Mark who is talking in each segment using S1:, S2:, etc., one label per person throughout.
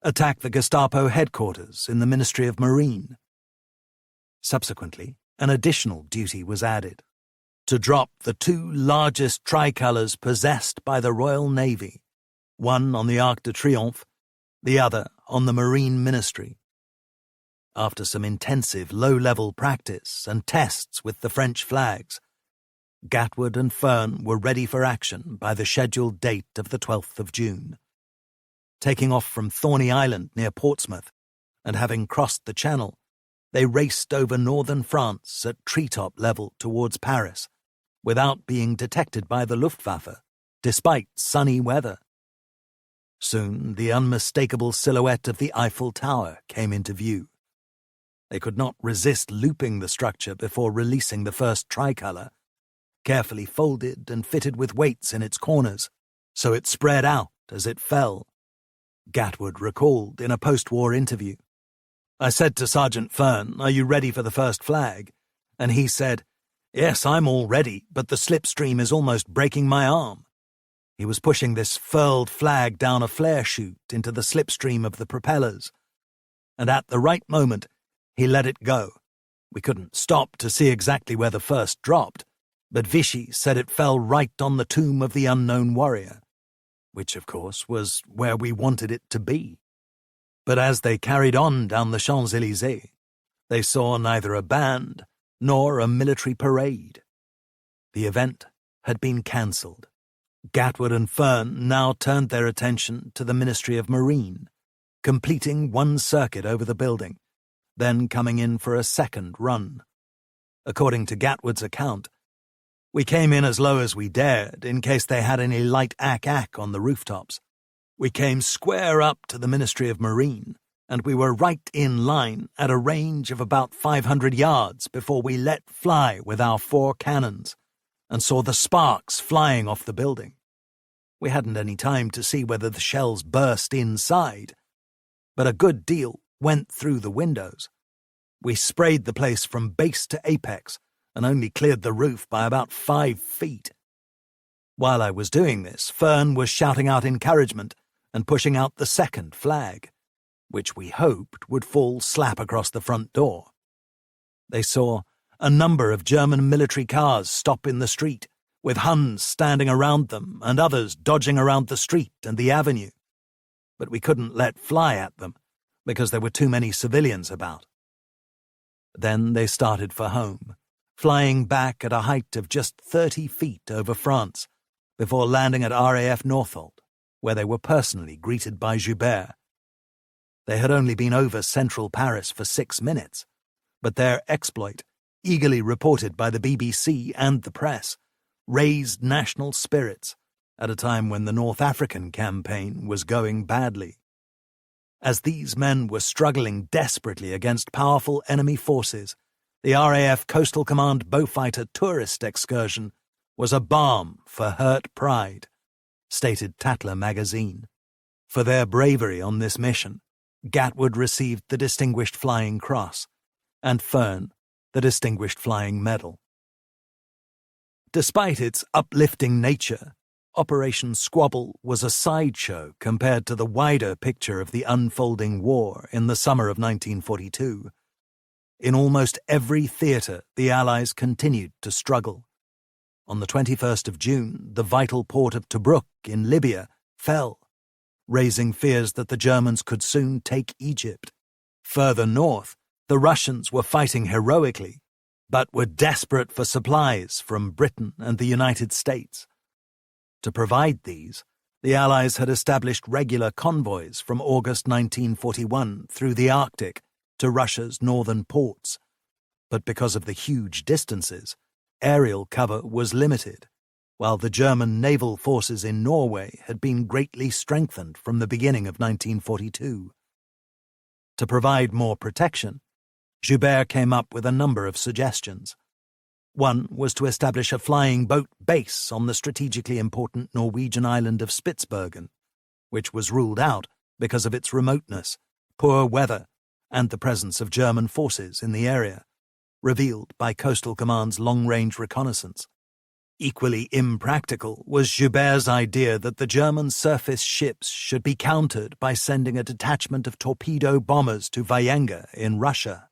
S1: attack the Gestapo headquarters in the Ministry of Marine. Subsequently, an additional duty was added: to drop the two largest tricolours possessed by the Royal Navy, one on the Arc de Triomphe, the other on the Marine Ministry. After some intensive low-level practice and tests with the French flags, Gatwood and Fern were ready for action by the scheduled date of the 12th of June. Taking off from Thorney Island near Portsmouth, and having crossed the Channel, they raced over northern France at treetop level towards Paris, without being detected by the Luftwaffe, despite sunny weather. Soon the unmistakable silhouette of the Eiffel Tower came into view. They could not resist looping the structure before releasing the first tricolour, carefully folded and fitted with weights in its corners, so it spread out as it fell. Gatwood recalled in a post-war interview, "I said to Sergeant Fern, 'Are you ready for the first flag?' And he said, 'Yes, I'm all ready, but the slipstream is almost breaking my arm.' He was pushing this furled flag down a flare chute into the slipstream of the propellers, and at the right moment he let it go. We couldn't stop to see exactly where the first dropped, but Vichy said it fell right on the tomb of the unknown warrior, which, of course, was where we wanted it to be. But as they carried on down the Champs-Élysées, they saw neither a band nor a military parade. The event had been cancelled. Gatwood and Fern now turned their attention to the Ministry of Marine, completing one circuit over the building, then coming in for a second run. According to Gatwood's account, "We came in as low as we dared in case they had any light ack-ack on the rooftops. We came square up to the Ministry of Marine, and we were right in line at a range of about 500 yards before we let fly with our 4 cannons, and saw the sparks flying off the building. We hadn't any time to see whether the shells burst inside, but a good deal went through the windows. We sprayed the place from base to apex and only cleared the roof by about 5 feet. While I was doing this, Fern was shouting out encouragement and pushing out the second flag, which we hoped would fall slap across the front door. They saw a number of German military cars stop in the street, with Huns standing around them and others dodging around the street and the avenue. But we couldn't let fly at them, because there were too many civilians about. Then they started for home, flying back at a height of just 30 feet over France, before landing at RAF Northolt, where they were personally greeted by Joubert. They had only been over central Paris for 6 minutes, but their exploit, eagerly reported by the BBC and the press, raised national spirits at a time when the North African campaign was going badly. As these men were struggling desperately against powerful enemy forces, the RAF Coastal Command Beaufighter tourist excursion was a balm for hurt pride, stated Tatler magazine. For their bravery on this mission, Gatwood received the Distinguished Flying Cross, and Fern the Distinguished Flying Medal. Despite its uplifting nature, Operation Squabble was a sideshow compared to the wider picture of the unfolding war in the summer of 1942. In almost every theatre, the Allies continued to struggle. On the 21st of June, the vital port of Tobruk in Libya fell, raising fears that the Germans could soon take Egypt. Further north, the Russians were fighting heroically, but were desperate for supplies from Britain and the United States. To provide these, the Allies had established regular convoys from August 1941 through the Arctic to Russia's northern ports, but because of the huge distances, aerial cover was limited, while the German naval forces in Norway had been greatly strengthened from the beginning of 1942. To provide more protection, Joubert came up with a number of suggestions. One was to establish a flying boat base on the strategically important Norwegian island of Spitsbergen, which was ruled out because of its remoteness, poor weather, and the presence of German forces in the area, revealed by Coastal Command's long-range reconnaissance. Equally impractical was Joubert's idea that the German surface ships should be countered by sending a detachment of torpedo bombers to Vajenga in Russia.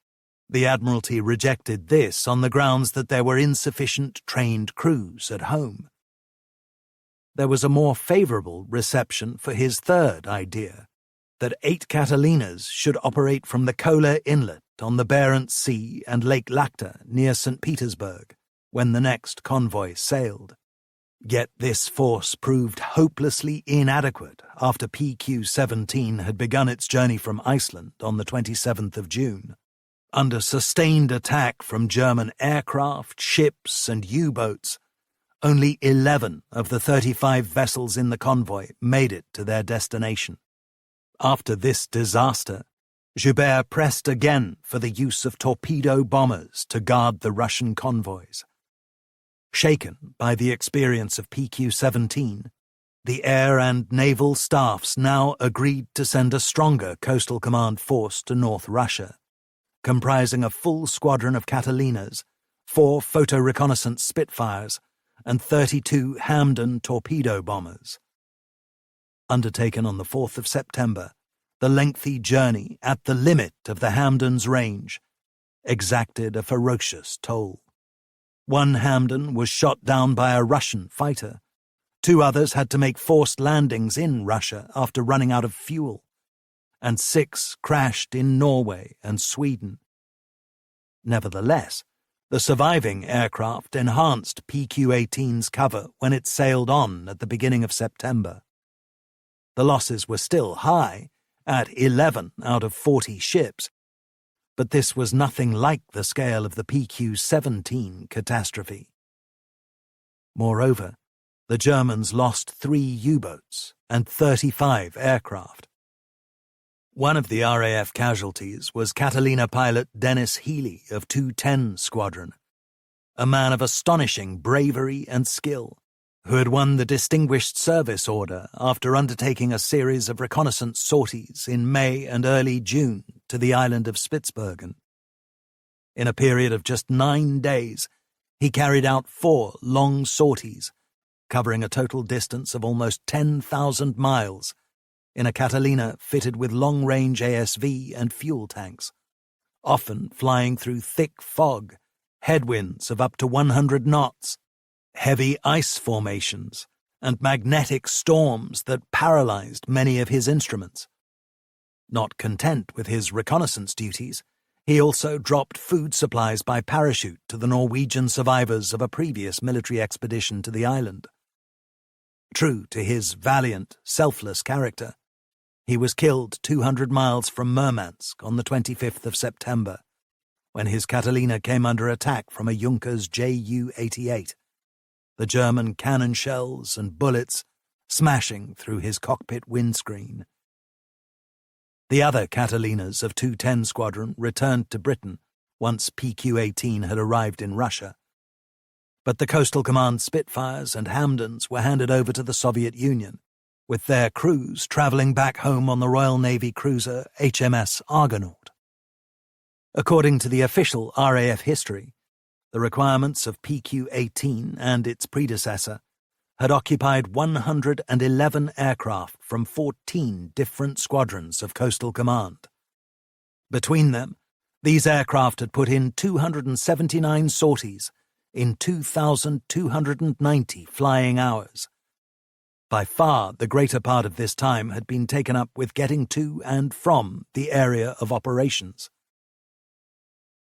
S1: The Admiralty rejected this on the grounds that there were insufficient trained crews at home. There was a more favourable reception for his third idea, that 8 Catalinas should operate from the Kola Inlet on the Barents Sea and Lake Lachta near St. Petersburg, when the next convoy sailed. Yet this force proved hopelessly inadequate after PQ-17 had begun its journey from Iceland on the 27th of June. Under sustained attack from German aircraft, ships, and U-boats, only 11 of the 35 vessels in the convoy made it to their destination. After this disaster, Joubert pressed again for the use of torpedo bombers to guard the Russian convoys. Shaken by the experience of PQ-17, the air and naval staffs now agreed to send a stronger Coastal Command force to North Russia, comprising a full squadron of Catalinas, 4 photo-reconnaissance Spitfires, and 32 Hamden torpedo bombers. Undertaken on the 4th of September, the lengthy journey at the limit of the Hamden's range exacted a ferocious toll. 1 Hamden was shot down by a Russian fighter. 2 others had to make forced landings in Russia after running out of fuel, and 6 crashed in Norway and Sweden. Nevertheless, the surviving aircraft enhanced PQ-18's cover when it sailed on at the beginning of September. The losses were still high, at 11 out of 40 ships, but this was nothing like the scale of the PQ-17 catastrophe. Moreover, the Germans lost 3 U-boats and 35 aircraft. One of the RAF casualties was Catalina pilot Dennis Healy of 210 Squadron, a man of astonishing bravery and skill, who had won the Distinguished Service Order after undertaking a series of reconnaissance sorties in May and early June to the island of Spitsbergen. In a period of just 9 days, he carried out 4 long sorties, covering a total distance of almost 10,000 miles, in a Catalina fitted with long-range ASV and fuel tanks, often flying through thick fog, headwinds of up to 100 knots, heavy ice formations, and magnetic storms that paralyzed many of his instruments. Not content with his reconnaissance duties, he also dropped food supplies by parachute to the Norwegian survivors of a previous military expedition to the island. True to his valiant, selfless character, he was killed 200 miles from Murmansk on the 25th of September, when his Catalina came under attack from a Junkers Ju-88, the German cannon shells and bullets smashing through his cockpit windscreen. The other Catalinas of 210 Squadron returned to Britain once PQ-18 had arrived in Russia, but the Coastal Command Spitfires and Hamdens were handed over to the Soviet Union, with their crews travelling back home on the Royal Navy cruiser HMS Argonaut. According to the official RAF history, the requirements of PQ-18 and its predecessor had occupied 111 aircraft from 14 different squadrons of Coastal Command. Between them, these aircraft had put in 279 sorties in 2,290 flying hours. By far, the greater part of this time had been taken up with getting to and from the area of operations.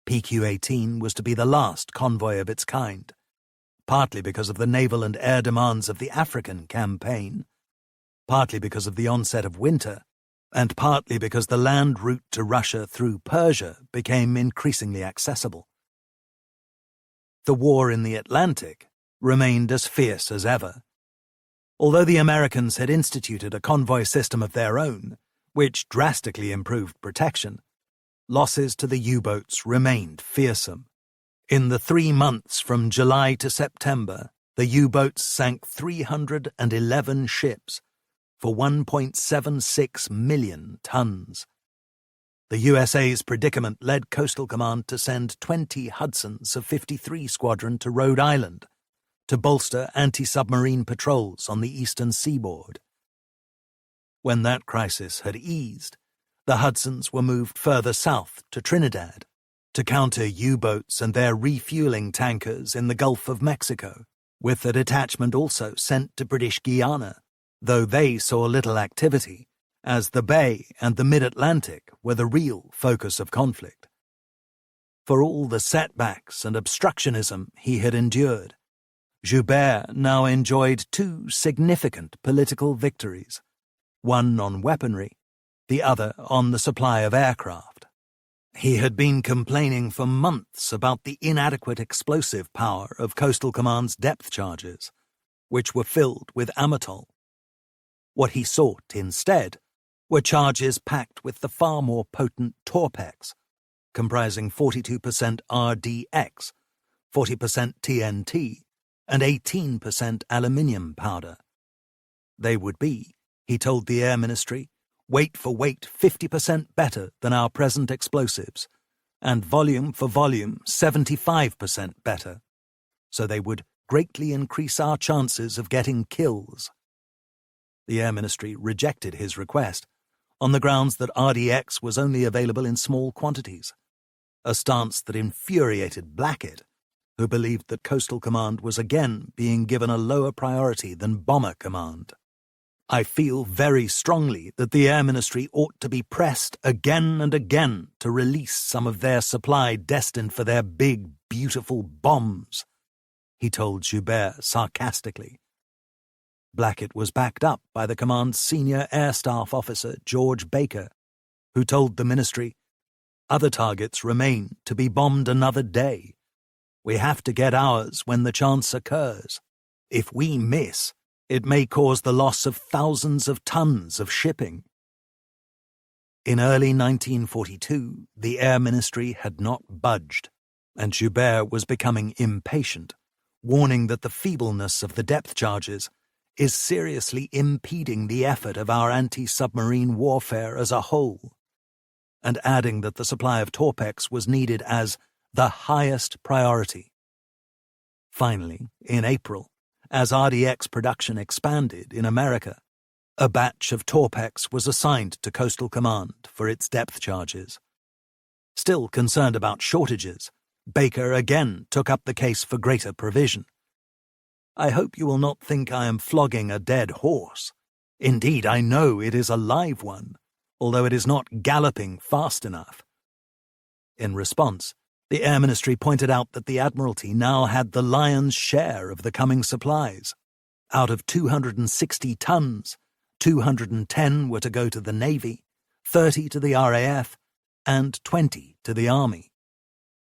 S1: PQ-18 was to be the last convoy of its kind, partly because of the naval and air demands of the African campaign, partly because of the onset of winter, and partly because the land route to Russia through Persia became increasingly accessible. The war in the Atlantic remained as fierce as ever. Although the Americans had instituted a convoy system of their own, which drastically improved protection, losses to the U-boats remained fearsome. In the 3 months from July to September, the U-boats sank 311 ships for 1.76 million tons. The USA's predicament led Coastal Command to send 20 Hudsons of 53 Squadron to Rhode Island to bolster anti-submarine patrols on the eastern seaboard. When that crisis had eased, the Hudsons were moved further south to Trinidad to counter U-boats and their refueling tankers in the Gulf of Mexico, with a detachment also sent to British Guiana, though they saw little activity, as the Bay and the Mid-Atlantic were the real focus of conflict. For all the setbacks and obstructionism he had endured, Joubert now enjoyed two significant political victories, one on weaponry, the other on the supply of aircraft. He had been complaining for months about the inadequate explosive power of Coastal Command's depth charges, which were filled with amatol. What he sought instead were charges packed with the far more potent Torpex, comprising 42% RDX, 40% TNT, and 18% aluminium powder. They would be, he told the Air Ministry, weight for weight 50% better than our present explosives, and volume for volume 75% better, so they would greatly increase our chances of getting kills. The Air Ministry rejected his request on the grounds that RDX was only available in small quantities, a stance that infuriated Blackett, who believed that Coastal Command was again being given a lower priority than Bomber Command. I feel very strongly that the Air Ministry ought to be pressed again and again to release some of their supply destined for their big, beautiful bombs, he told Joubert sarcastically. Blackett was backed up by the command's senior air staff officer, George Baker, who told the ministry, "Other targets remain to be bombed another day. We have to get ours when the chance occurs. If we miss, it may cause the loss of thousands of tons of shipping." In early 1942, the Air Ministry had not budged, and Joubert was becoming impatient, warning that the feebleness of the depth charges is seriously impeding the effort of our anti-submarine warfare as a whole, and adding that the supply of Torpex was needed as the highest priority. Finally, in April, as RDX production expanded in America, a batch of Torpex was assigned to Coastal Command for its depth charges. Still concerned about shortages, Baker again took up the case for greater provision. "I hope you will not think I am flogging a dead horse. Indeed, I know it is a live one, although it is not galloping fast enough." In response, the Air Ministry pointed out that the Admiralty now had the lion's share of the coming supplies. Out of 260 tons, 210 were to go to the Navy, 30 to the RAF, and 20 to the Army.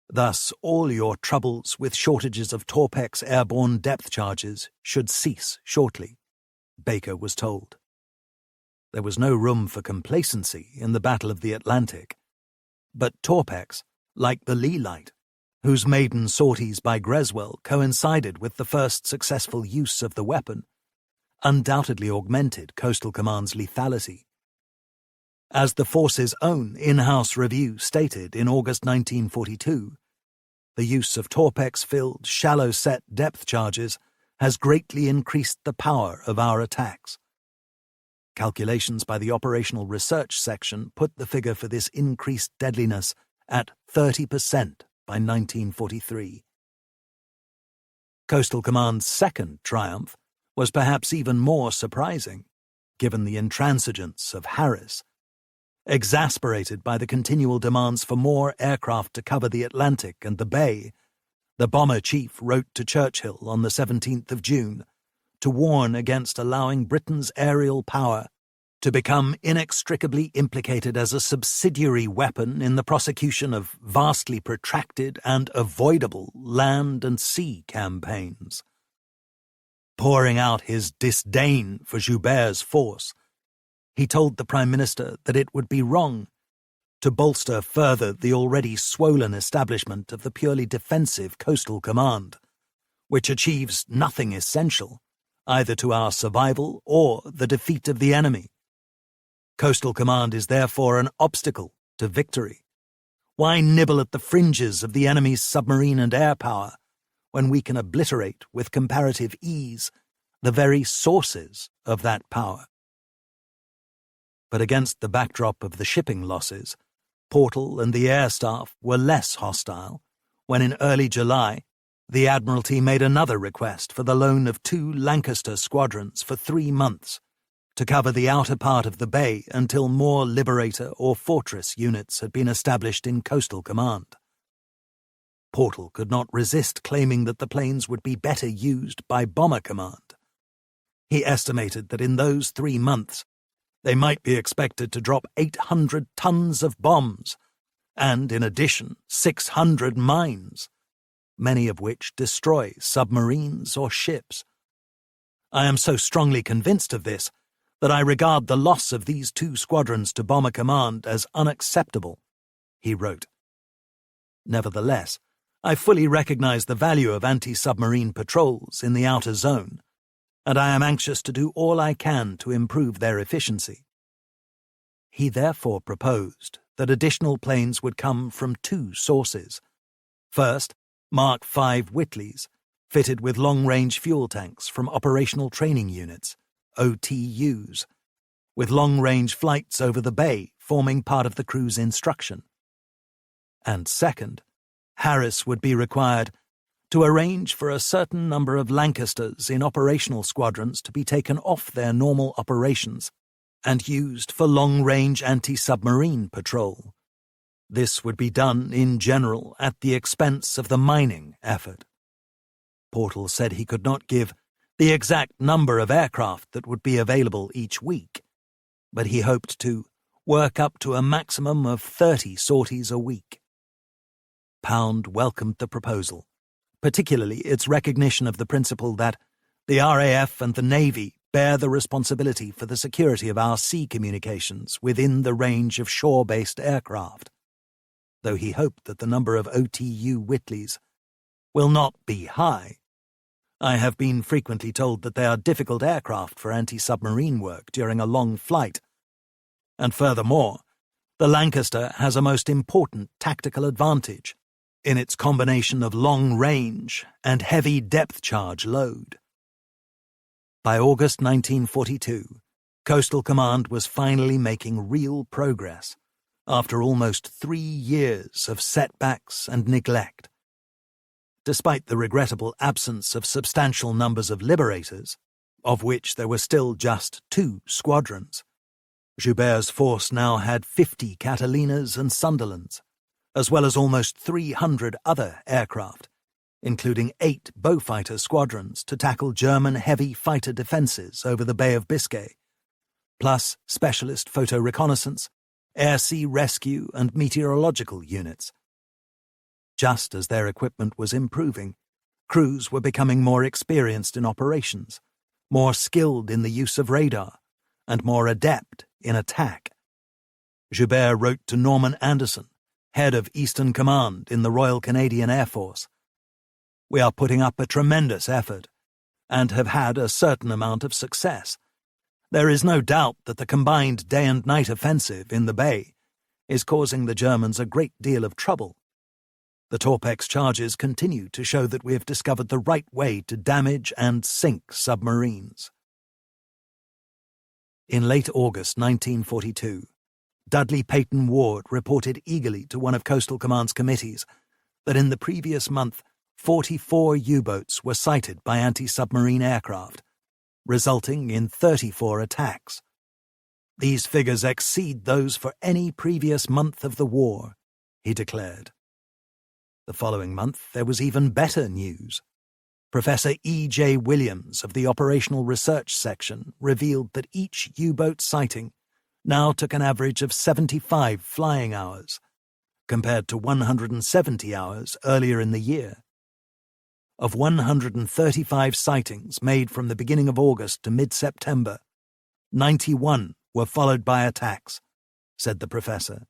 S1: Thus, all your troubles with shortages of Torpex airborne depth charges should cease shortly, Baker was told. There was no room for complacency in the Battle of the Atlantic, but Torpex, like the Lee Light, whose maiden sorties by Greswell coincided with the first successful use of the weapon, undoubtedly augmented Coastal Command's lethality. As the force's own in-house review stated in August 1942, the use of Torpex-filled, shallow-set depth charges has greatly increased the power of our attacks. Calculations by the Operational Research Section put the figure for this increased deadliness at 30% by 1943. Coastal Command's second triumph was perhaps even more surprising, given the intransigence of Harris. Exasperated by the continual demands for more aircraft to cover the Atlantic and the Bay, the bomber chief wrote to Churchill on the 17th of June to warn against allowing Britain's aerial power to become inextricably implicated as a subsidiary weapon in the prosecution of vastly protracted and avoidable land and sea campaigns. Pouring out his disdain for Joubert's force, he told the Prime Minister that it would be wrong to bolster further the already swollen establishment of the purely defensive Coastal Command, which achieves nothing essential, either to our survival or the defeat of the enemy. Coastal Command is therefore an obstacle to victory. Why nibble at the fringes of the enemy's submarine and air power, when we can obliterate with comparative ease the very sources of that power. But against the backdrop of the shipping losses, Portal and the air staff were less hostile when in early July the Admiralty made another request for the loan of 2 Lancaster squadrons for 3 months to cover the outer part of the bay until more Liberator or Fortress units had been established in Coastal Command. Portal could not resist claiming that the planes would be better used by Bomber Command. He estimated that in those 3 months they might be expected to drop 800 tons of bombs and, in addition, 600 mines, many of which destroy submarines or ships. I am so strongly convinced of this that I regard the loss of these 2 squadrons to Bomber Command as unacceptable, he wrote. Nevertheless, I fully recognize the value of anti-submarine patrols in the outer zone, and I am anxious to do all I can to improve their efficiency. He therefore proposed that additional planes would come from 2 sources. First, Mark V Whitleys, fitted with long-range fuel tanks from Operational Training Units, OTUs, with long-range flights over the bay forming part of the crew's instruction. And second, Harris would be required to arrange for a certain number of Lancasters in operational squadrons to be taken off their normal operations and used for long-range anti-submarine patrol. This would be done, in general, at the expense of the mining effort. Portal said he could not give the exact number of aircraft that would be available each week, but he hoped to work up to a maximum of 30 sorties a week. Pound welcomed the proposal, particularly its recognition of the principle that the RAF and the Navy bear the responsibility for the security of our sea communications within the range of shore-based aircraft, though he hoped that the number of OTU Whitleys will not be high. I have been frequently told that they are difficult aircraft for anti-submarine work during a long flight, and furthermore, the Lancaster has a most important tactical advantage in its combination of long range and heavy depth charge load. By August 1942, Coastal Command was finally making real progress after almost 3 years of setbacks and neglect. Despite the regrettable absence of substantial numbers of Liberators, of which there were still just 2 squadrons, Joubert's force now had 50 Catalinas and Sunderlands, as well as almost 300 other aircraft, including 8 Beaufighter squadrons to tackle German heavy fighter defences over the Bay of Biscay, plus specialist photo reconnaissance, air-sea rescue and meteorological units. Just as their equipment was improving, crews were becoming more experienced in operations, more skilled in the use of radar, and more adept in attack. Joubert wrote to Norman Anderson, head of Eastern Command in the Royal Canadian Air Force, "We are putting up a tremendous effort, and have had a certain amount of success. There is no doubt that the combined day and night offensive in the bay is causing the Germans a great deal of trouble. The Torpex charges continue to show that we have discovered the right way to damage and sink submarines." In late August 1942, Dudley Peyton Ward reported eagerly to one of Coastal Command's committees that in the previous month 44 U-boats were sighted by anti-submarine aircraft, resulting in 34 attacks. "These figures exceed those for any previous month of the war," he declared. The following month there was even better news. Professor E.J. Williams of the Operational Research Section revealed that each U-boat sighting now took an average of 75 flying hours, compared to 170 hours earlier in the year. Of 135 sightings made from the beginning of August to mid-September, 91 were followed by attacks, said the professor.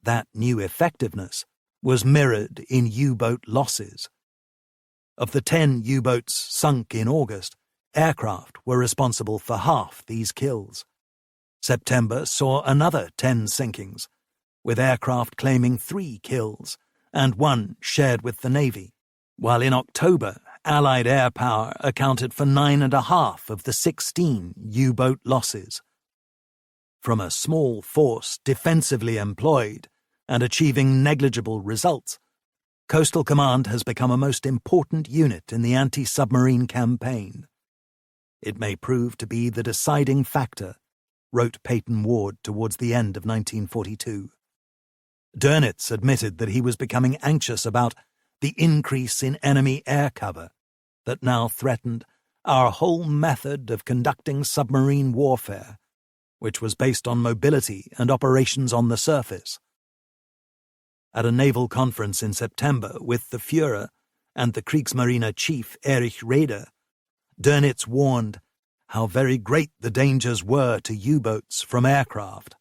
S1: That new effectiveness was mirrored in U-boat losses. Of the 10 U-boats sunk in August, aircraft were responsible for half these kills. September saw another 10 sinkings, with aircraft claiming 3 kills and 1 shared with the Navy, while in October, Allied air power accounted for 9.5 of the 16 U-boat losses. From a small force defensively employed and achieving negligible results, Coastal Command has become a most important unit in the anti-submarine campaign. It may prove to be the deciding factor, wrote Peyton Ward towards the end of 1942. Dönitz admitted that he was becoming anxious about the increase in enemy air cover that now threatened our whole method of conducting submarine warfare, which was based on mobility and operations on the surface. At a naval conference in September with the Führer and the Kriegsmarine chief Erich Raeder, Dönitz warned how very great the dangers were to U-boats from aircraft.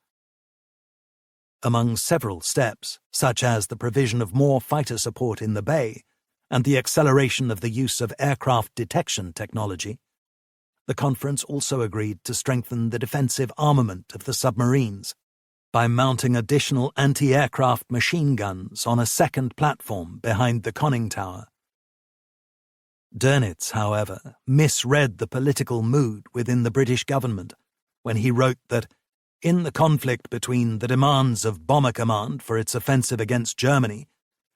S1: Among several steps, such as the provision of more fighter support in the bay and the acceleration of the use of aircraft detection technology, the conference also agreed to strengthen the defensive armament of the submarines by mounting additional anti-aircraft machine guns on a second platform behind the conning tower. Dönitz, however, misread the political mood within the British government when he wrote that, in the conflict between the demands of Bomber Command for its offensive against Germany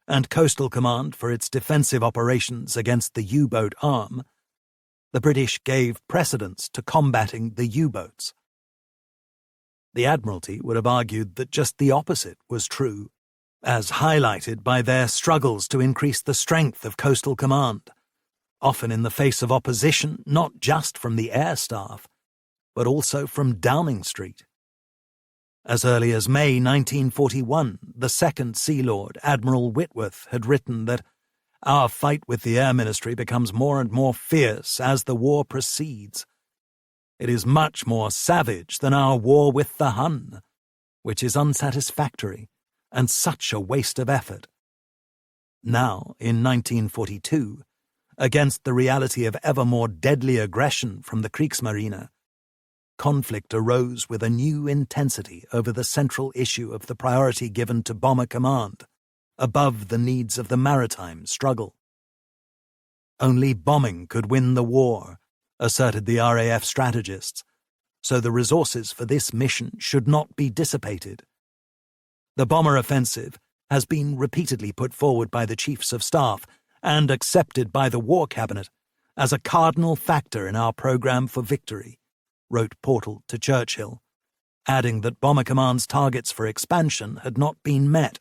S1: and Coastal Command for its defensive operations against the U-boat arm, the British gave precedence to combating the U-boats. The Admiralty would have argued that just the opposite was true, as highlighted by their struggles to increase the strength of Coastal Command, often in the face of opposition not just from the air staff, but also from Downing Street. As early as May 1941, the second Sea Lord, Admiral Whitworth, had written that our fight with the Air Ministry becomes more and more fierce as the war proceeds. It is much more savage than our war with the Hun, which is unsatisfactory and such a waste of effort. Now, in 1942, against the reality of ever more deadly aggression from the Kriegsmarine, conflict arose with a new intensity over the central issue of the priority given to Bomber Command, above the needs of the maritime struggle. Only bombing could win the war, asserted the RAF strategists, so the resources for this mission should not be dissipated. The bomber offensive has been repeatedly put forward by the Chiefs of Staff and accepted by the War Cabinet as a cardinal factor in our program for victory, wrote Portal to Churchill, adding that Bomber Command's targets for expansion had not been met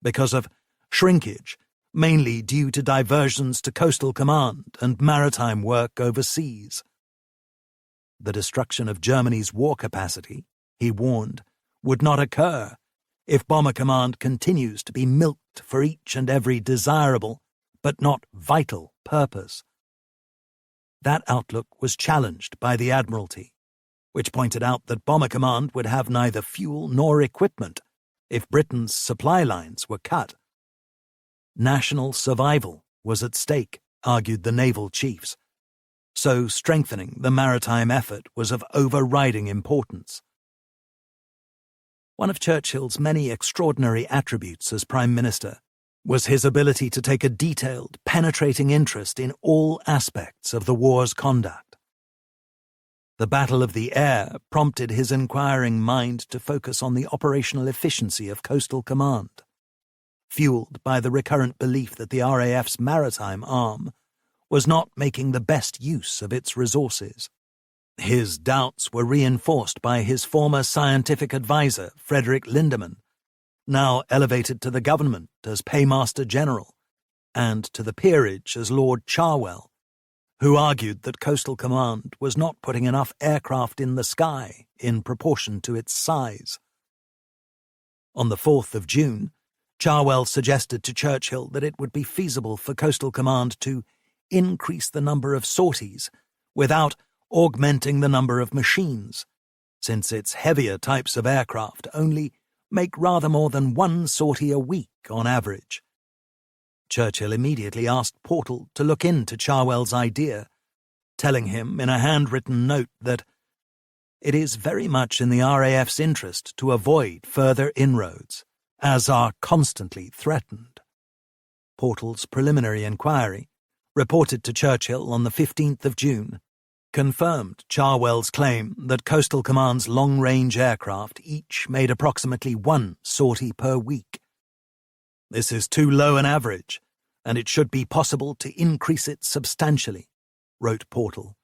S1: because of shrinkage, mainly due to diversions to Coastal Command and maritime work overseas. The destruction of Germany's war capacity, he warned, would not occur if Bomber Command continues to be milked for each and every desirable but not vital purpose. That outlook was challenged by the Admiralty, which pointed out that Bomber Command would have neither fuel nor equipment if Britain's supply lines were cut. National survival was at stake, argued the naval chiefs, so strengthening the maritime effort was of overriding importance. One of Churchill's many extraordinary attributes as Prime Minister was his ability to take a detailed, penetrating interest in all aspects of the war's conduct. The Battle of the Air prompted his inquiring mind to focus on the operational efficiency of Coastal Command, fueled by the recurrent belief that the RAF's maritime arm was not making the best use of its resources. His doubts were reinforced by his former scientific advisor, Frederick Lindemann, now elevated to the government as Paymaster General, and to the peerage as Lord Cherwell, who argued that Coastal Command was not putting enough aircraft in the sky in proportion to its size. On the 4th of June, Cherwell suggested to Churchill that it would be feasible for Coastal Command to increase the number of sorties without augmenting the number of machines, since its heavier types of aircraft only make rather more than one sortie a week on average. Churchill immediately asked Portal to look into Cherwell's idea, telling him in a handwritten note that it is very much in the RAF's interest to avoid further inroads, as are constantly threatened. Portal's preliminary inquiry, reported to Churchill on the 15th of June, confirmed Charwell's claim that Coastal Command's long-range aircraft each made approximately one sortie per week. This is too low an average, and it should be possible to increase it substantially, wrote Portal,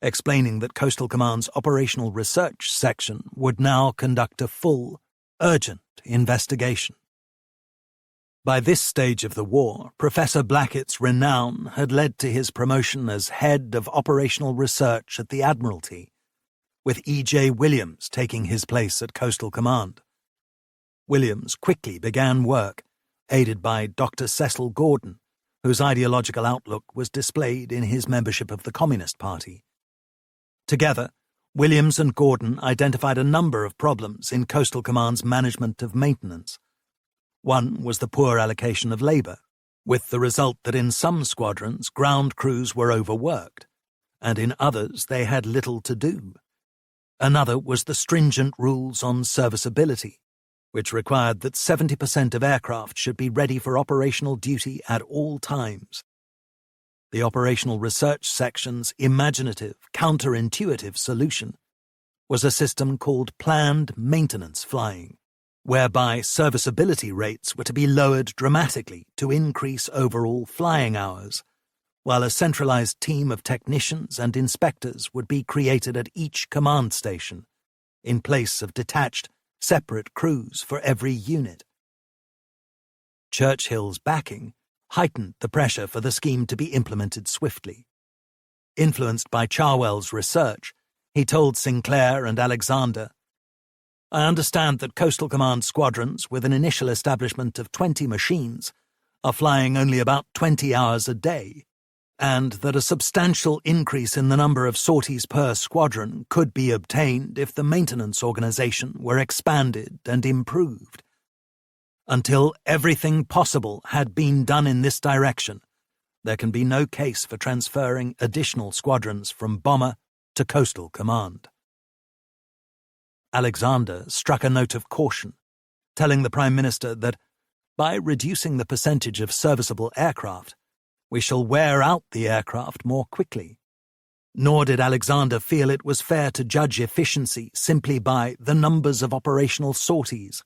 S1: explaining that Coastal Command's Operational Research Section would now conduct a full, urgent investigation. By this stage of the war, Professor Blackett's renown had led to his promotion as head of operational research at the Admiralty, with E.J. Williams taking his place at Coastal Command. Williams quickly began work, aided by Dr. Cecil Gordon, whose ideological outlook was displayed in his membership of the Communist Party. Together, Williams and Gordon identified a number of problems in Coastal Command's management of maintenance. One was the poor allocation of labour, with the result that in some squadrons ground crews were overworked, and in others they had little to do. Another was the stringent rules on serviceability, which required that 70% of aircraft should be ready for operational duty at all times. The Operational Research Section's imaginative, counterintuitive solution was a system called planned maintenance flying, whereby serviceability rates were to be lowered dramatically to increase overall flying hours, while a centralized team of technicians and inspectors would be created at each command station, in place of detached, separate crews for every unit. Churchill's backing heightened the pressure for the scheme to be implemented swiftly. Influenced by Charwell's research, he told Sinclair and Alexander, "I understand that Coastal Command squadrons with an initial establishment of 20 machines are flying only about 20 hours a day, and that a substantial increase in the number of sorties per squadron could be obtained if the maintenance organization were expanded and improved. Until everything possible had been done in this direction, there can be no case for transferring additional squadrons from Bomber to Coastal Command." Alexander struck a note of caution, telling the Prime Minister that, by reducing the percentage of serviceable aircraft, we shall wear out the aircraft more quickly. Nor did Alexander feel it was fair to judge efficiency simply by the numbers of operational sorties,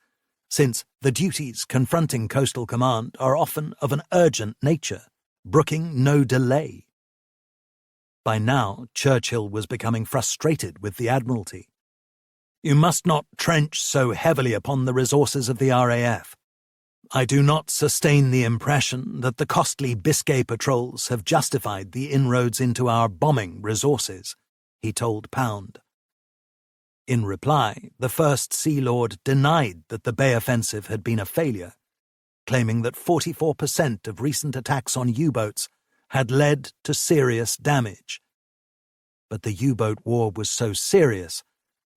S1: since the duties confronting Coastal Command are often of an urgent nature, brooking no delay. By now, Churchill was becoming frustrated with the Admiralty. "You must not trench so heavily upon the resources of the RAF. I do not sustain the impression that the costly Biscay patrols have justified the inroads into our bombing resources," he told Pound. In reply, the First Sea Lord denied that the Bay offensive had been a failure, claiming that 44% of recent attacks on U-boats had led to serious damage. But the U-boat war was so serious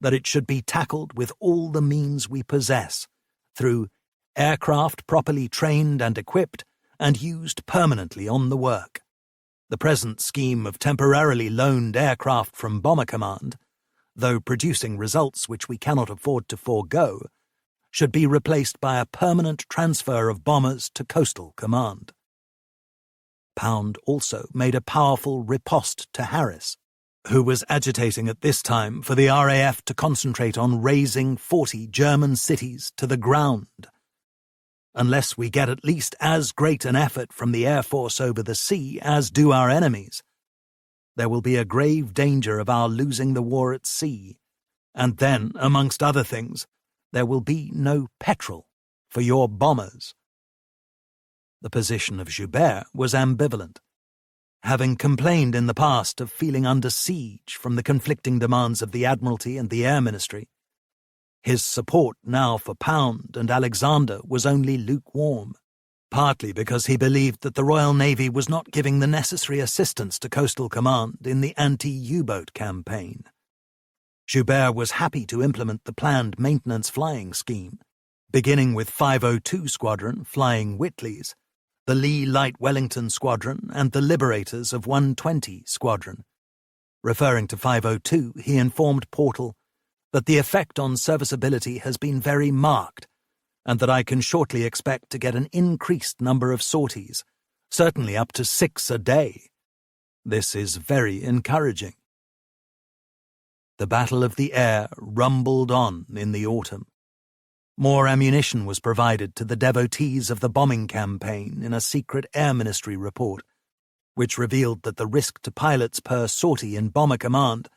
S1: that it should be tackled with all the means we possess, through aircraft properly trained and equipped and used permanently on the work. The present scheme of temporarily loaned aircraft from Bomber Command, though producing results which we cannot afford to forego, should be replaced by a permanent transfer of bombers to Coastal Command. Pound also made a powerful riposte to Harris, who was agitating at this time for the RAF to concentrate on razing 40 German cities to the ground. "Unless we get at least as great an effort from the Air Force over the sea as do our enemies, there will be a grave danger of our losing the war at sea, and then, amongst other things, there will be no petrol for your bombers." The position of Joubert was ambivalent. Having complained in the past of feeling under siege from the conflicting demands of the Admiralty and the Air Ministry, his support now for Pound and Alexander was only lukewarm, partly because he believed that the Royal Navy was not giving the necessary assistance to Coastal Command in the anti-U-boat campaign. Joubert was happy to implement the planned maintenance flying scheme, beginning with 502 Squadron flying Whitleys, the Lee Light Wellington Squadron and the Liberators of 120 Squadron. Referring to 502, he informed Portal that the effect on serviceability has been very marked, and that I can shortly expect to get an increased number of sorties certainly up to 6 a day. This is very encouraging. The Battle of the Air rumbled on in the autumn. More ammunition was provided to the devotees of the bombing campaign in a secret Air Ministry report, which revealed that the risk to pilots per sortie in Bomber Command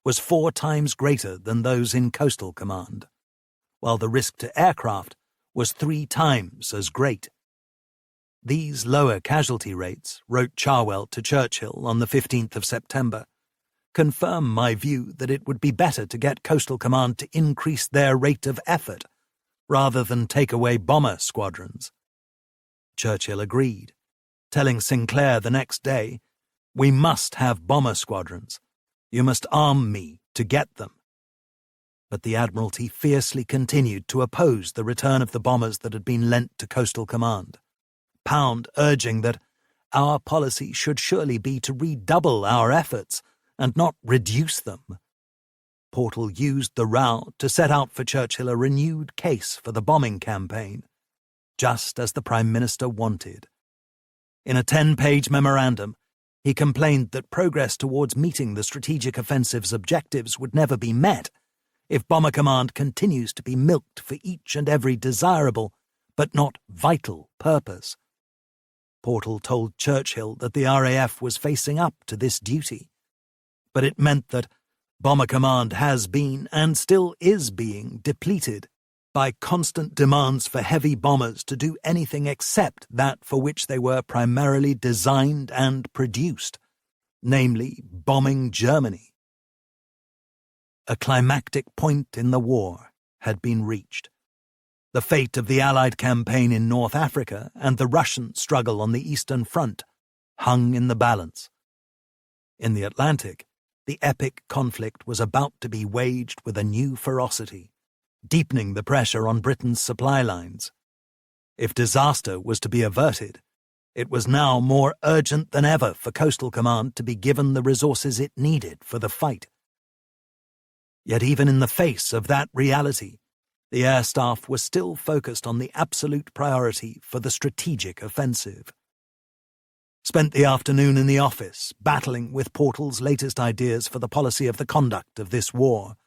S1: was 4 times greater than those in Coastal Command, while the risk to aircraft was 3 times as great. These lower casualty rates, wrote Charwell to Churchill on the 15th of September, confirm my view that it would be better to get Coastal Command to increase their rate of effort rather than take away bomber squadrons. Churchill agreed, telling Sinclair the next day, "We must have bomber squadrons. You must arm me to get them." But the Admiralty fiercely continued to oppose the return of the bombers that had been lent to Coastal Command, Pound urging that our policy should surely be to redouble our efforts and not reduce them. Portal used the row to set out for Churchill a renewed case for the bombing campaign, just as the Prime Minister wanted. In a 10-page memorandum, he complained that progress towards meeting the strategic offensive's objectives would never be met if Bomber Command continues to be milked for each and every desirable but not vital purpose. Portal told Churchill that the RAF was facing up to this duty, but it meant that Bomber Command has been, and still is being, depleted by constant demands for heavy bombers to do anything except that for which they were primarily designed and produced, namely bombing Germany. A climactic point in the war had been reached. The fate of the Allied campaign in North Africa and the Russian struggle on the Eastern Front hung in the balance. In the Atlantic, the epic conflict was about to be waged with a new ferocity, deepening the pressure on Britain's supply lines. If disaster was to be averted, it was now more urgent than ever for Coastal Command to be given the resources it needed for the fight. Yet even in the face of that reality, the air staff was still focused on the absolute priority for the strategic offensive. Spent the afternoon in the office, battling with Portal's latest ideas for the policy of the conduct of this war.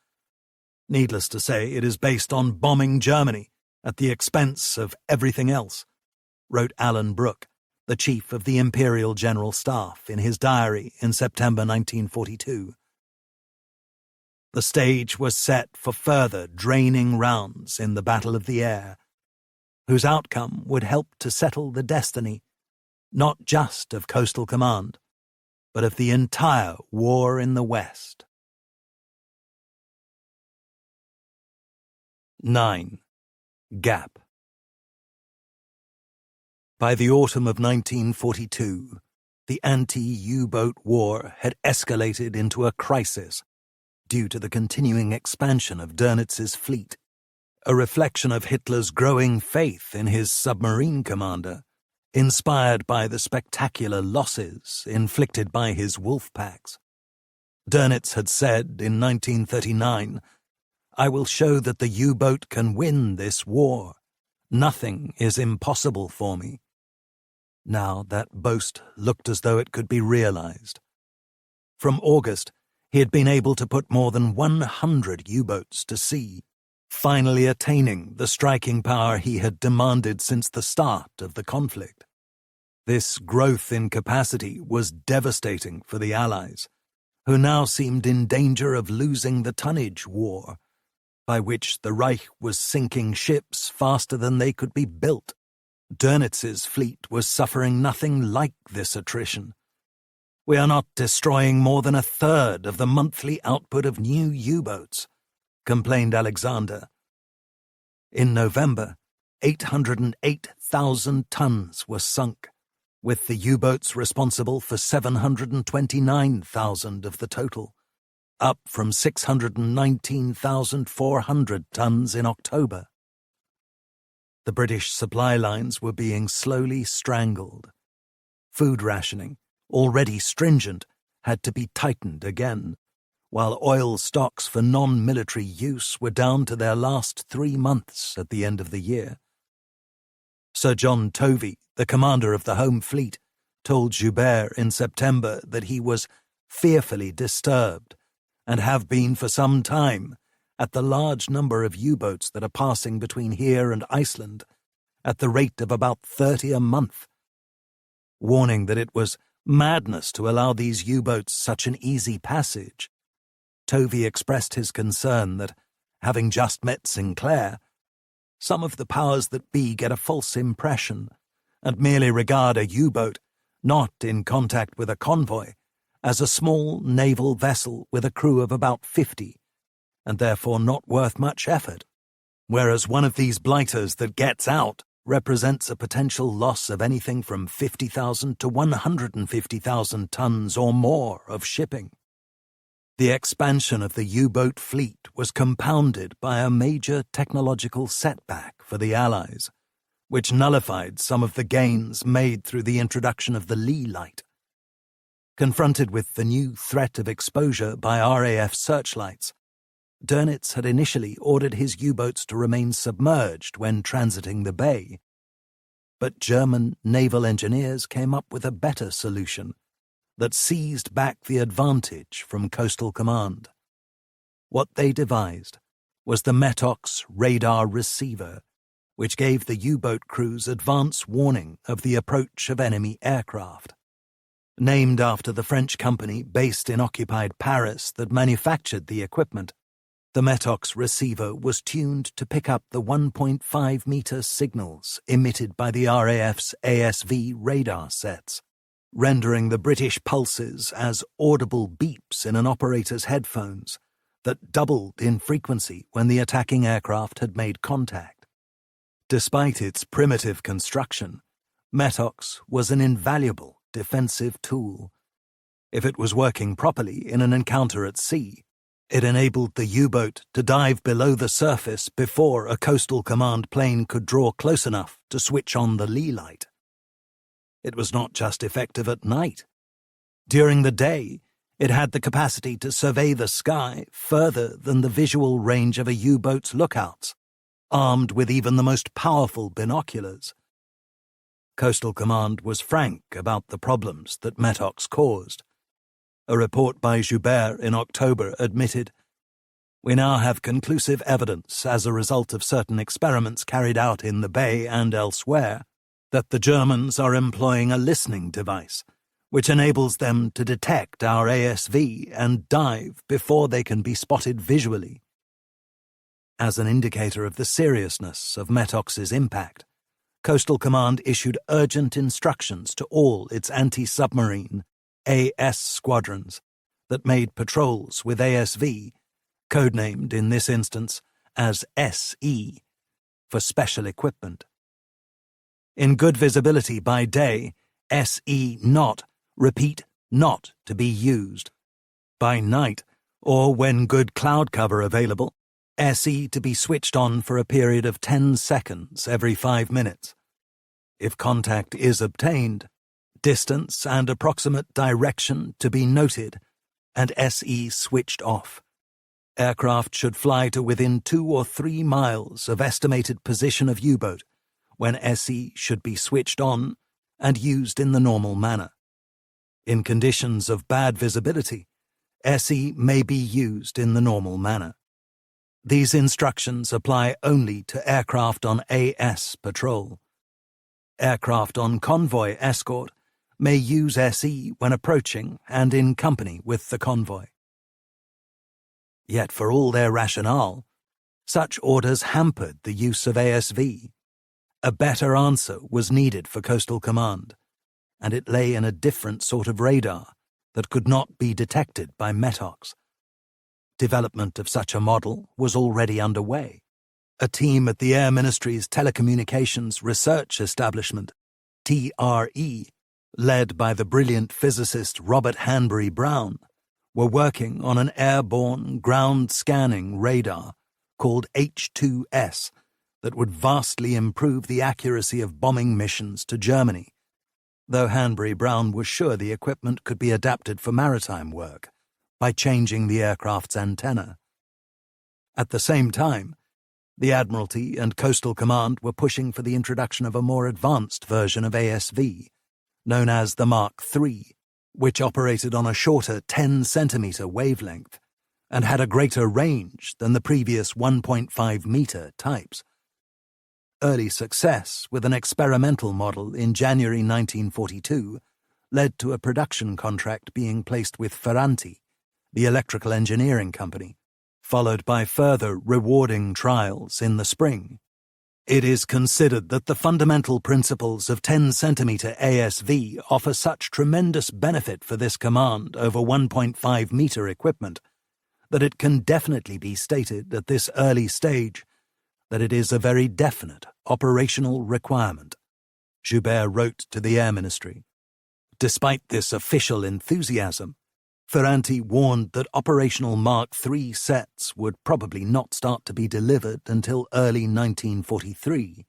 S1: Needless to say, it is based on bombing Germany at the expense of everything else, wrote Alan Brooke, the chief of the Imperial General Staff, in his diary in September 1942. The stage was set for further draining rounds in the Battle of the Air, whose outcome would help to settle the destiny not just of Coastal Command, but of the entire war in the West. 9. Gap. By the autumn of 1942, the anti-U-boat war had escalated into a crisis due to the continuing expansion of Dönitz's fleet, a reflection of Hitler's growing faith in his submarine commander, inspired by the spectacular losses inflicted by his wolf packs. Dönitz had said in 1939, "I will show that the U-boat can win this war. Nothing is impossible for me." Now that boast looked as though it could be realized. From August, he had been able to put more than 100 U-boats to sea, finally attaining the striking power he had demanded since the start of the conflict. This growth in capacity was devastating for the Allies, who now seemed in danger of losing the tonnage war, by which the Reich was sinking ships faster than they could be built. Dönitz's fleet was suffering nothing like this attrition. "We are not destroying more than a third of the monthly output of new U-boats," complained Alexander. In November, 808,000 tons were sunk, with the U-boats responsible for 729,000 of the total, up from 619,400 tons in October. The British supply lines were being slowly strangled. Food rationing, already stringent, had to be tightened again, while oil stocks for non-military use were down to their last 3 months at the end of the year. Sir John Tovey, the commander of the Home Fleet, told Joubert in September that he was fearfully disturbed, and have been for some time, at the large number of U-boats that are passing between here and Iceland, at the rate of about 30 a month, warning that it was madness to allow these U-boats such an easy passage. Tovey expressed his concern that, having just met Sinclair, some of the powers that be get a false impression and merely regard a U-boat, not in contact with a convoy, as a small naval vessel with a crew of about 50, and therefore not worth much effort, whereas one of these blighters that gets out represents a potential loss of anything from 50,000 to 150,000 tons or more of shipping. The expansion of the U-boat fleet was compounded by a major technological setback for the Allies, which nullified some of the gains made through the introduction of the Lee light. Confronted with the new threat of exposure by RAF searchlights, Dönitz had initially ordered his U-boats to remain submerged when transiting the bay. But German naval engineers came up with a better solution that seized back the advantage from Coastal Command. What they devised was the Metox radar receiver, which gave the U-boat crews advance warning of the approach of enemy aircraft. Named after the French company based in occupied Paris that manufactured the equipment, the Metox receiver was tuned to pick up the 1.5-meter signals emitted by the RAF's ASV radar sets, rendering the British pulses as audible beeps in an operator's headphones that doubled in frequency when the attacking aircraft had made contact. Despite its primitive construction, Metox was an invaluable defensive tool. If it was working properly in an encounter at sea, it enabled the U-boat to dive below the surface before a Coastal Command plane could draw close enough to switch on the Lee light. It was not just effective at night. During the day, it had the capacity to survey the sky further than the visual range of a U-boat's lookouts, armed with even the most powerful binoculars. Coastal Command was frank about the problems that Metox caused. A report by Joubert in October admitted, "We now have conclusive evidence, as a result of certain experiments carried out in the bay and elsewhere, that the Germans are employing a listening device, which enables them to detect our ASV and dive before they can be spotted visually." As an indicator of the seriousness of Metox's impact, Coastal Command issued urgent instructions to all its anti-submarine AS squadrons that made patrols with ASV, codenamed in this instance as SE, for special equipment. In good visibility by day, SE not, repeat, not to be used. By night, or when good cloud cover available, SE to be switched on for a period of 10 seconds every 5 minutes. If contact is obtained, distance and approximate direction to be noted, and SE switched off. Aircraft should fly to within 2 or 3 miles of estimated position of U-boat, when SE should be switched on and used in the normal manner. In conditions of bad visibility, SE may be used in the normal manner. These instructions apply only to aircraft on AS patrol. Aircraft on convoy escort may use SE when approaching and in company with the convoy. Yet for all their rationale, such orders hampered the use of ASV. A better answer was needed for Coastal Command, and it lay in a different sort of radar that could not be detected by Metox. Development of such a model was already underway. A team at the Air Ministry's Telecommunications Research Establishment, TRE, led by the brilliant physicist Robert Hanbury Brown, were working on an airborne ground scanning radar called H2S that would vastly improve the accuracy of bombing missions to Germany, though Hanbury Brown was sure the equipment could be adapted for maritime work by changing the aircraft's antenna. At the same time, the Admiralty and Coastal Command were pushing for the introduction of a more advanced version of ASV, known as the Mark III, which operated on a shorter 10-centimetre wavelength and had a greater range than the previous 1.5-metre types. Early success with an experimental model in January 1942 led to a production contract being placed with Ferranti, the electrical engineering company, followed by further rewarding trials in the spring. It is considered that the fundamental principles of 10-centimetre ASV offer such tremendous benefit for this command over 1.5-metre equipment that it can definitely be stated at this early stage that it is a very definite operational requirement, Joubert wrote to the Air Ministry. Despite this official enthusiasm, Ferranti warned that operational Mark III sets would probably not start to be delivered until early 1943.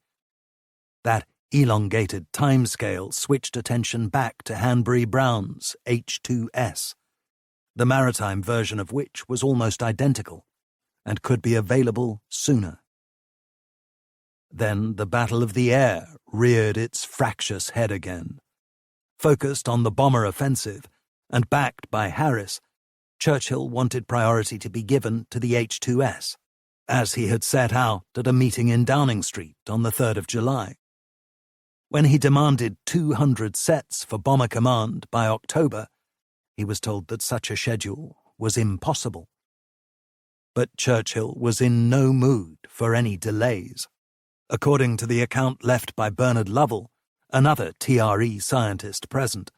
S1: That elongated timescale switched attention back to Hanbury-Brown's H-2S, the maritime version of which was almost identical and could be available sooner. Then the Battle of the Air reared its fractious head again. Focused on the bomber offensive and backed by Harris, Churchill wanted priority to be given to the H-2S, as he had set out at a meeting in Downing Street on the 3rd of July. When he demanded 200 sets for Bomber Command by October, he was told that such a schedule was impossible. But Churchill was in no mood for any delays. According to the account left by Bernard Lovell, another TRE scientist present,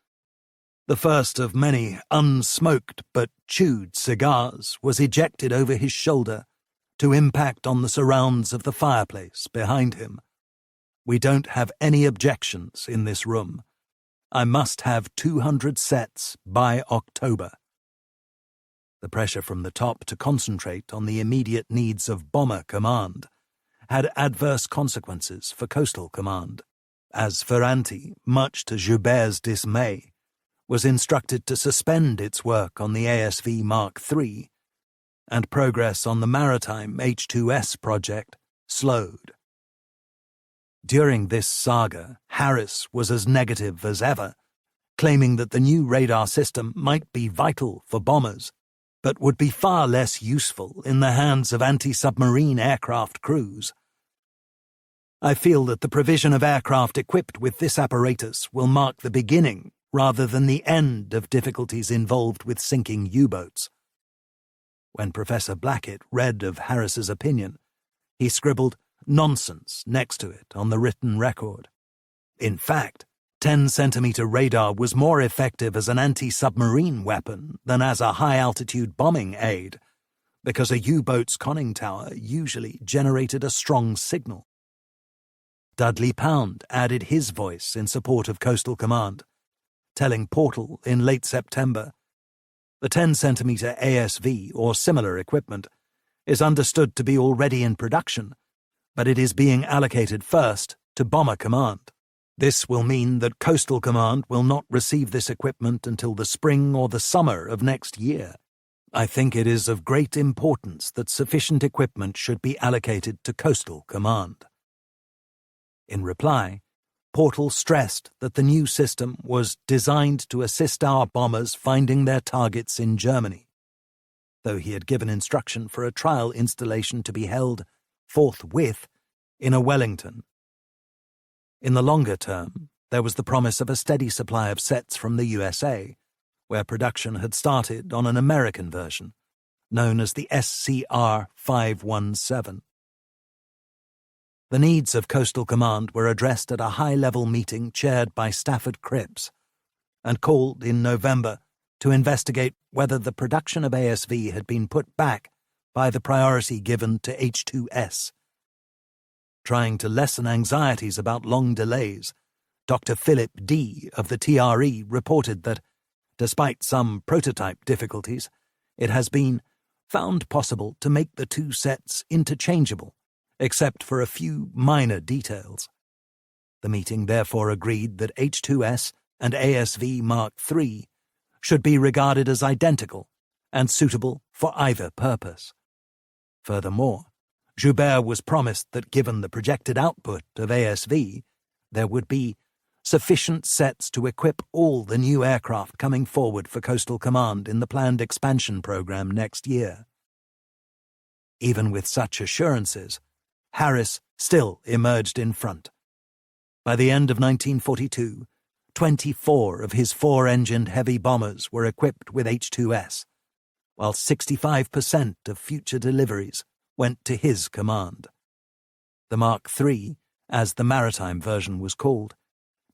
S1: the first of many unsmoked but chewed cigars was ejected over his shoulder to impact on the surrounds of the fireplace behind him. "We don't have any objections in this room. I must have 200 sets by October." The pressure from the top to concentrate on the immediate needs of Bomber Command had adverse consequences for Coastal Command, as Ferranti, much to Joubert's dismay, was instructed to suspend its work on the ASV Mark III, and progress on the maritime H-2S project slowed. During this saga, Harris was as negative as ever, claiming that the new radar system might be vital for bombers, but would be far less useful in the hands of anti-submarine aircraft crews. "I feel that the provision of aircraft equipped with this apparatus will mark the beginning rather than the end of difficulties involved with sinking U-boats." When Professor Blackett read of Harris's opinion, he scribbled "nonsense" next to it on the written record. In fact, 10-centimetre radar was more effective as an anti-submarine weapon than as a high-altitude bombing aid, because a U-boat's conning tower usually generated a strong signal. Dudley Pound added his voice in support of Coastal Command, telling Portal in late September, "The 10-centimetre ASV or similar equipment is understood to be already in production, but it is being allocated first to Bomber Command. This will mean that Coastal Command will not receive this equipment until the spring or the summer of next year. I think it is of great importance that sufficient equipment should be allocated to Coastal Command." In reply, Portal stressed that the new system was designed to assist our bombers finding their targets in Germany, though he had given instruction for a trial installation to be held forthwith in a Wellington. In the longer term, there was the promise of a steady supply of sets from the USA, where production had started on an American version, known as the SCR-517. The needs of Coastal Command were addressed at a high-level meeting chaired by Stafford Cripps, and called in November to investigate whether the production of ASV had been put back by the priority given to H-2S. Trying to lessen anxieties about long delays, Dr. Philip D. of the TRE reported that, despite some prototype difficulties, it has been found possible to make the two sets interchangeable, except for a few minor details. The meeting therefore agreed that H-2S and ASV Mark III should be regarded as identical and suitable for either purpose. Furthermore, Joubert was promised that given the projected output of ASV, there would be sufficient sets to equip all the new aircraft coming forward for Coastal Command in the planned expansion program next year. Even with such assurances, Harris still emerged in front. By the end of 1942, 24 of his four-engined heavy bombers were equipped with H-2S, while 65% of future deliveries went to his command. The Mark III, as the maritime version was called,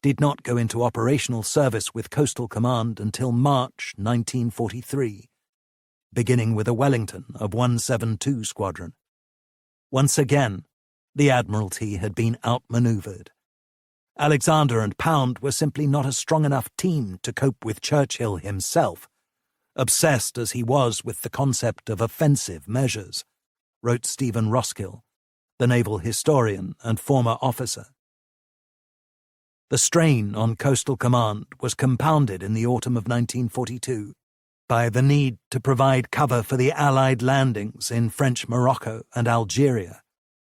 S1: did not go into operational service with Coastal Command until March 1943, beginning with a Wellington of 172 Squadron. Once again, the Admiralty had been outmanoeuvred. Alexander and Pound were simply not a strong enough team to cope with Churchill himself, obsessed as he was with the concept of offensive measures, wrote Stephen Roskill, the naval historian and former officer. The strain on Coastal Command was compounded in the autumn of 1942 by the need to provide cover for the Allied landings in French Morocco and Algeria,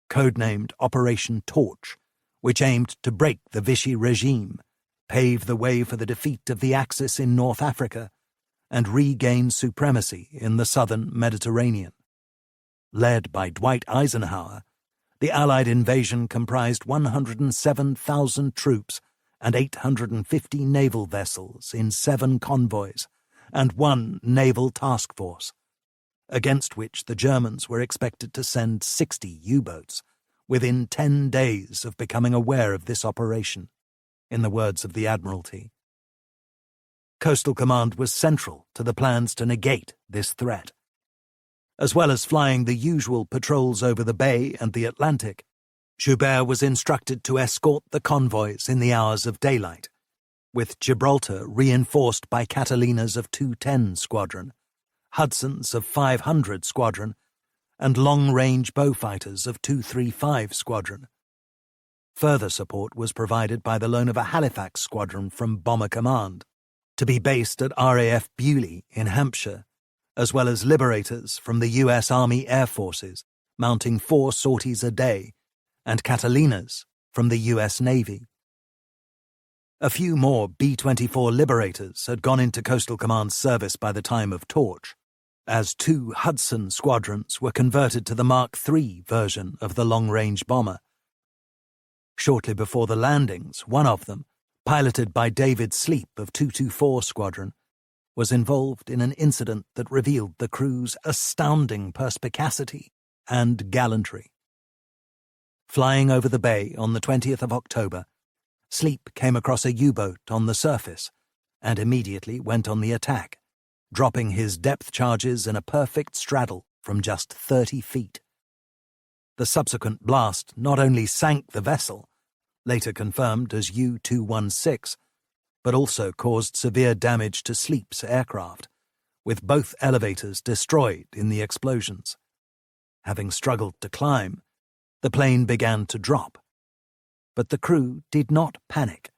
S1: codenamed Operation Torch, which aimed to break the Vichy regime, pave the way for the defeat of the Axis in North Africa, and regain supremacy in the southern Mediterranean. Led by Dwight Eisenhower, the Allied invasion comprised 107,000 troops and 850 naval vessels in 7 convoys and 1 naval task force, against which the Germans were expected to send 60 U-boats within 10 days of becoming aware of this operation, in the words of the Admiralty. Coastal Command was central to the plans to negate this threat. As well as flying the usual patrols over the Bay and the Atlantic, Joubert was instructed to escort the convoys in the hours of daylight, with Gibraltar reinforced by Catalinas of 210 Squadron, Hudsons of 500 Squadron, and long-range Beaufighters of 235 Squadron. Further support was provided by the loan of a Halifax Squadron from Bomber Command, to be based at RAF Beaulieu in Hampshire, as well as Liberators from the U.S. Army Air Forces, mounting 4 sorties a day, and Catalinas from the U.S. Navy. A few more B-24 Liberators had gone into Coastal Command's service by the time of Torch, as 2 Hudson squadrons were converted to the Mark III version of the long-range bomber. Shortly before the landings, one of them, piloted by David Sleep of 224 Squadron, was involved in an incident that revealed the crew's astounding perspicacity and gallantry. Flying over the bay on the 20th of October, Sleep came across a U-boat on the surface and immediately went on the attack, dropping his depth charges in a perfect straddle from just 30 feet. The subsequent blast not only sank the vessel, later confirmed as U-216, but also caused severe damage to Sleep's aircraft, with both elevators destroyed in the explosions. Having struggled to climb, the plane began to drop. But the crew did not panic.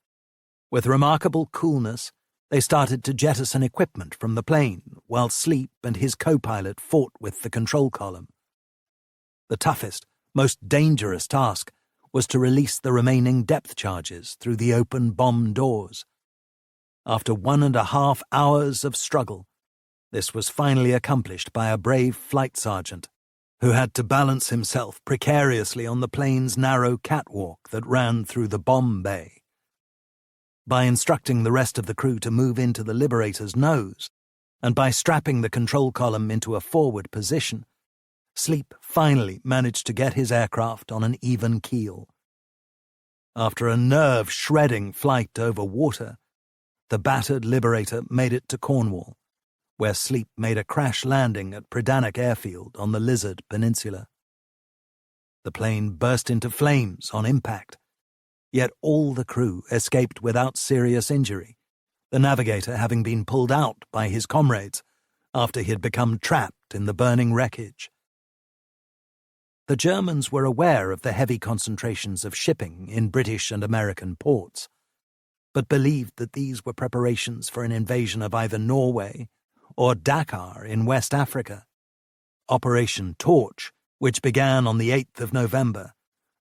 S1: With remarkable coolness, they started to jettison equipment from the plane while Sleep and his co-pilot fought with the control column. The toughest, most dangerous task was to release the remaining depth charges through the open bomb doors. After 1.5 hours of struggle, this was finally accomplished by a brave flight sergeant who had to balance himself precariously on the plane's narrow catwalk that ran through the bomb bay. By instructing the rest of the crew to move into the Liberator's nose, and by strapping the control column into a forward position, Sleep finally managed to get his aircraft on an even keel. After a nerve-shredding flight over water, the battered Liberator made it to Cornwall, where Sleep made a crash landing at Predannock Airfield on the Lizard Peninsula. The plane burst into flames on impact, yet all the crew escaped without serious injury, the navigator having been pulled out by his comrades after he had become trapped in the burning wreckage. The Germans were aware of the heavy concentrations of shipping in British and American ports, but believed that these were preparations for an invasion of either Norway or Dakar in West Africa. Operation Torch, which began on the 8th of November,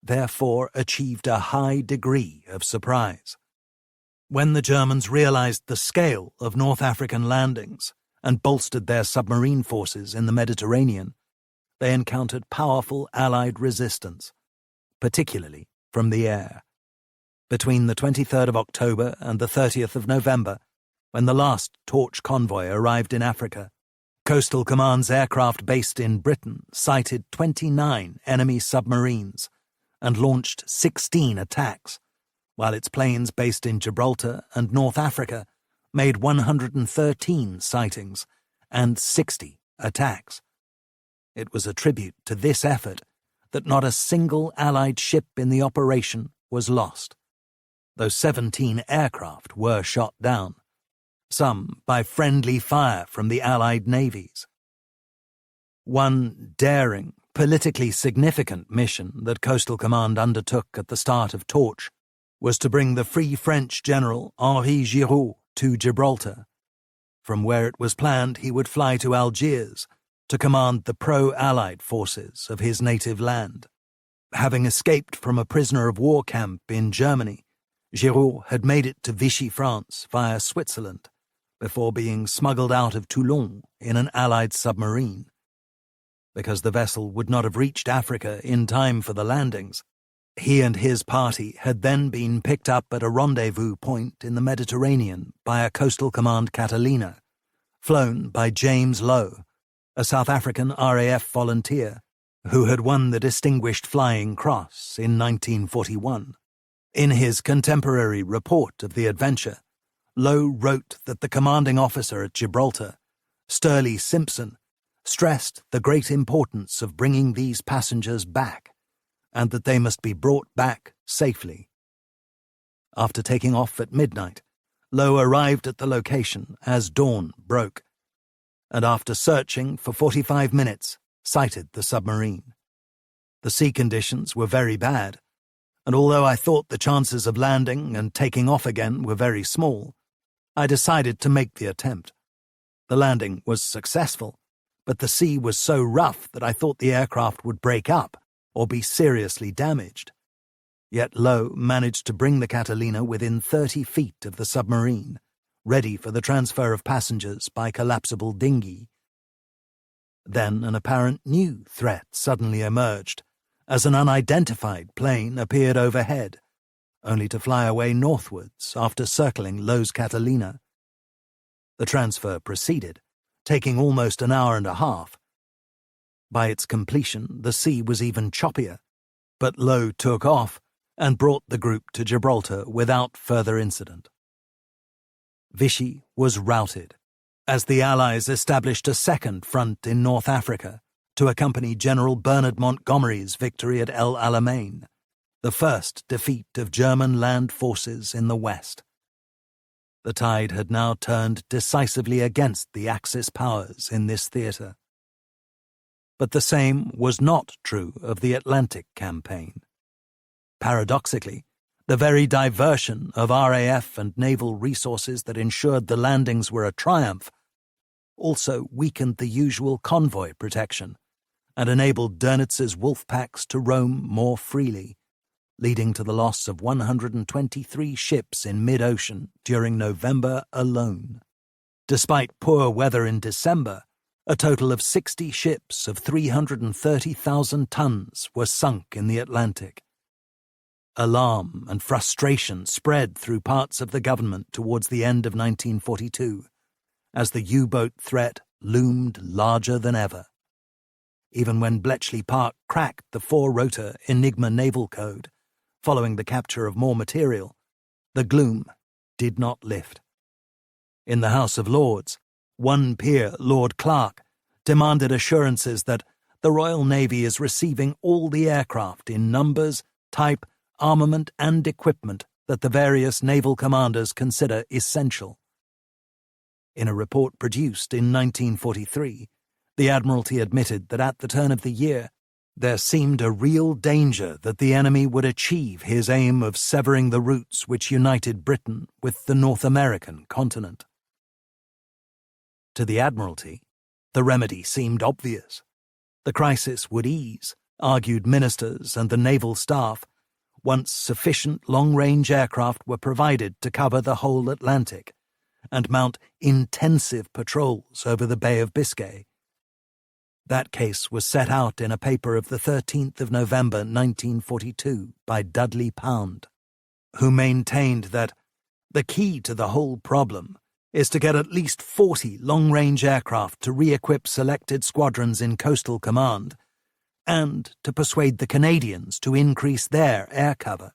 S1: therefore achieved a high degree of surprise. When the Germans realized the scale of North African landings and bolstered their submarine forces in the Mediterranean, they encountered powerful Allied resistance, particularly from the air. Between the 23rd of October and the 30th of November, when the last Torch convoy arrived in Africa, Coastal Command's aircraft based in Britain sighted 29 enemy submarines and launched 16 attacks, while its planes based in Gibraltar and North Africa made 113 sightings and 60 attacks. It was a tribute to this effort that not a single Allied ship in the operation was lost, though 17 aircraft were shot down, some by friendly fire from the Allied navies. One daring, politically significant mission that Coastal Command undertook at the start of Torch was to bring the Free French General Henri Giraud to Gibraltar. From where it was planned he would fly to Algiers to command the pro-Allied forces of his native land. Having escaped from a prisoner of war camp in Germany, Giraud had made it to Vichy, France via Switzerland, before being smuggled out of Toulon in an Allied submarine. Because the vessel would not have reached Africa in time for the landings, he and his party had then been picked up at a rendezvous point in the Mediterranean by a Coastal Command Catalina, flown by James Lowe, a South African RAF volunteer who had won the Distinguished Flying Cross in 1941. In his contemporary report of the adventure, Lowe wrote that the commanding officer at Gibraltar, Sturley Simpson, stressed the great importance of bringing these passengers back, and that they must be brought back safely. After taking off at midnight, Lowe arrived at the location as dawn broke, and after searching for 45 minutes, sighted the submarine. The sea conditions were very bad, and although I thought the chances of landing and taking off again were very small, I decided to make the attempt. The landing was successful, but the sea was so rough that I thought the aircraft would break up or be seriously damaged. Yet Lowe managed to bring the Catalina within 30 feet of the submarine, ready for the transfer of passengers by collapsible dinghy. Then an apparent new threat suddenly emerged, as an unidentified plane appeared overhead, only to fly away northwards after circling Lowe's Catalina. The transfer proceeded, taking almost an hour and a half. By its completion, the sea was even choppier, but Lowe took off and brought the group to Gibraltar without further incident. Vichy was routed, as the Allies established a second front in North Africa to accompany General Bernard Montgomery's victory at El Alamein, the first defeat of German land forces in the West. The tide had now turned decisively against the Axis powers in this theatre. But the same was not true of the Atlantic campaign. Paradoxically, the very diversion of RAF and naval resources that ensured the landings were a triumph also weakened the usual convoy protection and enabled Dönitz's wolf packs to roam more freely, leading to the loss of 123 ships in mid-ocean during November alone. Despite poor weather in December, a total of 60 ships of 330,000 tons were sunk in the Atlantic. Alarm and frustration spread through parts of the government towards the end of 1942, as the U-boat threat loomed larger than ever. Even when Bletchley Park cracked the four-rotor Enigma naval code, following the capture of more material, the gloom did not lift. In the House of Lords, one peer, Lord Clark, demanded assurances that the Royal Navy is receiving all the aircraft in numbers, type, armament and equipment that the various naval commanders consider essential. In a report produced in 1943, the Admiralty admitted that at the turn of the year, there seemed a real danger that the enemy would achieve his aim of severing the routes which united Britain with the North American continent. To the Admiralty, the remedy seemed obvious. The crisis would ease, argued ministers and the naval staff, once sufficient long-range aircraft were provided to cover the whole Atlantic and mount intensive patrols over the Bay of Biscay. That case was set out in a paper of the 13th of November 1942 by Dudley Pound, who maintained that the key to the whole problem is to get at least 40 long-range aircraft to re-equip selected squadrons in Coastal Command and to persuade the Canadians to increase their air cover.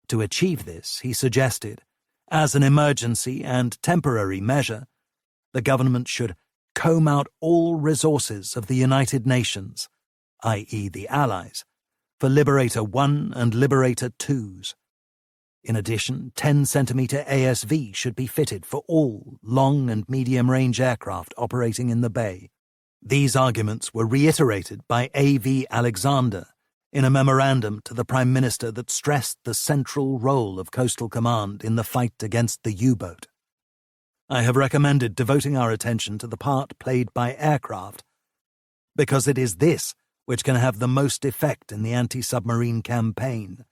S1: To achieve this, he suggested, as an emergency and temporary measure, the government should comb out all resources of the United Nations, i.e. the Allies, for Liberator 1 and Liberator 2s. In addition, 10-centimetre ASV should be fitted for all long- and medium-range aircraft operating in the bay. These arguments were reiterated by A.V. Alexander in a memorandum to the Prime Minister that stressed the central role of Coastal Command in the fight against the U-boat. I have recommended devoting our attention to the part played by aircraft, because it is this which can have the most effect in the anti-submarine campaign,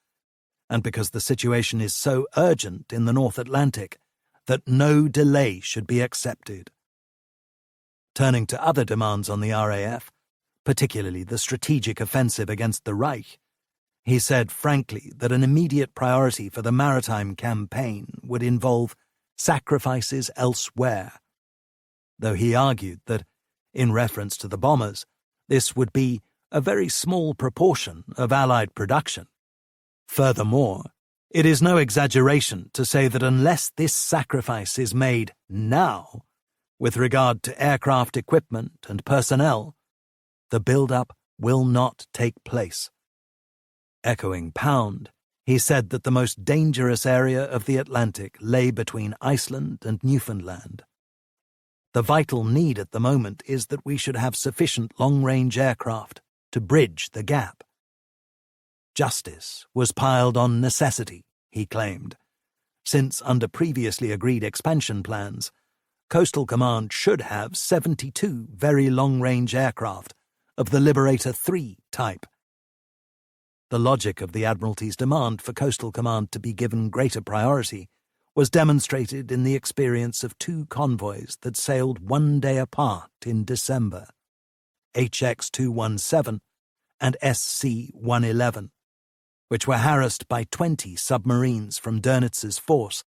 S1: and because the situation is so urgent in the North Atlantic that no delay should be accepted. Turning to other demands on the RAF, particularly the strategic offensive against the Reich, he said frankly that an immediate priority for the maritime campaign would involve sacrifices elsewhere, though he argued that, in reference to the bombers, this would be a very small proportion of Allied production. Furthermore, it is no exaggeration to say that unless this sacrifice is made now, with regard to aircraft equipment and personnel, the build-up will not take place. Echoing Pound, he said that the most dangerous area of the Atlantic lay between Iceland and Newfoundland. The vital need at the moment is that we should have sufficient long-range aircraft to bridge the gap. Justice was piled on necessity, he claimed, since under previously agreed expansion plans, Coastal Command should have 72 very long-range aircraft of the Liberator 3 type. The logic of the Admiralty's demand for Coastal Command to be given greater priority was demonstrated in the experience of two convoys that sailed one day apart in December, HX-217 and SC-111, which were harassed by 20 submarines from Dönitz's force,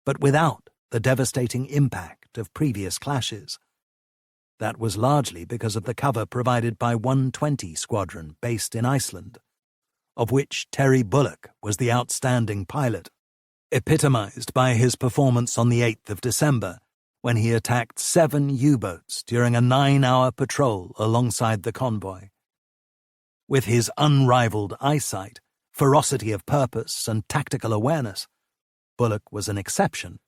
S1: but without the devastating impact of previous clashes. That was largely because of the cover provided by 120 Squadron based in Iceland, of which Terry Bullock was the outstanding pilot, epitomized by his performance on the 8th of December, when he attacked 7 U-boats during a 9-hour patrol alongside the convoy. With his unrivaled eyesight, ferocity of purpose, and tactical awareness, Bullock was an exception,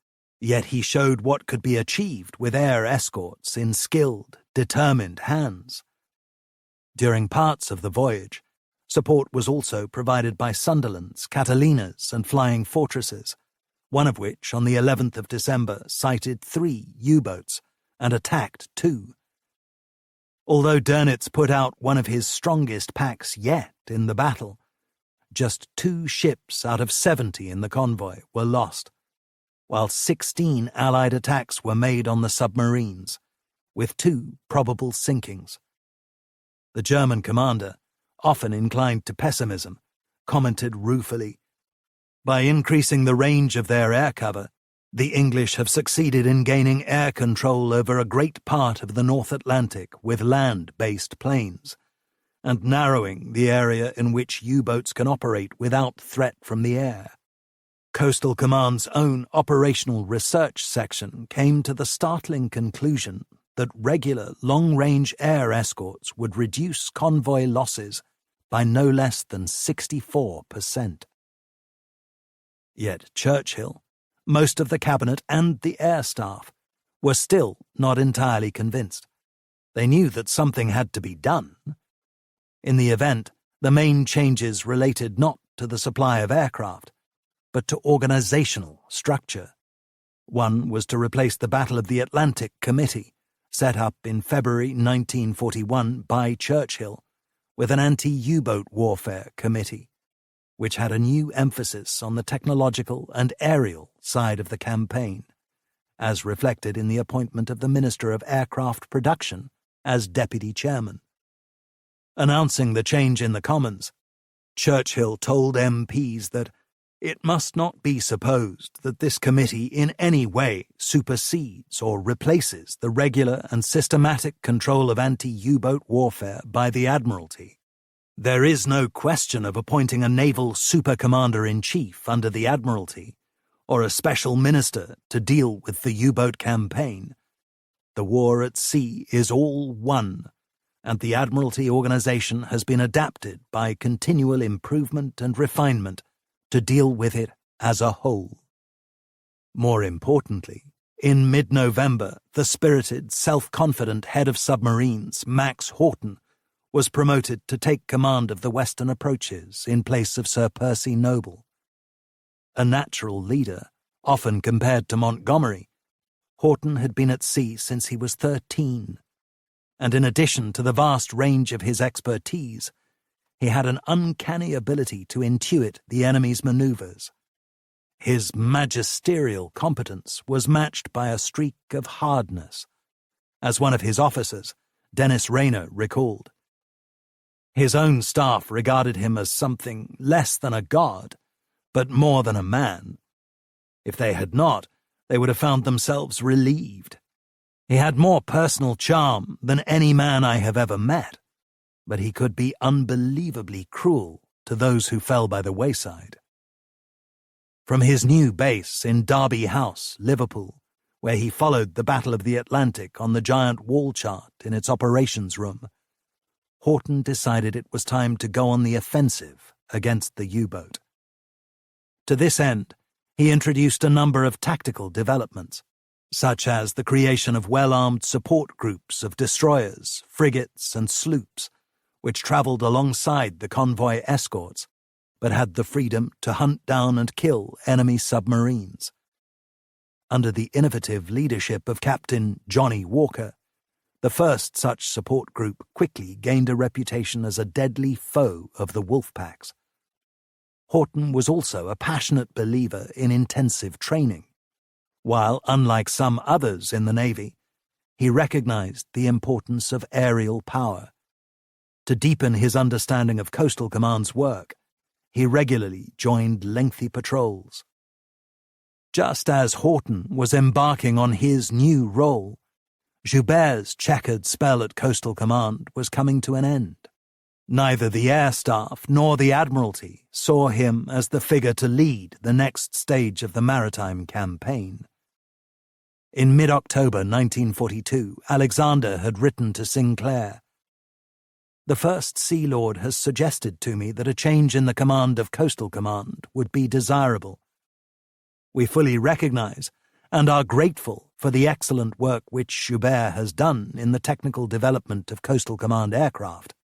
S1: yet he showed what could be achieved with air escorts in skilled, determined hands. During parts of the voyage, support was also provided by Sunderlands, Catalinas, and Flying Fortresses, one of which, on the 11th of December, sighted 3 U-boats and attacked 2. Although Dönitz put out one of his strongest packs yet in the battle, just 2 ships out of 70 in the convoy were lost, while 16 Allied attacks were made on the submarines, with 2 probable sinkings. The German commander, often inclined to pessimism, commented ruefully, "By increasing the range of their air cover, the English have succeeded in gaining air control over a great part of the North Atlantic with land-based planes, and narrowing the area in which U-boats can operate without threat from the air." Coastal Command's own operational research section came to the startling conclusion that regular long-range air escorts would reduce convoy losses by no less than 64%. Yet Churchill, most of the cabinet and the air staff were still not entirely convinced. They knew that something had to be done. In the event, the main changes related not to the supply of aircraft, but to organizational structure. One was to replace the Battle of the Atlantic Committee, set up in February 1941 by Churchill, with an anti-U-boat warfare committee. which had a new emphasis on the technological and aerial side of the campaign, as reflected in the appointment of the Minister of Aircraft Production as deputy chairman. Announcing the change in the Commons, Churchill told MPs that it must not be supposed that this committee in any way supersedes or replaces the regular and systematic control of anti-U-boat warfare by the Admiralty. There is no question of appointing a naval super-commander-in-chief under the Admiralty, or a special minister to deal with the U-boat campaign. The war at sea is all one, and the Admiralty organization has been adapted by continual improvement and refinement to deal with it as a whole. More importantly, in mid-November, the spirited, self-confident head of submarines, Max Houghton, was promoted to take command of the western approaches in place of Sir Percy Noble. A natural leader, often compared to Montgomery, Houghton had been at sea since he was 13, and in addition to the vast range of his expertise, he had an uncanny ability to intuit the enemy's maneuvers. His magisterial competence was matched by a streak of hardness, as one of his officers, Dennis Rayner, recalled. His own staff regarded him as something less than a god, but more than a man. If they had not, they would have found themselves relieved. He had more personal charm than any man I have ever met, but he could be unbelievably cruel to those who fell by the wayside. From his new base in Derby House, Liverpool, where he followed the Battle of the Atlantic on the giant wall chart in its operations room, Houghton decided it was time to go on the offensive against the U-boat. To this end, he introduced a number of tactical developments, such as the creation of well-armed support groups of destroyers, frigates, and sloops, which travelled alongside the convoy escorts, but had the freedom to hunt down and kill enemy submarines. Under the innovative leadership of Captain Johnny Walker, the first such support group quickly gained a reputation as a deadly foe of the wolf packs. Houghton was also a passionate believer in intensive training, while, unlike some others in the Navy, he recognized the importance of aerial power. To deepen his understanding of Coastal Command's work, he regularly joined lengthy patrols. Just as Houghton was embarking on his new role, Joubert's checkered spell at Coastal Command was coming to an end. Neither the Air Staff nor the Admiralty saw him as the figure to lead the next stage of the maritime campaign. In mid-October 1942, Alexander had written to Sinclair, "The First Sea Lord has suggested to me that a change in the command of Coastal Command would be desirable. We fully recognize and are grateful for the excellent work which Joubert has done in the technical development of Coastal Command aircraft,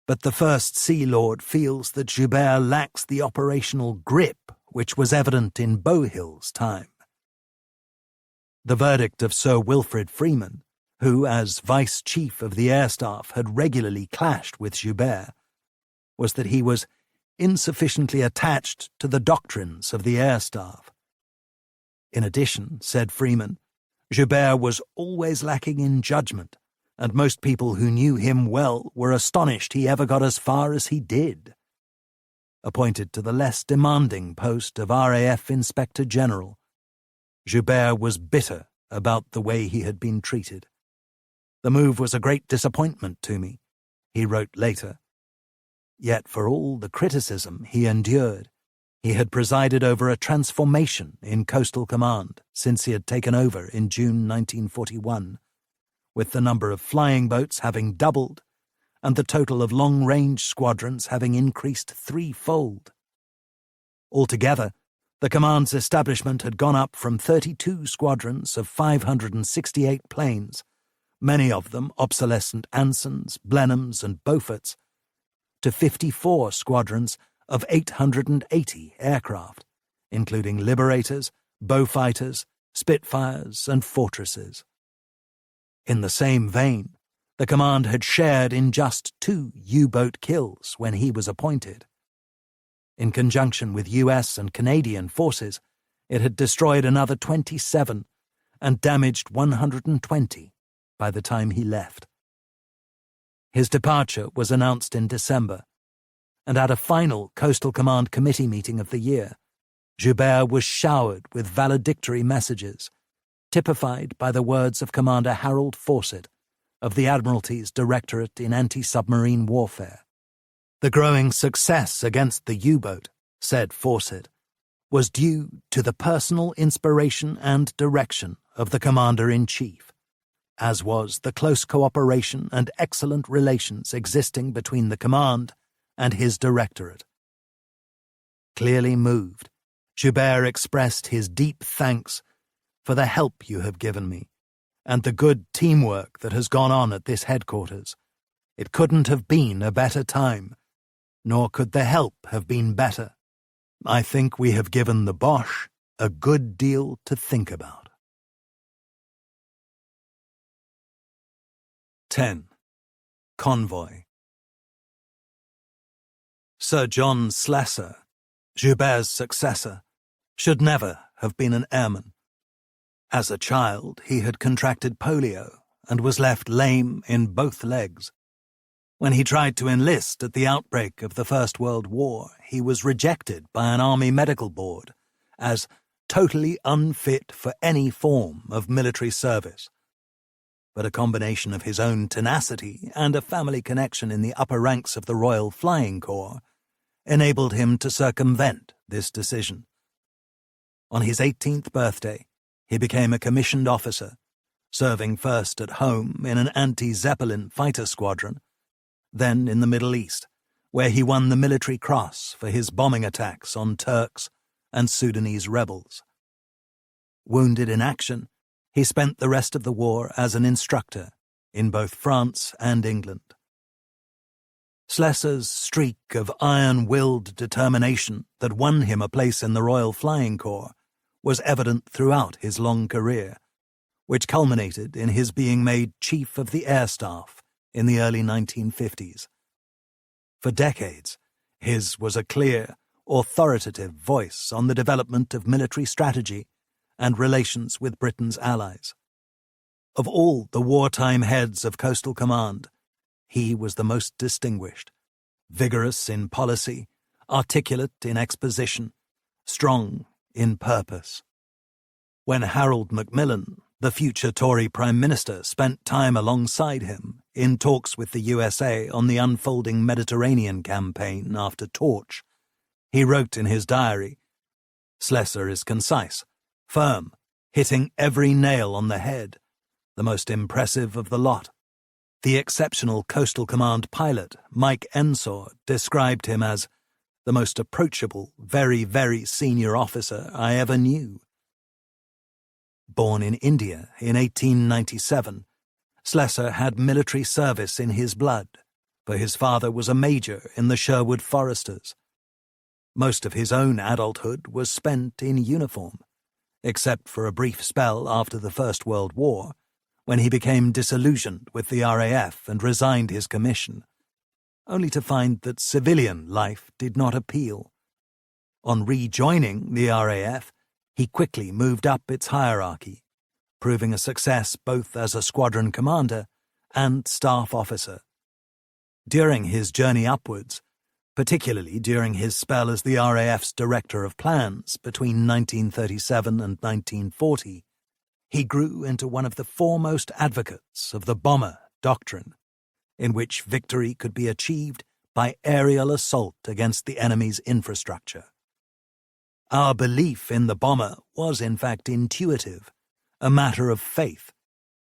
S1: but the First Sea Lord feels that Joubert lacks the operational grip which was evident in Bowhill's time." The verdict of Sir Wilfrid Freeman, who, as Vice Chief of the Air Staff, had regularly clashed with Joubert, was that he was insufficiently attached to the doctrines of the Air Staff. In addition, said Freeman, Joubert was always lacking in judgment, and most people who knew him well were astonished he ever got as far as he did. Appointed to the less demanding post of RAF Inspector General, Joubert was bitter about the way he had been treated. "The move was a great disappointment to me," he wrote later. Yet for all the criticism he endured, he had presided over a transformation in Coastal Command since he had taken over in June 1941, with the number of flying boats having doubled and the total of long-range squadrons having increased threefold. Altogether, the command's establishment had gone up from 32 squadrons of 568 planes, many of them obsolescent Ansons, Blenheims, and Beauforts, to 54 squadrons of 880 aircraft, including Liberators, Beaufighters, Spitfires, and Fortresses. In the same vein, the command had shared in just 2 U-boat kills when he was appointed. In conjunction with US and Canadian forces, it had destroyed another 27 and damaged 120 by the time he left. His departure was announced in December, and at a final Coastal Command committee meeting of the year, Joubert was showered with valedictory messages, typified by the words of Commander Harold Fawcett of the Admiralty's Directorate in Anti-Submarine Warfare. The growing success against the U-boat, said Fawcett, was due to the personal inspiration and direction of the Commander-in-Chief, as was the close cooperation and excellent relations existing between the command and his directorate. Clearly moved, Joubert expressed his deep thanks for the help you have given me and the good teamwork that has gone on at this headquarters. It couldn't have been a better time, nor could the help have been better. I think we have given the Boche a good deal to think about. 10. Convoy. Sir John Slessor, Joubert's successor, should never have been an airman. As a child, he had contracted polio and was left lame in both legs. When he tried to enlist at the outbreak of the First World War, he was rejected by an Army Medical Board as totally unfit for any form of military service. But a combination of his own tenacity and a family connection in the upper ranks of the Royal Flying Corps enabled him to circumvent this decision. On his 18th birthday, he became a commissioned officer, serving first at home in an anti-Zeppelin fighter squadron, then in the Middle East, where he won the Military Cross for his bombing attacks on Turks and Sudanese rebels. Wounded in action, he spent the rest of the war as an instructor in both France and England. Slessor's streak of iron-willed determination that won him a place in the Royal Flying Corps was evident throughout his long career, which culminated in his being made Chief of the Air Staff in the early 1950s. For decades, his was a clear, authoritative voice on the development of military strategy and relations with Britain's allies. Of all the wartime heads of Coastal Command, he was the most distinguished, vigorous in policy, articulate in exposition, strong in purpose. When Harold Macmillan, the future Tory Prime Minister, spent time alongside him in talks with the USA on the unfolding Mediterranean campaign after Torch, he wrote in his diary, "Slessor is concise, firm, hitting every nail on the head, the most impressive of the lot." The exceptional Coastal Command pilot, Mike Ensor, described him as the most approachable, very, very senior officer I ever knew. Born in India in 1897, Slessor had military service in his blood, for his father was a major in the Sherwood Foresters. Most of his own adulthood was spent in uniform, except for a brief spell after the First World War, when he became disillusioned with the RAF and resigned his commission, only to find that civilian life did not appeal. On rejoining the RAF, he quickly moved up its hierarchy, proving a success both as a squadron commander and staff officer. During his journey upwards, particularly during his spell as the RAF's Director of Plans between 1937 and 1940, he grew into one of the foremost advocates of the bomber doctrine, in which victory could be achieved by aerial assault against the enemy's infrastructure. Our belief in the bomber was in fact intuitive, a matter of faith,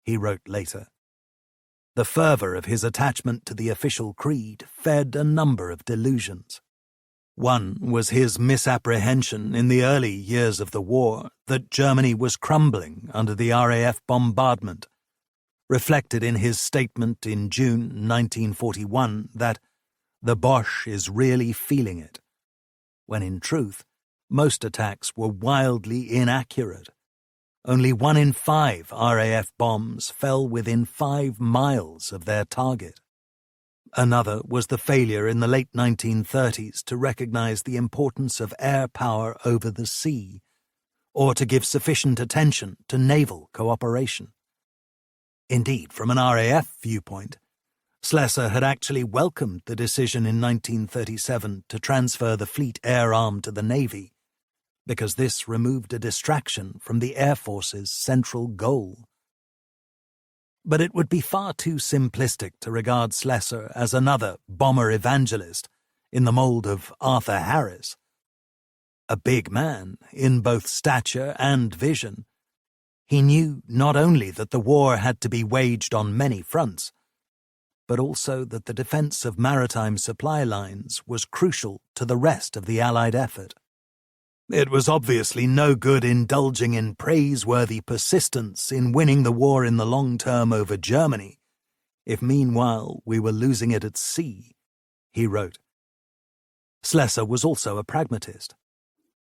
S1: he wrote later. The fervor of his attachment to the official creed fed a number of delusions. One was his misapprehension in the early years of the war that Germany was crumbling under the RAF bombardment, reflected in his statement in June 1941 that the Boche is really feeling it, when in truth most attacks were wildly inaccurate. Only 1 in 5 RAF bombs fell within 5 miles of their target. Another was the failure in the late 1930s to recognize the importance of air power over the sea, or to give sufficient attention to naval cooperation. Indeed, from an RAF viewpoint, Schlesser had actually welcomed the decision in 1937 to transfer the fleet air arm to the Navy, because this removed a distraction from the Air Force's central goal. But it would be far too simplistic to regard Schlesser as another bomber evangelist in the mold of Arthur Harris. A big man in both stature and vision, he knew not only that the war had to be waged on many fronts, but also that the defense of maritime supply lines was crucial to the rest of the Allied effort. It was obviously no good indulging in praiseworthy persistence in winning the war in the long term over Germany, if meanwhile we were losing it at sea, he wrote. Schlesser was also a pragmatist.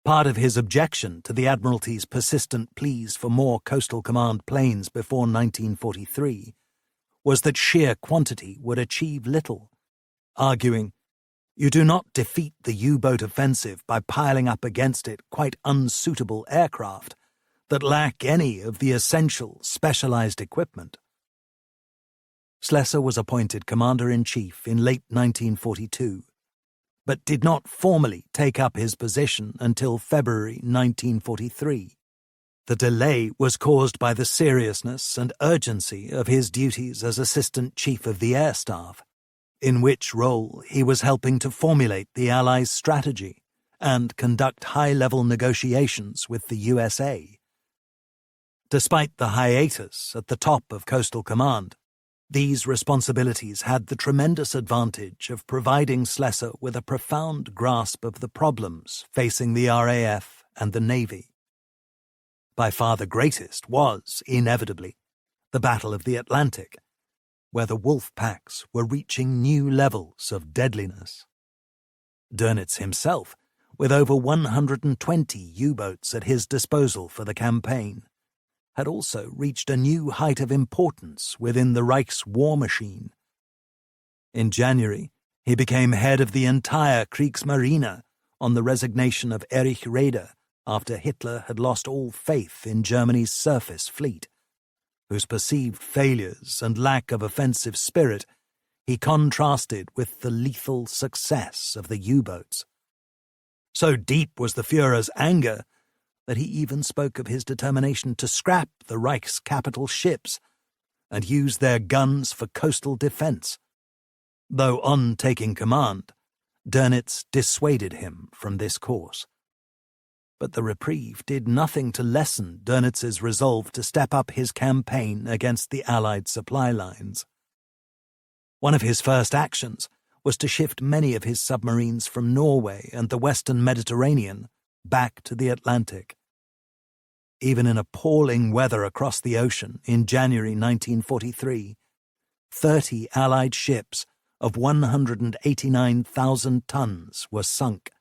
S1: Part of his objection to the Admiralty's persistent pleas for more Coastal Command planes before 1943 was that sheer quantity would achieve little, arguing, "You do not defeat the U-boat offensive by piling up against it quite unsuitable aircraft that lack any of the essential specialized equipment." Schlesser was appointed Commander-in-Chief in late 1942, but did not formally take up his position until February 1943. The delay was caused by the seriousness and urgency of his duties as Assistant Chief of the Air Staff, in which role he was helping to formulate the Allies' strategy and conduct high-level negotiations with the USA. Despite the hiatus at the top of Coastal Command, these responsibilities had the tremendous advantage of providing Schlesser with a profound grasp of the problems facing the RAF and the Navy. By far the greatest was, inevitably, the Battle of the Atlantic, where the wolf packs were reaching new levels of deadliness. Dönitz himself, with over 120 U-boats at his disposal for the campaign, had also reached a new height of importance within the Reich's war machine. In January, he became head of the entire Kriegsmarine on the resignation of Erich Raeder after Hitler had lost all faith in Germany's surface fleet, whose perceived failures and lack of offensive spirit he contrasted with the lethal success of the U-boats. So deep was the Führer's anger that he even spoke of his determination to scrap the Reich's capital ships and use their guns for coastal defense, though on taking command, Dönitz dissuaded him from this course. But the reprieve did nothing to lessen Dönitz's resolve to step up his campaign against the Allied supply lines. One of his first actions was to shift many of his submarines from Norway and the Western Mediterranean back to the Atlantic. Even in appalling weather across the ocean in January 1943, 30 Allied ships of 189,000 tons were sunk,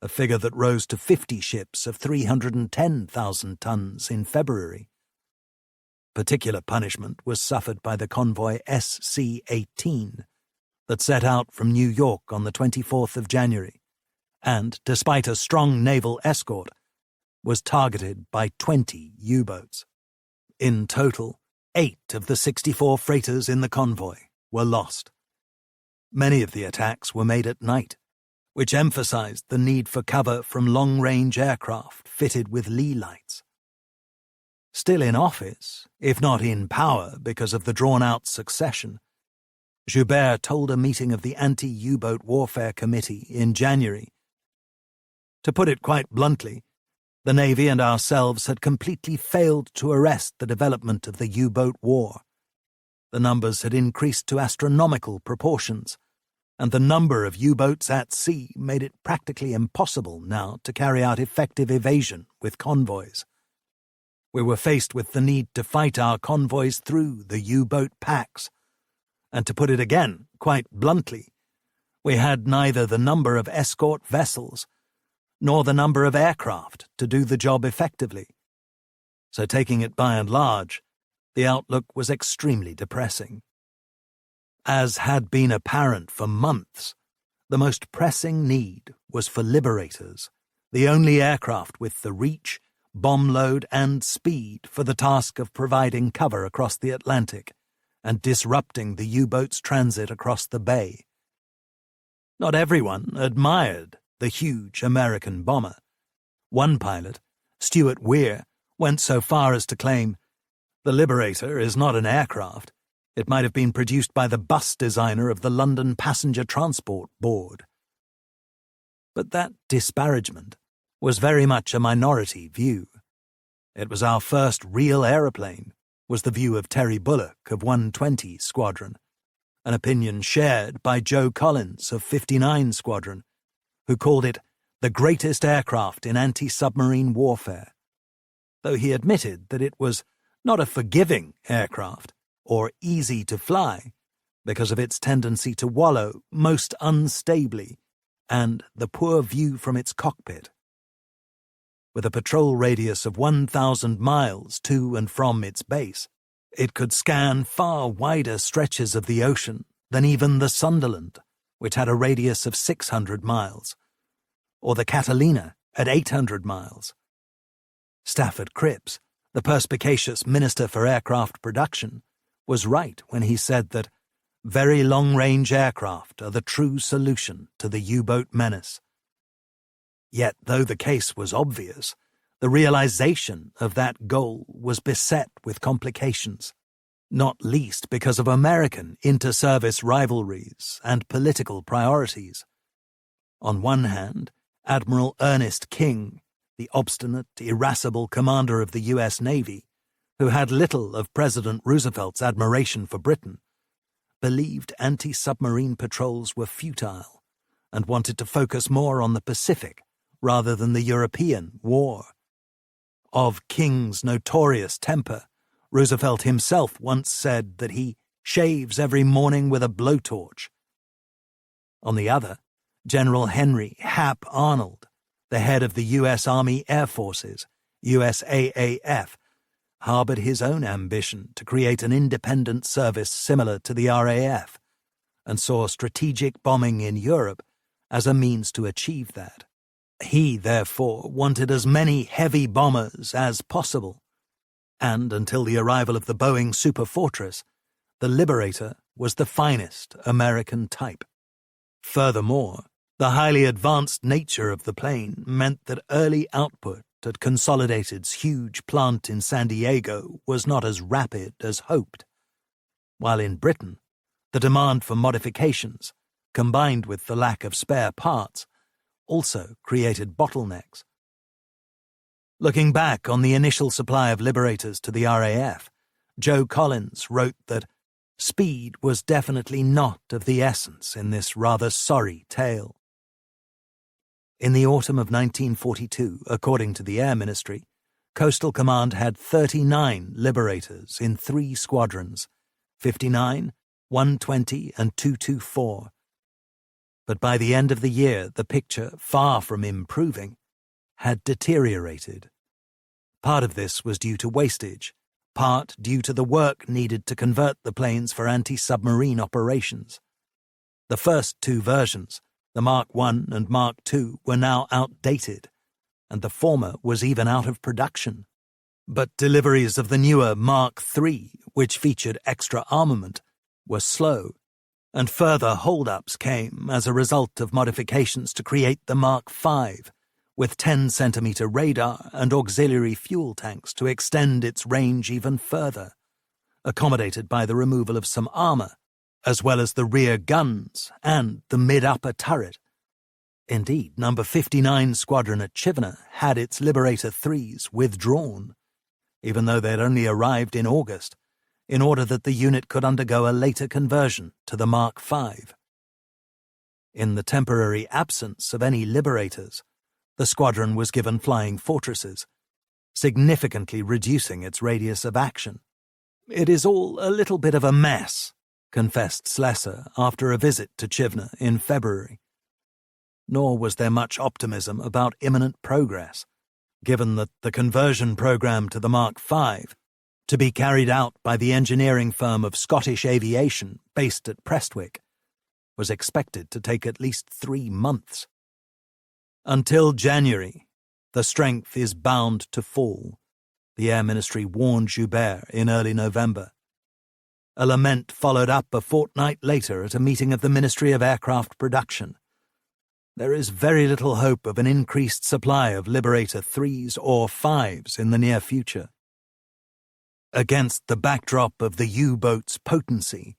S1: a figure that rose to 50 ships of 310,000 tons in February. Particular punishment was suffered by the convoy SC-18 that set out from New York on the 24th of January, and, despite a strong naval escort, was targeted by 20 U-boats. In total, 8 of the 64 freighters in the convoy were lost. Many of the attacks were made at night, which emphasized the need for cover from long-range aircraft fitted with lee lights. Still in office, if not in power because of the drawn-out succession, Joubert told a meeting of the Anti-U-Boat Warfare Committee in January, "To put it quite bluntly, the Navy and ourselves had completely failed to arrest the development of the U-boat war. The numbers had increased to astronomical proportions, and the number of U-boats at sea made it practically impossible now to carry out effective evasion with convoys. We were faced with the need to fight our convoys through the U-boat packs, and to put it again, quite bluntly, we had neither the number of escort vessels nor the number of aircraft to do the job effectively. So taking it by and large, the outlook was extremely depressing." As had been apparent for months, the most pressing need was for Liberators, the only aircraft with the reach, bomb load, and speed for the task of providing cover across the Atlantic and disrupting the U-boat's transit across the bay. Not everyone admired the huge American bomber. One pilot, Stuart Weir, went so far as to claim, "The Liberator is not an aircraft. It might have been produced by the bus designer of the London Passenger Transport Board." But that disparagement was very much a minority view. It was our first real aeroplane, was the view of Terry Bullock of 120 Squadron, an opinion shared by Joe Collins of 59 Squadron, who called it the greatest aircraft in anti-submarine warfare, though he admitted that it was not a forgiving aircraft or easy to fly because of its tendency to wallow most unstably and the poor view from its cockpit. With a patrol radius of 1,000 miles to and from its base, it could scan far wider stretches of the ocean than even the Sunderland, which had a radius of 600 miles, or the Catalina at 800 miles. Stafford Cripps, the perspicacious Minister for Aircraft Production, was right when he said that very long-range aircraft are the true solution to the U-boat menace. Yet, though the case was obvious, the realization of that goal was beset with complications, not least because of American inter-service rivalries and political priorities. On one hand, Admiral Ernest King, the obstinate, irascible commander of the U.S. Navy, who had little of President Roosevelt's admiration for Britain, believed anti-submarine patrols were futile and wanted to focus more on the Pacific rather than the European war. Of King's notorious temper, Roosevelt himself once said that he shaves every morning with a blowtorch. On the other, General Henry Hap Arnold, the head of the U.S. Army Air Forces, USAAF, harbored his own ambition to create an independent service similar to the RAF, and saw strategic bombing in Europe as a means to achieve that. He, therefore, wanted as many heavy bombers as possible, and until the arrival of the Boeing Superfortress, the Liberator was the finest American type. Furthermore, the highly advanced nature of the plane meant that early output at Consolidated's huge plant in San Diego was not as rapid as hoped, while in Britain, the demand for modifications, combined with the lack of spare parts, also created bottlenecks. Looking back on the initial supply of Liberators to the RAF, Joe Collins wrote that speed was definitely not of the essence in this rather sorry tale. In the autumn of 1942, according to the Air Ministry, Coastal Command had 39 Liberators in 3 squadrons, 59, 120, and 224. But by the end of the year, the picture, far from improving, had deteriorated. Part of this was due to wastage, part due to the work needed to convert the planes for anti-submarine operations. The first 2 versions, the Mark I and Mark II, were now outdated, and the former was even out of production. But deliveries of the newer Mark III, which featured extra armament, were slow, and further hold-ups came as a result of modifications to create the Mark V, with 10-centimeter radar and auxiliary fuel tanks to extend its range even further, accommodated by the removal of some armor, as well as the rear guns and the mid-upper turret. Indeed, No. 59 Squadron at Chivenna had its Liberator 3s withdrawn, even though they had only arrived in August, in order that the unit could undergo a later conversion to the Mark V. In the temporary absence of any Liberators, the squadron was given flying fortresses, significantly reducing its radius of action. "It is all a little bit of a mess," confessed Slessor after a visit to Chivenna in February. Nor was there much optimism about imminent progress, given that the conversion program to the Mark V, to be carried out by the engineering firm of Scottish Aviation based at Prestwick, was expected to take at least 3 months. Until January, the strength is bound to fall, the Air Ministry warned Joubert in early November. A lament followed up a fortnight later at a meeting of the Ministry of Aircraft Production. There is very little hope of an increased supply of Liberator 3s or 5s in the near future. Against the backdrop of the U-boat's potency,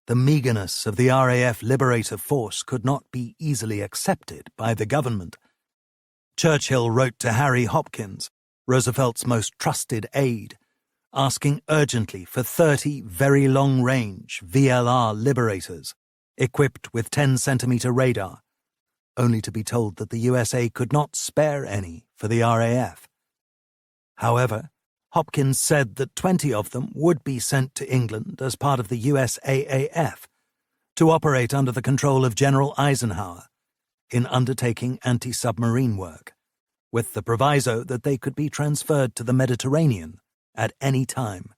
S1: the meagerness of the RAF Liberator force could not be easily accepted by the government. Churchill wrote to Harry Hopkins, Roosevelt's most trusted aide, asking urgently for 30 very long-range VLR Liberators, equipped with 10-centimeter radar, only to be told that the USA could not spare any for the RAF. However, Hopkins said that 20 of them would be sent to England as part of the USAAF to operate under the control of General Eisenhower in undertaking anti-submarine work, with the proviso that they could be transferred to the Mediterranean at any time.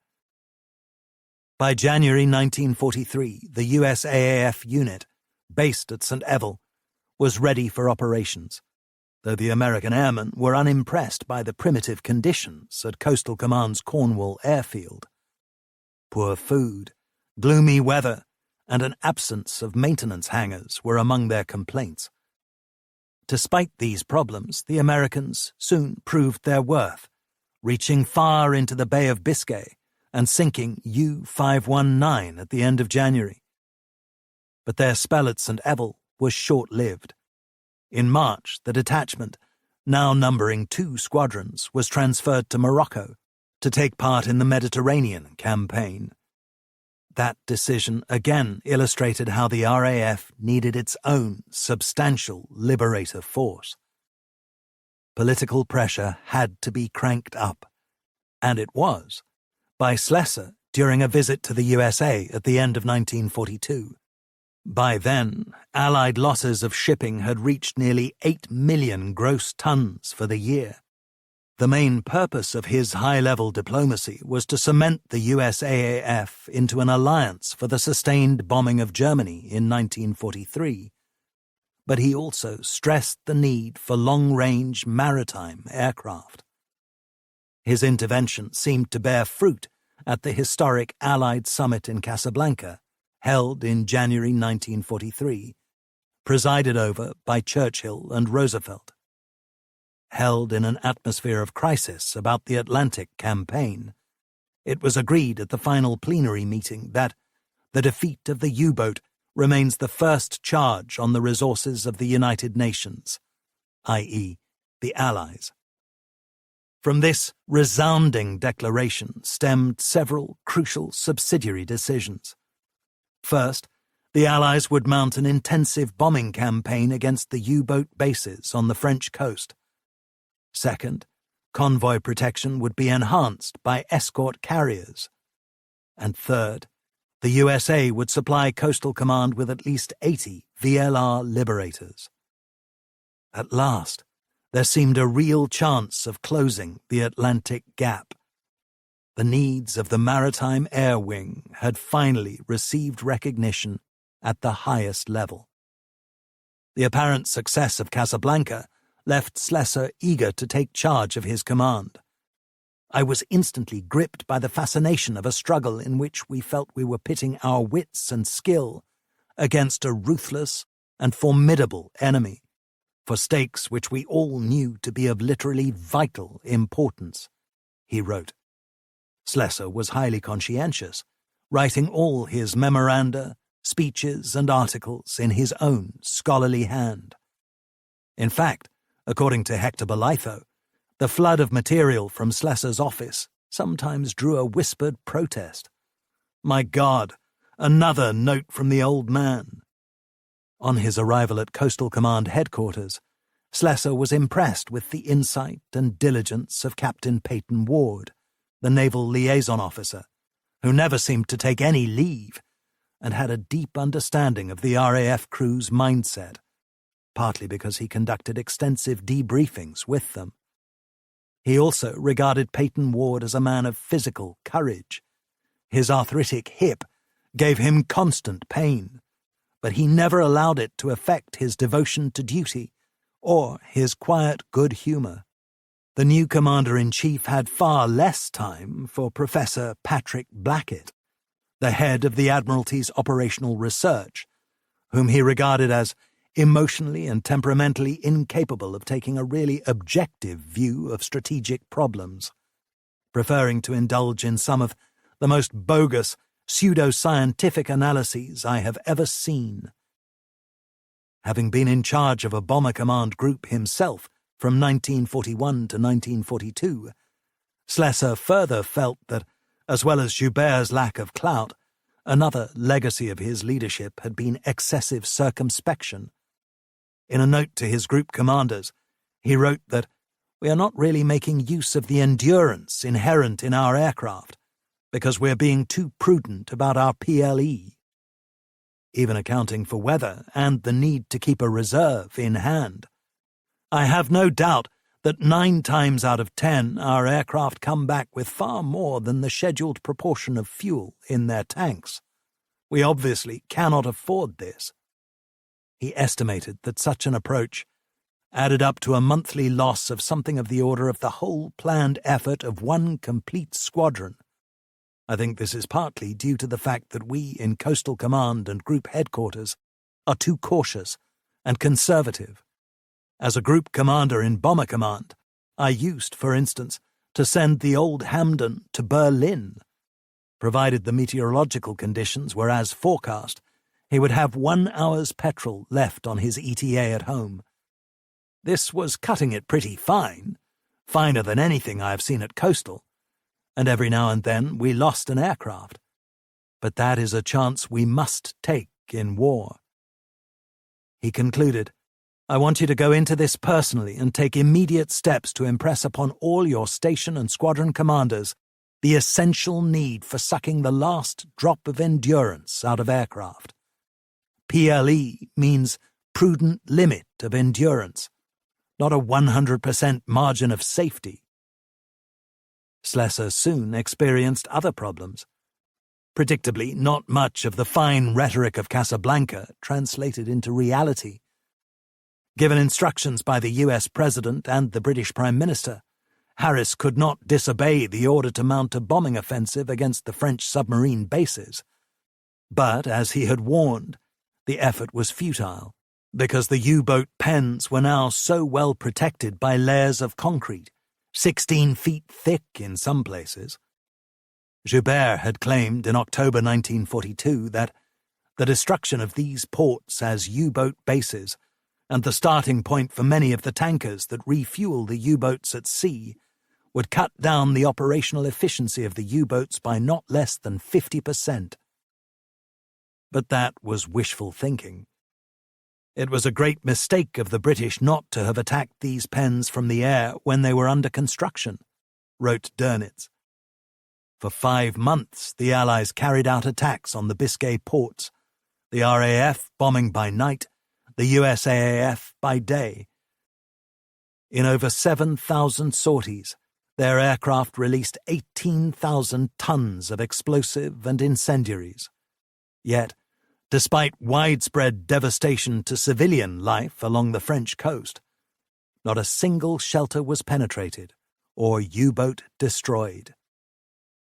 S1: By January 1943, the USAAF unit, based at St. Evell, was ready for operations, though the American airmen were unimpressed by the primitive conditions at Coastal Command's Cornwall airfield. Poor food, gloomy weather, and an absence of maintenance hangars were among their complaints. Despite these problems, the Americans soon proved their worth, reaching far into the Bay of Biscay and sinking U-519 at the end of January. But their spell at St. Evell was short-lived. In March, the detachment, now numbering 2 squadrons, was transferred to Morocco to take part in the Mediterranean campaign. That decision again illustrated how the RAF needed its own substantial Liberator force. Political pressure had to be cranked up, and it was, by Slessor during a visit to the USA at the end of 1942. By then, Allied losses of shipping had reached nearly 8 million gross tons for the year. The main purpose of his high-level diplomacy was to cement the USAAF into an alliance for the sustained bombing of Germany in 1943. But he also stressed the need for long-range maritime aircraft. His intervention seemed to bear fruit at the historic Allied summit in Casablanca, held in January 1943, presided over by Churchill and Roosevelt. Held in an atmosphere of crisis about the Atlantic campaign, it was agreed at the final plenary meeting that the defeat of the U-boat remains the first charge on the resources of the United Nations, i.e., the Allies. From this resounding declaration stemmed several crucial subsidiary decisions. First, the Allies would mount an intensive bombing campaign against the U-boat bases on the French coast. Second, convoy protection would be enhanced by escort carriers. And third, the USA would supply Coastal Command with at least 80 VLR Liberators. At last, there seemed a real chance of closing the Atlantic gap. The needs of the Maritime Air Wing had finally received recognition at the highest level. The apparent success of Casablanca left Slessor eager to take charge of his command. I was instantly gripped by the fascination of a struggle in which we felt we were pitting our wits and skill against a ruthless and formidable enemy, for stakes which we all knew to be of literally vital importance, he wrote. Slessor was highly conscientious, writing all his memoranda, speeches, and articles in his own scholarly hand. In fact, according to Hector Bolitho, the flood of material from Slessor's office sometimes drew a whispered protest. My God, another note from the old man. On his arrival at Coastal Command headquarters, Slessor was impressed with the insight and diligence of Captain Peyton Ward, the naval liaison officer, who never seemed to take any leave and had a deep understanding of the RAF crew's mindset, partly because he conducted extensive debriefings with them. He also regarded Peyton Ward as a man of physical courage. His arthritic hip gave him constant pain, but he never allowed it to affect his devotion to duty or his quiet good humour. The new Commander-in-Chief had far less time for Professor Patrick Blackett, the head of the Admiralty's operational research, whom he regarded as emotionally and temperamentally incapable of taking a really objective view of strategic problems, preferring to indulge in some of the most bogus, pseudo-scientific analyses I have ever seen. Having been in charge of a bomber command group himself from 1941 to 1942, Slessor further felt that, as well as Joubert's lack of clout, another legacy of his leadership had been excessive circumspection. In a note to his group commanders, he wrote that, "We are not really making use of the endurance inherent in our aircraft, because we're being too prudent about our PLE." Even accounting for weather and the need to keep a reserve in hand, I have no doubt that 9 times out of 10 our aircraft come back with far more than the scheduled proportion of fuel in their tanks. We obviously cannot afford this. He estimated that such an approach added up to a monthly loss of something of the order of the whole planned effort of one complete squadron. I think this is partly due to the fact that we in Coastal Command and Group Headquarters are too cautious and conservative. As a group commander in Bomber Command, I used, for instance, to send the old Hamden to Berlin. Provided the meteorological conditions were as forecast, he would have 1 hour's petrol left on his ETA at home. This was cutting it pretty fine, finer than anything I have seen at Coastal, and every now and then we lost an aircraft. But that is a chance we must take in war. He concluded, "I want you to go into this personally and take immediate steps to impress upon all your station and squadron commanders the essential need for sucking the last drop of endurance out of aircraft. PLE means prudent limit of endurance, not a 100% margin of safety." Slessor soon experienced other problems. Predictably, not much of the fine rhetoric of Casablanca translated into reality. Given instructions by the US President and the British Prime Minister, Harris could not disobey the order to mount a bombing offensive against the French submarine bases. But, as he had warned, the effort was futile, because the U-boat pens were now so well protected by layers of concrete, 16 feet thick in some places. Joubert had claimed in October 1942 that the destruction of these ports as U-boat bases and the starting point for many of the tankers that refuel the U-boats at sea would cut down the operational efficiency of the U-boats by not less than 50%. But that was wishful thinking. It was a great mistake of the British not to have attacked these pens from the air when they were under construction, wrote Dönitz. For 5 months the Allies carried out attacks on the Biscay ports, the RAF bombing by night, the USAAF by day. In over 7,000 sorties, their aircraft released 18,000 tons of explosive and incendiaries. Yet, despite widespread devastation to civilian life along the French coast, not a single shelter was penetrated or U-boat destroyed.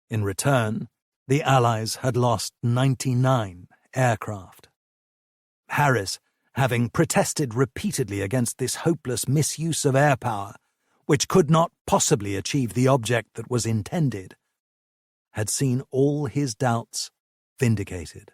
S1: In return, the Allies had lost 99 aircraft. Harris, having protested repeatedly against this hopeless misuse of air power, which could not possibly achieve the object that was intended, had seen all his doubts vindicated.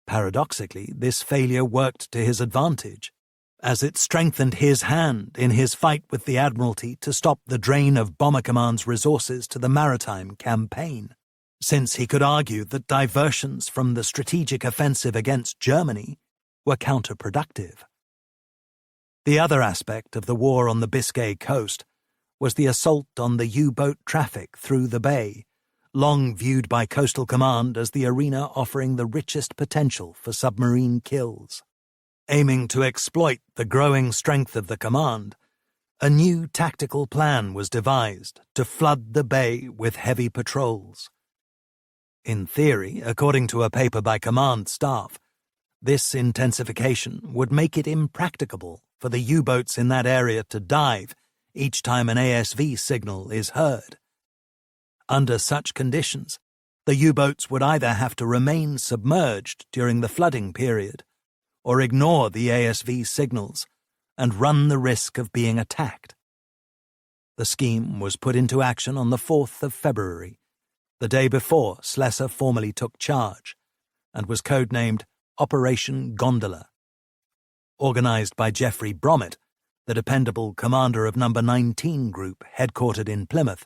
S1: Paradoxically, this failure worked to his advantage, as it strengthened his hand in his fight with the Admiralty to stop the drain of Bomber Command's resources to the maritime campaign, since he could argue that diversions from the strategic offensive against Germany were counterproductive. The other aspect of the war on the Biscay coast was the assault on the U-boat traffic through the bay, long viewed by Coastal Command as the arena offering the richest potential for submarine kills. Aiming to exploit the growing strength of the command, a new tactical plan was devised to flood the bay with heavy patrols. In theory, according to a paper by command staff, this intensification would make it impracticable for the U-boats in that area to dive each time an ASV signal is heard. Under such conditions, the U-boats would either have to remain submerged during the flooding period or ignore the ASV signals and run the risk of being attacked. The scheme was put into action on the 4th of February, the day before Slessor formally took charge, and was codenamed Operation Gondola. Organized by Geoffrey Bromett, the dependable commander of No. 19 Group headquartered in Plymouth,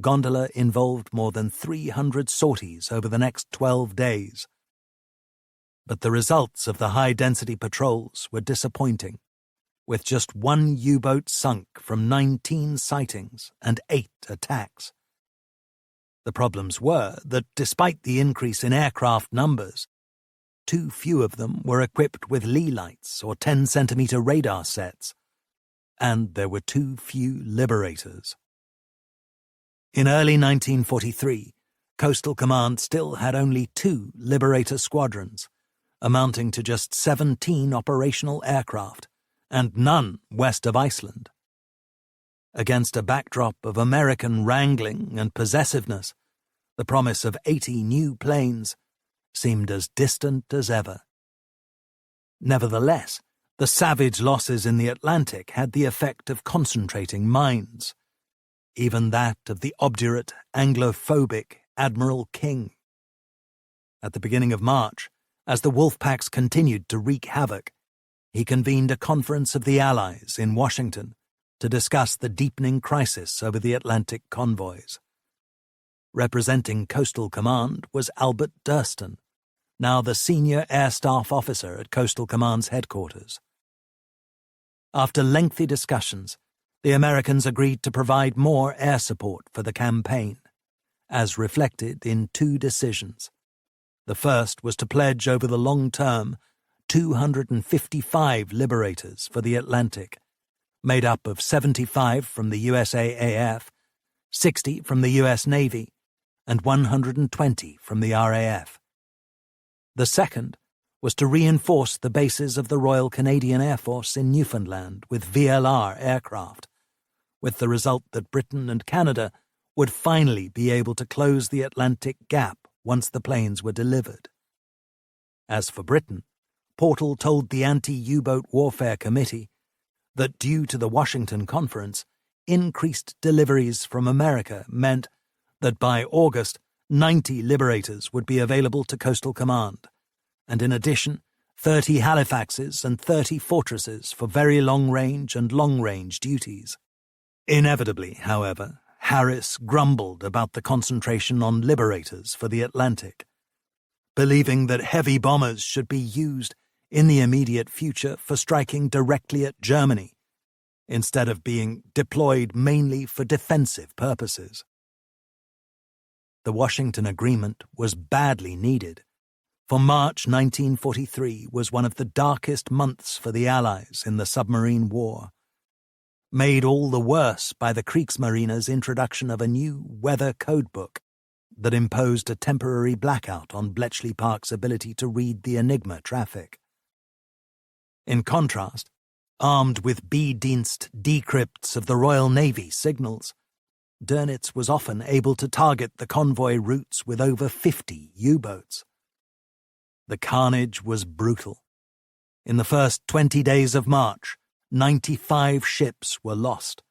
S1: Gondola involved more than 300 sorties over the next 12 days. But the results of the high-density patrols were disappointing, with just one U-boat sunk from 19 sightings and 8 attacks. The problems were that despite the increase in aircraft numbers, too few of them were equipped with lee lights or 10-centimeter radar sets, and there were too few liberators. In early 1943, Coastal Command still had only 2 Liberator squadrons, amounting to just 17 operational aircraft, and none west of Iceland. Against a backdrop of American wrangling and possessiveness, the promise of 80 new planes seemed as distant as ever. Nevertheless, the savage losses in the Atlantic had the effect of concentrating minds, even that of the obdurate Anglophobic Admiral King. At the beginning of March, as the wolf packs continued to wreak havoc, he convened a conference of the Allies in Washington to discuss the deepening crisis over the Atlantic convoys. Representing Coastal Command was Albert Durston, now the senior air staff officer at Coastal Command's headquarters. After lengthy discussions, the Americans agreed to provide more air support for the campaign, as reflected in 2 decisions. The first was to pledge over the long term 255 Liberators for the Atlantic, made up of 75 from the USAAF, 60 from the US Navy, and 120 from the RAF. The second was to reinforce the bases of the Royal Canadian Air Force in Newfoundland with VLR aircraft, with the result that Britain and Canada would finally be able to close the Atlantic gap once the planes were delivered. As for Britain, Portal told the Anti-U-Boat Warfare Committee that due to the Washington Conference, increased deliveries from America meant that by August, 90 Liberators would be available to Coastal Command, and in addition, 30 Halifaxes and 30 Fortresses for very long-range and long-range duties. Inevitably, however, Harris grumbled about the concentration on Liberators for the Atlantic, believing that heavy bombers should be used in the immediate future for striking directly at Germany, instead of being deployed mainly for defensive purposes. The Washington Agreement was badly needed, for March 1943 was one of the darkest months for the Allies in the submarine war, made all the worse by the Kriegsmarine's introduction of a new weather codebook that imposed a temporary blackout on Bletchley Park's ability to read the Enigma traffic. In contrast, armed with B-Dienst decrypts of the Royal Navy signals, Dönitz was often able to target the convoy routes with over 50 U-boats. The carnage was brutal. In the first 20 days of March, 95 ships were lost.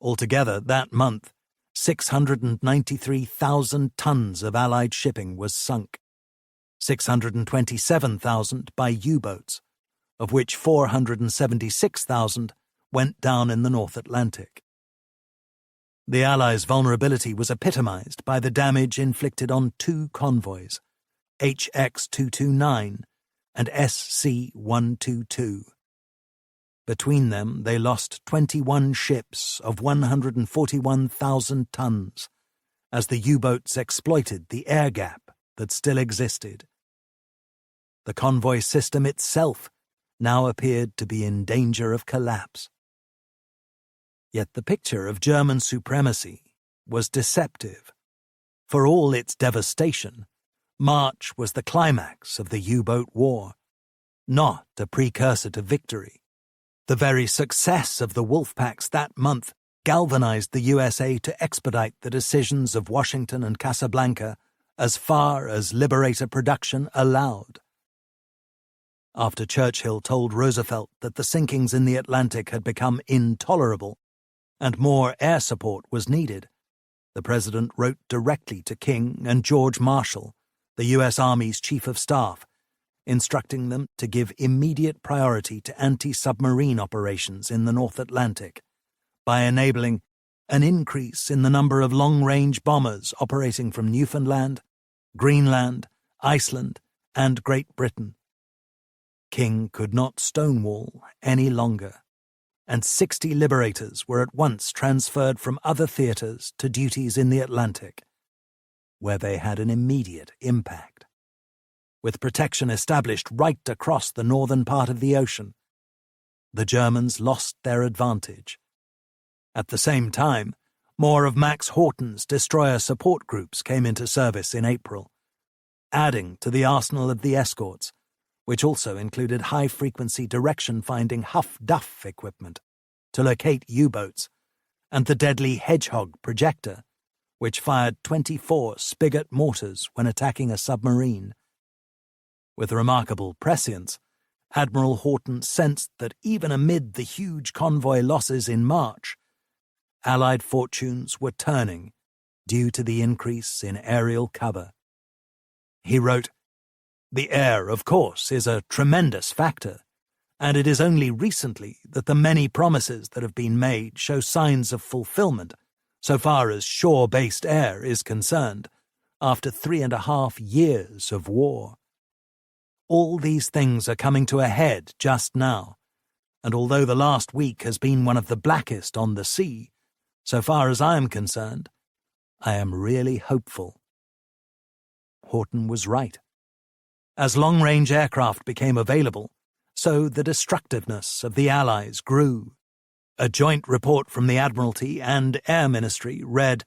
S1: Altogether, that month, 693,000 tons of Allied shipping was sunk, 627,000 by U-boats, of which 476,000 went down in the North Atlantic. The Allies' vulnerability was epitomized by the damage inflicted on 2 convoys, HX-229 and SC-122. Between them, they lost 21 ships of 141,000 tons as the U-boats exploited the air gap that still existed. The convoy system itself now appeared to be in danger of collapse. Yet the picture of German supremacy was deceptive. For all its devastation, March was the climax of the U-boat war, not a precursor to victory. The very success of the wolf packs that month galvanized the USA to expedite the decisions of Washington and Casablanca as far as liberator production allowed. After Churchill told Roosevelt that the sinkings in the Atlantic had become intolerable and more air support was needed, the President wrote directly to King and George Marshall, the U.S. Army's Chief of Staff, instructing them to give immediate priority to anti-submarine operations in the North Atlantic by enabling an increase in the number of long-range bombers operating from Newfoundland, Greenland, Iceland, and Great Britain. King could not stonewall any longer, and 60 liberators were at once transferred from other theatres to duties in the Atlantic, where they had an immediate impact. With protection established right across the northern part of the ocean, the Germans lost their advantage. At the same time, more of Max Horton's destroyer support groups came into service in April, adding to the arsenal of the escorts, which also included high-frequency direction-finding Huff-Duff equipment to locate U-boats, and the deadly Hedgehog projector, which fired 24 Spigot mortars when attacking a submarine. With remarkable prescience, Admiral Horton sensed that even amid the huge convoy losses in March, Allied fortunes were turning due to the increase in aerial cover. He wrote, "The air, of course, is a tremendous factor, and it is only recently that the many promises that have been made show signs of fulfillment so far as shore-based air is concerned, after 3.5 years of war. All these things are coming to a head just now, and although the last week has been one of the blackest on the sea, so far as I am concerned, I am really hopeful." Horton was right. As long-range aircraft became available, so the destructiveness of the Allies grew. A joint report from the Admiralty and Air Ministry read,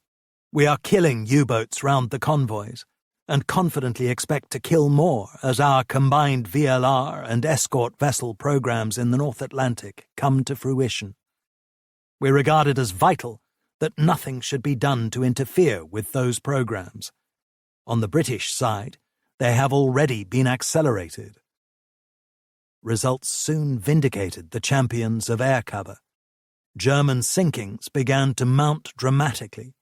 S1: "We are killing U-boats round the convoys, and confidently expect to kill more as our combined VLR and escort vessel programs in the North Atlantic come to fruition. We regard it as vital that nothing should be done to interfere with those programs. On the British side, they have already been accelerated." Results soon vindicated the champions of air cover. German sinkings began to mount dramatically.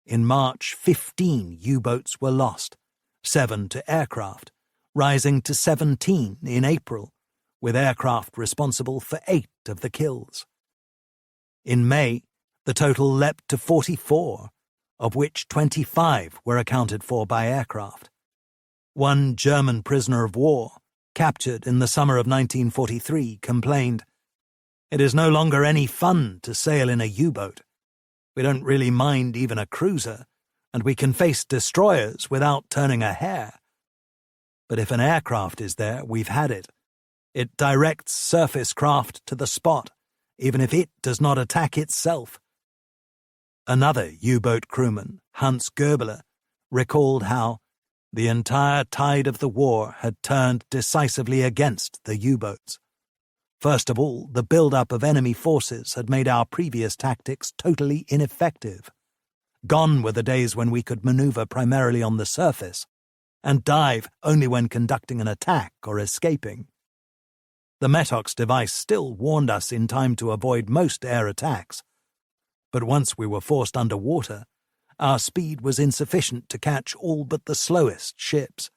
S1: In March, 15 U-boats were lost, 7 to aircraft, rising to 17 in April, with aircraft responsible for 8 of the kills. In May, the total leapt to 44, of which 25 were accounted for by aircraft. One German prisoner of war, captured in the summer of 1943, complained, "It is no longer any fun to sail in a U-boat. We don't really mind even a cruiser, and we can face destroyers without turning a hair. But if an aircraft is there, we've had it. It directs surface craft to the spot, even if it does not attack itself." Another U-boat crewman, Hans Goebbler, recalled how the entire tide of the war had turned decisively against the U-boats. First of all, the build-up of enemy forces had made our previous tactics totally ineffective. Gone were the days when we could maneuver primarily on the surface and dive only when conducting an attack or escaping. The Metox device still warned us in time to avoid most air attacks, but once we were forced underwater, our speed was insufficient to catch all but the slowest ships.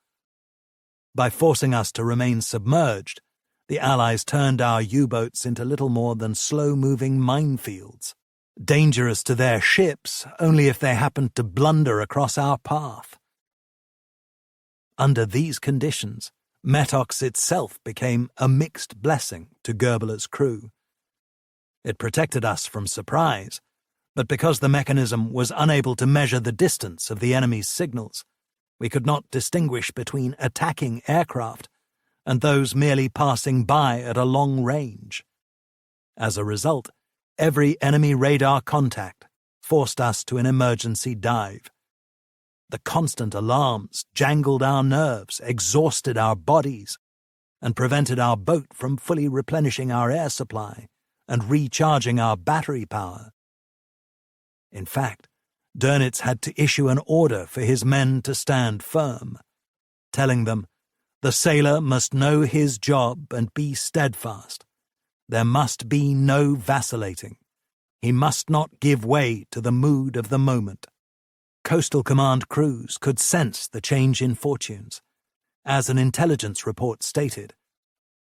S1: By forcing us to remain submerged, the Allies turned our U-boats into little more than slow-moving minefields, dangerous to their ships only if they happened to blunder across our path. Under these conditions, Metox itself became a mixed blessing to Goebbler's crew. It protected us from surprise, but because the mechanism was unable to measure the distance of the enemy's signals, we could not distinguish between attacking aircraft and those merely passing by at a long range. As a result, Every enemy radar contact forced us to an emergency dive. The constant alarms jangled our nerves, exhausted our bodies, and prevented our boat from fully replenishing our air supply and recharging our battery power. In fact, Dönitz had to issue an order for his men to stand firm, telling them, "The sailor must know his job and be steadfast. There must be no vacillating. He must not give way to the mood of the moment." Coastal Command crews could sense the change in fortunes. As an intelligence report stated,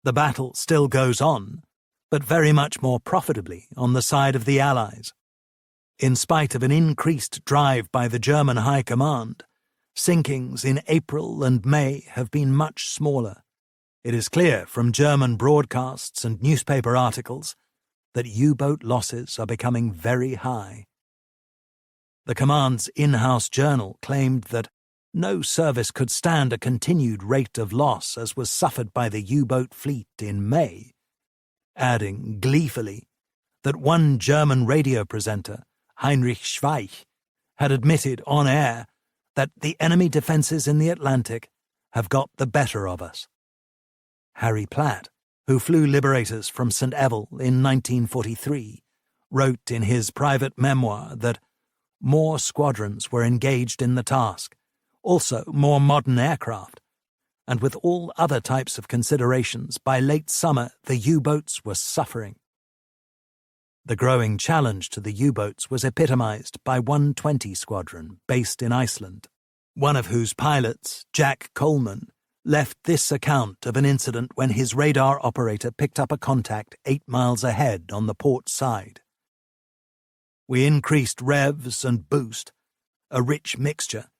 S1: "The battle still goes on, but very much more profitably on the side of the Allies. In spite of an increased drive by the German High Command, sinkings in April and May have been much smaller. It is clear from German broadcasts and newspaper articles that U-boat losses are becoming very high." The command's in-house journal claimed that no service could stand a continued rate of loss as was suffered by the U-boat fleet in May, adding gleefully that one German radio presenter, Heinrich Schweich, had admitted on air that the enemy defences in the Atlantic have got the better of us. Harry Platt, who flew liberators from St. Evell in 1943, wrote in his private memoir that more squadrons were engaged in the task, also more modern aircraft, and with all other types of considerations, by late summer the U-boats were suffering. The growing challenge to the U-boats was epitomized by 120 Squadron, based in Iceland, one of whose pilots, Jack Coleman, left this account of an incident when his radar operator picked up a contact 8 miles ahead on the port side. "We increased revs and boost, a rich mixture,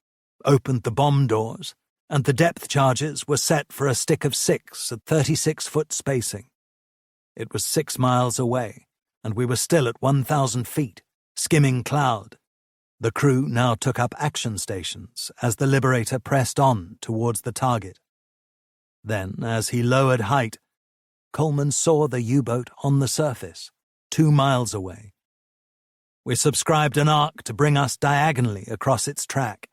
S1: opened the bomb doors, and the depth charges were set for a stick of 6 at 36-foot spacing. It was 6 miles away, and we were still at 1,000 feet, skimming cloud. The crew now took up action stations as the Liberator pressed on towards the target. Then, as he lowered height, Coleman saw the U-boat on the surface, 2 miles away. We subscribed an arc to bring us diagonally across its track.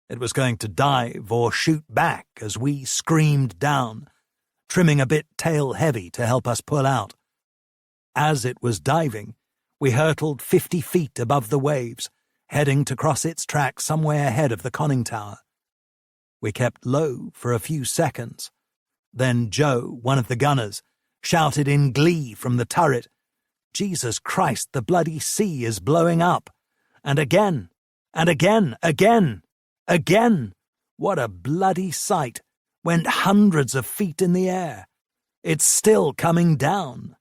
S1: It was going to dive or shoot back as we screamed down, trimming a bit tail-heavy to help us pull out. As it was diving, we hurtled 50 feet above the waves, heading to cross its track some way ahead of the conning tower. We kept low for a few seconds. Then Joe, one of the gunners, shouted in glee from the turret, 'Jesus Christ, the bloody sea is blowing up!' And again, and again, again, again. What a bloody sight! Went hundreds of feet in the air. It's still coming down."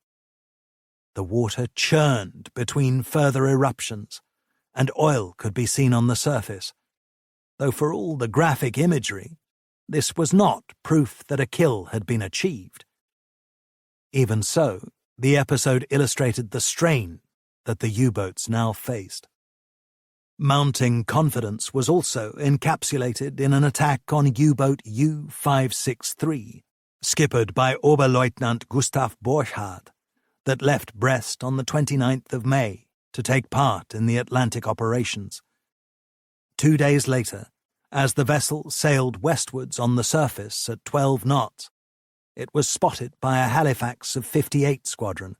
S1: The water churned between further eruptions, and oil could be seen on the surface, though for all the graphic imagery, this was not proof that a kill had been achieved. Even so, the episode illustrated the strain that the U-boats now faced. Mounting confidence was also encapsulated in an attack on U-boat U-563, skippered by Oberleutnant Gustav Borchardt, that left Brest on the 29th of May to take part in the Atlantic operations. 2 days later, as the vessel sailed westwards on the surface at 12 knots, it was spotted by a Halifax of 58 Squadron,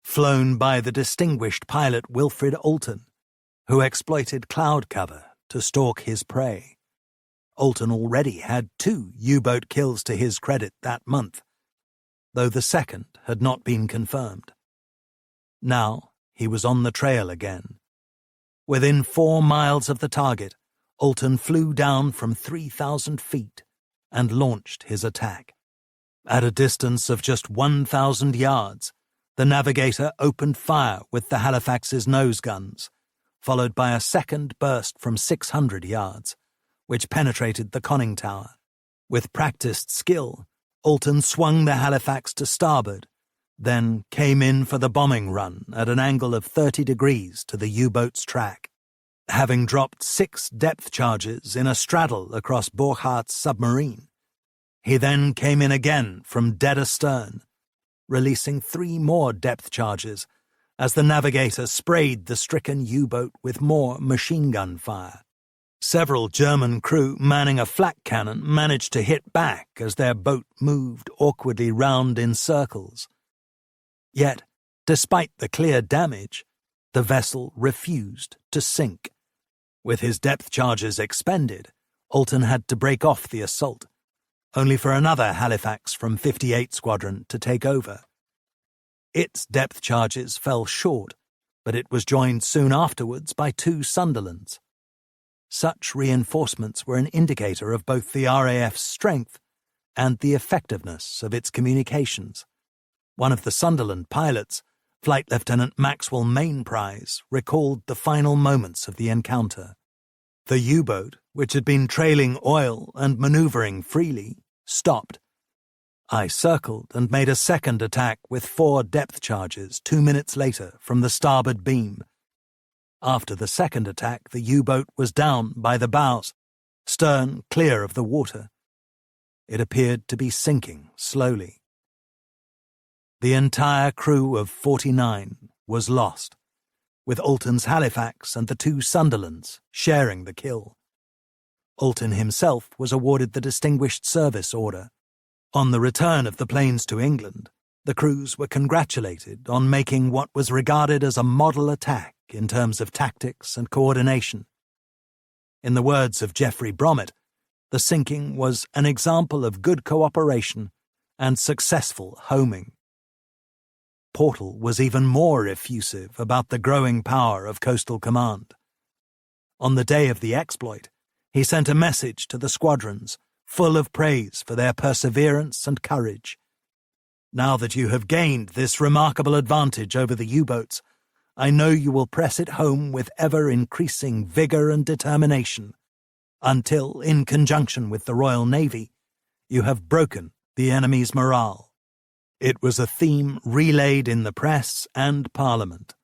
S1: flown by the distinguished pilot Wilfred Olton, who exploited cloud cover to stalk his prey. Olton already had 2 U-boat kills to his credit that month, though the second had not been confirmed. Now he was on the trail again. Within 4 miles of the target, Olton flew down from 3,000 feet and launched his attack. At a distance of just 1,000 yards, the navigator opened fire with the Halifax's nose guns, followed by a second burst from 600 yards, which penetrated the conning tower. With practiced skill, Olton swung the Halifax to starboard, then came in for the bombing run at an angle of 30 degrees to the U-boat's track. Having dropped 6 depth charges in a straddle across Borchardt's submarine, he then came in again from dead astern, releasing 3 more depth charges as the navigator sprayed the stricken U-boat with more machine gun fire. Several German crew manning a flak cannon managed to hit back as their boat moved awkwardly round in circles. Yet, despite the clear damage, the vessel refused to sink. With his depth charges expended, Alton had to break off the assault, only for another Halifax from 58 Squadron to take over. Its depth charges fell short, but it was joined soon afterwards by 2 Sunderlands. Such reinforcements were an indicator of both the RAF's strength and the effectiveness of its communications. One of the Sunderland pilots, Flight Lieutenant Maxwell Mainprize, recalled the final moments of the encounter. The U-boat, which had been trailing oil and maneuvering freely, stopped. I circled and made a second attack with 4 depth charges 2 minutes later from the starboard beam. After the second attack, the U-boat was down by the bows, stern clear of the water. It appeared to be sinking slowly. The entire crew of 49 was lost, with Alton's Halifax and the 2 Sunderlands sharing the kill. Alton himself was awarded the Distinguished Service Order. On the return of the planes to England, the crews were congratulated on making what was regarded as a model attack in terms of tactics and coordination. In the words of Geoffrey Bromett, the sinking was an example of good cooperation and successful homing. Portal was even more effusive about the growing power of Coastal Command. On the day of the exploit, he sent a message to the squadrons, full of praise for their perseverance and courage. Now that you have gained this remarkable advantage over the U-boats, I know you will press it home with ever-increasing vigour and determination, until, in conjunction with the Royal Navy, you have broken the enemy's morale. It was a theme relayed in the press and Parliament.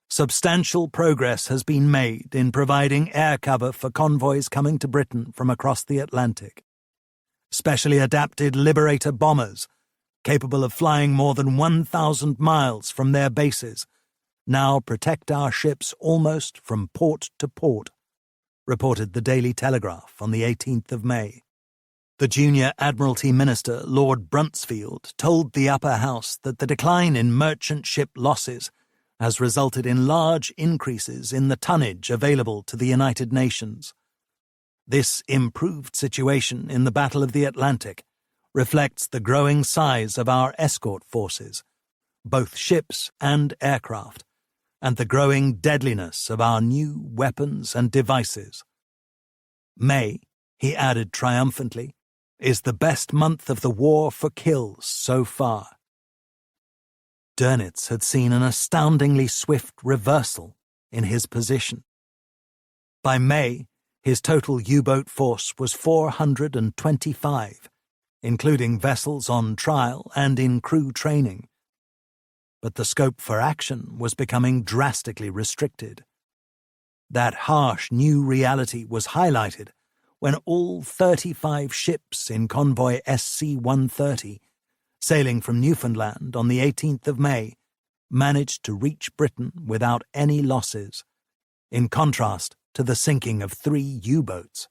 S1: Substantial progress has been made in providing air cover for convoys coming to Britain from across the Atlantic. Specially adapted Liberator bombers, capable of flying more than 1,000 miles from their bases, now protect our ships almost from port to port, reported the Daily Telegraph on the 18th of May. The junior Admiralty Minister, Lord Bruntsfield, told the Upper House that the decline in merchant ship losses has resulted in large increases in the tonnage available to the United Nations. This improved situation in the Battle of the Atlantic reflects the growing size of our escort forces, both ships and aircraft, and the growing deadliness of our new weapons and devices. May, he added triumphantly, is the best month of the war for kills so far. Dönitz had seen an astoundingly swift reversal in his position. By May, his total U-boat force was 425, including vessels on trial and in crew training. But the scope for action was becoming drastically restricted. That harsh new reality was highlighted when all 35 ships in convoy SC-130, sailing from Newfoundland on the 18th of May, managed to reach Britain without any losses, in contrast to the sinking of 3 U-boats.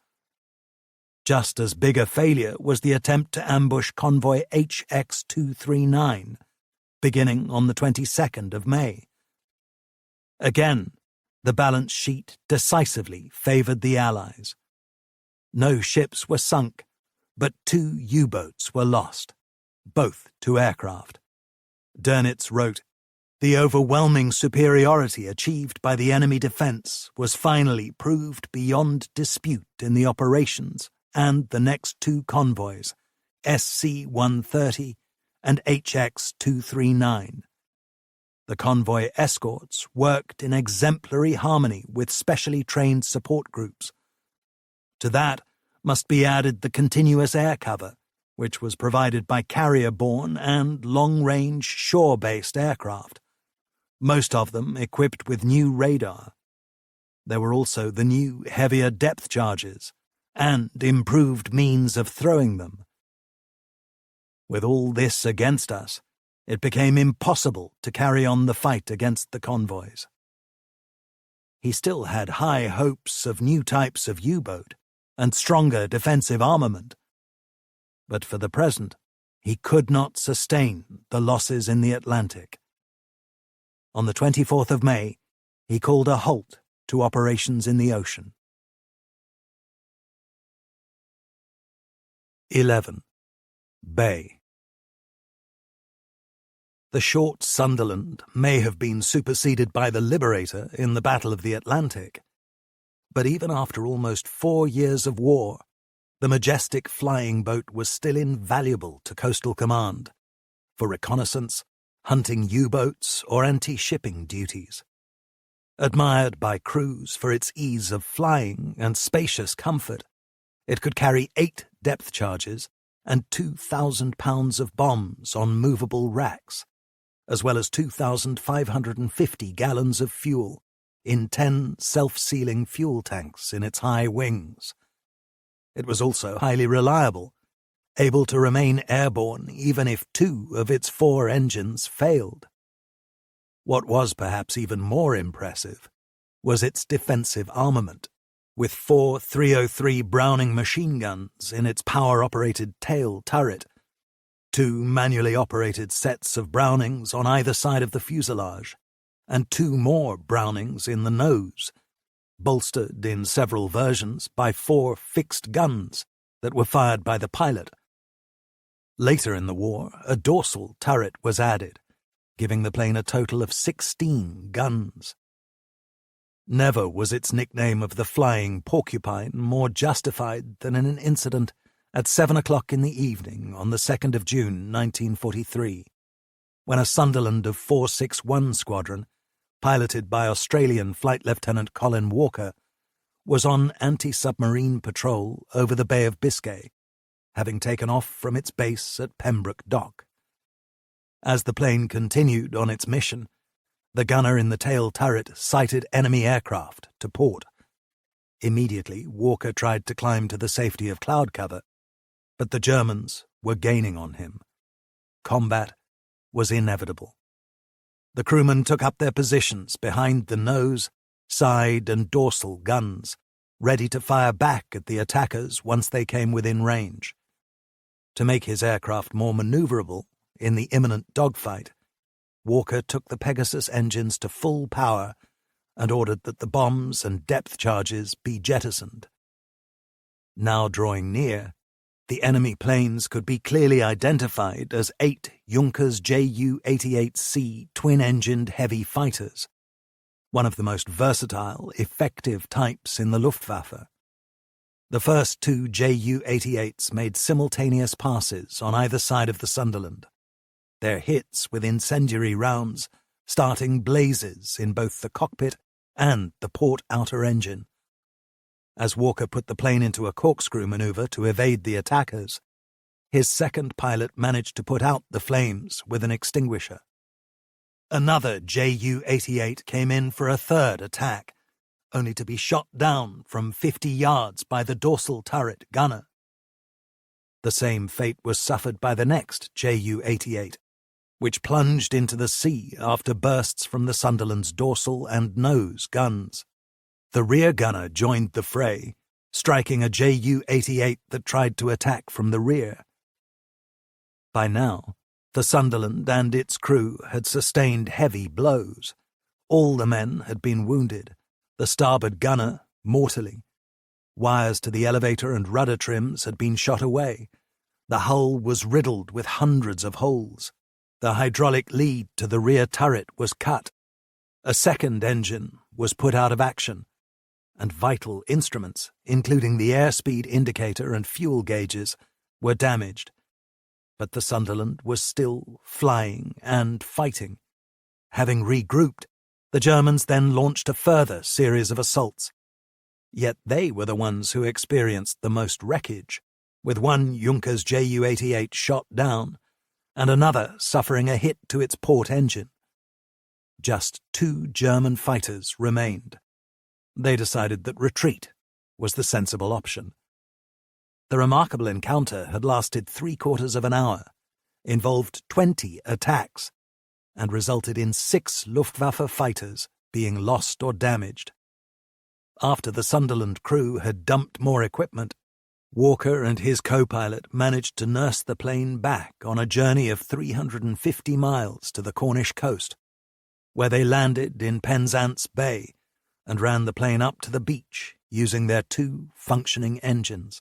S1: Just as big a failure was the attempt to ambush convoy HX-239, beginning on the 22nd of May. Again, the balance sheet decisively favoured the Allies. No ships were sunk, but 2 U-boats were lost, both to aircraft. Dönitz wrote, "The overwhelming superiority achieved by the enemy defence was finally proved beyond dispute in the operations and the next 2 convoys, SC-130 and HX-239. The convoy escorts worked in exemplary harmony with specially trained support groups. To that must be added the continuous air cover, which was provided by carrier-borne and long-range shore-based aircraft, most of them equipped with new radar. There were also the new, heavier depth charges and improved means of throwing them. With all this against us, it became impossible to carry on the fight against the convoys. He still had high hopes of new types of U-boat and stronger defensive armament, but for the present he could not sustain the losses in the Atlantic. On the 24th of May, he called a halt to operations in the ocean. 11. Bay. The short Sunderland may have been superseded by the Liberator in the Battle of the Atlantic, but even after almost 4 years of war, the majestic flying boat was still invaluable to Coastal Command for reconnaissance, hunting U-boats, or anti-shipping duties. Admired by crews for its ease of flying and spacious comfort, it could carry 8 depth charges and 2,000 pounds of bombs on movable racks, as well as 2,550 gallons of fuel in 10 self-sealing fuel tanks in its high wings. It was also highly reliable, able to remain airborne even if 2 of its 4 engines failed. What was perhaps even more impressive was its defensive armament, with 4 303 Browning machine guns in its power-operated tail turret, 2 manually operated sets of Brownings on either side of the fuselage, and 2 more Brownings in the nose, bolstered in several versions by 4 fixed guns that were fired by the pilot. Later in the war, a dorsal turret was added, giving the plane a total of 16 guns. Never was its nickname of the Flying Porcupine more justified than in an incident at 7 o'clock in the evening on the 2nd of June 1943, when a Sunderland of 461 Squadron, piloted by Australian Flight Lieutenant Colin Walker, was on anti-submarine patrol over the Bay of Biscay, having taken off from its base at Pembroke Dock. As the plane continued on its mission, the gunner in the tail turret sighted enemy aircraft to port. Immediately, Walker tried to climb to the safety of cloud cover, but the Germans were gaining on him. Combat was inevitable. The crewmen took up their positions behind the nose, side, and dorsal guns, ready to fire back at the attackers once they came within range. To make his aircraft more maneuverable in the imminent dogfight, Walker took the Pegasus engines to full power and ordered that the bombs and depth charges be jettisoned. Now drawing near, the enemy planes could be clearly identified as 8 Junkers Ju-88C twin-engined heavy fighters, one of the most versatile, effective types in the Luftwaffe. The first 2 Ju-88s made simultaneous passes on either side of the Sunderland, their hits with incendiary rounds starting blazes in both the cockpit and the port outer engine. As Walker put the plane into a corkscrew maneuver to evade the attackers, his second pilot managed to put out the flames with an extinguisher. Another Ju-88 came in for a third attack, only to be shot down from 50 yards by the dorsal turret gunner. The same fate was suffered by the next Ju-88, which plunged into the sea after bursts from the Sunderland's dorsal and nose guns. The rear gunner joined the fray, striking a Ju-88 that tried to attack from the rear. By now, the Sunderland and its crew had sustained heavy blows. All the men had been wounded, the starboard gunner mortally. Wires to the elevator and rudder trims had been shot away. The hull was riddled with hundreds of holes. The hydraulic lead to the rear turret was cut. A second engine was put out of action, and vital instruments, including the airspeed indicator and fuel gauges, were damaged. But the Sunderland was still flying and fighting. Having regrouped, the Germans then launched a further series of assaults. Yet they were the ones who experienced the most wreckage, with 1 Junkers Ju-88 shot down, and another suffering a hit to its port engine. Just 2 German fighters remained. They decided that retreat was the sensible option. The remarkable encounter had lasted 3/4 of an hour, involved 20 attacks and resulted in 6 Luftwaffe fighters being lost or damaged. After the Sunderland crew had dumped more equipment, Walker and his co-pilot managed to nurse the plane back on a journey of 350 miles to the Cornish coast, where they landed in Penzance Bay and ran the plane up to the beach using their 2 functioning engines.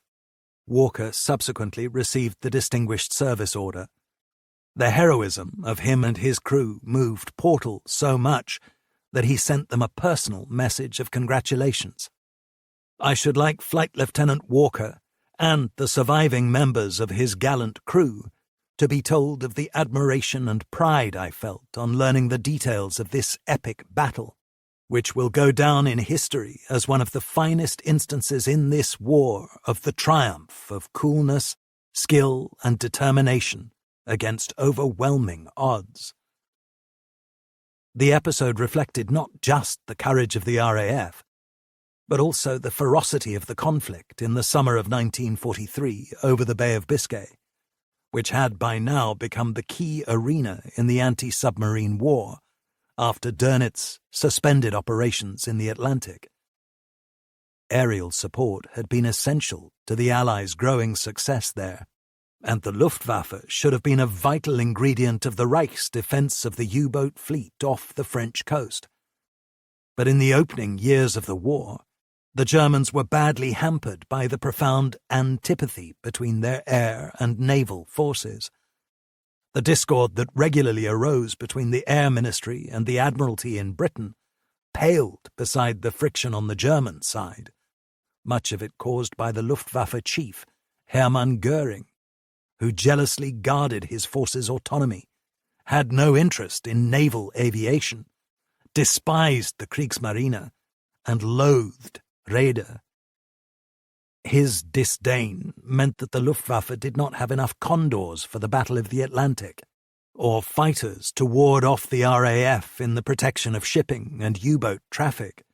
S1: Walker subsequently received the Distinguished Service Order. The heroism of him and his crew moved Portal so much that he sent them a personal message of congratulations. "I should like Flight Lieutenant Walker and the surviving members of his gallant crew to be told of the admiration and pride I felt on learning the details of this epic battle, which will go down in history as one of the finest instances in this war of the triumph of coolness, skill, and determination against overwhelming odds." The episode reflected not just the courage of the RAF, but also the ferocity of the conflict in the summer of 1943 over the Bay of Biscay, which had by now become the key arena in the anti-submarine war after Dönitz suspended operations in the Atlantic. Aerial support had been essential to the Allies' growing success there, and the Luftwaffe should have been a vital ingredient of the Reich's defense of the U-boat fleet off the French coast. But in the opening years of the war, the Germans were badly hampered by the profound antipathy between their air and naval forces. The discord that regularly arose between the Air Ministry and the Admiralty in Britain paled beside the friction on the German side, much of it caused by the Luftwaffe chief, Hermann Göring, who jealously guarded his force's autonomy, had no interest in naval aviation, despised the Kriegsmarine, and loathed Raeder. His disdain meant that the Luftwaffe did not have enough condors for the Battle of the Atlantic, or fighters to ward off the RAF in the protection of shipping and U-boat traffic.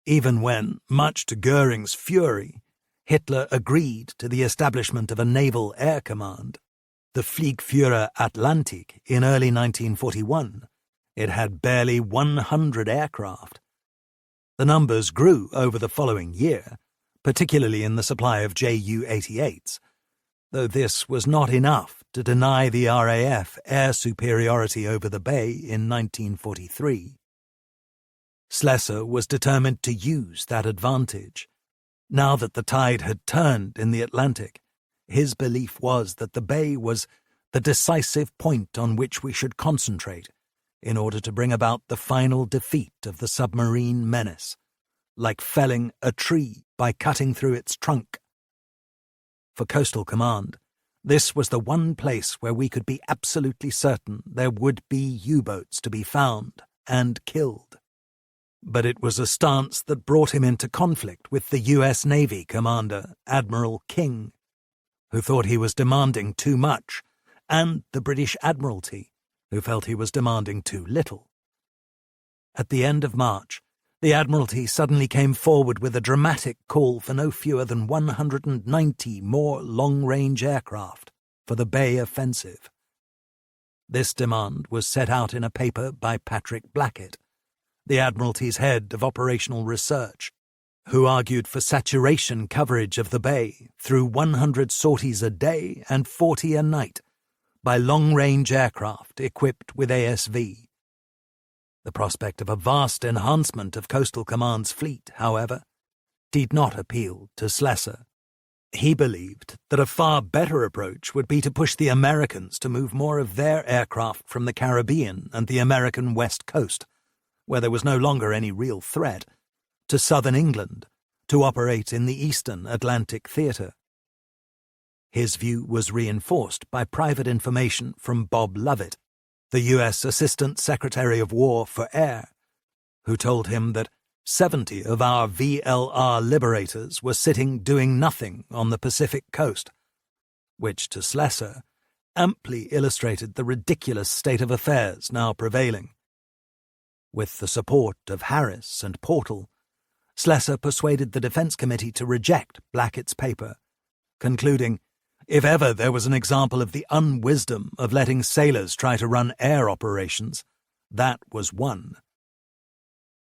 S1: Even when, much to Göring's fury, Hitler agreed to the establishment of a naval air command, the Flugführer Atlantik, in early 1941, it had barely 100 aircraft. The numbers grew over the following year, particularly in the supply of Ju-88s, though this was not enough to deny the RAF air superiority over the Bay in 1943. Schlesser was determined to use that advantage. Now that the tide had turned in the Atlantic, his belief was that the Bay was the decisive point on which we should concentrate in order to bring about the final defeat of the submarine menace, like felling a tree by cutting through its trunk. For Coastal Command, this was the one place where we could be absolutely certain there would be U-boats to be found and killed. But it was a stance that brought him into conflict with the U.S. Navy commander, Admiral King, who thought he was demanding too much, and the British Admiralty, who felt he was demanding too little. At the end of March, the Admiralty suddenly came forward with a dramatic call for no fewer than 190 more long-range aircraft for the Bay offensive. This demand was set out in a paper by Patrick Blackett, the Admiralty's head of operational research, who argued for saturation coverage of the Bay through 100 sorties a day and 40 a night by long-range aircraft equipped with ASV. The prospect of a vast enhancement of Coastal Command's fleet, however, did not appeal to Schlesser. He believed that a far better approach would be to push the Americans to move more of their aircraft from the Caribbean and the American West Coast, where there was no longer any real threat, to southern England to operate in the eastern Atlantic theatre. His view was reinforced by private information from Bob Lovett, the U.S. Assistant Secretary of War for Air, who told him that 70 of our VLR Liberators were sitting doing nothing on the Pacific coast, which to Schlesser amply illustrated the ridiculous state of affairs now prevailing. With the support of Harris and Portal, Schlesser persuaded the Defense Committee to reject Blackett's paper, concluding, If ever there was an example of the unwisdom of letting sailors try to run air operations, that was one.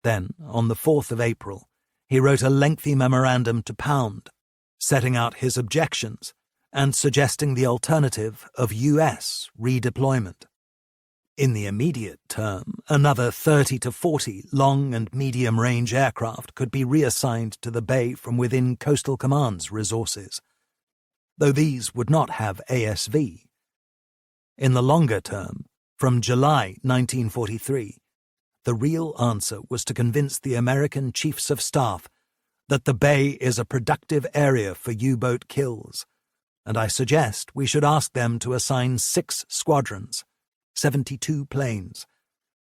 S1: Then, on the 4th of April, he wrote a lengthy memorandum to Pound, setting out his objections and suggesting the alternative of US redeployment. In the immediate term, another 30 to 40 long and medium-range aircraft could be reassigned to the bay from within Coastal Command's resources, though these would not have ASV. In the longer term, from July 1943, the real answer was to convince the American Chiefs of Staff that the bay is a productive area for U-boat kills, and I suggest we should ask them to assign 6 squadrons, 72 planes,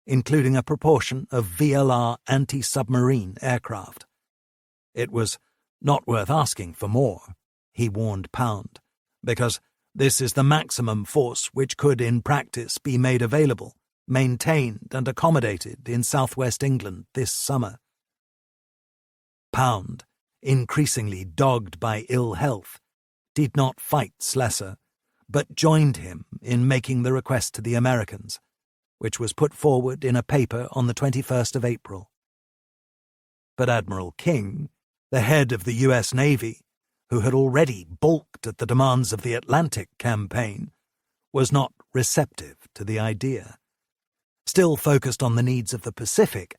S1: including a proportion of VLR anti-submarine aircraft. It was not worth asking for more, he warned Pound, because this is the maximum force which could in practice be made available, maintained and accommodated in southwest England this summer. Pound, increasingly dogged by ill health, did not fight Slessor, but joined him in making the request to the Americans, which was put forward in a paper on the 21st of April. But Admiral King, the head of the US Navy, who had already balked at the demands of the Atlantic campaign, was not receptive to the idea. Still focused on the needs of the Pacific,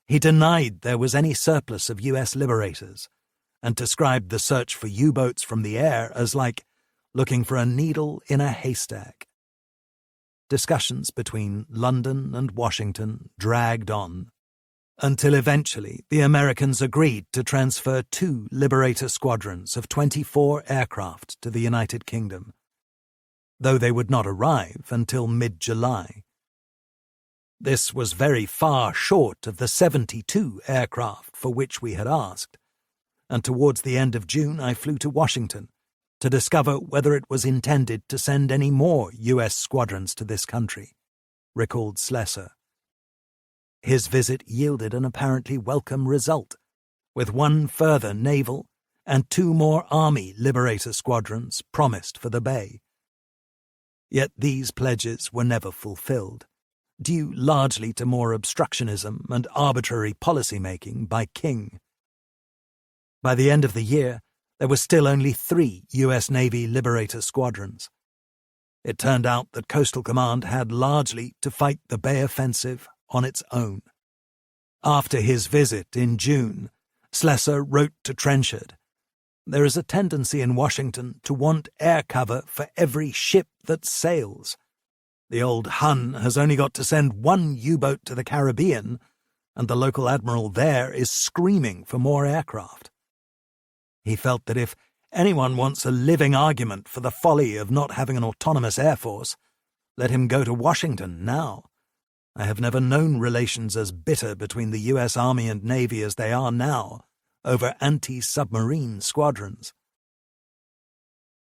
S1: he denied there was any surplus of US liberators, and described the search for U-boats from the air as like looking for a needle in a haystack. Discussions between London and Washington dragged on, until eventually the Americans agreed to transfer 2 Liberator squadrons of 24 aircraft to the United Kingdom, though they would not arrive until mid-July. This was very far short of the 72 aircraft for which we had asked, and towards the end of June I flew to Washington to discover whether it was intended to send any more US squadrons to this country, recalled Slessor. His visit yielded an apparently welcome result, with 1 further naval and 2 more Army Liberator squadrons promised for the bay. Yet these pledges were never fulfilled, due largely to more obstructionism and arbitrary policy-making by King. By the end of the year, there were still only 3 US Navy Liberator squadrons. It turned out that Coastal Command had largely to fight the Bay offensive on its own. After his visit in June, Slessor wrote to Trenchard, "There is a tendency in Washington to want air cover for every ship that sails. The old Hun has only got to send 1 U-boat to the Caribbean, and the local admiral there is screaming for more aircraft." He felt that if anyone wants a living argument for the folly of not having an autonomous air force, let him go to Washington now. I have never known relations as bitter between the US Army and Navy as they are now over anti-submarine squadrons.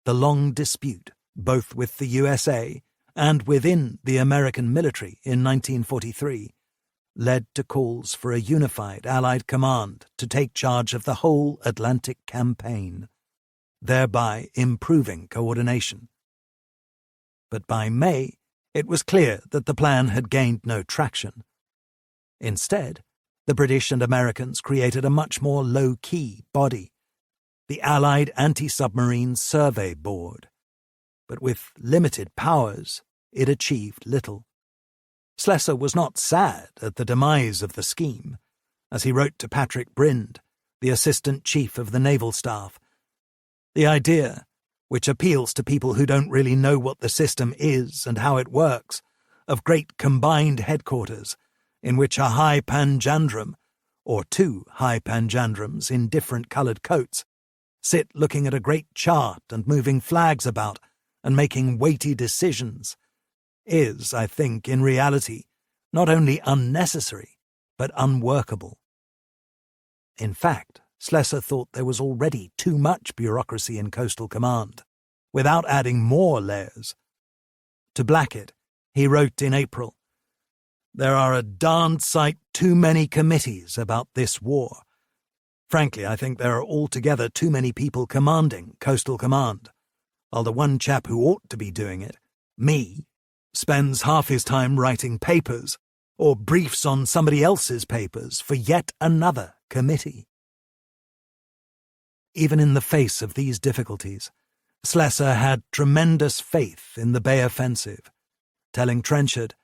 S1: The long dispute, both with the USA and within the American military in 1943, led to calls for a unified Allied command to take charge of the whole Atlantic campaign, thereby improving coordination. But by May, it was clear that the plan had gained no traction. Instead, the British and Americans created a much more low-key body, the Allied Anti-Submarine Survey Board. But with limited powers, it achieved little. Slessor was not sad at the demise of the scheme, as he wrote to Patrick Brind, the Assistant Chief of the Naval Staff. The idea, which appeals to people who don't really know what the system is and how it works, of great combined headquarters, in which a high panjandrum, or 2 high panjandrums in different coloured coats, sit looking at a great chart and moving flags about and making weighty decisions, is, I think, in reality, not only unnecessary, but unworkable. In fact, Slessor thought there was already too much bureaucracy in Coastal Command, without adding more layers. To Blackett, he wrote in April, "There are a darned sight too many committees about this war. Frankly, I think there are altogether too many people commanding Coastal Command. while the one chap who ought to be doing it, me, spends half his time writing papers or briefs on somebody else's papers for yet another committee. Even in the face of these difficulties, Slessor had tremendous faith in the Bay offensive, telling Trenchard,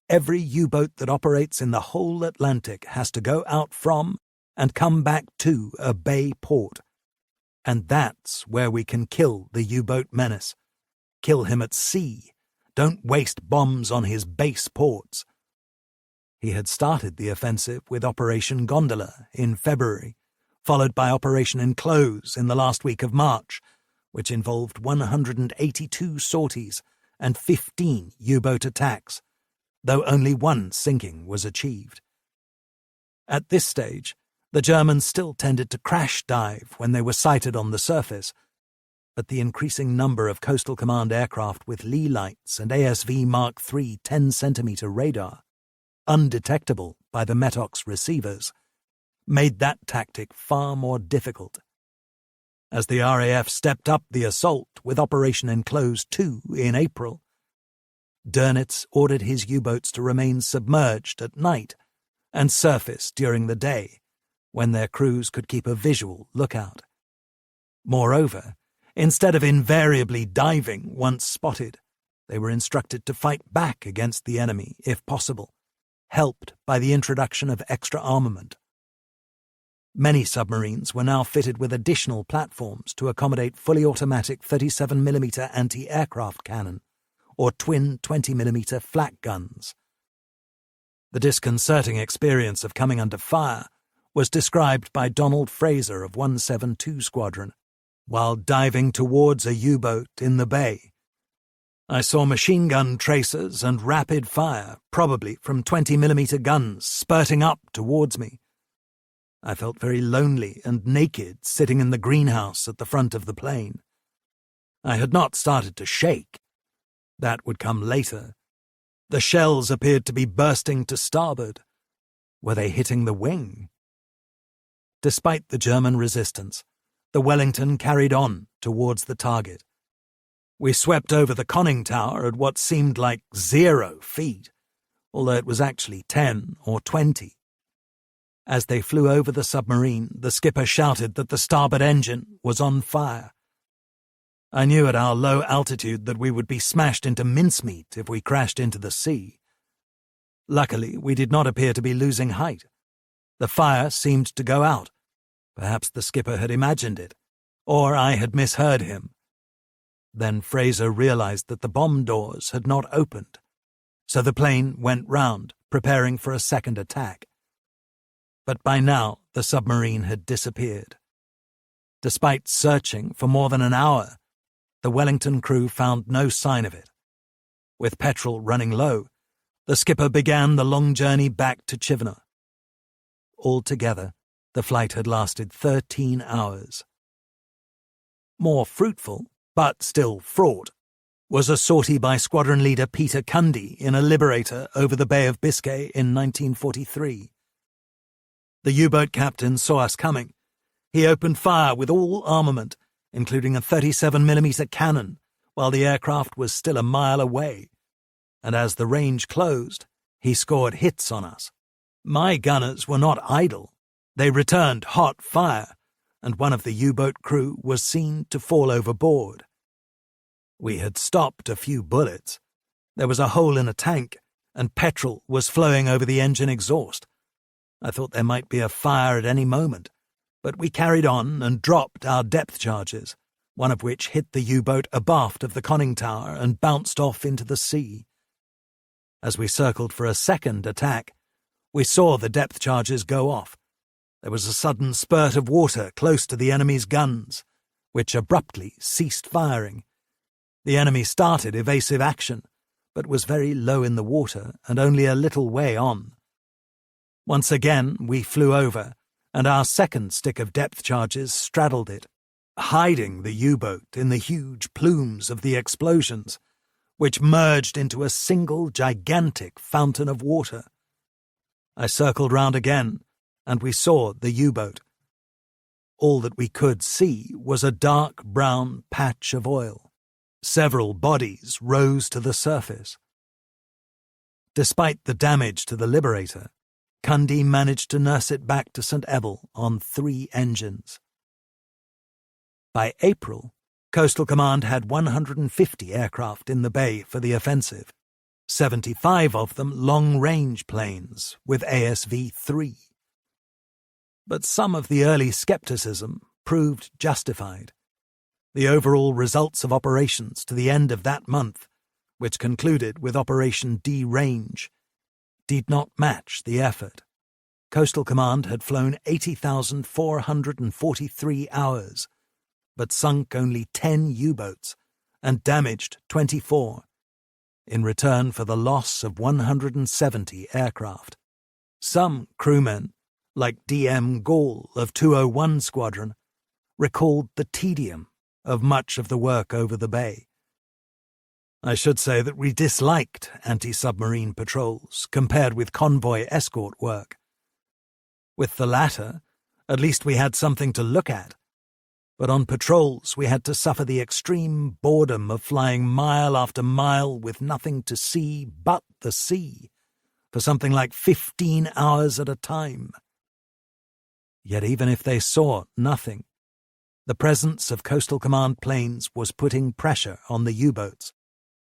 S1: "Every U-boat that operates in the whole Atlantic has to go out from and come back to a bay port. And that's where we can kill the U-boat menace. Kill him at sea. Don't waste bombs on his base ports." He had started the offensive with Operation Gondola in February, followed by Operation Enclose in the last week of March, which involved 182 sorties and 15 U-boat attacks, though only one sinking was achieved. At this stage, the Germans still tended to crash dive when they were sighted on the surface, but the increasing number of Coastal Command aircraft with lee lights and ASV Mark III 10-centimeter radar, undetectable by the Metox receivers, made that tactic far more difficult. As the RAF stepped up the assault with Operation Enclose II in April, Dönitz ordered his U-boats to remain submerged at night and surface during the day, when their crews could keep a visual lookout. Moreover, instead of invariably diving once spotted, they were instructed to fight back against the enemy if possible, helped by the introduction of extra armament. Many submarines were now fitted with additional platforms to accommodate fully automatic 37mm anti-aircraft cannon or twin 20mm flak guns. The disconcerting experience of coming under fire was described by Donald Fraser of 172 Squadron while diving towards a U-boat in the bay. "I saw machine gun tracers and rapid fire, probably from 20mm guns, spurting up towards me. I felt very lonely and naked sitting in the greenhouse at the front of the plane. I had not started to shake. That would come later. The shells appeared to be bursting to starboard. Were they hitting the wing?" Despite the German resistance, the Wellington carried on towards the target. We swept over the conning tower at what seemed like 0 feet, although it was actually 10 or 20. As they flew over the submarine, the skipper shouted that the starboard engine was on fire. I knew at our low altitude that we would be smashed into mincemeat if we crashed into the sea. Luckily, we did not appear to be losing height. The fire seemed to go out. Perhaps the skipper had imagined it, or I had misheard him. Then Fraser realized that the bomb doors had not opened, so the plane went round, preparing for a second attack. But by now the submarine had disappeared. Despite searching for more than an hour, the Wellington crew found no sign of it. With petrol running low, the skipper began the long journey back to Chivenor. Altogether, the flight had lasted 13 hours. More fruitful, but still fraught, was a sortie by squadron leader Peter Cundy in a Liberator over the Bay of Biscay in 1943. The U-boat captain saw us coming. He opened fire with all armament, including a 37mm cannon, while the aircraft was still a mile away, and as the range closed, he scored hits on us. My gunners were not idle. They returned hot fire, and one of the U-boat crew was seen to fall overboard. We had stopped a few bullets. There was a hole in a tank, and petrol was flowing over the engine exhaust. I thought there might be a fire at any moment, but we carried on and dropped our depth charges, one of which hit the U-boat abaft of the conning tower and bounced off into the sea. As we circled for a second attack, we saw the depth charges go off. There was a sudden spurt of water close to the enemy's guns, which abruptly ceased firing. The enemy started evasive action, but was very low in the water and only a little way on. Once again we flew over, and our second stick of depth charges straddled it, hiding the U-boat in the huge plumes of the explosions, which merged into a single gigantic fountain of water. I circled round again, and we saw the U-boat. All that we could see was a dark brown patch of oil. Several bodies rose to the surface. Despite the damage to the Liberator, Cundy managed to nurse it back to St. Ebel on 3 engines. By April, Coastal Command had 150 aircraft in the bay for the offensive, 75 of them long-range planes with ASV-3. But some of the early skepticism proved justified. The overall results of operations to the end of that month, which concluded with Operation D-Range, did not match the effort. Coastal Command had flown 80,443 hours, but sunk only 10 U-boats and damaged 24, in return for the loss of 170 aircraft. Some crewmen, like D.M. Gall of 201 Squadron, recalled the tedium of much of the work over the bay. I should say that we disliked anti-submarine patrols compared with convoy escort work. With the latter, at least we had something to look at, but on patrols we had to suffer the extreme boredom of flying mile after mile with nothing to see but the sea for something like 15 hours at a time. Yet even if they saw nothing, the presence of Coastal Command planes was putting pressure on the U-boats.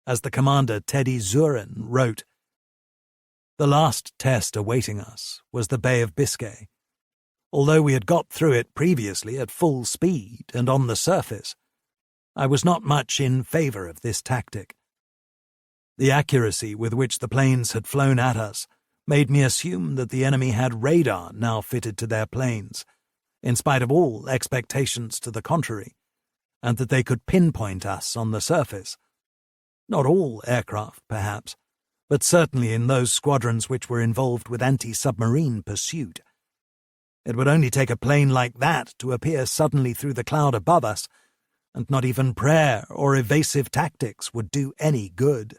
S1: As the commander Teddy Zurin wrote, "The last test awaiting us was the Bay of Biscay. Although we had got through it previously at full speed and on the surface, I was not much in favour of this tactic. The accuracy with which the planes had flown at us made me assume that the enemy had radar now fitted to their planes, in spite of all expectations to the contrary, and that they could pinpoint us on the surface. Not all aircraft, perhaps, but certainly in those squadrons which were involved with anti-submarine pursuit. It would only take a plane like that to appear suddenly through the cloud above us, and not even prayer or evasive tactics would do any good.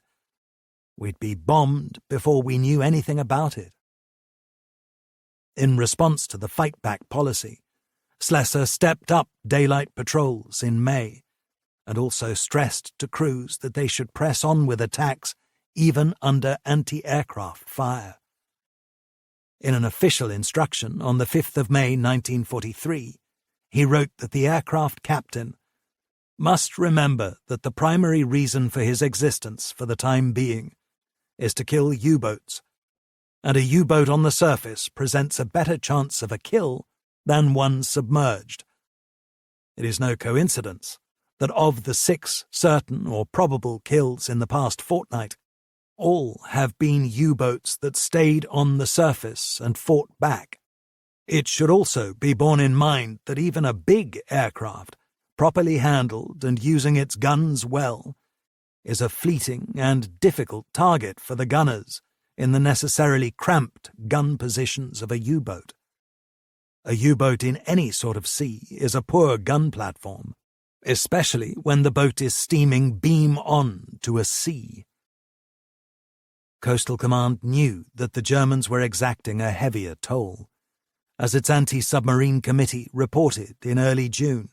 S1: We'd be bombed before we knew anything about it." In response to the fight-back policy, Slessor stepped up daylight patrols in May, and also stressed to crews that they should press on with attacks even under anti-aircraft fire. In an official instruction on the 5th of May 1943, he wrote that the aircraft captain must remember that the primary reason for his existence for the time being is to kill U-boats, and a U-boat on the surface presents a better chance of a kill than one submerged. It is no coincidence that of the 6 certain or probable kills in the past fortnight, all have been U-boats that stayed on the surface and fought back. It should also be borne in mind that even a big aircraft, properly handled and using its guns well, is a fleeting and difficult target for the gunners in the necessarily cramped gun positions of a U-boat. A U-boat in any sort of sea is a poor gun platform, especially when the boat is steaming beam on to a sea. Coastal Command knew that the Germans were exacting a heavier toll, as its anti-submarine committee reported in early June.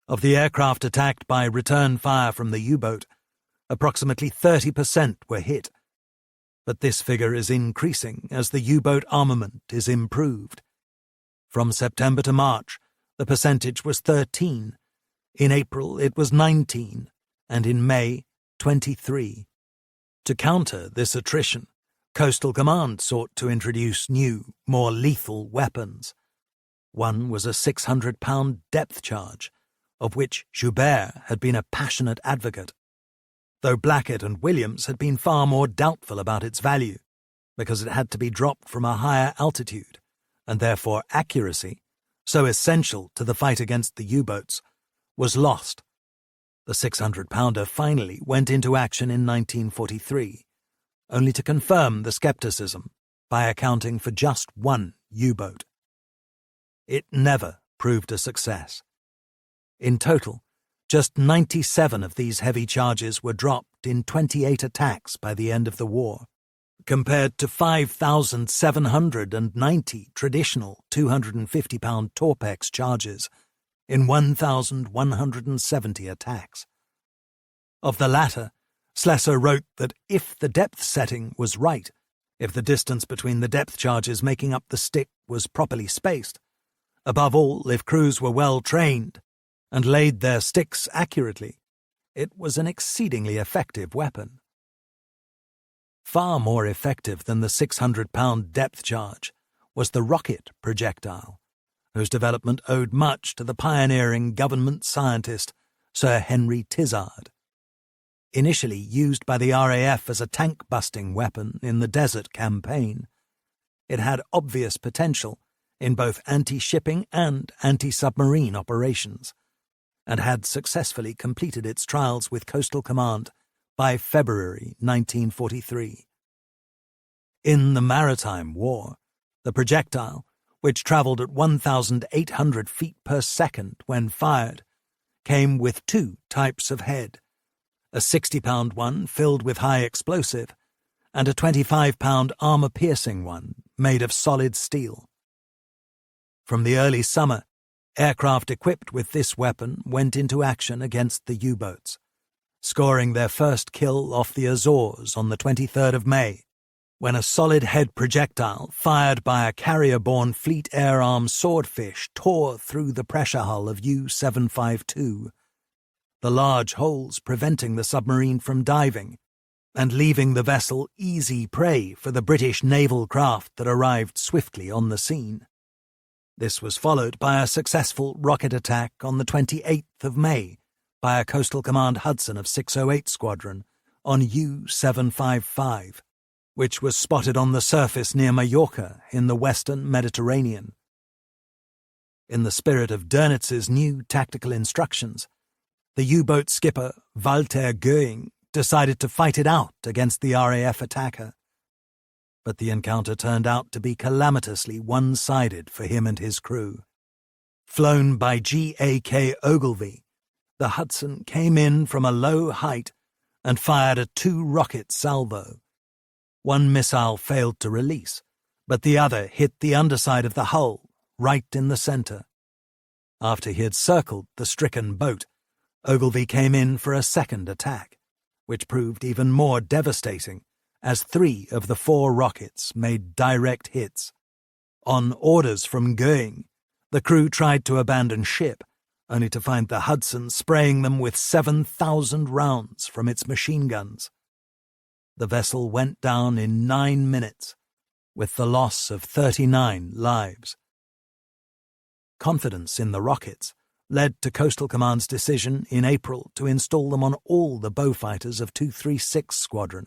S1: Of the aircraft attacked by return fire from the U-boat, approximately 30% were hit, but this figure is increasing as the U-boat armament is improved. From September to March, the percentage was 13, in April it was 19, and in May, 23. To counter this attrition, Coastal Command sought to introduce new, more lethal weapons. One was a 600-pound depth charge, of which Joubert had been a passionate advocate, though Blackett and Williams had been far more doubtful about its value, because it had to be dropped from a higher altitude, and therefore accuracy, so essential to the fight against the U-boats, was lost. The 600-pounder finally went into action in 1943, only to confirm the skepticism by accounting for just one U-boat. It never proved a success. In total, just 97 of these heavy charges were dropped in 28 attacks by the end of the war, compared to 5,790 traditional 250-pound Torpex charges in 1,170 attacks. Of the latter, Slessor wrote that if the depth setting was right, if the distance between the depth charges making up the stick was properly spaced, above all, if crews were well trained and laid their sticks accurately, it was an exceedingly effective weapon. Far more effective than the 600-pound depth charge was the rocket projectile, whose development owed much to the pioneering government scientist Sir Henry Tizard. Initially used by the RAF as a tank-busting weapon in the Desert Campaign, it had obvious potential in both anti-shipping and anti-submarine operations, and had successfully completed its trials with Coastal Command by February 1943. In the Maritime War, the projectile, which travelled at 1,800 feet per second when fired, came with two types of head, a 60-pound one filled with high explosive, and a 25-pound armor-piercing one made of solid steel. From the early summer, aircraft equipped with this weapon went into action against the U-boats, scoring their first kill off the Azores on the 23rd of May, when a solid head projectile fired by a carrier-borne Fleet Air Arm Swordfish tore through the pressure hull of U-752, the large holes preventing the submarine from diving and leaving the vessel easy prey for the British naval craft that arrived swiftly on the scene. This was followed by a successful rocket attack on the 28th of May by a Coastal Command Hudson of 608 Squadron on U-755, which was spotted on the surface near Majorca in the western Mediterranean. In the spirit of Dönitz's new tactical instructions, the U-boat skipper Walter Göing decided to fight it out against the RAF attacker. But the encounter turned out to be calamitously one-sided for him and his crew. Flown by G.A.K. Ogilvy, the Hudson came in from a low height and fired a two-rocket salvo. One missile failed to release, but the other hit the underside of the hull, right in the center. After he had circled the stricken boat, Ogilvy came in for a second attack, which proved even more devastating, as 3 of the 4 rockets made direct hits. On orders from Göing, the crew tried to abandon ship, only to find the Hudson spraying them with 7,000 rounds from its machine guns. The vessel went down in 9 minutes, with the loss of 39 lives. Confidence in the rockets led to Coastal Command's decision in April to install them on all the Beaufighters of 236 Squadron,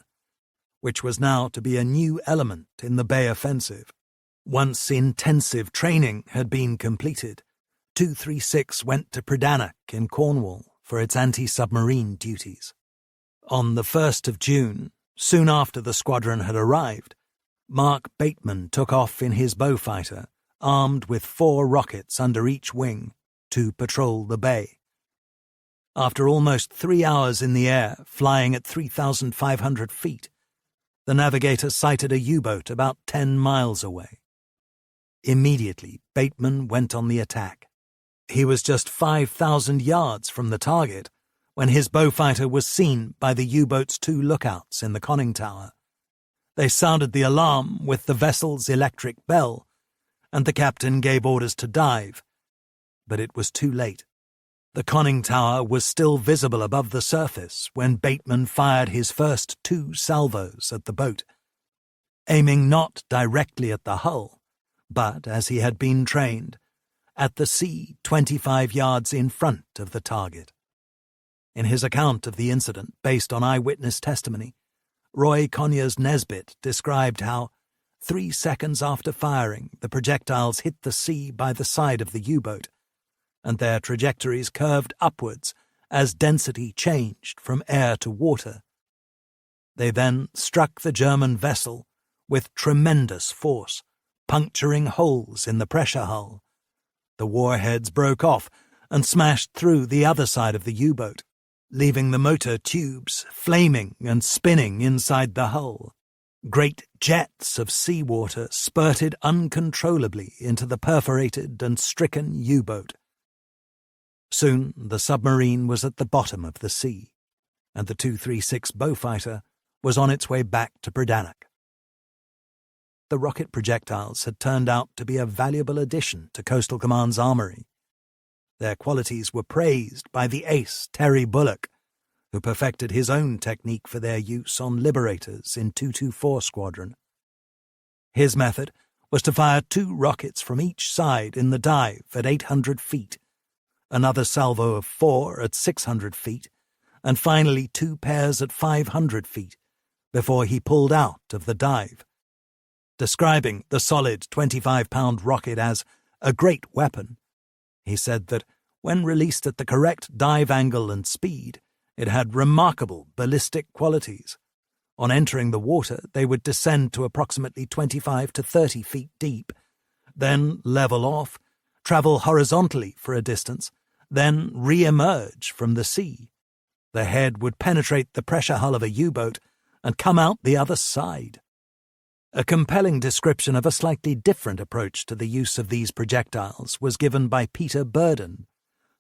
S1: which was now to be a new element in the Bay offensive. Once intensive training had been completed, 236 went to Predannock in Cornwall for its anti-submarine duties. On the 1st of June, soon after the squadron had arrived, Mark Bateman took off in his Beaufighter, armed with 4 rockets under each wing, to patrol the bay. After almost 3 hours in the air, flying at 3,500 feet, the navigator sighted a U-boat about 10 miles away. Immediately, Bateman went on the attack. He was just 5,000 yards from the target when his Beaufighter was seen by the U-boat's 2 lookouts in the conning tower. They sounded the alarm with the vessel's electric bell, and the captain gave orders to dive. But it was too late. The conning tower was still visible above the surface when Bateman fired his first 2 salvos at the boat, aiming not directly at the hull, but, as he had been trained, at the sea 25 yards in front of the target. In his account of the incident, based on eyewitness testimony, Roy Conyers Nesbitt described how, 3 seconds after firing, the projectiles hit the sea by the side of the U-boat, and their trajectories curved upwards as density changed from air to water. They then struck the German vessel with tremendous force, puncturing holes in the pressure hull. The warheads broke off and smashed through the other side of the U-boat, leaving the motor tubes flaming and spinning inside the hull. Great jets of seawater spurted uncontrollably into the perforated and stricken U-boat. Soon the submarine was at the bottom of the sea. and the 236 Beaufighter was on its way back to Bredannock. The rocket projectiles had turned out to be a valuable addition to Coastal Command's armoury. Their qualities were praised by the ace Terry Bullock, who perfected his own technique for their use on Liberators in 224 Squadron. His method was to fire 2 rockets from each side in the dive at 800 feet, another salvo of 4 at 600 feet, and finally 2 pairs at 500 feet, before he pulled out of the dive. Describing the solid 25-pound rocket as a great weapon, he said that when released at the correct dive angle and speed, it had remarkable ballistic qualities. On entering the water, they would descend to approximately 25 to 30 feet deep, then level off, travel horizontally for a distance, then re-emerge from the sea. The head would penetrate the pressure hull of a U-boat and come out the other side. A compelling description of a slightly different approach to the use of these projectiles was given by Peter Burden,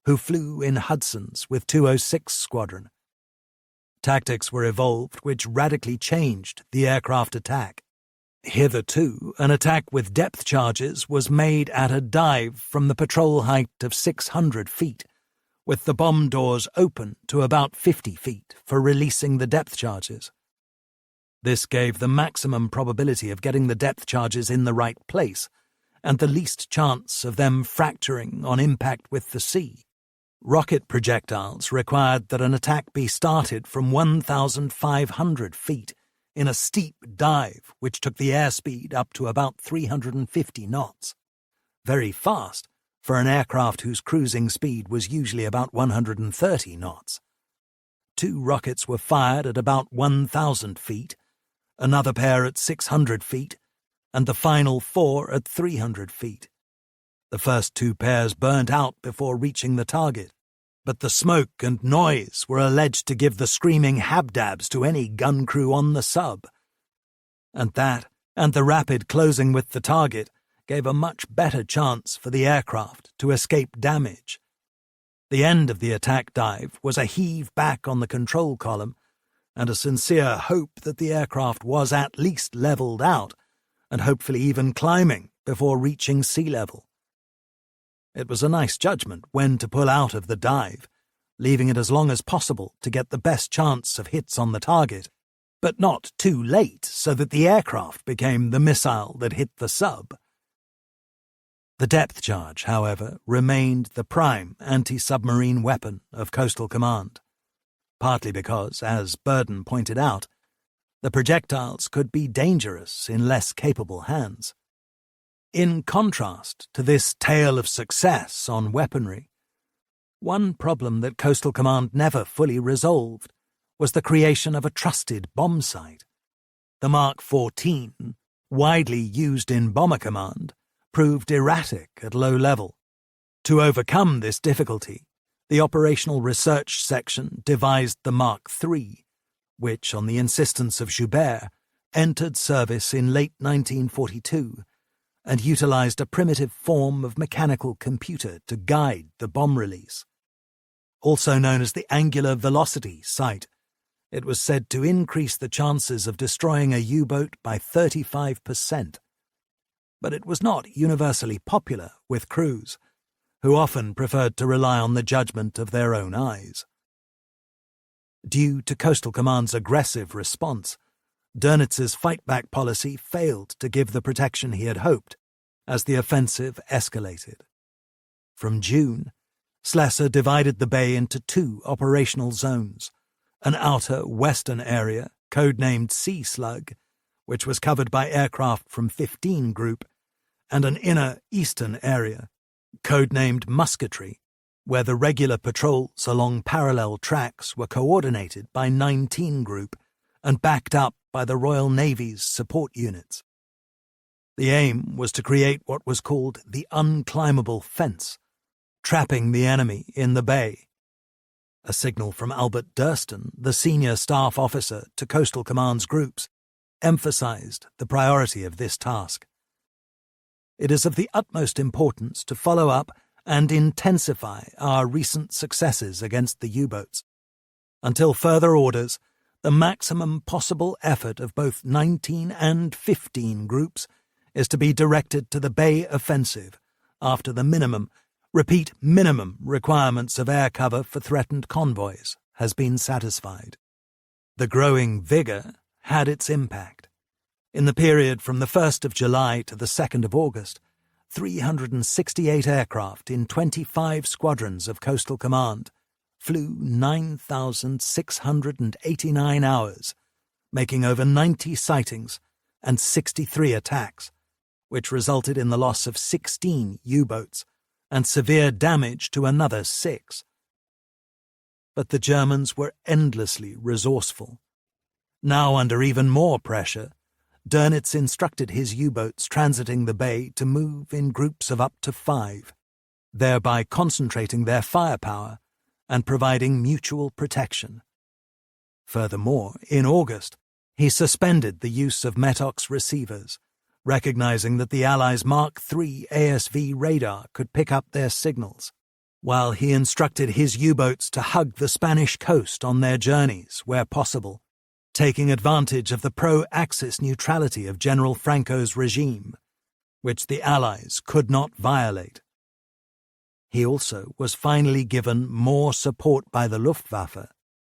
S1: who flew in Hudson's with 206 Squadron. Tactics were evolved which radically changed the aircraft attack. Hitherto, an attack with depth charges was made at a dive from the patrol height of 600 feet, with the bomb doors open to about 50 feet for releasing the depth charges. This gave the maximum probability of getting the depth charges in the right place, and the least chance of them fracturing on impact with the sea. Rocket projectiles required that an attack be started from 1,500 feet in a steep dive which took the airspeed up to about 350 knots. Very fast for an aircraft whose cruising speed was usually about 130 knots. 2 rockets were fired at about 1,000 feet, another pair at 600 feet, and the final 4 at 300 feet. The first 2 pairs burnt out before reaching the target, but the smoke and noise were alleged to give the screaming habdabs to any gun crew on the sub. And that, and the rapid closing with the target, gave a much better chance for the aircraft to escape damage. The end of the attack dive was a heave back on the control column, and a sincere hope that the aircraft was at least levelled out, and hopefully even climbing before reaching sea level. It was a nice judgment when to pull out of the dive, leaving it as long as possible to get the best chance of hits on the target, but not too late so that the aircraft became the missile that hit the sub. The depth charge, however, remained the prime anti-submarine weapon of Coastal Command, partly because, as Burden pointed out, the projectiles could be dangerous in less capable hands. In contrast to this tale of success on weaponry, one problem that Coastal Command never fully resolved was the creation of a trusted bomb sight. The Mark 14, widely used in Bomber Command, proved erratic at low level. To overcome this difficulty, the Operational Research Section devised the Mark III, which, on the insistence of Joubert, entered service in late 1942 and utilized a primitive form of mechanical computer to guide the bomb release. Also known as the angular velocity sight, it was said to increase the chances of destroying a U-boat by 35%. But it was not universally popular with crews, who often preferred to rely on the judgment of their own eyes. Due to Coastal Command's aggressive response, Donitz's fight-back policy failed to give the protection he had hoped as the offensive escalated. From June, Schlesser divided the bay into 2 operational zones, an outer western area, codenamed Sea Slug, which was covered by aircraft from 15 Group, and an inner eastern area, codenamed Musketry, where the regular patrols along parallel tracks were coordinated by 19 Group and backed up by the Royal Navy's support units. The aim was to create what was called the unclimbable fence, trapping the enemy in the bay. A signal from Albert Durston, the senior staff officer to Coastal Command's groups, emphasized the priority of this task. It is of the utmost importance to follow up and intensify our recent successes against the U-boats. Until further orders, the maximum possible effort of both 19 and 15 groups is to be directed to the Bay offensive after the minimum requirements of air cover for threatened convoys has been satisfied. The growing vigour had its impact. In the period from the 1st of July to the 2nd of August, 368 aircraft in 25 squadrons of Coastal Command flew 9,689 hours, making over 90 sightings and 63 attacks, which resulted in the loss of 16 U-boats and severe damage to another 6. But the Germans were endlessly resourceful. Now under even more pressure, Dönitz instructed his U-boats transiting the bay to move in groups of up to 5, thereby concentrating their firepower and providing mutual protection. Furthermore, in August, he suspended the use of Metox receivers, recognizing that the Allies' Mark III ASV radar could pick up their signals, while he instructed his U-boats to hug the Spanish coast on their journeys where possible, taking advantage of the pro-Axis neutrality of General Franco's regime, which the Allies could not violate. He also was finally given more support by the Luftwaffe,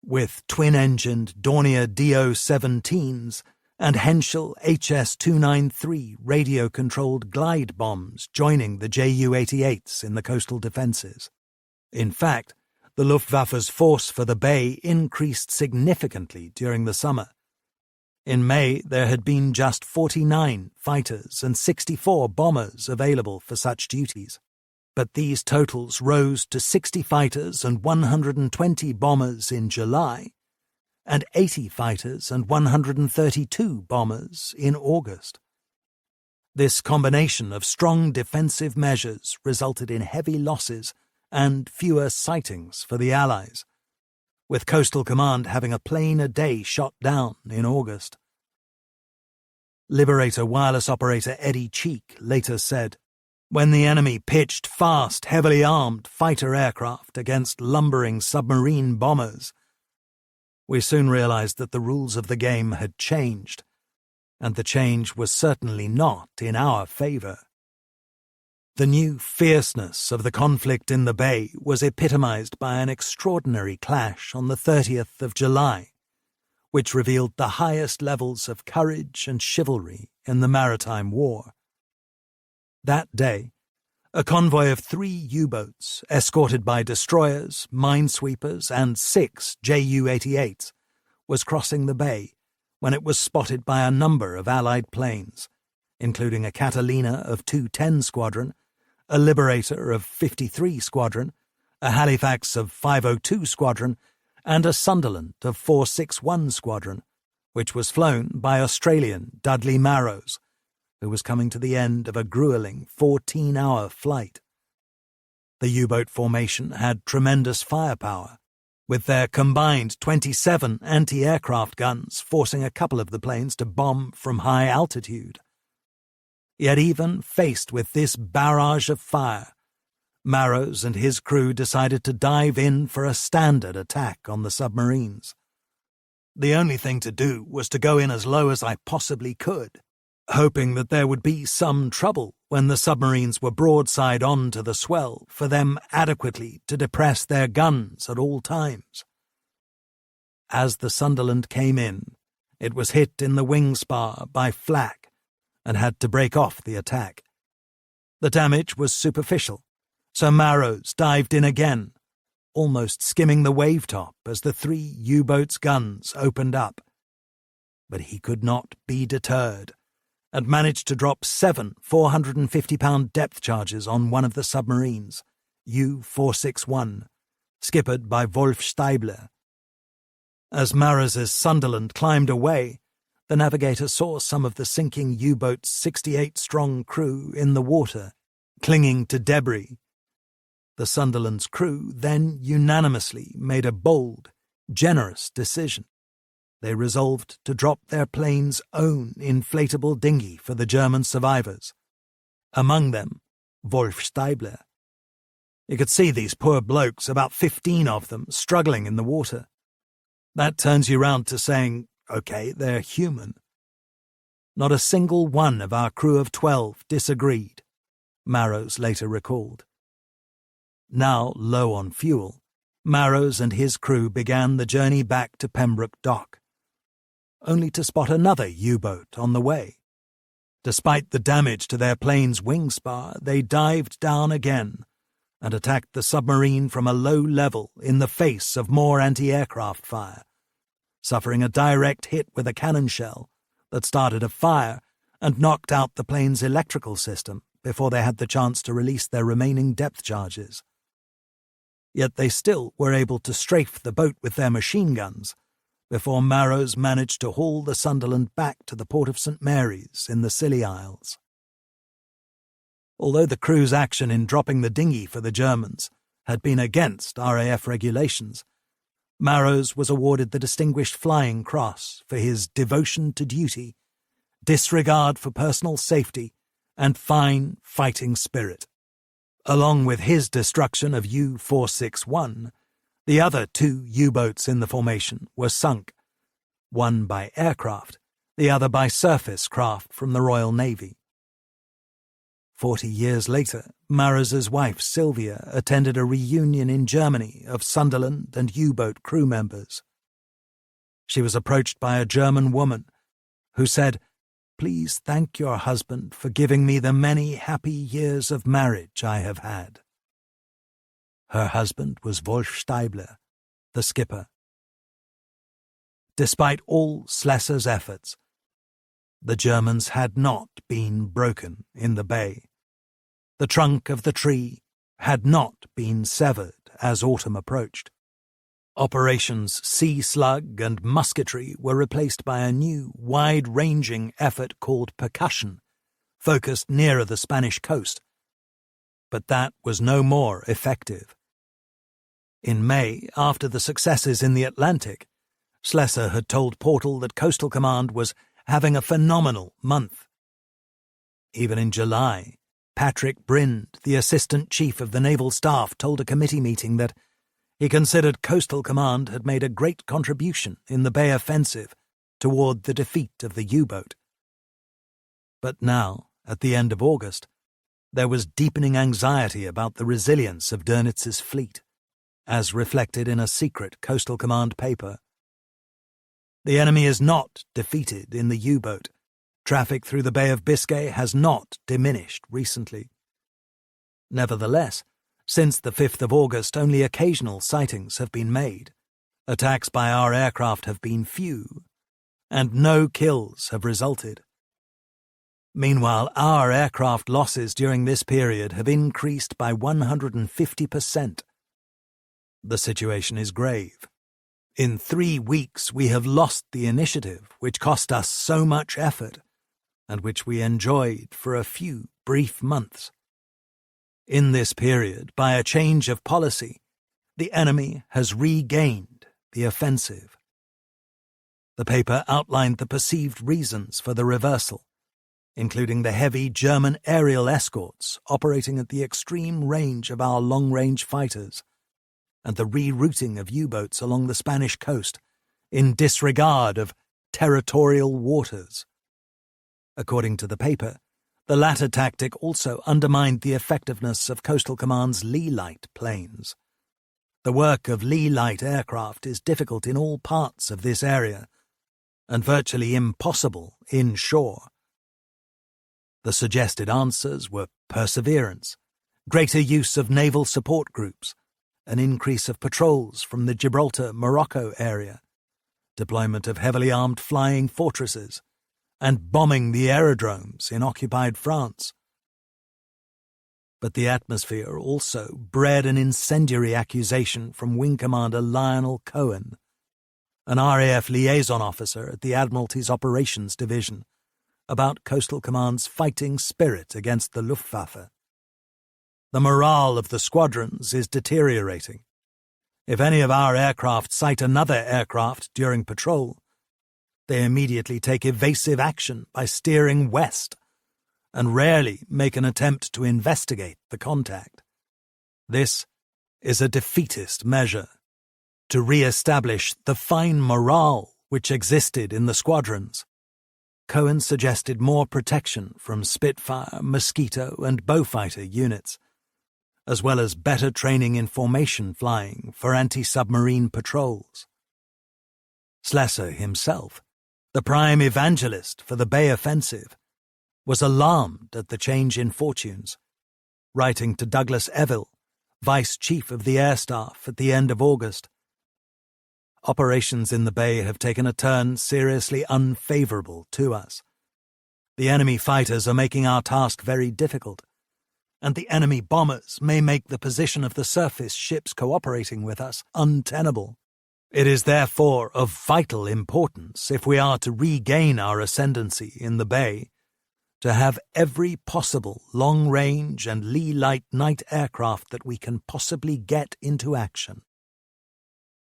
S1: with twin-engined Dornier Do-17s and Henschel HS-293 radio-controlled glide bombs joining the Ju-88s in the coastal defences. In fact, the Luftwaffe's force for the bay increased significantly during the summer. In May, there had been just 49 fighters and 64 bombers available for such duties, but these totals rose to 60 fighters and 120 bombers in July, and 80 fighters and 132 bombers in August. This combination of strong defensive measures resulted in heavy losses and fewer sightings for the Allies, with Coastal Command having a plane a day shot down in August. Liberator wireless operator Eddie Cheek later said, "When the enemy pitched fast, heavily armed fighter aircraft against lumbering submarine bombers, we soon realized that the rules of the game had changed, and the change was certainly not in our favor." The new fierceness of the conflict in the bay was epitomized by an extraordinary clash on the 30th of July, which revealed the highest levels of courage and chivalry in the maritime war. That day, a convoy of 3 U-boats, escorted by destroyers, minesweepers, and 6 Ju-88s, was crossing the bay when it was spotted by a number of Allied planes, including a Catalina of 210 Squadron, a Liberator of 53 Squadron, a Halifax of 502 Squadron, and a Sunderland of 461 Squadron, which was flown by Australian Dudley Marrows, who was coming to the end of a grueling 14-hour flight. The U-boat formation had tremendous firepower, with their combined 27 anti-aircraft guns forcing a couple of the planes to bomb from high altitude. Yet even faced with this barrage of fire, Marrows and his crew decided to dive in for a standard attack on the submarines. The only thing to do was to go in as low as I possibly could, hoping that there would be some trouble when the submarines were broadside on to the swell for them adequately to depress their guns at all times. As the Sunderland came in, it was hit in the wing spar by flak and had to break off the attack. The damage was superficial, so Marrows dived in again, almost skimming the wave-top as the 3 U-boats' guns opened up. But he could not be deterred, and managed to drop 7 450-pound depth charges on one of the submarines, U-461, skippered by Wolf Steibler. As Marrows's Sunderland climbed away, the navigator saw some of the sinking U-boat's 68-strong crew in the water, clinging to debris. The Sunderland's crew then unanimously made a bold, generous decision. They resolved to drop their plane's own inflatable dinghy for the German survivors. Among them, Wolf Steibler. You could see these poor blokes, about 15 of them, struggling in the water. That turns you round to saying, okay, they're human. Not a single one of our crew of 12 disagreed, Marrows later recalled. Now low on fuel, Marrows and his crew began the journey back to Pembroke Dock, only to spot another U-boat on the way. Despite the damage to their plane's wing spar, they dived down again and attacked the submarine from a low level in the face of more anti-aircraft fire, suffering a direct hit with a cannon shell that started a fire and knocked out the plane's electrical system before they had the chance to release their remaining depth charges. Yet they still were able to strafe the boat with their machine guns before Marrows managed to haul the Sunderland back to the port of St Mary's in the Scilly Isles. Although the crew's action in dropping the dinghy for the Germans had been against RAF regulations, Marrows was awarded the Distinguished Flying Cross for his devotion to duty, disregard for personal safety, and fine fighting spirit. Along with his destruction of U-461, the other 2 U-boats in the formation were sunk, one by aircraft, the other by surface craft from the Royal Navy. 40 years later, Marrows's wife Sylvia attended a reunion in Germany of Sunderland and U-boat crew members. She was approached by a German woman who said, "Please thank your husband for giving me the many happy years of marriage I have had." Her husband was Wolf Steibler, the skipper. Despite all Slessor's efforts, the Germans had not been broken in the bay. The trunk of the tree had not been severed as autumn approached. Operations Sea Slug and musketry were replaced by a new, wide-ranging effort called Percussion, focused nearer the Spanish coast. But that was no more effective. In May, after the successes in the Atlantic, Slessor had told Portal that Coastal Command was having a phenomenal month. Even in July, Patrick Brind, the Assistant Chief of the Naval Staff, told a committee meeting that he considered Coastal Command had made a great contribution in the Bay offensive toward the defeat of the U-boat. But now, at the end of August, there was deepening anxiety about the resilience of Dönitz's fleet, as reflected in a secret Coastal Command paper. The enemy is not defeated in the U-boat. Traffic through the Bay of Biscay has not diminished recently. Nevertheless, since the 5th of August, only occasional sightings have been made. Attacks by our aircraft have been few, and no kills have resulted. Meanwhile, our aircraft losses during this period have increased by 150%. The situation is grave. In 3 weeks, we have lost the initiative, which cost us so much effort, and which we enjoyed for a few brief months. In this period, by a change of policy, the enemy has regained the offensive. The paper outlined the perceived reasons for the reversal, including the heavy German aerial escorts operating at the extreme range of our long-range fighters, and the rerouting of U-boats along the Spanish coast in disregard of territorial waters. According to the paper, the latter tactic also undermined the effectiveness of Coastal Command's Lee Light planes. The work of Lee Light aircraft is difficult in all parts of this area, and virtually impossible inshore. The suggested answers were perseverance, greater use of naval support groups, an increase of patrols from the Gibraltar-Morocco area, deployment of heavily armed flying fortresses, and bombing the aerodromes in occupied France. But the atmosphere also bred an incendiary accusation from Wing Commander Lionel Cohen, an RAF liaison officer at the Admiralty's Operations Division, about Coastal Command's fighting spirit against the Luftwaffe. The morale of the squadrons is deteriorating. If any of our aircraft sight another aircraft during patrol, they immediately take evasive action by steering west, and rarely make an attempt to investigate the contact. This is a defeatist measure. to re-establish the fine morale which existed in the squadrons, Cohen suggested more protection from Spitfire, Mosquito, and Beaufighter units, as well as better training in formation flying for anti-submarine patrols. Schlesser himself, the prime evangelist for the Bay Offensive, was alarmed at the change in fortunes, writing to Douglas Eville, Vice Chief of the Air Staff at the end of August. Operations in the Bay have taken a turn seriously unfavorable to us. The enemy fighters are making our task very difficult, and the enemy bombers may make the position of the surface ships cooperating with us untenable. It is therefore of vital importance, if we are to regain our ascendancy in the Bay, to have every possible long-range and Lee-light night aircraft that we can possibly get into action.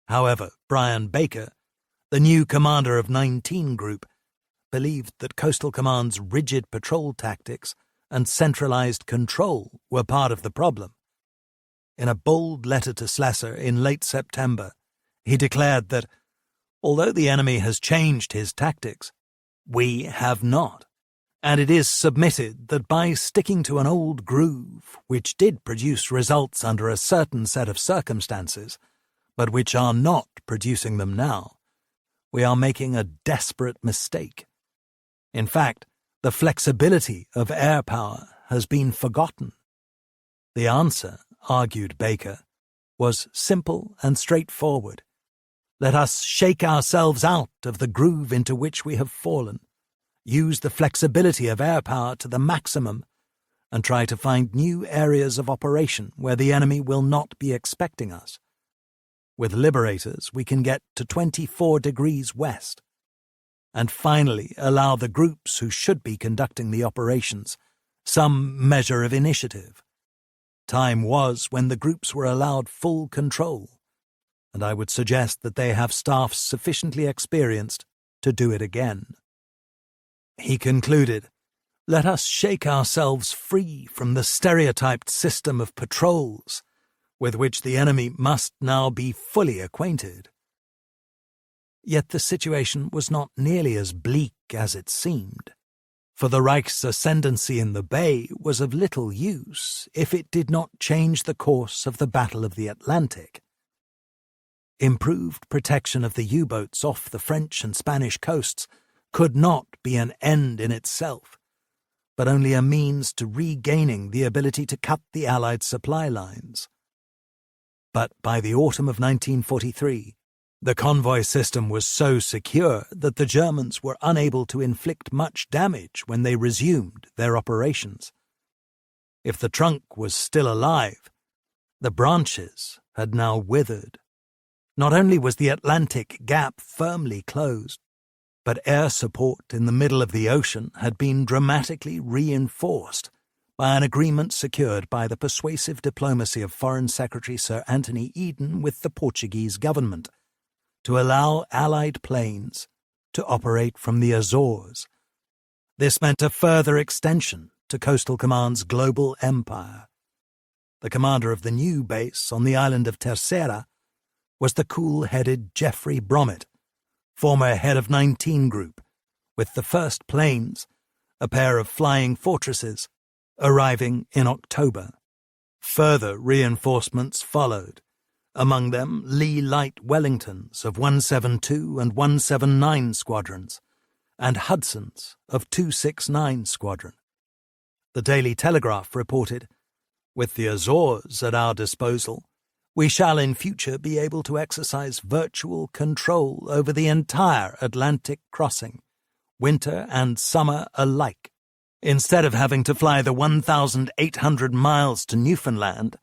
S1: However, Brian Baker, the new commander of 19 Group, believed that Coastal Command's rigid patrol tactics and centralized control were part of the problem. In a bold letter to Schlesser in late September, he declared that, although the enemy has changed his tactics, we have not, and it is submitted that by sticking to an old groove which did produce results under a certain set of circumstances, but which are not producing them now, we are making a desperate mistake. In fact, the flexibility of air power has been forgotten. The answer, argued Baker, was simple and straightforward. Let us shake ourselves out of the groove into which we have fallen, use the flexibility of air power to the maximum, and try to find new areas of operation where the enemy will not be expecting us. With Liberators, we can get to 24 degrees west, and finally allow the groups who should be conducting the operations some measure of initiative. Time was when the groups were allowed full control, and I would suggest that they have staffs sufficiently experienced to do it again. He concluded, let us shake ourselves free from the stereotyped system of patrols with which the enemy must now be fully acquainted. Yet the situation was not nearly as bleak as it seemed, for the Reich's ascendancy in the Bay was of little use if it did not change the course of the Battle of the Atlantic. Improved protection of the U-boats off the French and Spanish coasts could not be an end in itself, but only a means to regaining the ability to cut the Allied supply lines. But by the autumn of 1943, the convoy system was so secure that the Germans were unable to inflict much damage when they resumed their operations. If the trunk was still alive, the branches had now withered. Not only was the Atlantic gap firmly closed, but air support in the middle of the ocean had been dramatically reinforced by an agreement secured by the persuasive diplomacy of Foreign Secretary Sir Anthony Eden with the Portuguese government to allow Allied planes to operate from the Azores. This meant a further extension to Coastal Command's global empire. The commander of the new base on the island of Terceira was the cool-headed Geoffrey Bromett, former head of 19 Group, with the first planes, a pair of flying fortresses, arriving in October. Further reinforcements followed, among them Lee Light Wellingtons of 172 and 179 squadrons, and Hudsons of 269 Squadron. The Daily Telegraph reported, with the Azores at our disposal, we shall in future be able to exercise virtual control over the entire Atlantic crossing, winter and summer alike. Instead of having to fly the 1,800 miles to Newfoundland,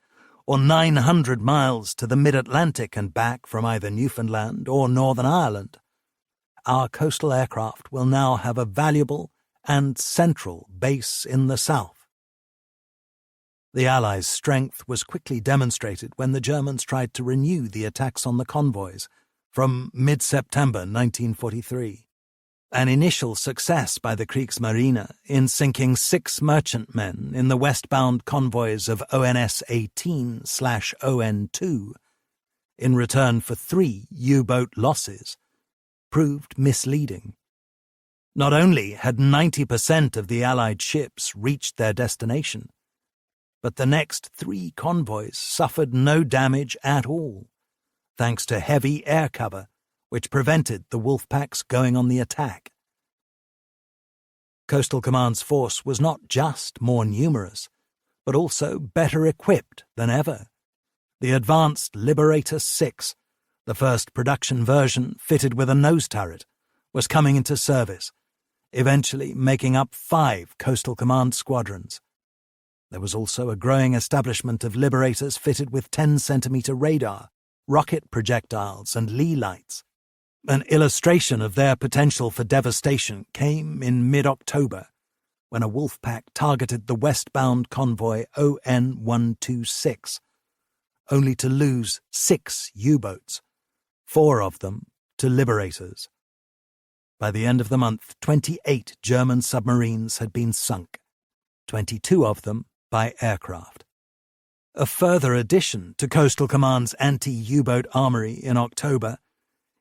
S1: or 900 miles to the mid-Atlantic and back from either Newfoundland or Northern Ireland, our coastal aircraft will now have a valuable and central base in the south. The Allies' strength was quickly demonstrated when the Germans tried to renew the attacks on the convoys from mid-September 1943. An initial success by the Kriegsmarine in sinking 6 merchantmen in the westbound convoys of ONS 18/ON2 in return for 3 U-boat losses, proved misleading. Not only had 90% of the Allied ships reached their destination, but the next 3 convoys suffered no damage at all, thanks to heavy air cover, which prevented the Wolfpacks going on the attack. Coastal Command's force was not just more numerous, but also better equipped than ever. The advanced Liberator 6, the first production version fitted with a nose turret, was coming into service, eventually making up 5 Coastal Command squadrons. There was also a growing establishment of Liberators fitted with 10-centimeter radar, rocket projectiles, and lee lights. An illustration of their potential for devastation came in mid-October, when a Wolfpack targeted the westbound convoy ON-126, only to lose 6 U-boats, 4 of them to Liberators. By the end of the month, 28 German submarines had been sunk, 22 of them by aircraft. A further addition to Coastal Command's anti-U-boat armory in October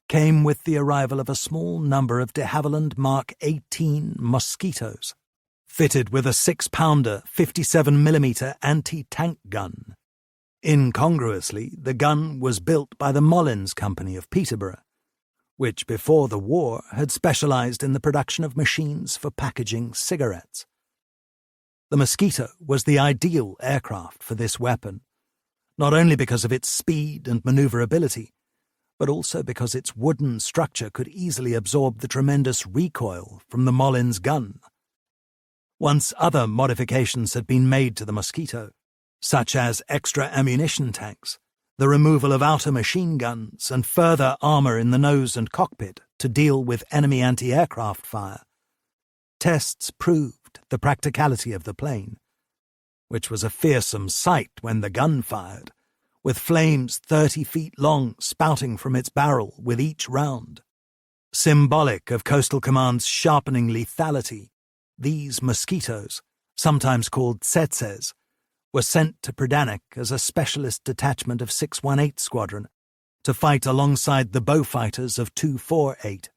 S1: came with the arrival of a small number of de Havilland Mark 18 Mosquitoes, fitted with a 6-pounder 57mm anti-tank gun. Incongruously, the gun was built by the Mollins Company of Peterborough, which before the war had specialized in the production of machines for packaging cigarettes. The Mosquito was the ideal aircraft for this weapon, not only because of its speed and maneuverability, but also because its wooden structure could easily absorb the tremendous recoil from the Mollins gun. Once other modifications had been made to the Mosquito, such as extra ammunition tanks, the removal of outer machine guns, and further armor in the nose and cockpit to deal with enemy anti-aircraft fire, tests proved the practicality of the plane, which was a fearsome sight when the gun fired, with flames 30 feet long spouting from its barrel with each round. Symbolic of Coastal Command's sharpening lethality, these Mosquitoes, sometimes called tsetses, were sent to Predanik as a specialist detachment of 618 Squadron to fight alongside the Beaufighters of 248.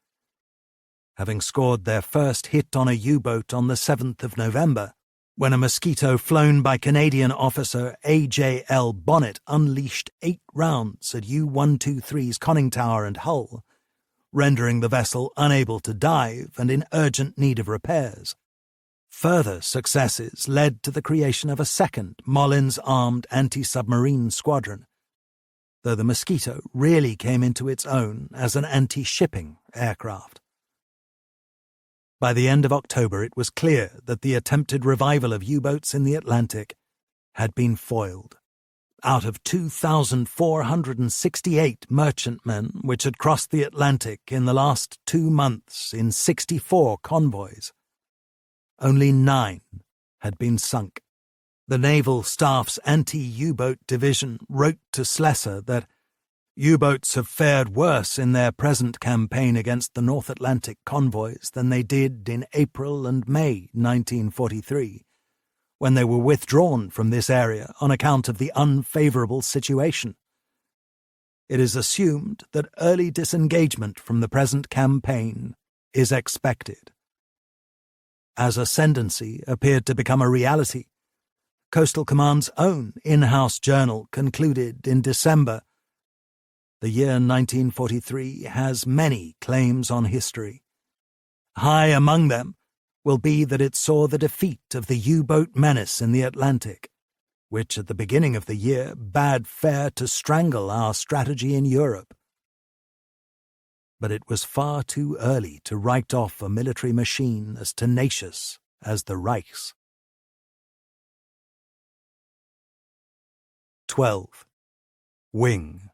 S1: Having scored their first hit on a U-boat on the 7th of November, when a Mosquito flown by Canadian officer A.J.L. Bonnet unleashed 8 rounds at U-123's conning tower and hull, rendering the vessel unable to dive and in urgent need of repairs. Further successes led to the creation of a second Mollins-armed anti-submarine squadron, though the Mosquito really came into its own as an anti-shipping aircraft. By the end of October, it was clear that the attempted revival of U-boats in the Atlantic had been foiled. Out of 2,468 merchantmen which had crossed the Atlantic in the last 2 months in 64 convoys, only 9 had been sunk. The Naval Staff's anti-U-boat division wrote to Slessor that U-boats have fared worse in their present campaign against the North Atlantic convoys than they did in April and May 1943, when they were withdrawn from this area on account of the unfavorable situation. It is assumed that early disengagement from the present campaign is expected. As ascendancy appeared to become a reality, Coastal Command's own in-house journal concluded in December, "The year 1943 has many claims on history. High among them will be that it saw the defeat of the U-boat menace in the Atlantic, which at the beginning of the year bade fair to strangle our strategy in Europe." But it was far too early to write off a military machine as tenacious as the Reich's. 12. Wing.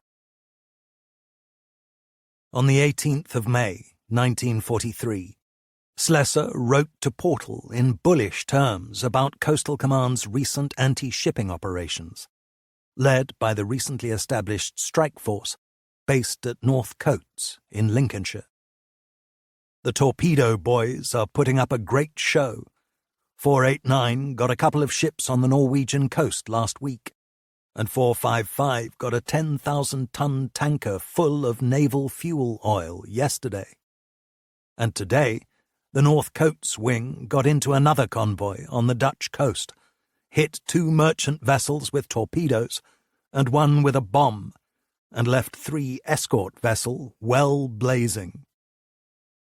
S1: On the 18th of May, 1943, Slessor wrote to Portal in bullish terms about Coastal Command's recent anti-shipping operations, led by the recently established strike force based at North Coates in Lincolnshire. "The torpedo boys are putting up a great show. 489 got a couple of ships on the Norwegian coast last week. and 455 got a 10,000-ton tanker full of naval fuel oil yesterday. And today, the North Coats Wing got into another convoy on the Dutch coast, hit 2 merchant vessels with torpedoes and 1 with a bomb, and left 3 escort vessels well blazing.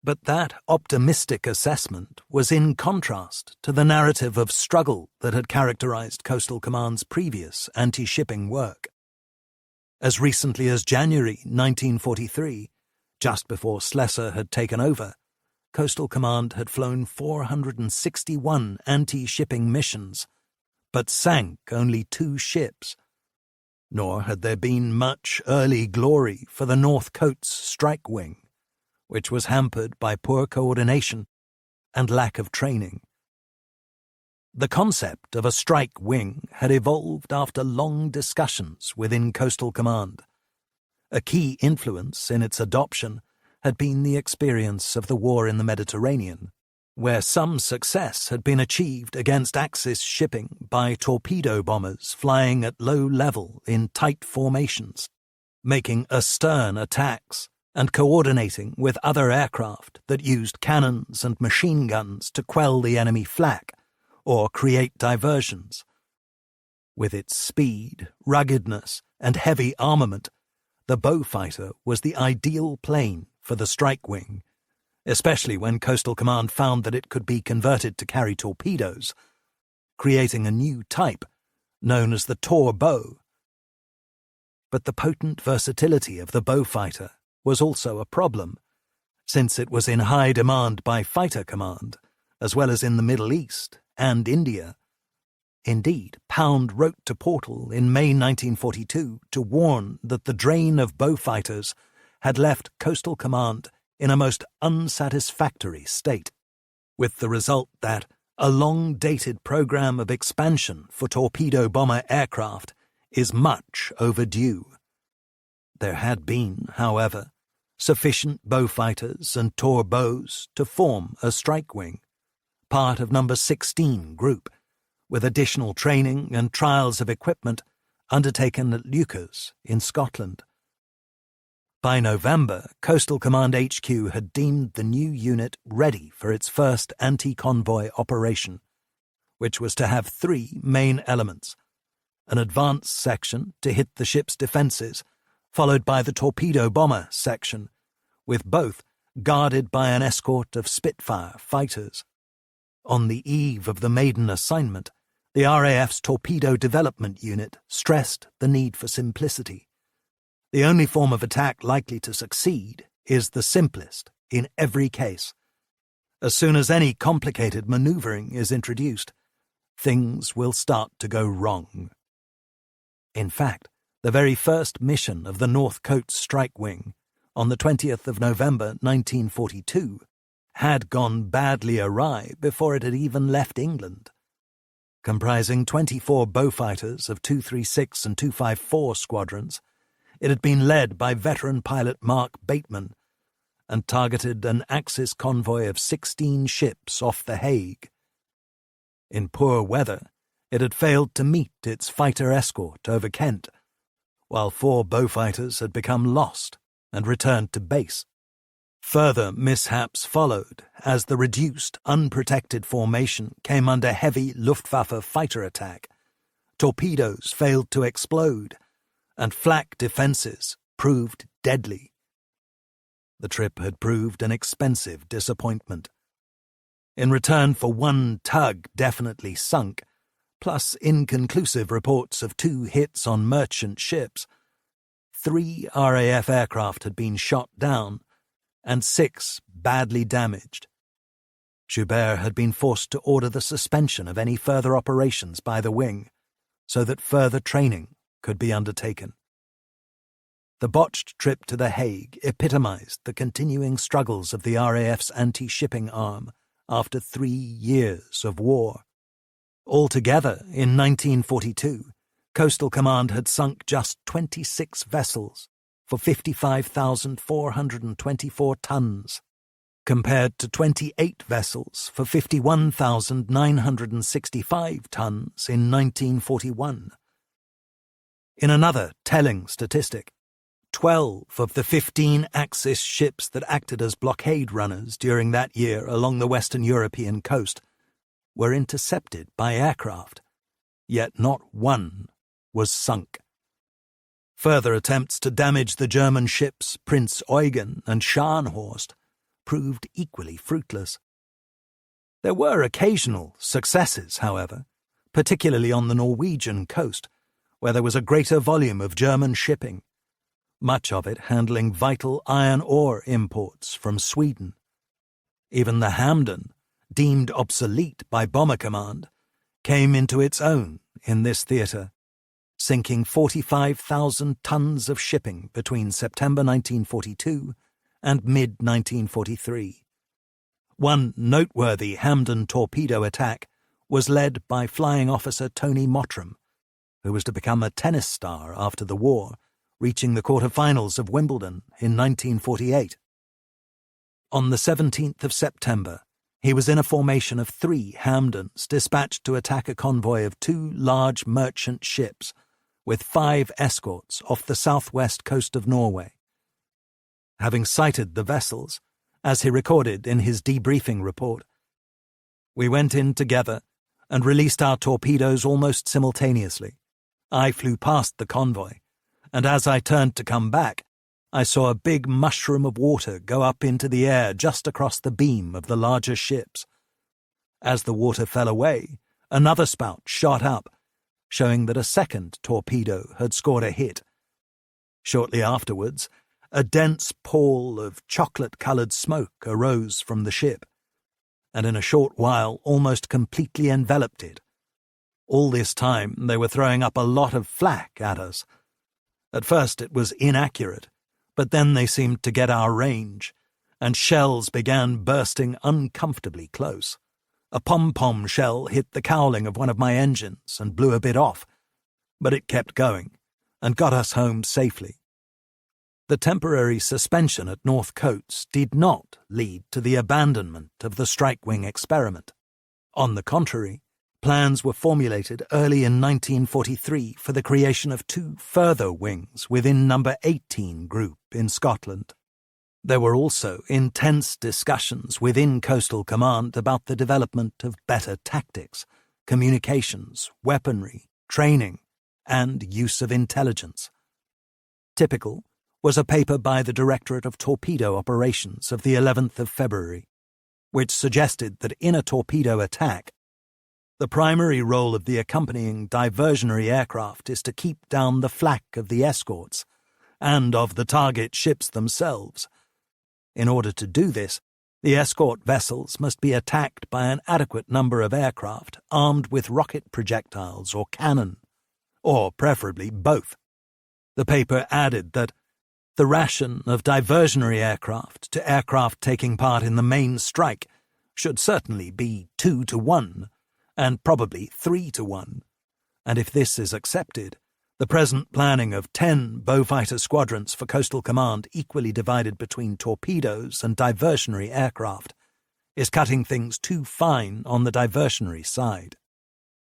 S1: But that optimistic assessment was in contrast to the narrative of struggle that had characterized Coastal Command's previous anti-shipping work. As recently as January 1943, just before Schlesser had taken over, Coastal Command had flown 461 anti-shipping missions, but sank only 2 ships. Nor had there been much early glory for the North Coats Strike Wing, which was hampered by poor coordination and lack of training. The concept of a strike wing had evolved after long discussions within Coastal Command. A key influence in its adoption had been the experience of the war in the Mediterranean, where some success had been achieved against Axis shipping by torpedo bombers flying at low level in tight formations, making astern attacks and coordinating with other aircraft that used cannons and machine guns to quell the enemy flak or create diversions. With its speed, ruggedness, and heavy armament, the Beaufighter was the ideal plane for the strike wing, especially when Coastal Command found that it could be converted to carry torpedoes, creating a new type known as the Tor bow. But the potent versatility of the Beaufighter was also a problem, since it was in high demand by Fighter Command, as well as in the Middle East and India. Indeed, Pound wrote to Portal in May 1942 to warn that the drain of Beaufighters had left Coastal Command in a most unsatisfactory state, with the result that a long-dated program of expansion for torpedo bomber aircraft is much overdue. There had been, however, sufficient Beaufighters and Tor bows to form a strike wing, part of No. 16 Group, with additional training and trials of equipment undertaken at Lucas in Scotland. By November, Coastal Command HQ had deemed the new unit ready for its first anti-convoy operation, which was to have 3 main elements: an advance section to hit the ship's defences, followed by the torpedo bomber section, with both guarded by an escort of Spitfire fighters. On the eve of the maiden assignment, the RAF's Torpedo Development Unit stressed the need for simplicity. The only form of attack likely to succeed is the simplest in every case. As soon as any complicated manoeuvring is introduced, things will start to go wrong. In fact, the very first mission of the North Coats Strike Wing, on the 20th of November 1942, had gone badly awry before it had even left England. Comprising 24 Beaufighters of 236 and 254 squadrons, it had been led by veteran pilot Mark Bateman and targeted an Axis convoy of 16 ships off The Hague. In poor weather, it had failed to meet its fighter escort over Kent, while 4 Beaufighters had become lost and returned to base. Further mishaps followed as the reduced, unprotected formation came under heavy Luftwaffe fighter attack. Torpedoes failed to explode, and flak defences proved deadly. The trip had proved an expensive disappointment. In return for 1 tug definitely sunk, plus inconclusive reports of 2 hits on merchant ships, 3 RAF aircraft had been shot down and 6 badly damaged. Joubert had been forced to order the suspension of any further operations by the wing, so that further training could be undertaken. The botched trip to The Hague epitomized the continuing struggles of the RAF's anti-shipping arm after 3 years of war. Altogether, in 1942, Coastal Command had sunk just 26 vessels for 55,424 tons, compared to 28 vessels for 51,965 tons in 1941. In another telling statistic, 12 of the 15 Axis ships that acted as blockade runners during that year along the Western European coast were intercepted by aircraft, yet not one was sunk. Further attempts to damage the German ships Prinz Eugen and Scharnhorst proved equally fruitless. There were occasional successes, however, particularly on the Norwegian coast, where there was a greater volume of German shipping, much of it handling vital iron ore imports from Sweden. Even the Hamden, deemed obsolete by Bomber Command, came into its own in this theatre, sinking 45,000 tons of shipping between September 1942 and mid-1943. One noteworthy Hamden torpedo attack was led by Flying Officer Tony Mottram, who was to become a tennis star after the war, reaching the quarter-finals of Wimbledon in 1948. On the 17th of September, he was in a formation of 3 Hamdens dispatched to attack a convoy of 2 large merchant ships with 5 escorts off the southwest coast of Norway. Having sighted the vessels, as he recorded in his debriefing report, we went in together and released our torpedoes almost simultaneously. I flew past the convoy, and as I turned to come back, I saw a big mushroom of water go up into the air just across the beam of the larger ships. As the water fell away, another spout shot up, showing that a second torpedo had scored a hit. Shortly afterwards, a dense pall of chocolate-coloured smoke arose from the ship, and in a short while almost completely enveloped it. All this time they were throwing up a lot of flak at us. At first it was inaccurate, but then they seemed to get our range, and shells began bursting uncomfortably close. A pom-pom shell hit the cowling of one of my engines and blew a bit off, but it kept going and got us home safely. The temporary suspension at North Coats did not lead to the abandonment of the strike-wing experiment. On the contrary, plans were formulated early in 1943 for the creation of 2 further wings within No. 18 Group in Scotland. There were also intense discussions within Coastal Command about the development of better tactics, communications, weaponry, training, and use of intelligence. Typical was a paper by the Directorate of Torpedo Operations of the 11th of February, which suggested that in a torpedo attack, the primary role of the accompanying diversionary aircraft is to keep down the flak of the escorts and of the target ships themselves. In order to do this, the escort vessels must be attacked by an adequate number of aircraft armed with rocket projectiles or cannon, or preferably both. The paper added that the ration of diversionary aircraft to aircraft taking part in the main strike should certainly be 2-to-1, and probably 3-to-1, and if this is accepted, the present planning of 10 Beaufighter squadrons for Coastal Command equally divided between torpedoes and diversionary aircraft is cutting things too fine on the diversionary side.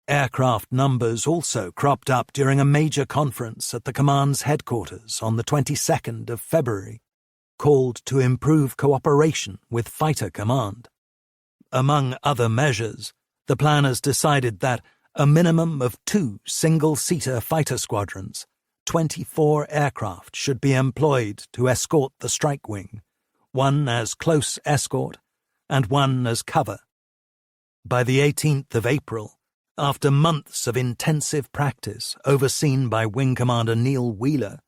S1: Aircraft numbers also cropped up during a major conference at the command's headquarters on the 22nd of February, called to improve cooperation with Fighter Command. Among other measures, the planners decided that a minimum of 2 single-seater fighter squadrons, 24 aircraft should be employed to escort the strike wing, one as close escort and one as cover. By the 18th of April, after months of intensive practice overseen by Wing Commander Neil Wheeler,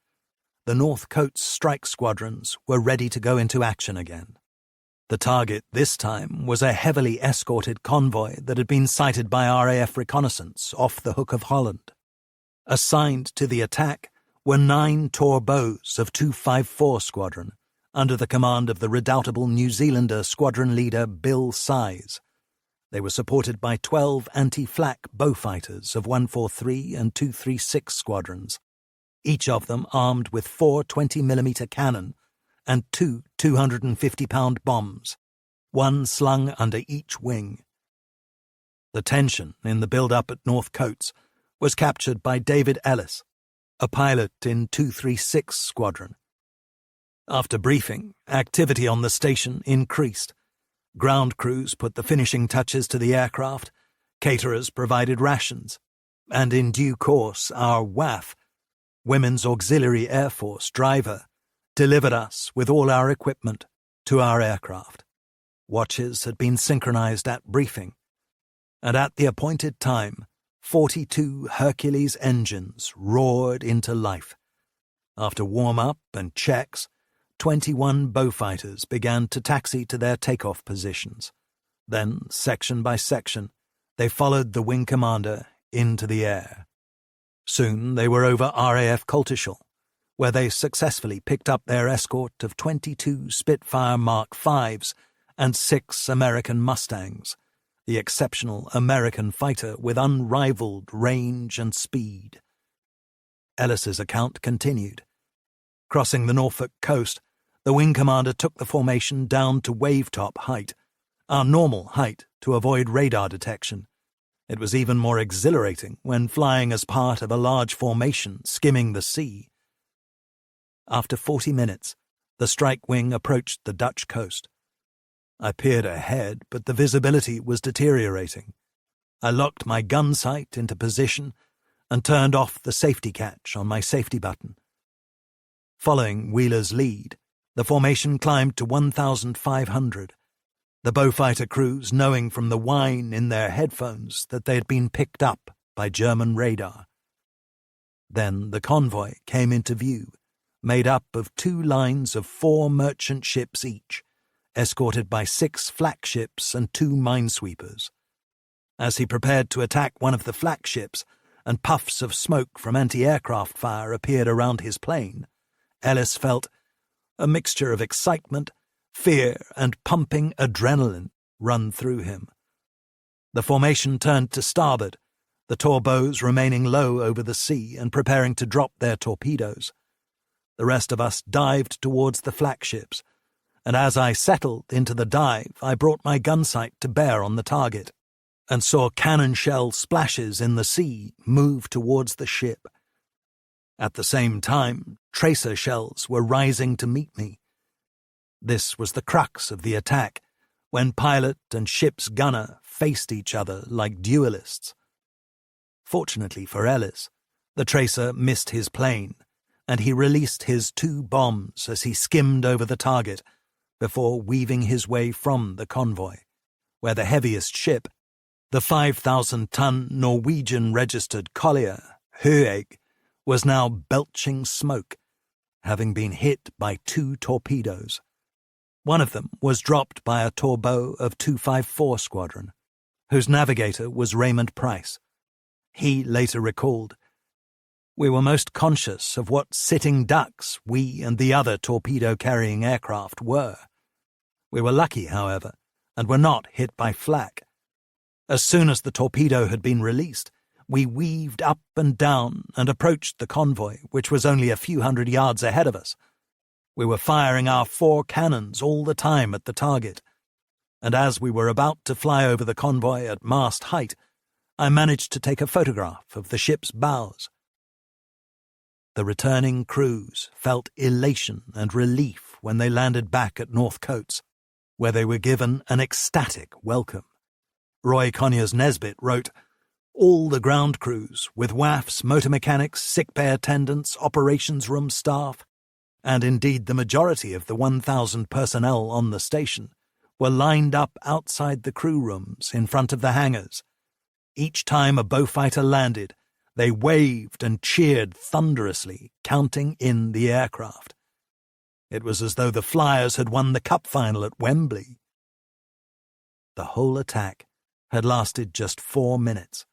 S1: the North Coats strike squadrons were ready to go into action again. The target this time was a heavily escorted convoy that had been sighted by RAF reconnaissance off the Hook of Holland. Assigned to the attack were 9 Torbeaus of 254 Squadron, under the command of the redoubtable New Zealander squadron leader Bill Size. They were supported by 12 anti-flak Beaufighters of 143 and 236 squadrons, each of them armed with 4 20mm cannon and 2 250-pound bombs, one slung under each wing. The tension in the build-up at North Coats was captured by David Ellis, a pilot in 236 Squadron. After briefing, activity on the station increased. Ground crews put the finishing touches to the aircraft, caterers provided rations, and in due course our WAF, Women's Auxiliary Air Force driver, delivered us with all our equipment to our aircraft. Watches had been synchronized at briefing, and at the appointed time, 42 Hercules engines roared into life. After warm-up and checks, 21 Beaufighters began to taxi to their takeoff positions. Then, section by section, they followed the wing commander into the air. Soon they were over RAF Coastal, where they successfully picked up their escort of 22 Spitfire Mark Vs and 6 American Mustangs, the exceptional American fighter with unrivaled range and speed. Ellis's account continued. Crossing the Norfolk coast, the wing commander took the formation down to wave-top height, our normal height to avoid radar detection. It was even more exhilarating when flying as part of a large formation skimming the sea. After 40 minutes, the strike wing approached the Dutch coast. I peered ahead, but the visibility was deteriorating. I locked my gun sight into position and turned off the safety catch on my safety button. Following Wheeler's lead, the formation climbed to 1,500, the Beaufighter crews knowing from the whine in their headphones that they had been picked up by German radar. Then the convoy came into view, made up of 2 lines of 4 merchant ships each, escorted by 6 flak ships and 2 minesweepers. As he prepared to attack one of the flak ships, and puffs of smoke from anti-aircraft fire appeared around his plane, Ellis felt a mixture of excitement, fear, and pumping adrenaline run through him. The formation turned to starboard, the torpedoes remaining low over the sea and preparing to drop their torpedoes. The rest of us dived towards the flak ships, and as I settled into the dive, I brought my gun sight to bear on the target, and saw cannon shell splashes in the sea move towards the ship. At the same time, tracer shells were rising to meet me. This was the crux of the attack, when pilot and ship's gunner faced each other like duelists. Fortunately for Ellis, the tracer missed his plane, and he released his 2 bombs as he skimmed over the target before weaving his way from the convoy, where the heaviest ship, the 5,000-ton Norwegian-registered collier, Høeg, was now belching smoke, having been hit by 2 torpedoes. One of them was dropped by a torpedo of 254 Squadron, whose navigator was Raymond Price. He later recalled, "We were most conscious of what sitting ducks we and the other torpedo-carrying aircraft were. We were lucky, however, and were not hit by flak. As soon as the torpedo had been released, we weaved up and down and approached the convoy, which was only a few hundred yards ahead of us. We were firing our 4 cannons all the time at the target, and as we were about to fly over the convoy at mast height, I managed to take a photograph of the ship's bows." The returning crews felt elation and relief when they landed back at North Coates, where they were given an ecstatic welcome. Roy Conyers Nesbitt wrote, "All the ground crews, with WAFs, motor mechanics, sick bay attendants, operations room staff, and indeed the majority of the 1,000 personnel on the station, were lined up outside the crew rooms in front of the hangars. Each time a Beaufighter landed, they waved and cheered thunderously, counting in the aircraft. It was as though the Flyers had won the cup final at Wembley." The whole attack had lasted just 4 minutes.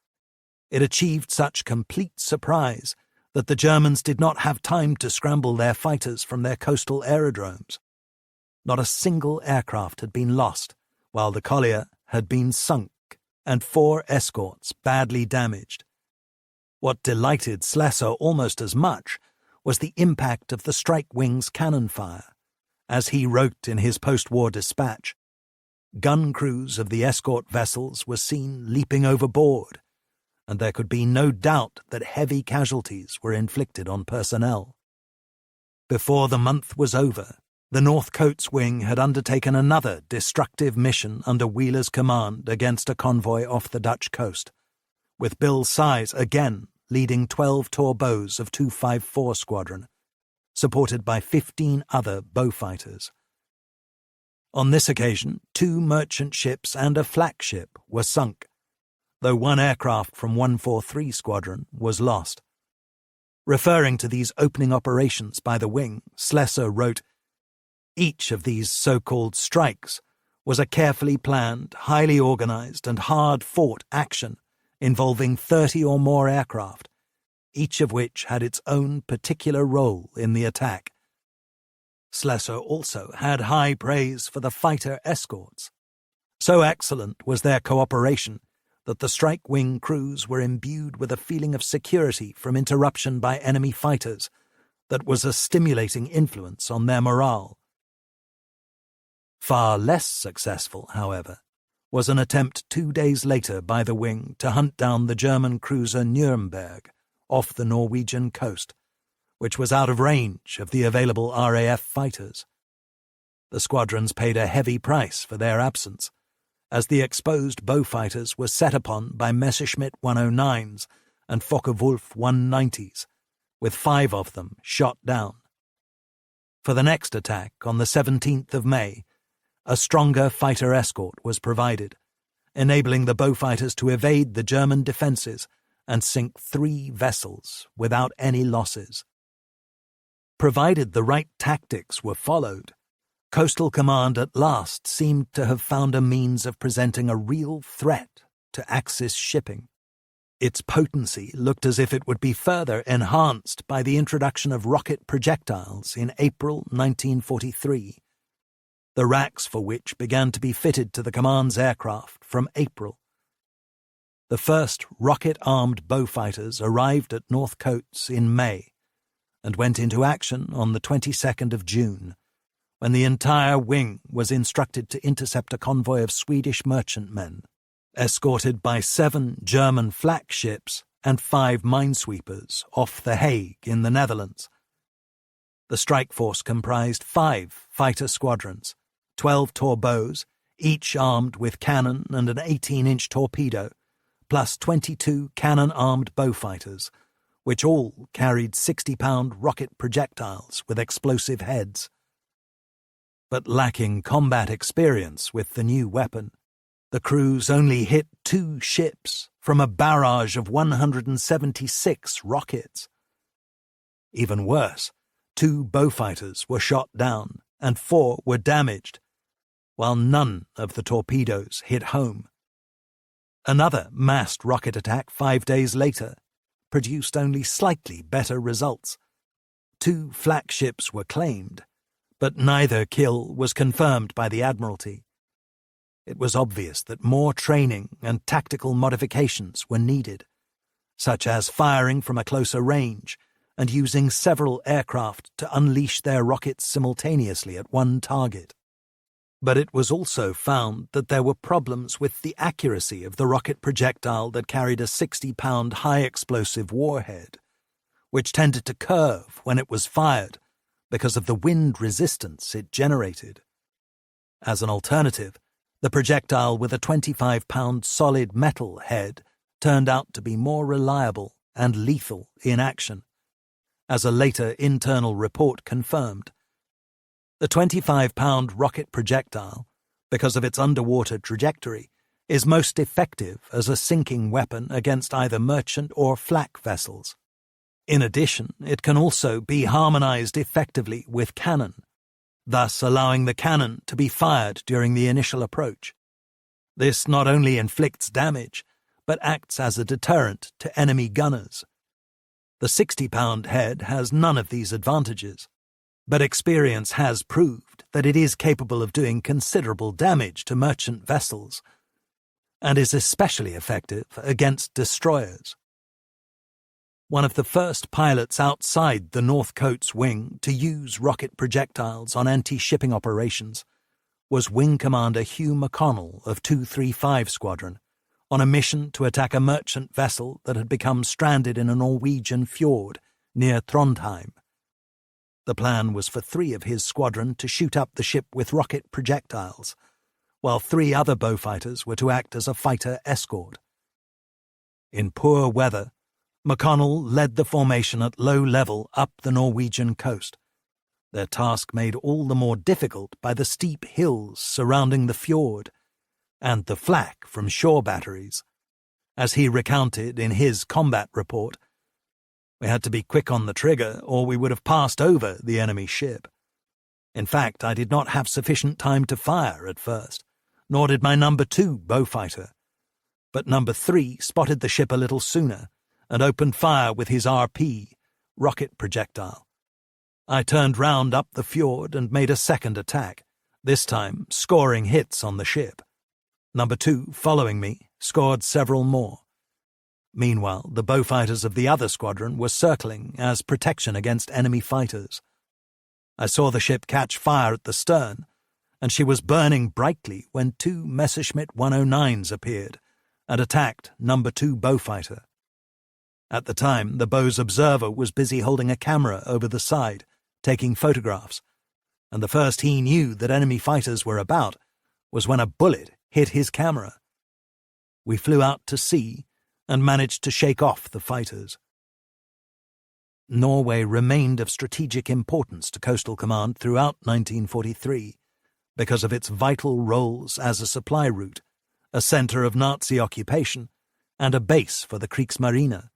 S1: It achieved such complete surprise that the Germans did not have time to scramble their fighters from their coastal aerodromes. Not a single aircraft had been lost, while the collier had been sunk and 4 escorts badly damaged. What delighted Slessor almost as much was the impact of the strike wing's cannon fire. As he wrote in his post-war dispatch, "Gun crews of the escort vessels were seen leaping overboard. and there could be no doubt that heavy casualties were inflicted on personnel. Before the month was over, the North Coats Wing had undertaken another destructive mission under Wheeler's command against a convoy off the Dutch coast, with Bill Size again leading 12 torpedoes of 254 Squadron, supported by 15 other Beaufighters. On this occasion, 2 merchant ships and a flak ship were sunk, though 1 aircraft from 143 Squadron was lost. Referring to these opening operations by the wing, Slessor wrote, "Each of these so-called strikes was a carefully planned, highly organized and hard-fought action involving 30 or more aircraft, each of which had its own particular role in the attack." Slessor also had high praise for the fighter escorts. So excellent was their cooperation that the strike wing crews were imbued with a feeling of security from interruption by enemy fighters that was a stimulating influence on their morale. Far less successful, however, was an attempt 2 days later by the wing to hunt down the German cruiser Nuremberg off the Norwegian coast, which was out of range of the available RAF fighters. The squadrons paid a heavy price for their absence, as the exposed Beaufighters were set upon by Messerschmitt 109s and Focke-Wulf 190s, with 5 of them shot down. For the next attack, on the 17th of May, a stronger fighter escort was provided, enabling the Beaufighters to evade the German defences and sink 3 vessels without any losses. Provided the right tactics were followed, Coastal Command at last seemed to have found a means of presenting a real threat to Axis shipping. Its potency looked as if it would be further enhanced by the introduction of rocket projectiles in April 1943, the racks for which began to be fitted to the command's aircraft from April. The first rocket-armed Beaufighters arrived at North Coats in May and went into action on the 22nd of June, when the entire wing was instructed to intercept a convoy of Swedish merchantmen, escorted by 7 German flak ships and 5 minesweepers off The Hague in the Netherlands. The strike force comprised 5 fighter squadrons, 12 torpedoes, each armed with cannon and an 18-inch torpedo, plus 22 cannon-armed Beaufighters, which all carried 60-pound rocket projectiles with explosive heads. But lacking combat experience with the new weapon, the crews only hit 2 ships from a barrage of 176 rockets. Even worse, 2 Beaufighters were shot down and 4 were damaged, while none of the torpedoes hit home. Another massed rocket attack 5 days later produced only slightly better results. 2 flak ships were claimed, but neither kill was confirmed by the Admiralty. It was obvious that more training and tactical modifications were needed, such as firing from a closer range and using several aircraft to unleash their rockets simultaneously at one target. But it was also found that there were problems with the accuracy of the rocket projectile that carried a 60-pound high-explosive warhead, which tended to curve when it was fired because of the wind resistance it generated. As an alternative, the projectile with a 25-pound solid metal head turned out to be more reliable and lethal in action, as a later internal report confirmed. The 25-pound rocket projectile, because of its underwater trajectory, is most effective as a sinking weapon against either merchant or flak vessels. In addition, it can also be harmonized effectively with cannon, thus allowing the cannon to be fired during the initial approach. This not only inflicts damage, but acts as a deterrent to enemy gunners. The 60-pound head has none of these advantages, but experience has proved that it is capable of doing considerable damage to merchant vessels, and is especially effective against destroyers. One of the first pilots outside the North Coats Wing to use rocket projectiles on anti-shipping operations was Wing Commander Hugh McConnell of 235 Squadron, on a mission to attack a merchant vessel that had become stranded in a Norwegian fjord near Trondheim. The plan was for 3 of his squadron to shoot up the ship with rocket projectiles, while 3 other Beaufighters were to act as a fighter escort. In poor weather, McConnell led the formation at low level up the Norwegian coast, their task made all the more difficult by the steep hills surrounding the fjord and the flak from shore batteries. As he recounted in his combat report, we had to be quick on the trigger or we would have passed over the enemy ship. In fact, I did not have sufficient time to fire at first, nor did my number 2 Beaufighter. But number 3 spotted the ship a little sooner and opened fire with his RP, rocket projectile. I turned round up the fjord and made a second attack, this time scoring hits on the ship. Number 2, following me, scored several more. Meanwhile, the Beaufighters of the other squadron were circling as protection against enemy fighters. I saw the ship catch fire at the stern, and she was burning brightly when 2 Messerschmitt 109s appeared and attacked number 2 Beaufighter. At the time, the Beau's observer was busy holding a camera over the side, taking photographs, and the first he knew that enemy fighters were about was when a bullet hit his camera. We flew out to sea and managed to shake off the fighters. Norway remained of strategic importance to Coastal Command throughout 1943 because of its vital roles as a supply route, a centre of Nazi occupation, and a base for the Kriegsmarine.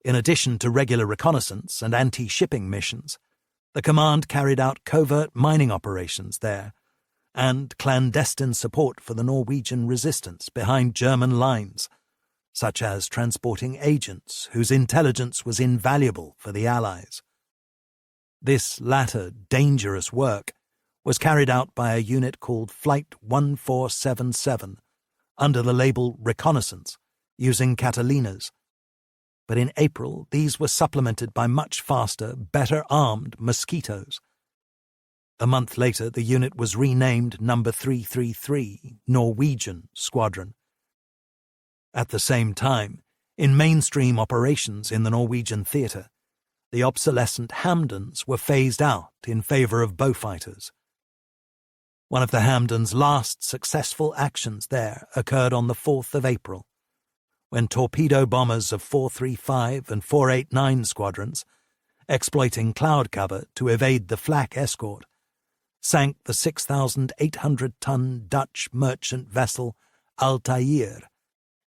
S1: In addition to regular reconnaissance and anti-shipping missions, the command carried out covert mining operations there and clandestine support for the Norwegian resistance behind German lines, such as transporting agents whose intelligence was invaluable for the Allies. This latter dangerous work was carried out by a unit called Flight 1477 under the label Reconnaissance, using Catalinas. But in April, these were supplemented by much faster, better-armed Mosquitoes. A month later, the unit was renamed No. 333, Norwegian Squadron. At the same time, in mainstream operations in the Norwegian theatre, the obsolescent Hamdens were phased out in favour of Beaufighters. One of the Hamden's last successful actions there occurred on the 4th of April, when torpedo bombers of 435 and 489 squadrons, exploiting cloud cover to evade the flak escort, sank the 6,800-ton Dutch merchant vessel Altair,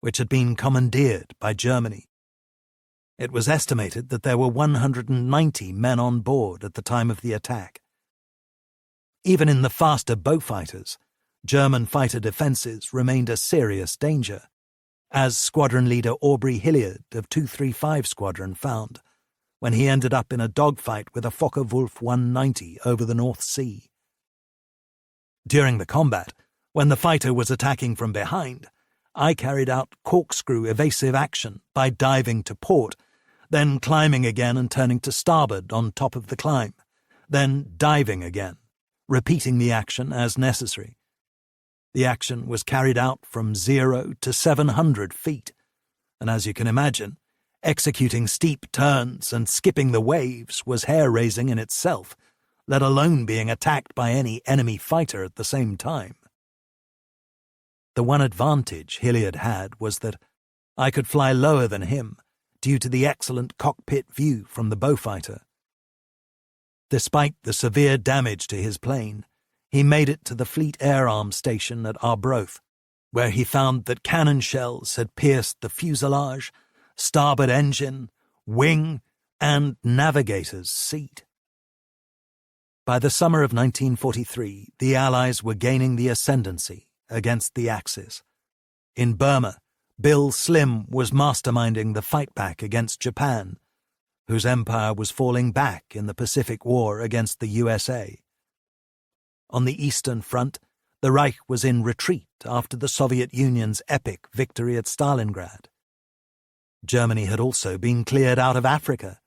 S1: which had been commandeered by Germany. It was estimated that there were 190 men on board at the time of the attack. Even in the faster Beaufighters, German fighter defences remained a serious danger, as Squadron Leader Aubrey Hilliard of 235 Squadron found when he ended up in a dogfight with a Focke-Wulf 190 over the North Sea. During the combat, when the fighter was attacking from behind, I carried out corkscrew evasive action by diving to port, then climbing again and turning to starboard on top of the climb, then diving again, repeating the action as necessary. The action was carried out from 0 to 700 feet, and as you can imagine, executing steep turns and skipping the waves was hair-raising in itself, let alone being attacked by any enemy fighter at the same time. The one advantage Hilliard had was that I could fly lower than him due to the excellent cockpit view from the Beaufighter. Despite the severe damage to his plane, he made it to the Fleet Air Arm Station at Arbroath, where he found that cannon shells had pierced the fuselage, starboard engine, wing, and navigator's seat. By the summer of 1943, the Allies were gaining the ascendancy against the Axis. In Burma, Bill Slim was masterminding the fightback against Japan, whose empire was falling back in the Pacific War against the USA. On the Eastern Front, the Reich was in retreat after the Soviet Union's epic victory at Stalingrad. Germany had also been cleared out of Africa,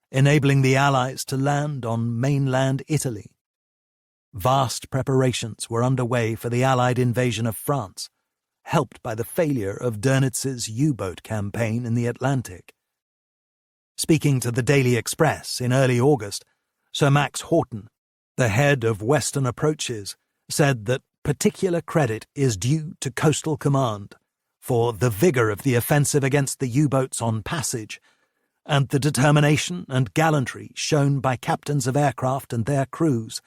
S1: enabling the Allies to land on mainland Italy. Vast preparations were underway for the Allied invasion of France, helped by the failure of Dönitz's U-boat campaign in the Atlantic. Speaking to the Daily Express in early August, Sir Max Horton, the head of Western Approaches, said that particular credit is due to Coastal Command for the vigour of the offensive against the U-boats on passage and the determination and gallantry shown by captains of aircraft and their crews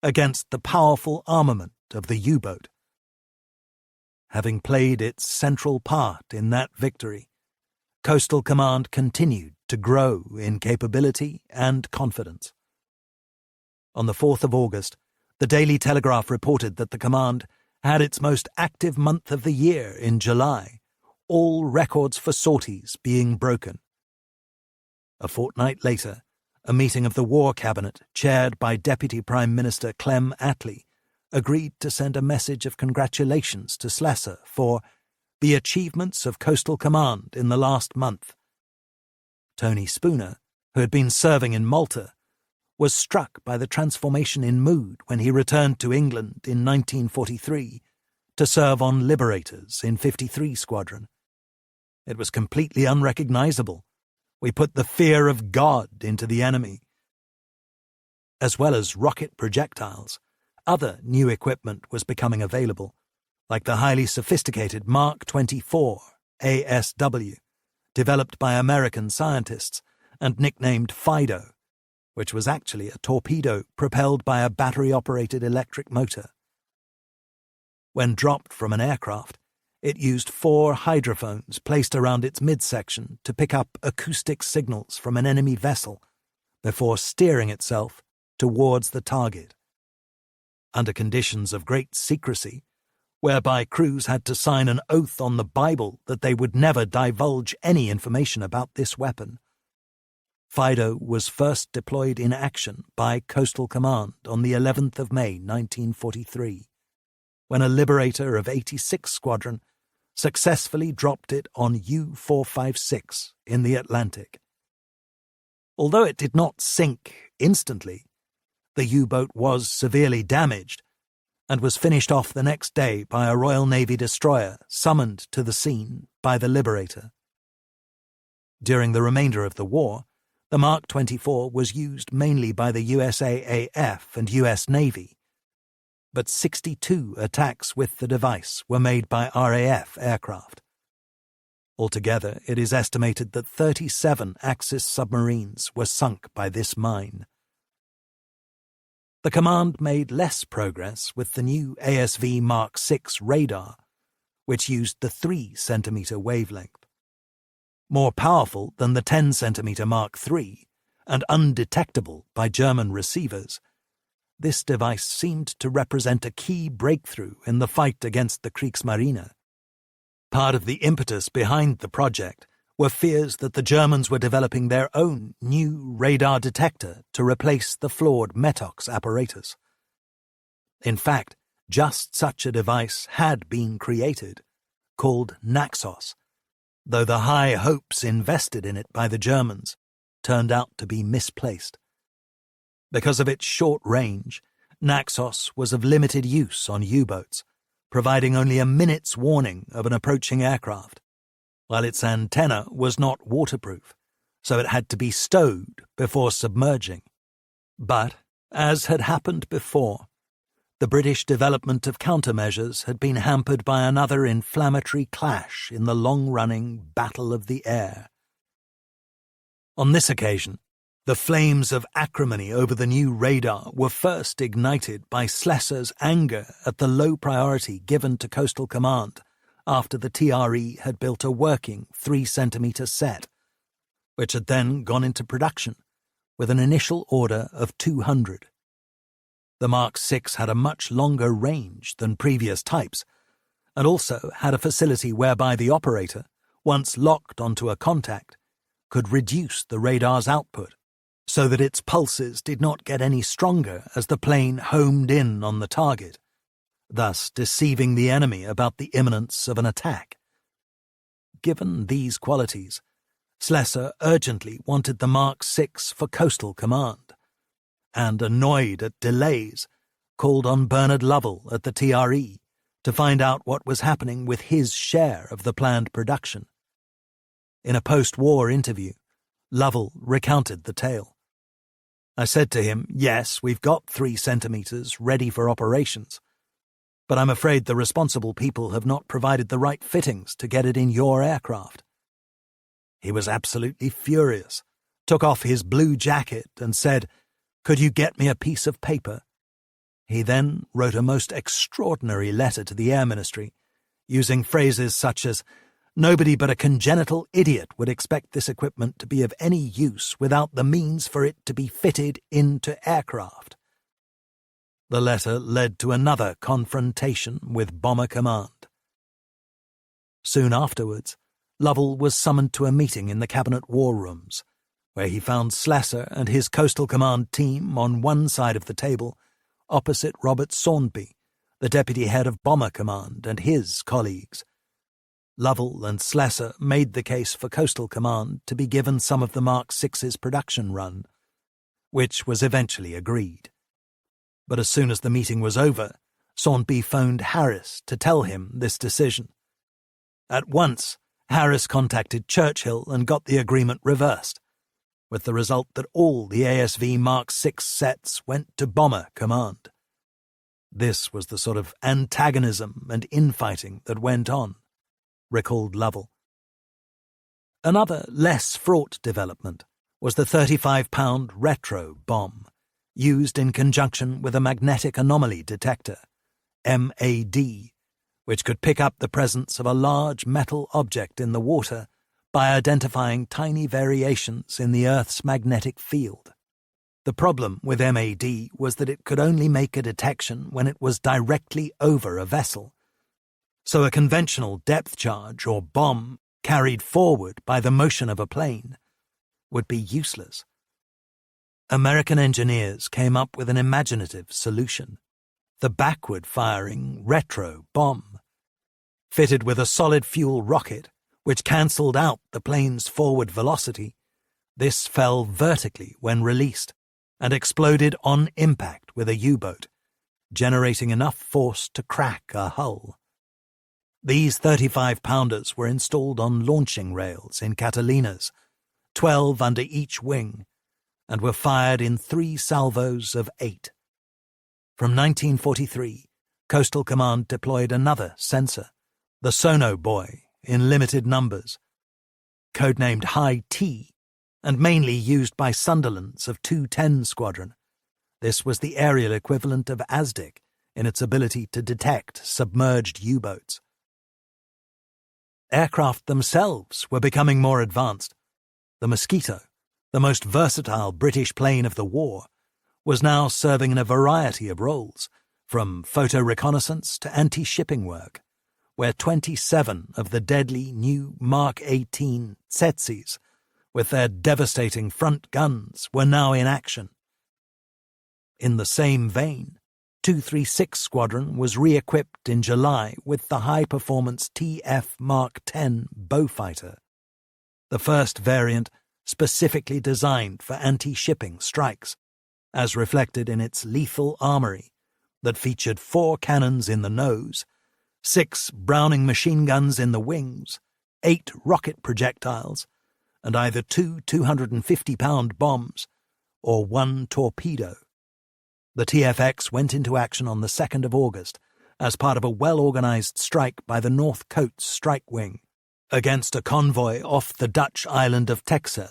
S1: against the powerful armament of the U-boat. Having played its central part in that victory, Coastal Command continued to grow in capability and confidence. On the 4th of August, the Daily Telegraph reported that the command had its most active month of the year in July, all records for sorties being broken. A fortnight later, a meeting of the War Cabinet, chaired by Deputy Prime Minister Clem Attlee, agreed to send a message of congratulations to Schlesser for the achievements of Coastal Command in the last month. Tony Spooner, who had been serving in Malta, was struck by the transformation in mood when he returned to England in 1943 to serve on Liberators in 53 Squadron. It was completely unrecognisable. We put the fear of God into the enemy. As well as rocket projectiles, other new equipment was becoming available, like the highly sophisticated Mark 24 ASW, developed by American scientists and nicknamed Fido, which was actually a torpedo propelled by a battery-operated electric motor. When dropped from an aircraft, it used 4 hydrophones placed around its midsection to pick up acoustic signals from an enemy vessel before steering itself towards the target. Under conditions of great secrecy, whereby crews had to sign an oath on the Bible that they would never divulge any information about this weapon, Fido was first deployed in action by Coastal Command on the 11th of May 1943, when a Liberator of 86 Squadron successfully dropped it on U-456 in the Atlantic. Although it did not sink instantly, the U-boat was severely damaged and was finished off the next day by a Royal Navy destroyer summoned to the scene by the Liberator. During the remainder of the war, the Mark 24 was used mainly by the USAAF and US Navy, but 62 attacks with the device were made by RAF aircraft. Altogether, it is estimated that 37 Axis submarines were sunk by this mine. The command made less progress with the new ASV Mark 6 radar, which used the 3-centimetre wavelength. More powerful than the 10-centimetre Mark III and undetectable by German receivers, this device seemed to represent a key breakthrough in the fight against the Kriegsmarine. Part of the impetus behind the project were fears that the Germans were developing their own new radar detector to replace the flawed Metox apparatus. In fact, just such a device had been created, called Naxos, though the high hopes invested in it by the Germans turned out to be misplaced. Because of its short range, Naxos was of limited use on U-boats, providing only a minute's warning of an approaching aircraft, while its antenna was not waterproof, so it had to be stowed before submerging. But, as had happened before, the British development of countermeasures had been hampered by another inflammatory clash in the long-running Battle of the Air. On this occasion, the flames of acrimony over the new radar were first ignited by Schlesser's anger at the low priority given to Coastal Command after the TRE had built a working 3-centimetre set, which had then gone into production with an initial order of 200. The Mark VI had a much longer range than previous types, and also had a facility whereby the operator, once locked onto a contact, could reduce the radar's output, so that its pulses did not get any stronger as the plane homed in on the target, thus deceiving the enemy about the imminence of an attack. Given these qualities, Schlesser urgently wanted the Mark VI for Coastal Command, and, annoyed at delays, called on Bernard Lovell at the TRE to find out what was happening with his share of the planned production. In a post-war interview, Lovell recounted the tale. I said to him, yes, we've got 3 centimetres ready for operations, but I'm afraid the responsible people have not provided the right fittings to get it in your aircraft. He was absolutely furious, took off his blue jacket and said, could you get me a piece of paper? He then wrote a most extraordinary letter to the Air Ministry, using phrases such as, nobody but a congenital idiot would expect this equipment to be of any use without the means for it to be fitted into aircraft. The letter led to another confrontation with Bomber Command. Soon afterwards, Lovell was summoned to a meeting in the Cabinet War Rooms, where he found Slessor and his Coastal Command team on one side of the table, opposite Robert Saundby, the deputy head of Bomber Command, and his colleagues. Lovell and Slessor made the case for Coastal Command to be given some of the Mark VI's production run, which was eventually agreed. But as soon as the meeting was over, Saundby phoned Harris to tell him this decision. At once, Harris contacted Churchill and got the agreement reversed, with the result that all the ASV Mark VI sets went to Bomber Command. This was the sort of antagonism and infighting that went on, recalled Lovell. Another less fraught development was the 35-pound retro bomb, used in conjunction with a magnetic anomaly detector, MAD, which could pick up the presence of a large metal object in the water by identifying tiny variations in the Earth's magnetic field. The problem with MAD was that it could only make a detection when it was directly over a vessel, so a conventional depth charge or bomb carried forward by the motion of a plane would be useless. American engineers came up with an imaginative solution, the backward-firing retro bomb. Fitted with a solid-fuel rocket, which cancelled out the plane's forward velocity, this fell vertically when released and exploded on impact with a U-boat, generating enough force to crack a hull. These 35-pounders were installed on launching rails in Catalinas, 12 under each wing, and were fired in 3 salvos of 8. From 1943, Coastal Command deployed another sensor, the Sono Boy, in limited numbers. Codenamed High T, and mainly used by Sunderland's of 210 Squadron. This was the aerial equivalent of ASDIC in its ability to detect submerged U-boats. Aircraft themselves were becoming more advanced. The Mosquito, the most versatile British plane of the war, was now serving in a variety of roles, from photo reconnaissance to anti-shipping work, where 27 of the deadly new Mark 18 Tsetsis, with their devastating front guns, were now in action. In the same vein, 236 Squadron was re-equipped in July with the high-performance TF Mark 10 Beaufighter, the first variant specifically designed for anti-shipping strikes, as reflected in its lethal armory that featured 4 cannons in the nose, 6 Browning machine guns in the wings, 8 rocket projectiles, and either 2 250-pound bombs or 1 torpedo. The TFX went into action on the 2nd of August as part of a well-organized strike by the North Coast Strike Wing against a convoy off the Dutch island of Texel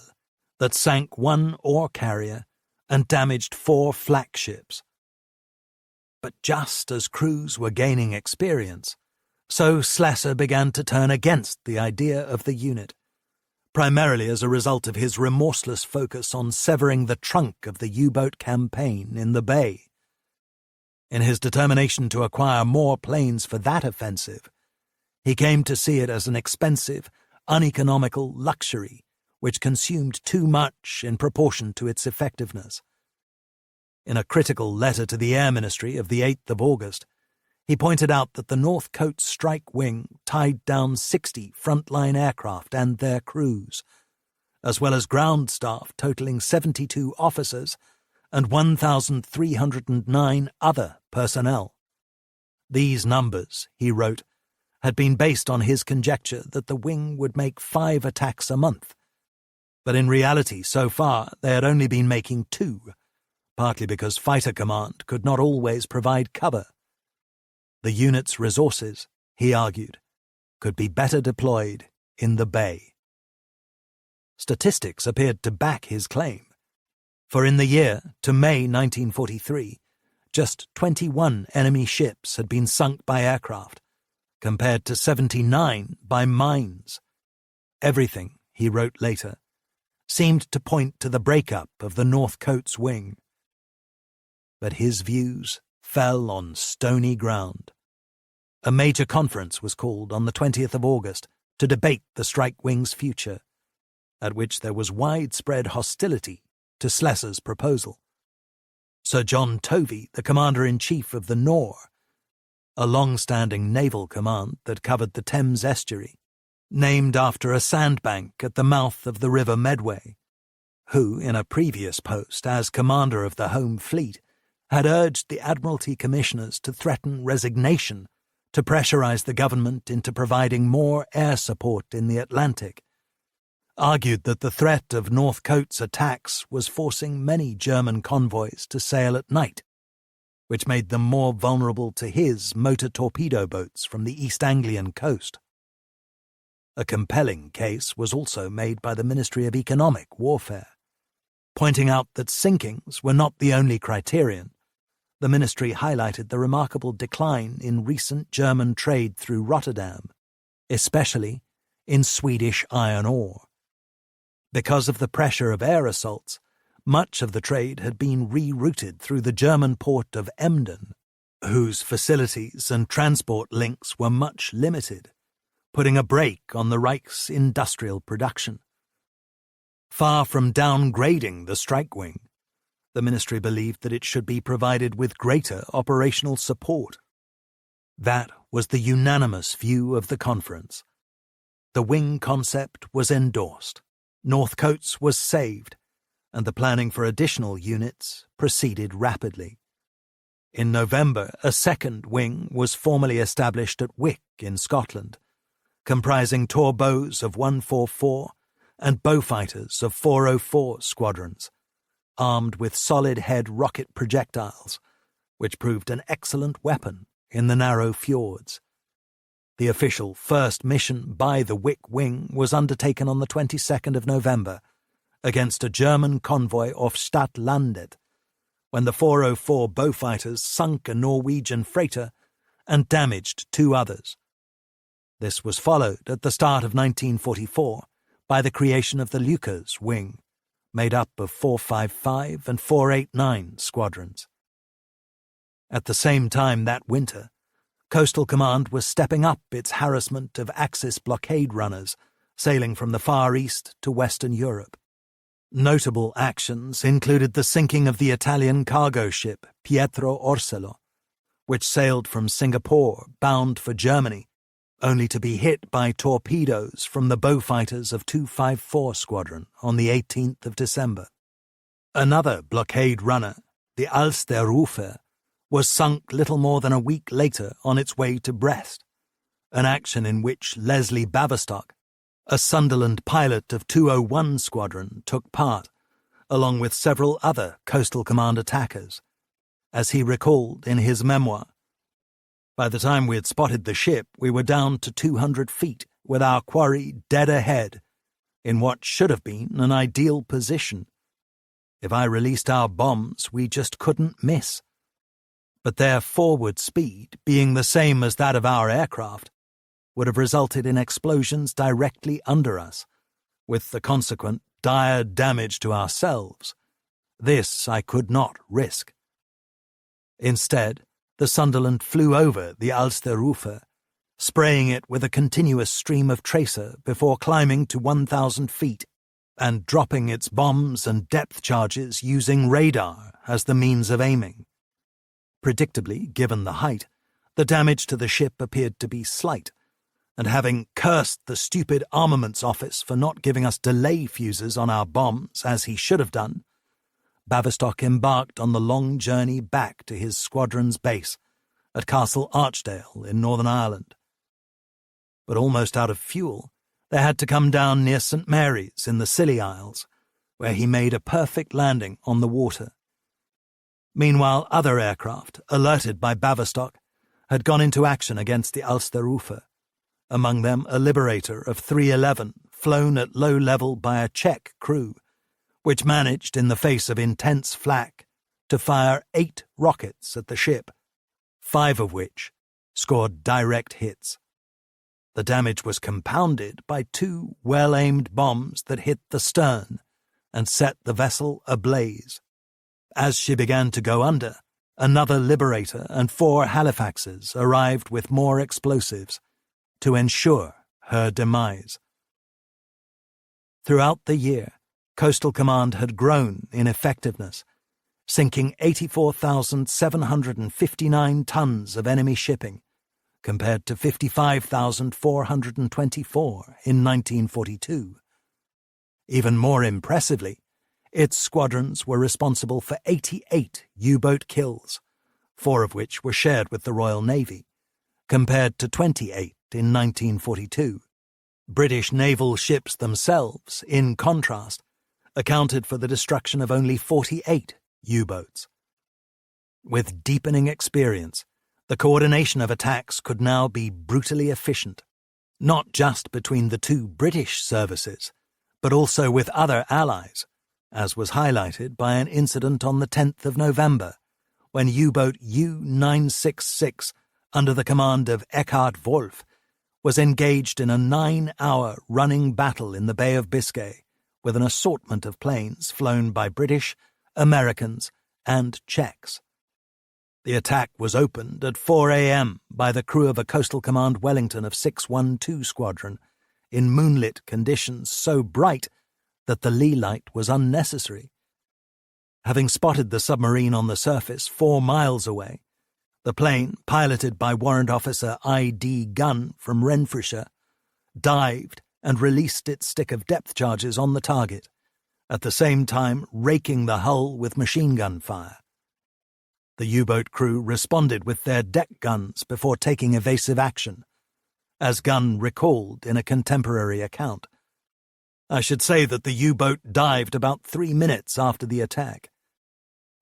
S1: that sank 1 ore carrier and damaged 4 flak ships. But just as crews were gaining experience, so Slessor began to turn against the idea of the unit, primarily as a result of his remorseless focus on severing the trunk of the U-boat campaign in the Bay. In his determination to acquire more planes for that offensive, he came to see it as an expensive, uneconomical luxury which consumed too much in proportion to its effectiveness. In a critical letter to the Air Ministry of the 8th of August, he pointed out that the North Coast Strike Wing tied down 60 frontline aircraft and their crews, as well as ground staff totaling 72 officers and 1,309 other personnel. These numbers, he wrote, had been based on his conjecture that the wing would make 5 attacks a month. But in reality, so far, they had only been making 2, partly because Fighter Command could not always provide cover. The unit's resources, he argued, could be better deployed in the bay. Statistics appeared to back his claim, for in the year to May 1943, just 21 enemy ships had been sunk by aircraft, compared to 79 by mines. Everything, he wrote later, seemed to point to the breakup of the North Coats wing. But his views fell on stony ground. A major conference was called on the 20th of August to debate the strike wing's future, at which there was widespread hostility to Slessor's proposal. Sir John Tovey, the Commander-in-Chief of the Nore, a long-standing naval command that covered the Thames estuary, named after a sandbank at the mouth of the River Medway, who, in a previous post as commander of the Home Fleet, had urged the Admiralty Commissioners to threaten resignation to pressurize the government into providing more air support in the Atlantic, argued that the threat of North Coats attacks was forcing many German convoys to sail at night, which made them more vulnerable to his motor torpedo boats from the East Anglian coast. A compelling case was also made by the Ministry of Economic Warfare. Pointing out that sinkings were not the only criterion, the ministry highlighted the remarkable decline in recent German trade through Rotterdam, especially in Swedish iron ore. Because of the pressure of air assaults, much of the trade had been rerouted through the German port of Emden, whose facilities and transport links were much limited, putting a brake on the Reich's industrial production. Far from downgrading the strike wing, the ministry believed that it should be provided with greater operational support. That was the unanimous view of the conference. The wing concept was endorsed, North Coats was saved, and the planning for additional units proceeded rapidly. In November, a second wing was formally established at Wick in Scotland, comprising Torbows of 144 and Beaufighters of 404 squadrons, armed with solid-head rocket projectiles, which proved an excellent weapon in the narrow fjords. The official first mission by the Wick Wing was undertaken on the 22nd of November against a German convoy off Stadlandet, when the 404 Beaufighters sunk a Norwegian freighter and damaged 2 others. This was followed at the start of 1944 by the creation of the Lucas Wing, made up of 455 and 489 squadrons. At the same time that winter, Coastal Command was stepping up its harassment of Axis blockade runners sailing from the Far East to Western Europe. Notable actions included the sinking of the Italian cargo ship Pietro Orsello, which sailed from Singapore bound for Germany, only to be hit by torpedoes from the Beaufighters of 254 Squadron on the 18th of December. Another blockade runner, the Alsterhofer, was sunk little more than a week later on its way to Brest, an action in which Leslie Baverstock, a Sunderland pilot of 201 Squadron, took part, along with several other Coastal Command attackers. As he recalled in his memoir, "By the time we had spotted the ship, we were down to 200 feet, with our quarry dead ahead, in what should have been an ideal position. If I released our bombs, we just couldn't miss. But their forward speed, being the same as that of our aircraft, would have resulted in explosions directly under us, with the consequent dire damage to ourselves. This I could not risk." Instead, the Sunderland flew over the Alsterhofer, spraying it with a continuous stream of tracer before climbing to 1,000 feet and dropping its bombs and depth charges using radar as the means of aiming. Predictably, given the height, the damage to the ship appeared to be slight, and having cursed the stupid armaments office for not giving us delay fuses on our bombs as he should have done, Baverstock embarked on the long journey back to his squadron's base at Castle Archdale in Northern Ireland. But almost out of fuel, they had to come down near St. Mary's in the Scilly Isles, where he made a perfect landing on the water. Meanwhile, other aircraft, alerted by Baverstock, had gone into action against the Ulsterufer, among them a Liberator of 311 flown at low level by a Czech crew, which managed, in the face of intense flak, to fire 8 rockets at the ship, 5 of which scored direct hits. The damage was compounded by 2 well-aimed bombs that hit the stern and set the vessel ablaze. As she began to go under, another Liberator and 4 Halifaxes arrived with more explosives to ensure her demise. Throughout the year, Coastal Command had grown in effectiveness, sinking 84,759 tons of enemy shipping, compared to 55,424 in 1942. Even more impressively, its squadrons were responsible for 88 U-boat kills, 4 of which were shared with the Royal Navy, compared to 28 in 1942. British naval ships themselves, in contrast, accounted for the destruction of only 48 U-boats. With deepening experience, the coordination of attacks could now be brutally efficient, not just between the 2 British services, but also with other allies, as was highlighted by an incident on the 10th of November, when U-boat U-966, under the command of Eckhard Wolff, was engaged in a 9-hour running battle in the Bay of Biscay with an assortment of planes flown by British, Americans, and Czechs. The attack was opened at 4 a.m. by the crew of a Coastal Command Wellington of 612 Squadron, in moonlit conditions so bright that the lee light was unnecessary. Having spotted the submarine on the surface 4 miles away, the plane, piloted by Warrant Officer I.D. Gunn from Renfrewshire, dived and released its stick of depth charges on the target, at the same time raking the hull with machine gun fire. The U-boat crew responded with their deck guns before taking evasive action, as Gunn recalled in a contemporary account. I should say that the U-boat dived about 3 minutes after the attack.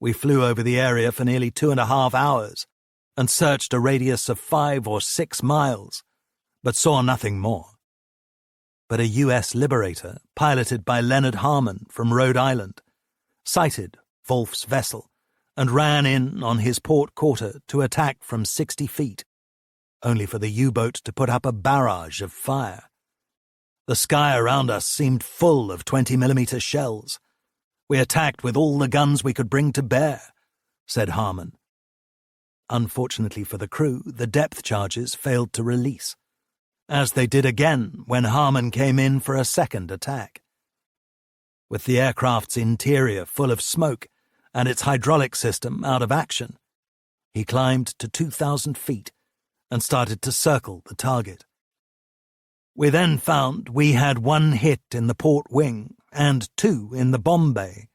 S1: We flew over the area for nearly 2.5 hours and searched a radius of 5 or 6 miles, but saw nothing more. But a U.S. Liberator, piloted by Leonard Harmon from Rhode Island, sighted Wolff's vessel and ran in on his port quarter to attack from 60 feet, only for the U-boat to put up a barrage of fire. The sky around us seemed full of 20mm shells. We attacked with all the guns we could bring to bear, said Harmon. Unfortunately for the crew, the depth charges failed to release, as they did again when Harmon came in for a second attack. With the aircraft's interior full of smoke and its hydraulic system out of action, he climbed to 2,000 feet and started to circle the target. We then found we had 1 hit in the port wing and 2 in the bomb bay.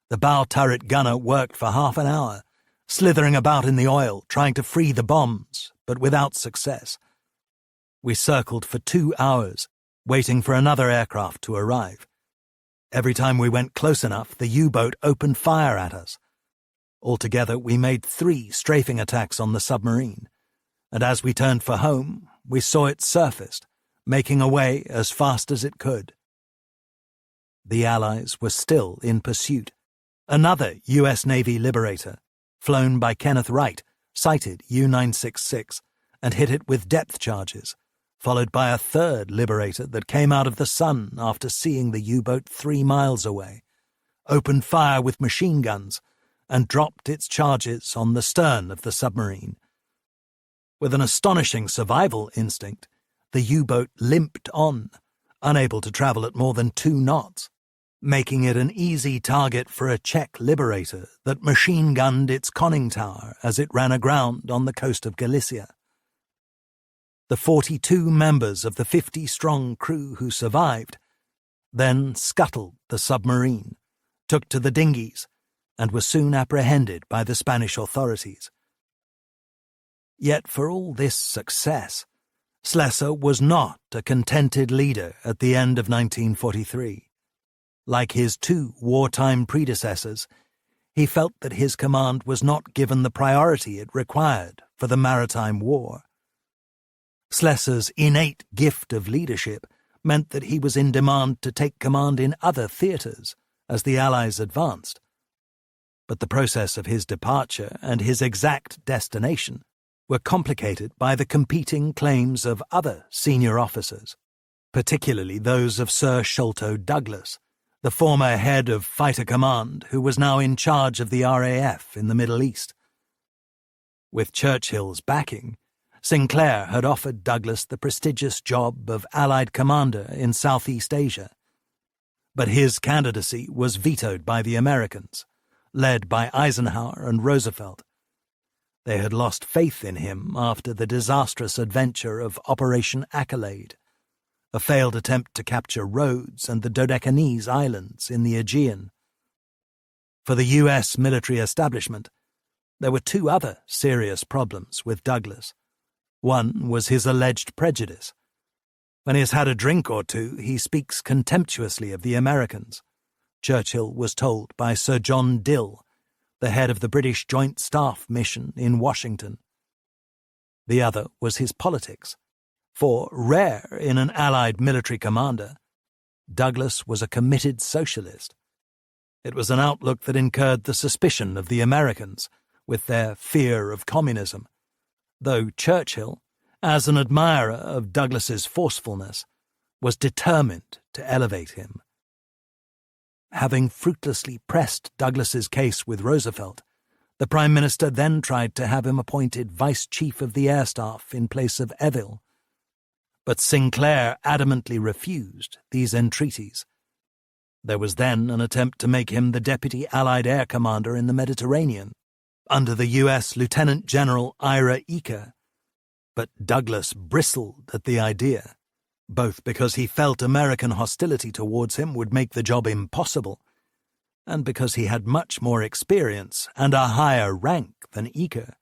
S1: The bow turret gunner worked for half an hour, slithering about in the oil, trying to free the bombs, but without success. We circled for 2 hours, waiting for another aircraft to arrive. Every time we went close enough, the U-boat opened fire at us. Altogether, we made 3 strafing attacks on the submarine, and as we turned for home, we saw it surfaced, making away as fast as it could. The Allies were still in pursuit. Another U.S. Navy Liberator, flown by Kenneth Wright, sighted U-966 and hit it with depth charges, followed by a third Liberator that came out of the sun after seeing the U-boat 3 miles away, opened fire with machine guns, and dropped its charges on the stern of the submarine. With an astonishing survival instinct, the U-boat limped on, unable to travel at more than 2 knots, making it an easy target for a Czech Liberator that machine-gunned its conning tower as it ran aground on the coast of Galicia. The 42 members of the 50-strong crew who survived then scuttled the submarine, took to the dinghies, and were soon apprehended by the Spanish authorities. Yet for all this success, Slessor was not a contented leader at the end of 1943. Like his two wartime predecessors, he felt that his command was not given the priority it required for the maritime war. Slessor's innate gift of leadership meant that he was in demand to take command in other theatres as the Allies advanced. But the process of his departure and his exact destination were complicated by the competing claims of other senior officers, particularly those of Sir Sholto Douglas, the former head of Fighter Command who was now in charge of the RAF in the Middle East. With Churchill's backing, Sinclair had offered Douglas the prestigious job of Allied commander in Southeast Asia. But his candidacy was vetoed by the Americans, led by Eisenhower and Roosevelt. They had lost faith in him after the disastrous adventure of Operation Accolade, a failed attempt to capture Rhodes and the Dodecanese Islands in the Aegean. For the U.S. military establishment, there were two other serious problems with Douglas. One was his alleged prejudice. When he has had a drink or two, he speaks contemptuously of the Americans, Churchill was told by Sir John Dill, the head of the British Joint Staff Mission in Washington. The other was his politics, for, rare in an Allied military commander, Douglas was a committed socialist. It was an outlook that incurred the suspicion of the Americans, with their fear of communism, though Churchill, as an admirer of Douglas's forcefulness, was determined to elevate him. Having fruitlessly pressed Douglas's case with Roosevelt, the Prime Minister then tried to have him appointed Vice Chief of the Air Staff in place of Eville. But Sinclair adamantly refused these entreaties. There was then an attempt to make him the Deputy Allied Air Commander in the Mediterranean, under the U.S. Lieutenant General Ira Eaker, but Douglas bristled at the idea, both because he felt American hostility towards him would make the job impossible, and because he had much more experience and a higher rank than Eaker.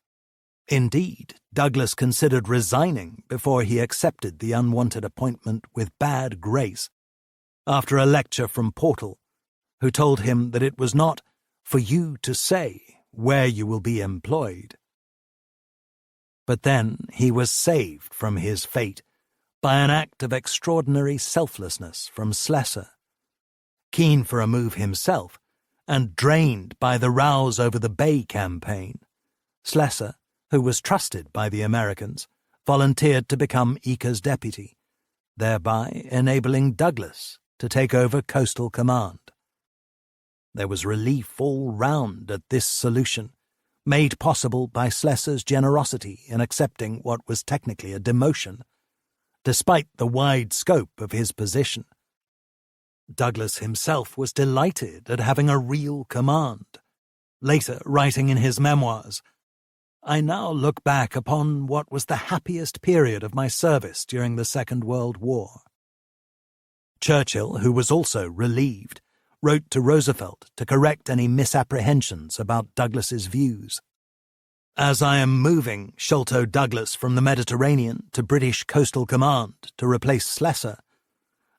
S1: Indeed, Douglas considered resigning before he accepted the unwanted appointment with bad grace, after a lecture from Portal, who told him that it was not for you to say where you will be employed. But then he was saved from his fate by an act of extraordinary selflessness from Slessor. Keen for a move himself, and drained by the rows over the Bay campaign, Slessor, who was trusted by the Americans, volunteered to become Eaker's deputy, thereby enabling Douglas to take over Coastal Command. There was relief all round at this solution, made possible by Slessor's generosity in accepting what was technically a demotion, despite the wide scope of his position. Douglas himself was delighted at having a real command. Later, writing in his memoirs, "I now look back upon what was the happiest period of my service during the Second World War." Churchill, who was also relieved, wrote to Roosevelt to correct any misapprehensions about Douglas's views. "As I am moving Sholto Douglas from the Mediterranean to British Coastal Command to replace Slessor,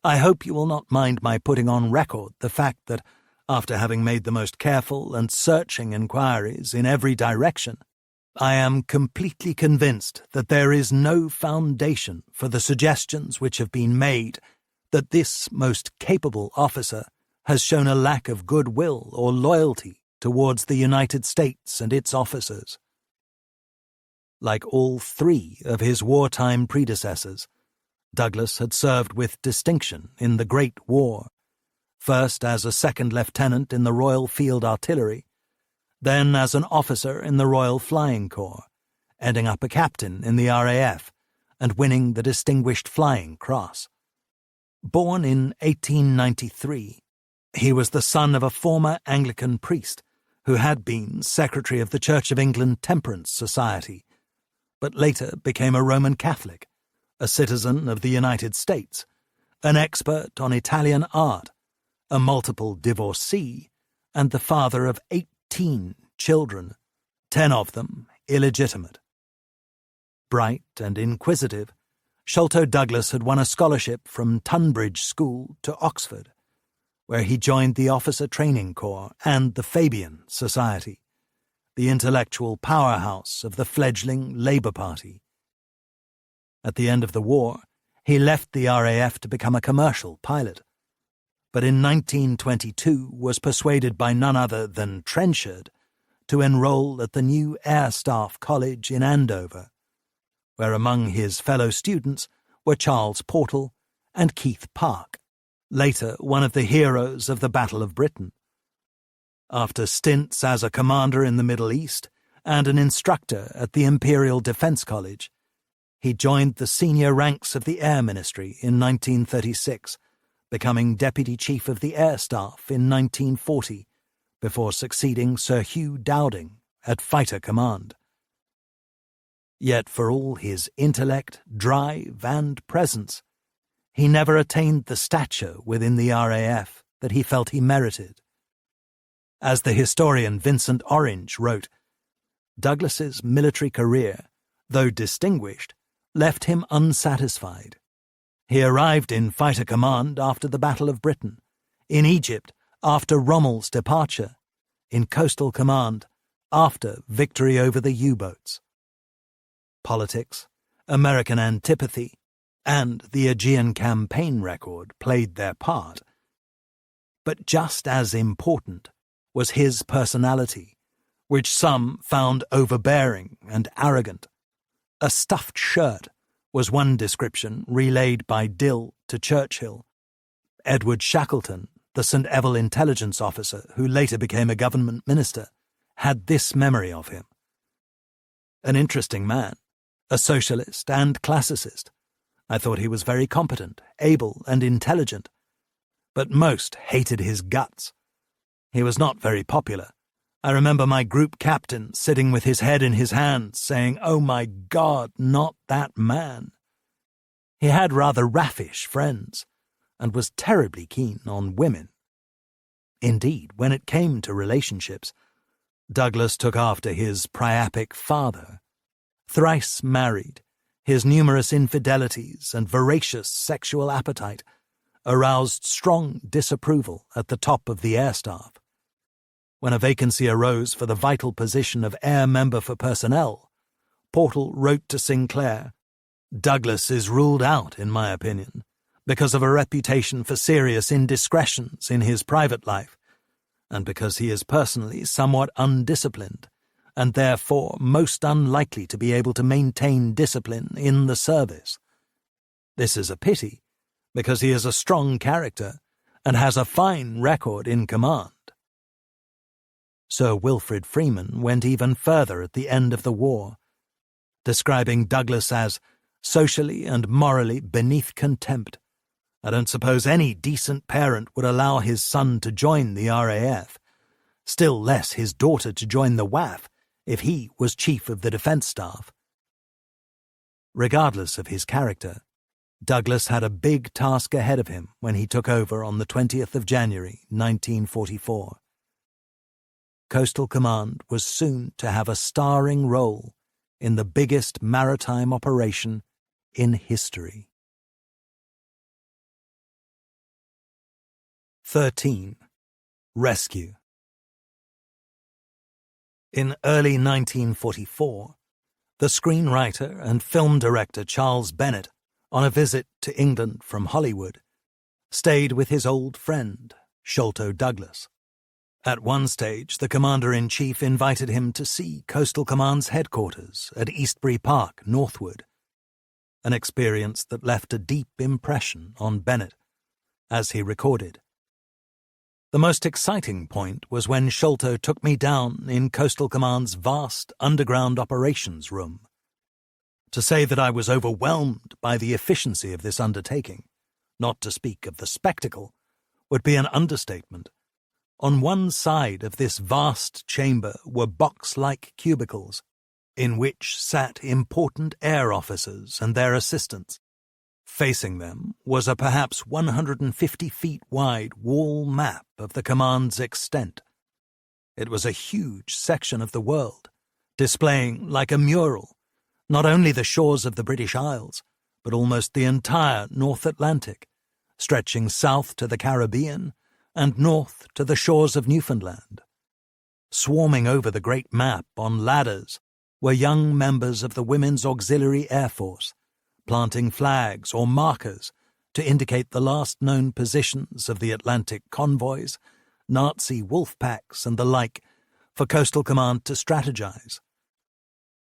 S1: I hope you will not mind my putting on record the fact that, after having made the most careful and searching inquiries in every direction, I am completely convinced that there is no foundation for the suggestions which have been made that this most capable officer has shown a lack of goodwill or loyalty towards the United States and its officers." Like all three of his wartime predecessors, Douglas had served with distinction in the Great War, first as a second lieutenant in the Royal Field Artillery, then as an officer in the Royal Flying Corps, ending up a captain in the RAF and winning the Distinguished Flying Cross. Born in 1893, he was the son of a former Anglican priest who had been Secretary of the Church of England Temperance Society, but later became a Roman Catholic, a citizen of the United States, an expert on Italian art, a multiple divorcee, and the father of 18 children, 10 of them illegitimate. Bright and inquisitive, Sholto Douglas had won a scholarship from Tunbridge School to Oxford, where he joined the Officer Training Corps and the Fabian Society, the intellectual powerhouse of the fledgling Labour Party. At the end of the war, he left the RAF to become a commercial pilot, but in 1922 was persuaded by none other than Trenchard to enroll at the new Air Staff College in Andover, where among his fellow students were Charles Portal and Keith Park, later one of the heroes of the Battle of Britain. After stints as a commander in the Middle East and an instructor at the Imperial Defence College, he joined the senior ranks of the Air Ministry in 1936, becoming Deputy Chief of the Air Staff in 1940, before succeeding Sir Hugh Dowding at Fighter Command. Yet for all his intellect, drive, and presence, he never attained the stature within the RAF that he felt he merited. As the historian Vincent Orange wrote, Douglas's military career, though distinguished, left him unsatisfied. He arrived in Fighter Command after the Battle of Britain, in Egypt after Rommel's departure, in Coastal Command after victory over the U-boats. Politics, American antipathy, and the Aegean campaign record played their part. But just as important was his personality, which some found overbearing and arrogant. A stuffed shirt was one description relayed by Dill to Churchill. Edward Shackleton, the St. Evell intelligence officer who later became a government minister, had this memory of him. An interesting man, a socialist and classicist. I thought he was very competent, able, and intelligent, but most hated his guts. He was not very popular. I remember my group captain sitting with his head in his hands, saying, "Oh my God, not that man." He had rather raffish friends, and was terribly keen on women. Indeed, when it came to relationships, Douglas took after his priapic father. Thrice married, his numerous infidelities and voracious sexual appetite aroused strong disapproval at the top of the air staff. When a vacancy arose for the vital position of Air Member for Personnel, Portal wrote to Sinclair, "Douglas is ruled out, in my opinion, because of a reputation for serious indiscretions in his private life, and because he is personally somewhat undisciplined, and therefore most unlikely to be able to maintain discipline in the service. This is a pity, because he is a strong character and has a fine record in command." Sir Wilfrid Freeman went even further at the end of the war, describing Douglas as socially and morally beneath contempt. I don't suppose any decent parent would allow his son to join the RAF, still less his daughter to join the WAF if he was Chief of the Defence Staff. Regardless of his character, Douglas had a big task ahead of him when he took over on the 20th of January, 1944. Coastal Command was soon to have a starring role in the biggest maritime operation in history. 13. Rescue. In early 1944, the screenwriter and film director Charles Bennett, on a visit to England from Hollywood, stayed with his old friend, Sholto Douglas. At one stage, the Commander-in-Chief invited him to see Coastal Command's headquarters at Eastbury Park, Northwood, an experience that left a deep impression on Bennett, as he recorded. The most exciting point was when Sholto took me down in Coastal Command's vast underground operations room. To say that I was overwhelmed by the efficiency of this undertaking, not to speak of the spectacle, would be an understatement. On one side of this vast chamber were box-like cubicles, in which sat important air officers and their assistants. Facing them was a perhaps 150 feet wide wall map of the command's extent. It was a huge section of the world, displaying, like a mural, not only the shores of the British Isles, but almost the entire North Atlantic, stretching south to the Caribbean and north to the shores of Newfoundland. Swarming over the great map on ladders were young members of the Women's Auxiliary Air Force, planting flags or markers to indicate the last known positions of the Atlantic convoys, Nazi wolf packs and the like, for Coastal Command to strategize.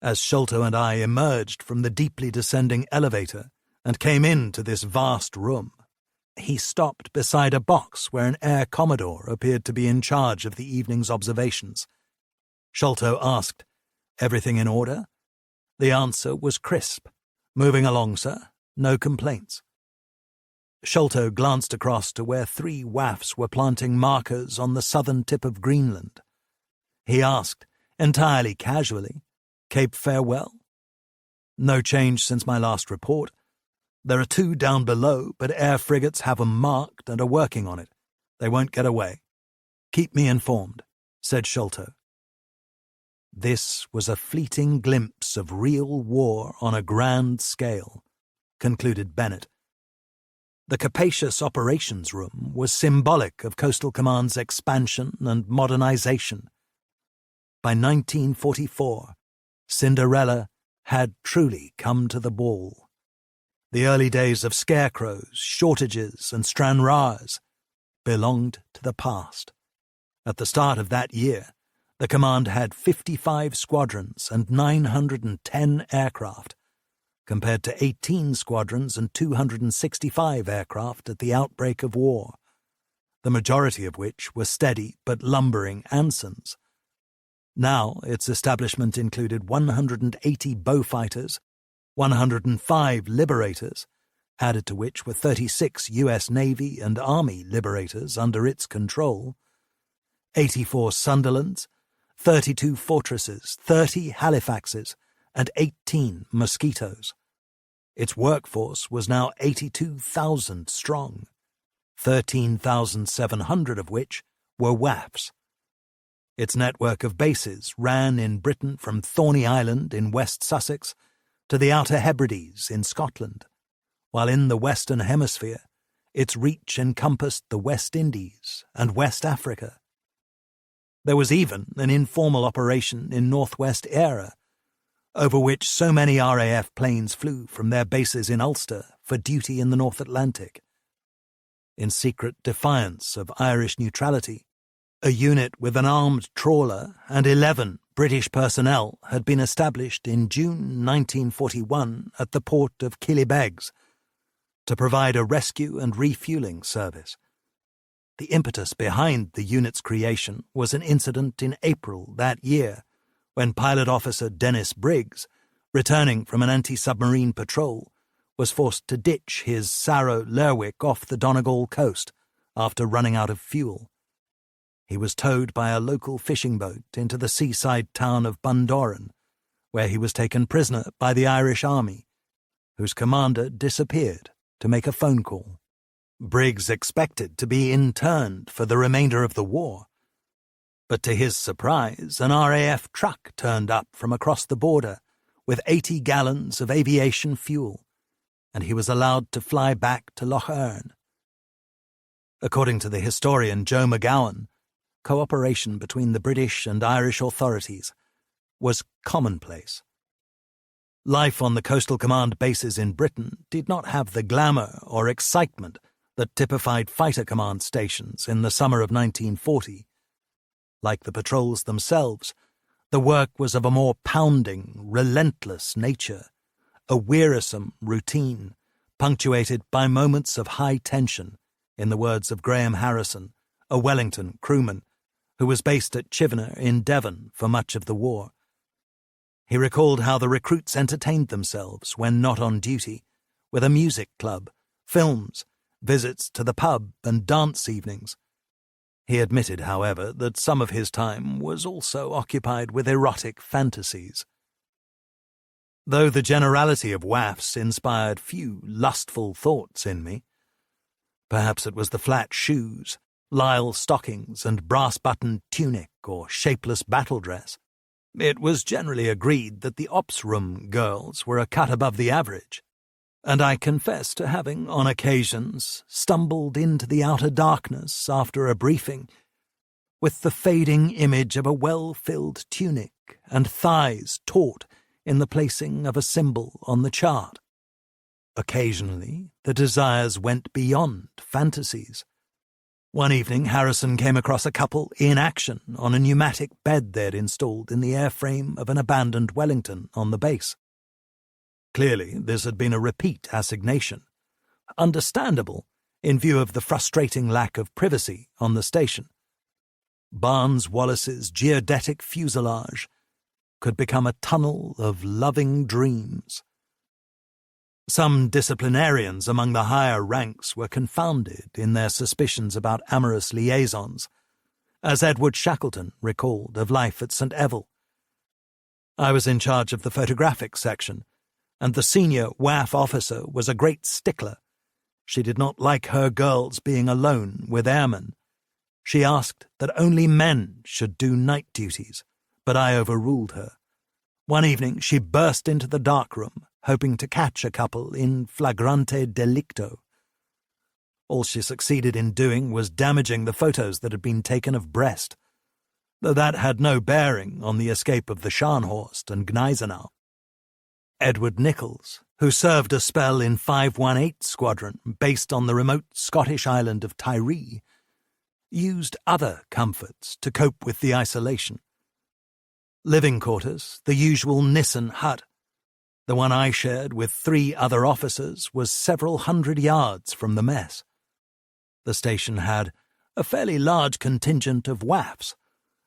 S1: As Sholto and I emerged from the deeply descending elevator and came into this vast room, he stopped beside a box where an Air Commodore appeared to be in charge of the evening's observations. Sholto asked, "Everything in order?" The answer was crisp. "Moving along, sir. No complaints." Sholto glanced across to where 3 WAFs were planting markers on the southern tip of Greenland. He asked, entirely casually, "Cape Farewell?" "No change since my last report. There are 2 down below, but air frigates have 'em marked and are working on it. They won't get away. Keep me informed," said Sholto. This was a fleeting glimpse of real war on a grand scale, concluded Bennett. The capacious operations room was symbolic of Coastal Command's expansion and modernization. By 1944, Cinderella had truly come to the ball. The early days of scarecrows, shortages, and Stranraers belonged to the past. At the start of that year, the command had 55 squadrons and 910 aircraft, compared to 18 squadrons and 265 aircraft at the outbreak of war, the majority of which were steady but lumbering Ansons. Now its establishment included 180 Beaufighters, 105 Liberators, added to which were 36 U.S. Navy and Army Liberators under its control, 84 Sunderlands, 32 Fortresses, 30 Halifaxes, and 18 Mosquitoes. Its workforce was now 82,000 strong, 13,700 of which were WAFs. Its network of bases ran in Britain from Thorney Island in West Sussex to the Outer Hebrides in Scotland, while in the Western Hemisphere its reach encompassed the West Indies and West Africa. There was even an informal operation in Northwest Aira, over which so many RAF planes flew from their bases in Ulster for duty in the North Atlantic. In secret defiance of Irish neutrality, a unit with an armed trawler and 11 British personnel had been established in June 1941 at the port of Killybegs to provide a rescue and refueling service. The impetus behind the unit's creation was an incident in April that year, when Pilot Officer Dennis Briggs, returning from an anti-submarine patrol, was forced to ditch his Sarrow Lerwick off the Donegal coast after running out of fuel. He was towed by a local fishing boat into the seaside town of Bundoran, where he was taken prisoner by the Irish Army, whose commander disappeared to make a phone call. Briggs expected to be interned for the remainder of the war, but to his surprise, an RAF truck turned up from across the border with 80 gallons of aviation fuel, and he was allowed to fly back to Lough Erne. According to the historian Joe McGowan, cooperation between the British and Irish authorities was commonplace. Life on the Coastal Command bases in Britain did not have the glamour or excitement that typified fighter command stations in the summer of 1940. Like the patrols themselves, the work was of a more pounding, relentless nature, a wearisome routine, punctuated by moments of high tension, in the words of Graham Harrison, a Wellington crewman, who was based at Chivenor in Devon for much of the war. He recalled how the recruits entertained themselves when not on duty, with a music club, films, visits to the pub and dance evenings. He admitted, however, that some of his time was also occupied with erotic fantasies. Though the generality of WAFs inspired few lustful thoughts in me, perhaps it was the flat shoes, lisle stockings, and brass-buttoned tunic or shapeless battle dress, It was generally agreed that the ops room girls were a cut above the average, and I confess to having, on occasions, stumbled into the outer darkness after a briefing with the fading image of a well-filled tunic and thighs taut in the placing of a symbol on the chart. Occasionally, the desires went beyond fantasies. One evening, Harrison came across a couple in action on a pneumatic bed they'd installed in the airframe of an abandoned Wellington on the base. Clearly, this had been a repeat assignation, understandable in view of the frustrating lack of privacy on the station. Barnes-Wallace's geodetic fuselage could become a tunnel of loving dreams. Some disciplinarians among the higher ranks were confounded in their suspicions about amorous liaisons, as Edward Shackleton recalled of life at St. Evell. I was in charge of the photographic section, and the senior WAF officer was a great stickler. She did not like her girls being alone with airmen. She asked that only men should do night duties, but I overruled her. One evening she burst into the darkroom, hoping to catch a couple in flagrante delicto. All she succeeded in doing was damaging the photos that had been taken of Brest, though that had no bearing on the escape of the Scharnhorst and Gneisenau. Edward Nichols, who served a spell in 518 Squadron based on the remote Scottish island of Tiree, used other comforts to cope with the isolation. Living quarters, the usual Nissen hut. The one I shared with 3 other officers was several hundred yards from the mess. The station had a fairly large contingent of WAFs,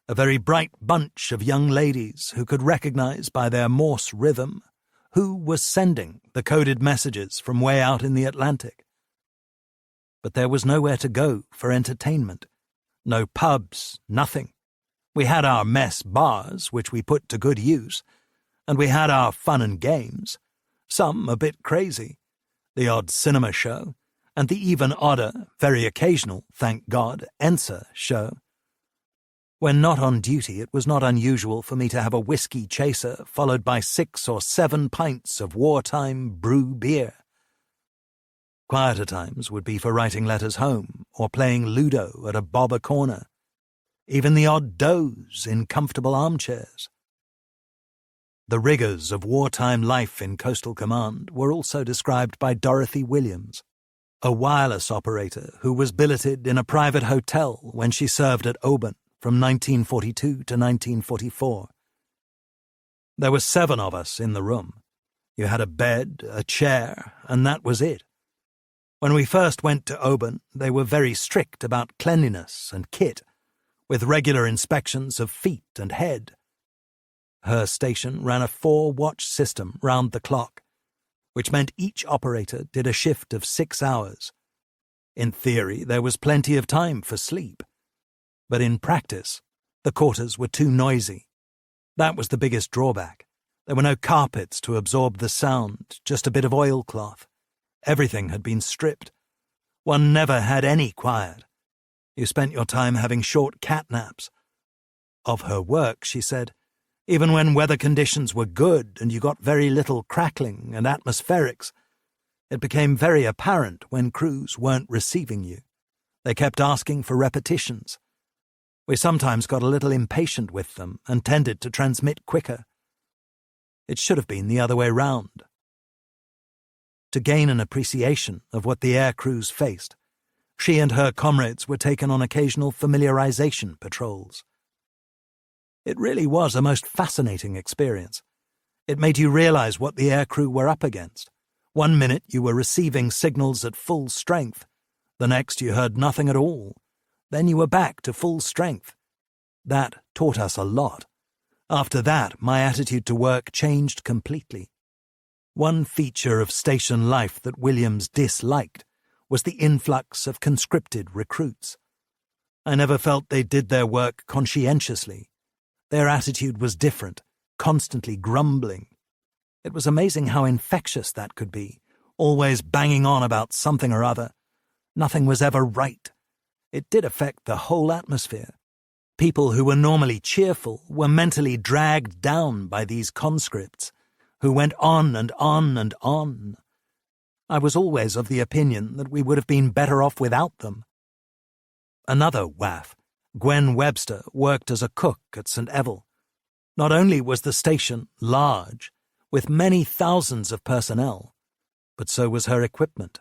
S1: a very bright bunch of young ladies who could recognize by their Morse rhythm who was sending the coded messages from way out in the Atlantic. But there was nowhere to go for entertainment. No pubs, nothing. We had our mess bars, which we put to good use, and we had our fun and games, some a bit crazy, the odd cinema show, and the even odder, very occasional, thank God, Ensa show. When not on duty, it was not unusual for me to have a whiskey chaser followed by 6 or 7 pints of wartime brew beer. Quieter times would be for writing letters home or playing Ludo at a bob a corner, even the odd doze in comfortable armchairs. The rigours of wartime life in Coastal Command were also described by Dorothy Williams, a wireless operator who was billeted in a private hotel when she served at Oban from 1942 to 1944. There were 7 of us in the room. You had a bed, a chair, and that was it. When we first went to Oban, they were very strict about cleanliness and kit, with regular inspections of feet and head. Her station ran a 4-watch system round the clock, which meant each operator did a shift of 6 hours. In theory, there was plenty of time for sleep. But in practice, the quarters were too noisy. That was the biggest drawback. There were no carpets to absorb the sound, just a bit of oilcloth. Everything had been stripped. One never had any quiet. You spent your time having short cat naps. Of her work, she said, even when weather conditions were good and you got very little crackling and atmospherics, it became very apparent when crews weren't receiving you. They kept asking for repetitions. We sometimes got a little impatient with them and tended to transmit quicker. It should have been the other way round. To gain an appreciation of what the air crews faced, she and her comrades were taken on occasional familiarization patrols. It really was a most fascinating experience. It made you realize what the aircrew were up against. One minute you were receiving signals at full strength. The next you heard nothing at all. Then you were back to full strength. That taught us a lot. After that, my attitude to work changed completely. One feature of station life that Williams disliked was the influx of conscripted recruits. I never felt they did their work conscientiously. Their attitude was different, constantly grumbling. It was amazing how infectious that could be, always banging on about something or other. Nothing was ever right. It did affect the whole atmosphere. People who were normally cheerful were mentally dragged down by these conscripts, who went on and on and on. I was always of the opinion that we would have been better off without them. Another WAF, Gwen Webster, worked as a cook at St. Eville. Not only was the station large, with many thousands of personnel, but so was her equipment.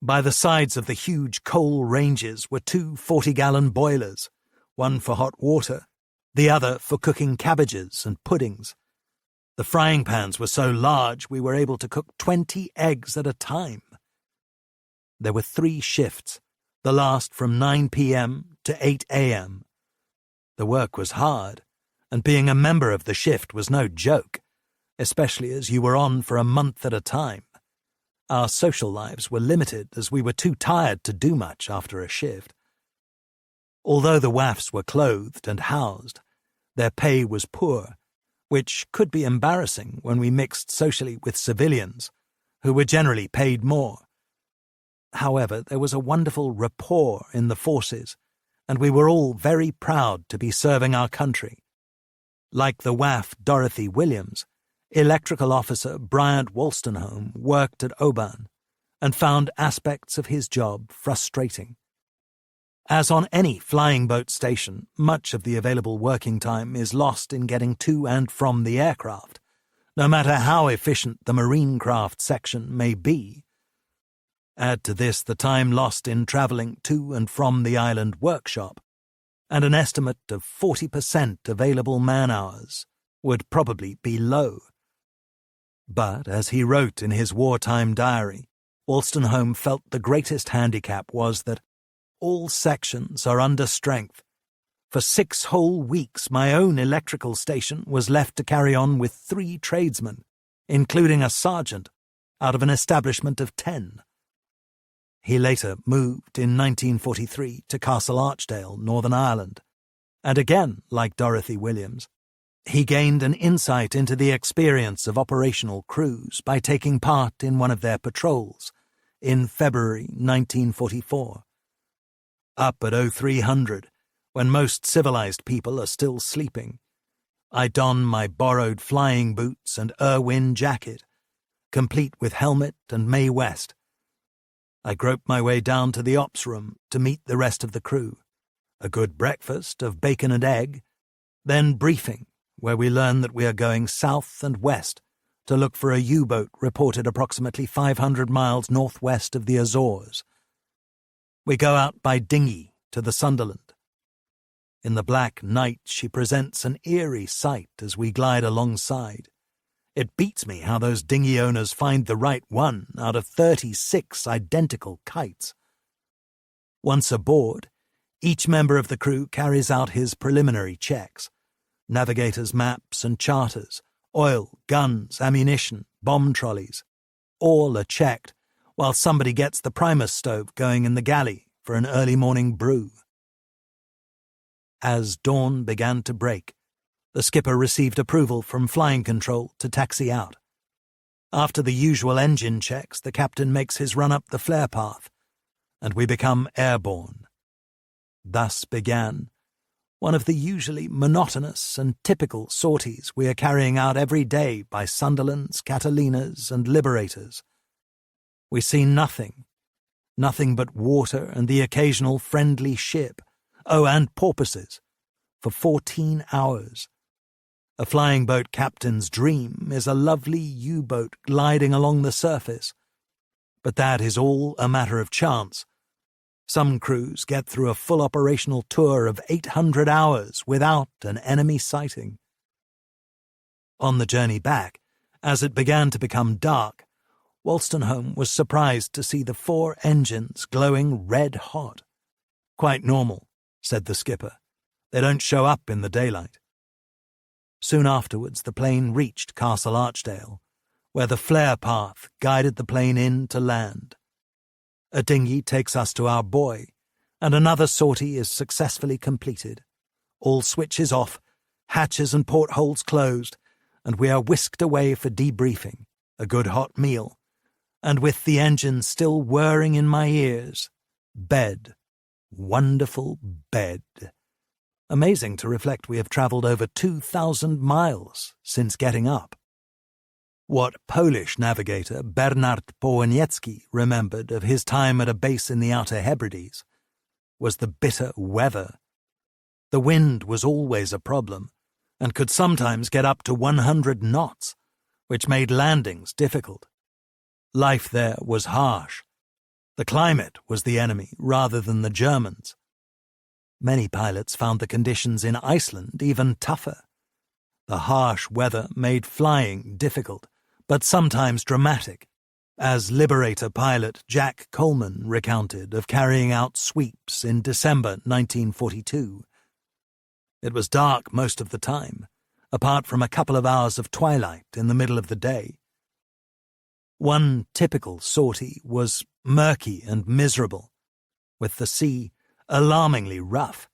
S1: By the sides of the huge coal ranges were 2 40-gallon boilers, one for hot water, the other for cooking cabbages and puddings. The frying pans were so large we were able to cook 20 eggs at a time. There were 3 shifts, the last from 9 p.m. to 8 a.m. The work was hard, and being a member of the shift was no joke, especially as you were on for a month at a time. Our social lives were limited as we were too tired to do much after a shift. Although the WAFs were clothed and housed, their pay was poor, which could be embarrassing when we mixed socially with civilians, who were generally paid more. However, there was a wonderful rapport in the forces, and we were all very proud to be serving our country. Like the WAF Dorothy Williams, Electrical Officer Bryant Wolstenholme worked at Oban and found aspects of his job frustrating. As on any flying boat station, much of the available working time is lost in getting to and from the aircraft, no matter how efficient the marine craft section may be. Add to this the time lost in travelling to and from the island workshop, and an estimate of 40% available man-hours would probably be low. But, as he wrote in his wartime diary, Wolstenholme felt the greatest handicap was that all sections are under strength. For 6 whole weeks my own electrical station was left to carry on with 3 tradesmen, including a sergeant, out of an establishment of 10. He later moved in 1943 to Castle Archdale, Northern Ireland, and again, like Dorothy Williams, he gained an insight into the experience of operational crews by taking part in one of their patrols in February 1944. Up at 0300, when most civilized people are still sleeping, I don my borrowed flying boots and Irwin jacket, complete with helmet and Mae West. I grope my way down to the ops room to meet the rest of the crew. A good breakfast of bacon and egg, then briefing, where we learn that we are going south and west to look for a U-boat reported approximately 500 miles northwest of the Azores. We go out by dinghy to the Sunderland. In the black night she presents an eerie sight as we glide alongside. It beats me how those dinghy owners find the right one out of 36 identical kites. Once aboard, each member of the crew carries out his preliminary checks: navigators' maps and charters, oil, guns, ammunition, bomb trolleys. All are checked, while somebody gets the primus stove going in the galley for an early morning brew. As dawn began to break, the skipper received approval from flying control to taxi out. After the usual engine checks, the captain makes his run up the flare path, and we become airborne. Thus began one of the usually monotonous and typical sorties we are carrying out every day by Sunderlands, Catalinas, and Liberators. We see nothing but water and the occasional friendly ship, and porpoises, for 14 hours. A flying boat captain's dream is a lovely U-boat gliding along the surface, but that is all a matter of chance. Some crews get through a full operational tour of 800 hours without an enemy sighting. On the journey back, as it began to become dark, Wolstenholme was surprised to see the 4 engines glowing red-hot. "Quite normal," said the skipper. "They don't show up in the daylight." Soon afterwards the plane reached Castle Archdale, where the flare path guided the plane in to land. A dinghy takes us to our buoy, and another sortie is successfully completed. All switches off, hatches and portholes closed, and we are whisked away for debriefing, a good hot meal, and with the engine still whirring in my ears, bed, wonderful bed. Amazing to reflect we have travelled over 2,000 miles since getting up. What Polish navigator Bernard Połaniecki remembered of his time at a base in the Outer Hebrides was the bitter weather. The wind was always a problem and could sometimes get up to 100 knots, which made landings difficult. Life there was harsh. The climate was the enemy rather than the Germans. Many pilots found the conditions in Iceland even tougher. The harsh weather made flying difficult, but sometimes dramatic, as Liberator pilot Jack Coleman recounted of carrying out sweeps in December 1942. It was dark most of the time, apart from a couple of hours of twilight in the middle of the day. One typical sortie was murky and miserable, with the sea alarmingly rough,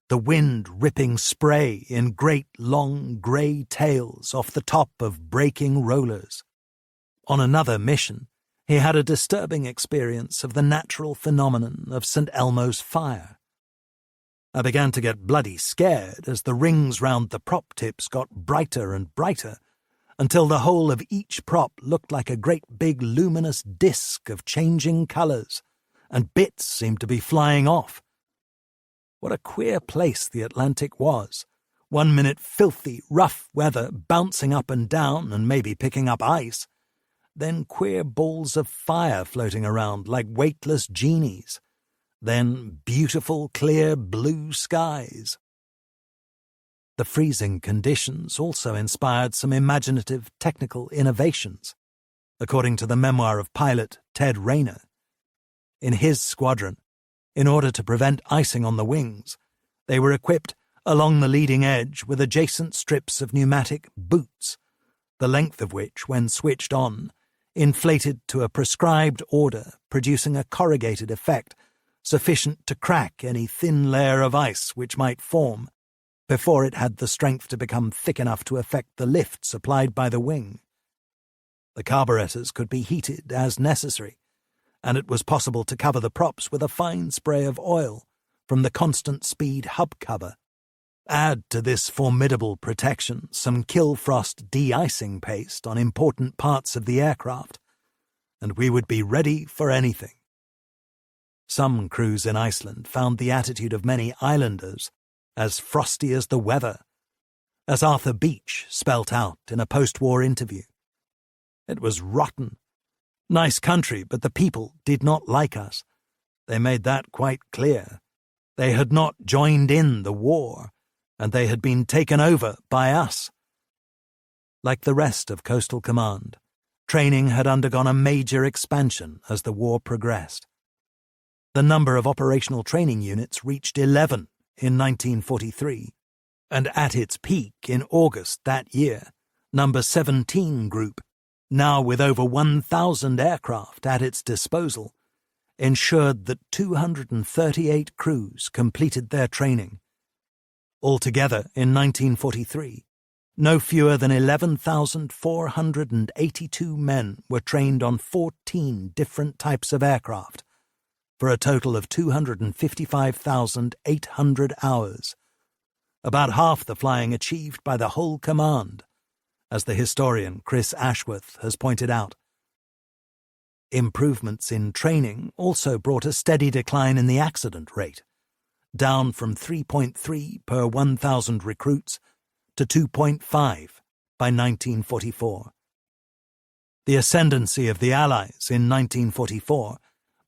S1: the wind ripping spray in great long grey tails off the top of breaking rollers. On another mission, he had a disturbing experience of the natural phenomenon of St. Elmo's fire. I began to get bloody scared as the rings round the prop tips got brighter and brighter, until the whole of each prop looked like a great big luminous disk of changing colours, and bits seemed to be flying off. What a queer place the Atlantic was. 1 minute filthy, rough weather bouncing up and down and maybe picking up ice. Then queer balls of fire floating around like weightless genies. Then beautiful, clear blue skies. The freezing conditions also inspired some imaginative technical innovations, according to the memoir of pilot Ted Rayner. In his squadron, in order to prevent icing on the wings, they were equipped along the leading edge with adjacent strips of pneumatic boots, the length of which, when switched on, inflated to a prescribed order, producing a corrugated effect sufficient to crack any thin layer of ice which might form before it had the strength to become thick enough to affect the lift supplied by the wing. The carburetors could be heated as necessary, and it was possible to cover the props with a fine spray of oil from the constant-speed hub cover. Add to this formidable protection some kill-frost de-icing paste on important parts of the aircraft, and we would be ready for anything. Some crews in Iceland found the attitude of many islanders as frosty as the weather, as Arthur Beach spelt out in a post-war interview. It was rotten. Nice country, but the people did not like us. They made that quite clear. They had not joined in the war, and they had been taken over by us. Like the rest of Coastal Command, training had undergone a major expansion as the war progressed. The number of operational training units reached 11 in 1943, and at its peak in August that year, number 17 Group, now with over 1,000 aircraft at its disposal, ensured that 238 crews completed their training. Altogether, in 1943, no fewer than 11,482 men were trained on 14 different types of aircraft, for a total of 255,800 hours, about half the flying achieved by the whole command, as the historian Chris Ashworth has pointed out. Improvements in training also brought a steady decline in the accident rate, down from 3.3 per 1,000 recruits to 2.5 by 1944. The ascendancy of the Allies in 1944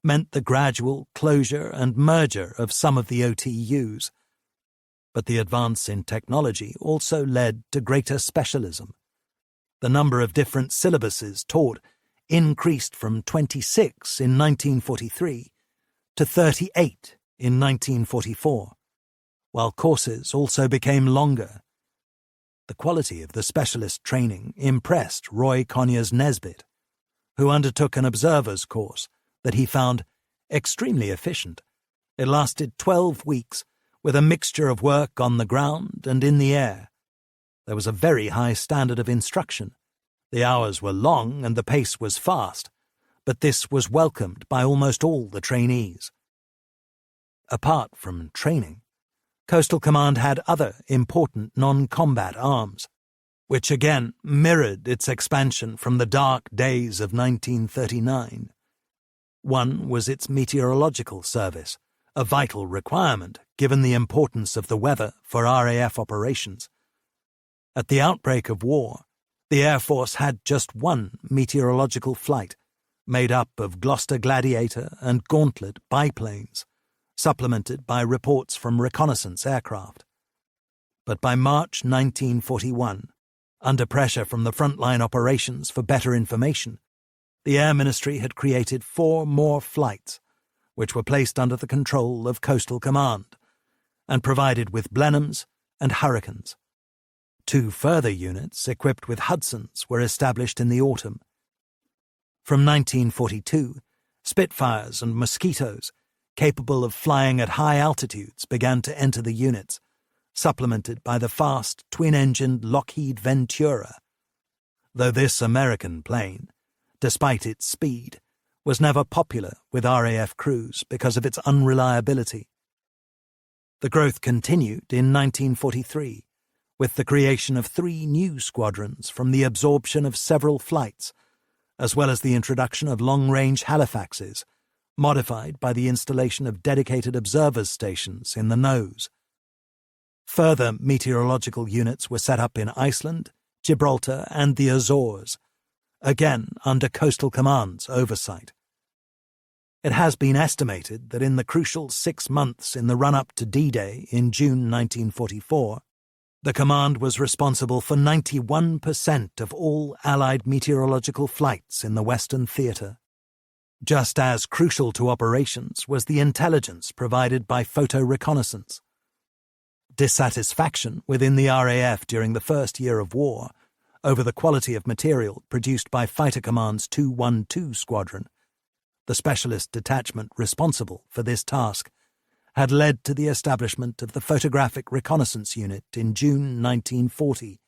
S1: meant the gradual closure and merger of some of the OTUs, but the advance in technology also led to greater specialism. The number of different syllabuses taught increased from 26 in 1943 to 38 in 1944, while courses also became longer. The quality of the specialist training impressed Roy Conyers Nesbitt, who undertook an observer's course that he found extremely efficient. It lasted 12 weeks, with a mixture of work on the ground and in the air. There was a very high standard of instruction. The hours were long and the pace was fast, but this was welcomed by almost all the trainees. Apart from training, Coastal Command had other important non-combat arms, which again mirrored its expansion from the dark days of 1939. One was its meteorological service, a vital requirement given the importance of the weather for RAF operations. At the outbreak of war, the Air Force had just one meteorological flight, made up of Gloucester Gladiator and Gauntlet biplanes, supplemented by reports from reconnaissance aircraft. But by March 1941, under pressure from the frontline operations for better information, the Air Ministry had created 4 more flights, which were placed under the control of Coastal Command, and provided with Blenheims and Hurricanes. 2 further units equipped with Hudsons were established in the autumn. From 1942, Spitfires and Mosquitoes, capable of flying at high altitudes, began to enter the units, supplemented by the fast twin-engined Lockheed Ventura. Though this American plane, despite its speed, was never popular with RAF crews because of its unreliability. The growth continued in 1943, with the creation of 3 new squadrons from the absorption of several flights, as well as the introduction of long-range Halifaxes, modified by the installation of dedicated observers stations in the nose. Further meteorological units were set up in Iceland, Gibraltar, and the Azores, again under Coastal Command's oversight. It has been estimated that in the crucial 6 months in the run-up to D-Day in June 1944, the command was responsible for 91% of all Allied meteorological flights in the Western Theatre. Just as crucial to operations was the intelligence provided by photo reconnaissance. Dissatisfaction within the RAF during the first year of war over the quality of material produced by Fighter Command's 212 Squadron, the specialist detachment responsible for this task, had led to the establishment of the Photographic Reconnaissance Unit in June 1940,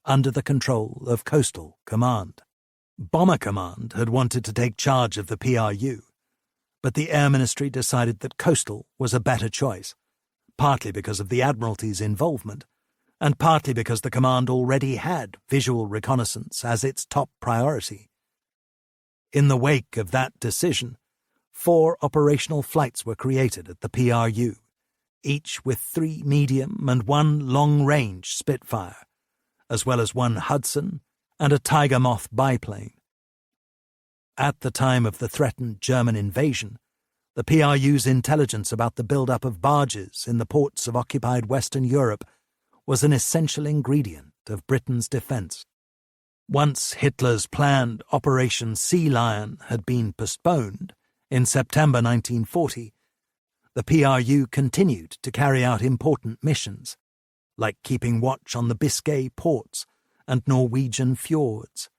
S1: under the control of Coastal Command. Bomber Command had wanted to take charge of the PRU, but the Air Ministry decided that Coastal was a better choice, partly because of the Admiralty's involvement, and partly because the command already had visual reconnaissance as its top priority. In the wake of that decision, 4 operational flights were created at the PRU, each with 3 medium and 1 long-range Spitfire, as well as 1 Hudson and a Tiger Moth biplane. At the time of the threatened German invasion, the PRU's intelligence about the build-up of barges in the ports of occupied Western Europe was an essential ingredient of Britain's defence. Once Hitler's planned Operation Sea Lion had been postponed, in September 1940, the PRU continued to carry out important missions, like keeping watch on the Biscay ports and Norwegian fjords.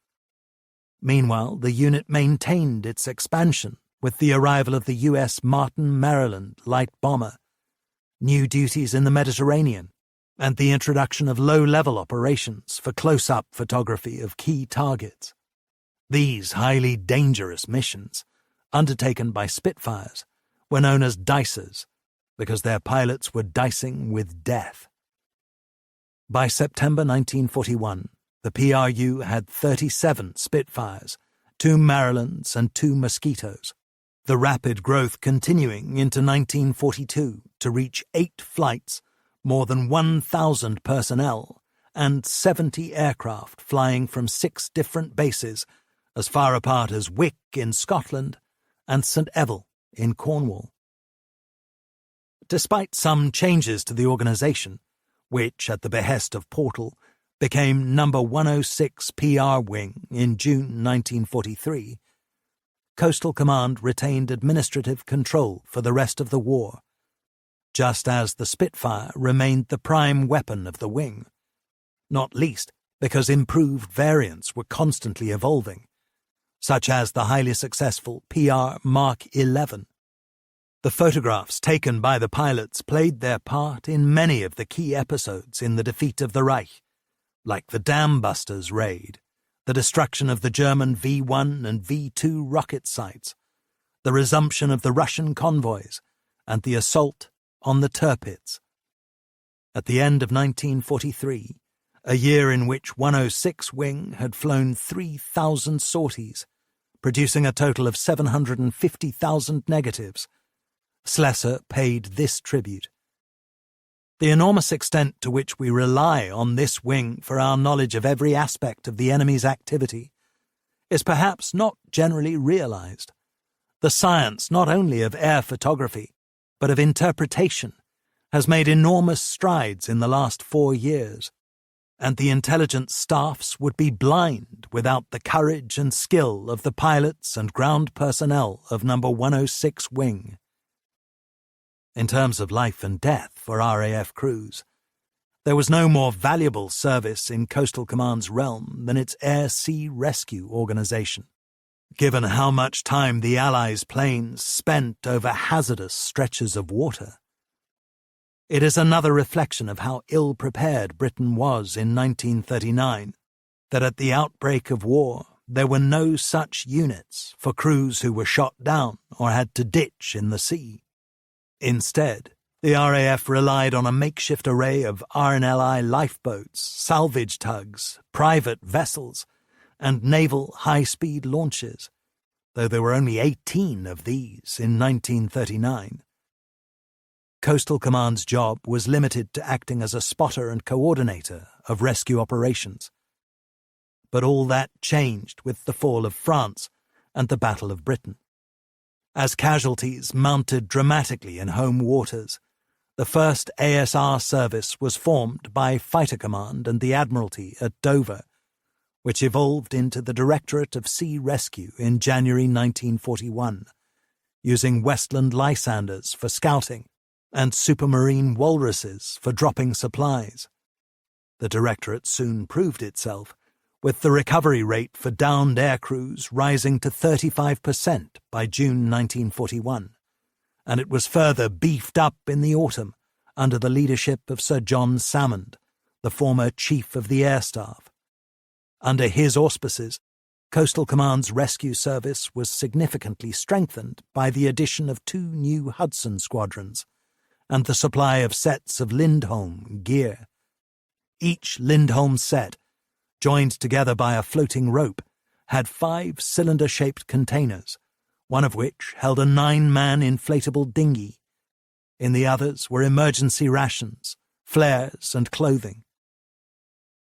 S1: Meanwhile, the unit maintained its expansion with the arrival of the U.S. Martin, Maryland light bomber, new duties in the Mediterranean, and the introduction of low-level operations for close-up photography of key targets. These highly dangerous missions, undertaken by Spitfires, were known as dicers because their pilots were dicing with death. By September 1941, the PRU had 37 Spitfires, 2 Marylands and 2 Mosquitoes, the rapid growth continuing into 1942 to reach 8 flights, more than 1,000 personnel, and 70 aircraft flying from 6 different bases as far apart as Wick in Scotland and St. Evell in Cornwall. Despite some changes to the organisation, which, at the behest of Portal, became No. 106 PR Wing in June 1943, Coastal Command retained administrative control for the rest of the war, just as the Spitfire remained the prime weapon of the wing, not least because improved variants were constantly evolving, such as the highly successful PR Mark 11. The photographs taken by the pilots played their part in many of the key episodes in the defeat of the Reich, like the Dam Busters raid, the destruction of the German V-1 and V-2 rocket sites, the resumption of the Russian convoys, and the assault on the Tirpitz. At the end of 1943, a year in which 106 Wing had flown 3,000 sorties, producing a total of 750,000 negatives, Schlesser paid this tribute. The enormous extent to which we rely on this wing for our knowledge of every aspect of the enemy's activity is perhaps not generally realized. The science not only of air photography, but of interpretation, has made enormous strides in the last 4 years, and the intelligence staffs would be blind without the courage and skill of the pilots and ground personnel of No. 106 Wing. In terms of life and death for RAF crews, there was no more valuable service in Coastal Command's realm than its air-sea rescue organization, given how much time the Allies' planes spent over hazardous stretches of water. It is another reflection of how ill-prepared Britain was in 1939, that at the outbreak of war there were no such units for crews who were shot down or had to ditch in the sea. Instead, the RAF relied on a makeshift array of RNLI lifeboats, salvage tugs, private vessels, and naval high-speed launches, though there were only 18 of these in 1939. Coastal Command's job was limited to acting as a spotter and coordinator of rescue operations. But all that changed with the fall of France and the Battle of Britain. As casualties mounted dramatically in home waters, the first ASR service was formed by Fighter Command and the Admiralty at Dover, which evolved into the Directorate of Sea Rescue in January 1941, using Westland Lysanders for scouting and supermarine walruses for dropping supplies. The Directorate soon proved itself, with the recovery rate for downed aircrews rising to 35% by June 1941, and it was further beefed up in the autumn under the leadership of Sir John Salmond, the former Chief of the Air Staff. Under his auspices, Coastal Command's rescue service was significantly strengthened by the addition of 2 new Hudson squadrons and the supply of sets of Lindholm gear. Each Lindholm set, joined together by a floating rope, had 5 cylinder-shaped containers, one of which held a 9-man inflatable dinghy. In the others were emergency rations, flares, and clothing.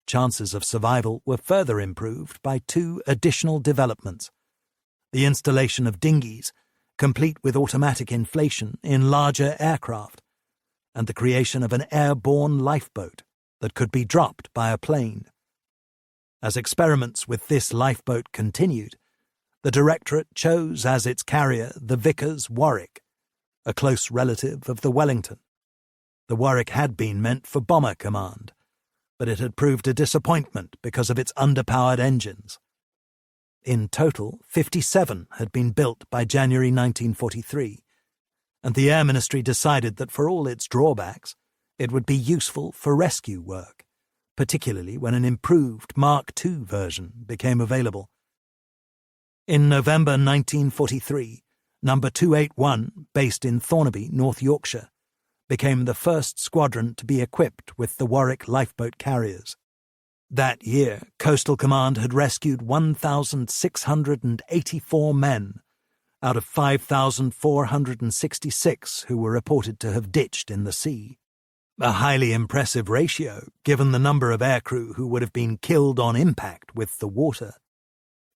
S1: Chances of survival were further improved by 2 additional developments: the installation of dinghies, complete with automatic inflation, in larger aircraft, and the creation of an airborne lifeboat that could be dropped by a plane. As experiments with this lifeboat continued, the Directorate chose as its carrier the Vickers Warwick, a close relative of the Wellington. The Warwick had been meant for bomber command, but it had proved a disappointment because of its underpowered engines. In total, 57 had been built by January 1943, and the Air Ministry decided that for all its drawbacks, it would be useful for rescue work, particularly when an improved Mark II version became available. In November 1943, No. 281, based in Thornaby, North Yorkshire, became the first squadron to be equipped with the Warwick lifeboat carriers. That year, Coastal Command had rescued 1,684 men out of 5,466 who were reported to have ditched in the sea. A highly impressive ratio, given the number of aircrew who would have been killed on impact with the water.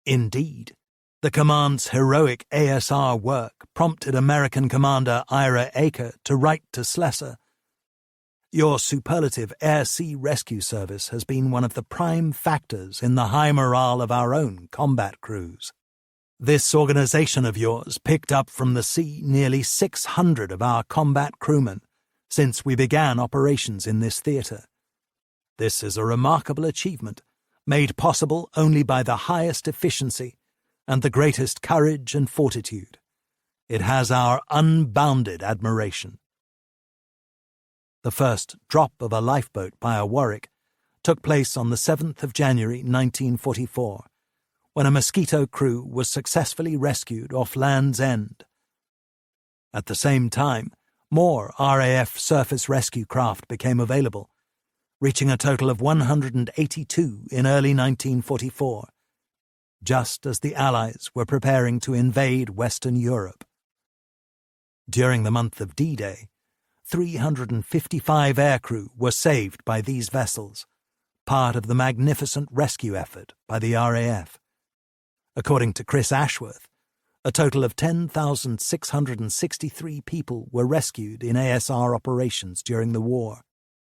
S1: Indeed, the command's heroic ASR work prompted American Commander Ira Aker to write to Schlesser, "Your superlative air-sea rescue service has been one of the prime factors in the high morale of our own combat crews. This organization of yours picked up from the sea nearly 600 of our combat crewmen since we began operations in this theatre. This is a remarkable achievement, made possible only by the highest efficiency and the greatest courage and fortitude. It has our unbounded admiration." The first drop of a lifeboat by a Warwick took place on the 7th of January 1944, when a Mosquito crew was successfully rescued off Land's End. At the same time, More RAF surface rescue craft became available, reaching a total of 182 in early 1944, just as the Allies were preparing to invade Western Europe. During the month of D-Day, 355 aircrew were saved by these vessels, part of the magnificent rescue effort by the RAF. According to Chris Ashworth, a total of 10,663 people were rescued in ASR operations during the war,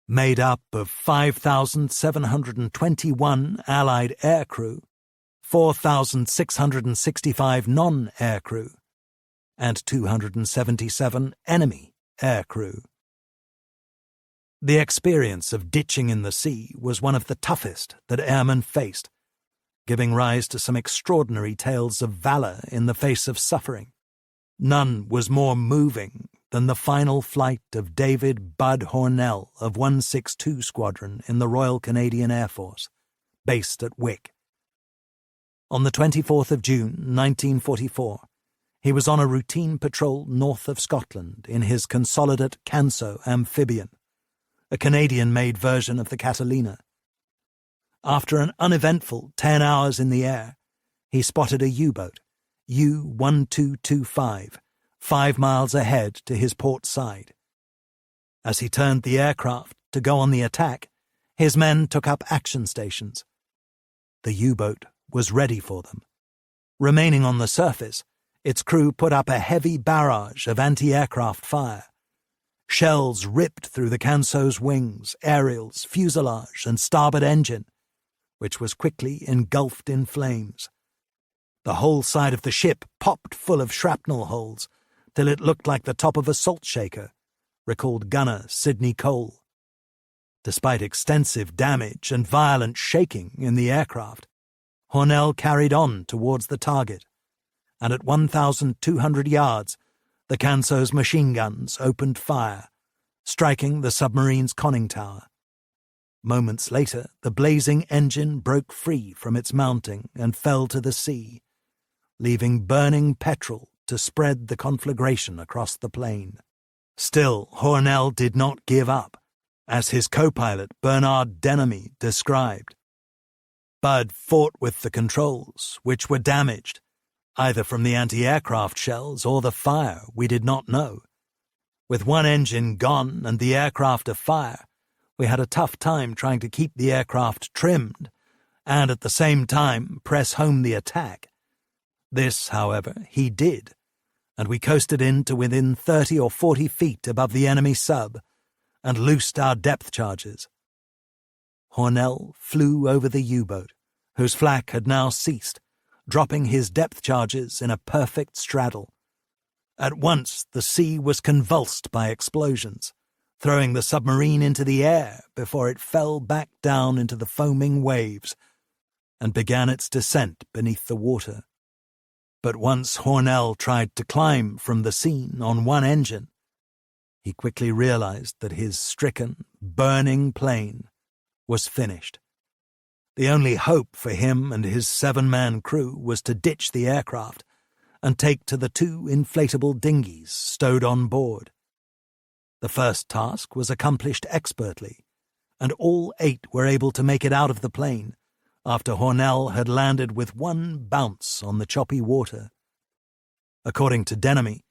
S1: made up of 5,721 Allied aircrew, 4,665 non-aircrew, and 277 enemy aircrew. The experience of ditching in the sea was one of the toughest that airmen faced, giving rise to some extraordinary tales of valor in the face of suffering. None was more moving than the final flight of David Bud Hornell of 162 Squadron in the Royal Canadian Air Force, based at Wick. On the 24th of June, 1944, he was on a routine patrol north of Scotland in his Consolidate Canso amphibian, a Canadian-made version of the Catalina. After an uneventful 10 hours in the air, he spotted a U-boat, U-1225, 5 miles ahead to his port side. As he turned the aircraft to go on the attack, his men took up action stations. The U-boat was ready for them. Remaining on the surface, its crew put up a heavy barrage of anti-aircraft fire. Shells ripped through the Canso's wings, aerials, fuselage, and starboard engine, which was quickly engulfed in flames. The whole side of the ship popped full of shrapnel holes till it looked like the top of a salt shaker, recalled gunner Sidney Cole. Despite extensive damage and violent shaking in the aircraft, Hornell carried on towards the target, and at 1,200 yards, the Canso's machine guns opened fire, striking the submarine's conning tower. Moments later, the blazing engine broke free from its mounting and fell to the sea, leaving burning petrol to spread the conflagration across the plain. Still, Hornell did not give up, as his co-pilot Bernard Denamy described. Bud fought with the controls, which were damaged, either from the anti-aircraft shells or the fire, we did not know. With one engine gone and the aircraft afire, we had a tough time trying to keep the aircraft trimmed and at the same time press home the attack. This, however, he did, and we coasted in to within 30 or 40 feet above the enemy sub and loosed our depth charges. Hornell flew over the U-boat, whose flak had now ceased, dropping his depth charges in a perfect straddle. At once the sea was convulsed by explosions, throwing the submarine into the air before it fell back down into the foaming waves and began its descent beneath the water. But once Hornell tried to climb from the scene on one engine, he quickly realized that his stricken, burning plane was finished. The only hope for him and his 7-man crew was to ditch the aircraft and take to the 2 inflatable dinghies stowed on board. The first task was accomplished expertly, and all 8 were able to make it out of the plane after Hornell had landed with one bounce on the choppy water. According to Denamy,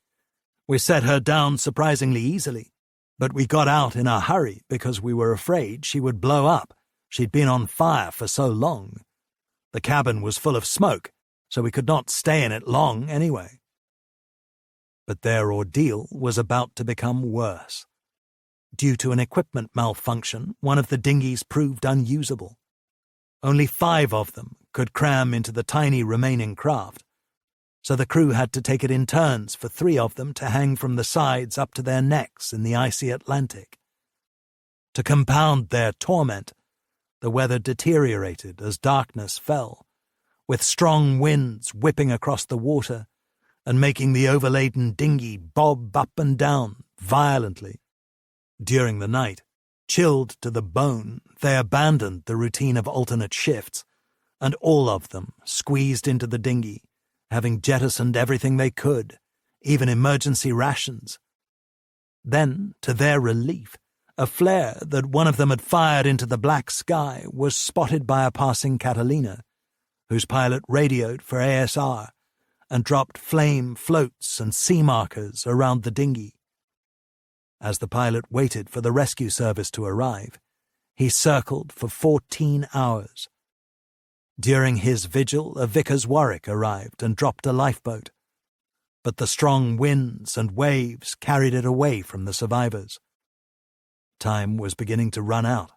S1: we set her down surprisingly easily, but we got out in a hurry because we were afraid she would blow up. She'd been on fire for so long. The cabin was full of smoke, so we could not stay in it long anyway. But their ordeal was about to become worse. Due to an equipment malfunction, one of the dinghies proved unusable. Only 5 of them could cram into the tiny remaining craft, so the crew had to take it in turns for 3 of them to hang from the sides up to their necks in the icy Atlantic. To compound their torment, the weather deteriorated as darkness fell, with strong winds whipping across the water and making the overladen dinghy bob up and down violently. During the night, chilled to the bone, they abandoned the routine of alternate shifts, and all of them squeezed into the dinghy, having jettisoned everything they could, even emergency rations. Then, to their relief, a flare that one of them had fired into the black sky was spotted by a passing Catalina, whose pilot radioed for ASR and dropped flame floats and sea markers around the dinghy. As the pilot waited for the rescue service to arrive, he circled for 14 hours. During his vigil, a Vickers Warwick arrived and dropped a lifeboat, but the strong winds and waves carried it away from the survivors. Time was beginning to run out.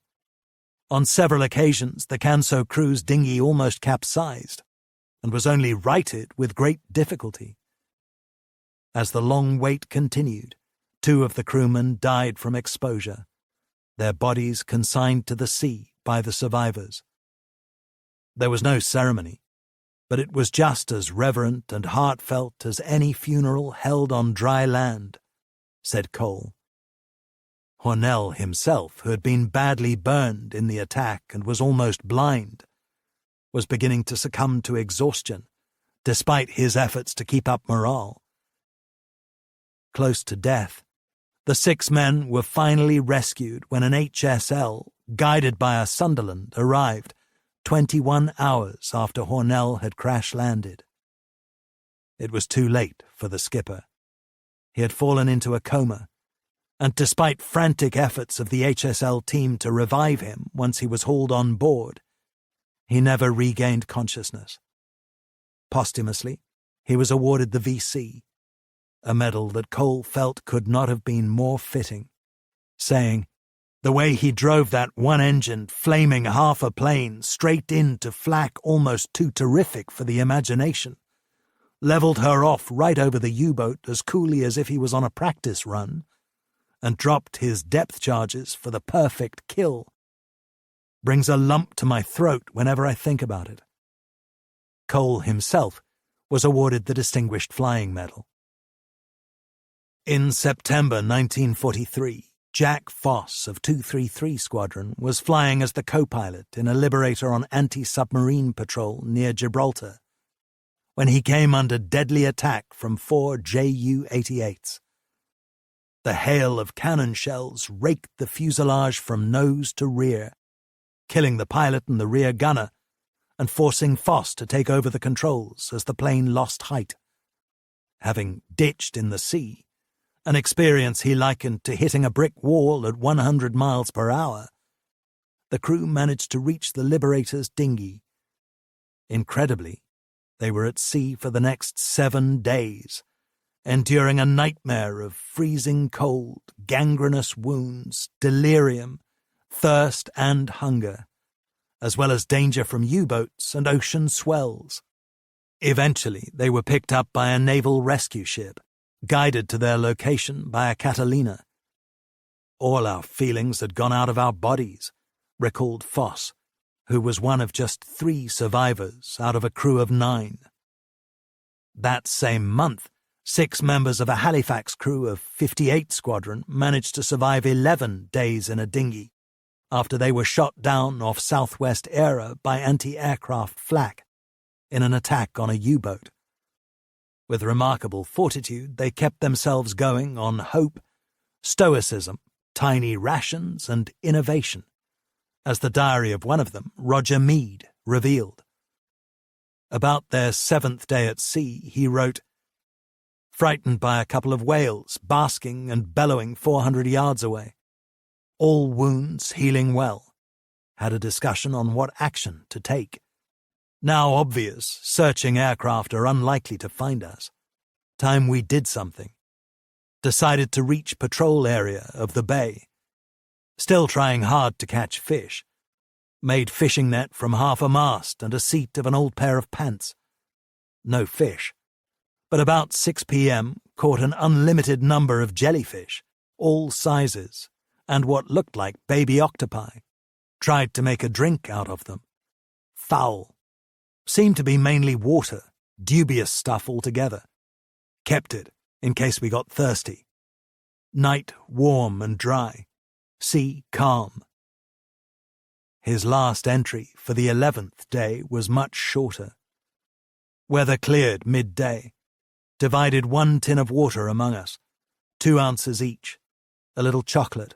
S1: On several occasions, the Canso crew's dinghy almost capsized and was only righted with great difficulty. As the long wait continued, 2 of the crewmen died from exposure, their bodies consigned to the sea by the survivors. There was no ceremony, but it was just as reverent and heartfelt as any funeral held on dry land, said Cole. Hornell himself, who had been badly burned in the attack and was almost blind, was beginning to succumb to exhaustion, despite his efforts to keep up morale. Close to death, the 6 men were finally rescued when an HSL, guided by a Sunderland, arrived 21 hours after Hornell had crash-landed. It was too late for the skipper. He had fallen into a coma, and despite frantic efforts of the HSL team to revive him once he was hauled on board, he never regained consciousness. Posthumously, he was awarded the VC, a medal that Cole felt could not have been more fitting, saying, "The way he drove that one-engined, flaming half a plane straight into flak almost too terrific for the imagination, leveled her off right over the U-boat as coolly as if he was on a practice run, and dropped his depth charges for the perfect kill. Brings a lump to my throat whenever I think about it." Cole himself was awarded the Distinguished Flying Medal. In September 1943, Jack Foss of 233 Squadron was flying as the co-pilot in a Liberator on anti-submarine patrol near Gibraltar, when he came under deadly attack from 4 Ju-88s. The hail of cannon shells raked the fuselage from nose to rear, killing the pilot and the rear gunner, and forcing Foss to take over the controls as the plane lost height. Having ditched in the sea, an experience he likened to hitting a brick wall at 100 miles per hour, the crew managed to reach the Liberator's dinghy. Incredibly, they were at sea for the next 7 days, enduring a nightmare of freezing cold, gangrenous wounds, delirium, thirst and hunger, as well as danger from U-boats and ocean swells. Eventually, they were picked up by a naval rescue ship, guided to their location by a Catalina. "All our feelings had gone out of our bodies," recalled Foss, who was one of just 3 survivors out of a crew of 9. That same month, 6 members of a Halifax crew of 58 Squadron managed to survive 11 days in a dinghy after they were shot down off Southwest Era by anti-aircraft flak in an attack on a U-boat. With remarkable fortitude, they kept themselves going on hope, stoicism, tiny rations, and innovation, as the diary of one of them, Roger Mead, revealed. About their 7th day at sea, he wrote, "Frightened by a couple of whales basking and bellowing 400 yards away. All wounds healing well. Had a discussion on what action to take. Now obvious, searching aircraft are unlikely to find us. Time we did something. Decided to reach patrol area of the bay. Still trying hard to catch fish. Made fishing net from half a mast and a seat of an old pair of pants. No fish. But about 6 p.m. caught an unlimited number of jellyfish, all sizes, and what looked like baby octopi. Tried to make a drink out of them. Foul. Seemed to be mainly water, dubious stuff altogether. Kept it, in case we got thirsty. Night warm and dry. Sea calm." His last entry for the 11th day was much shorter. "Weather cleared midday. Divided 1 tin of water among us, 2 ounces each. a little chocolate.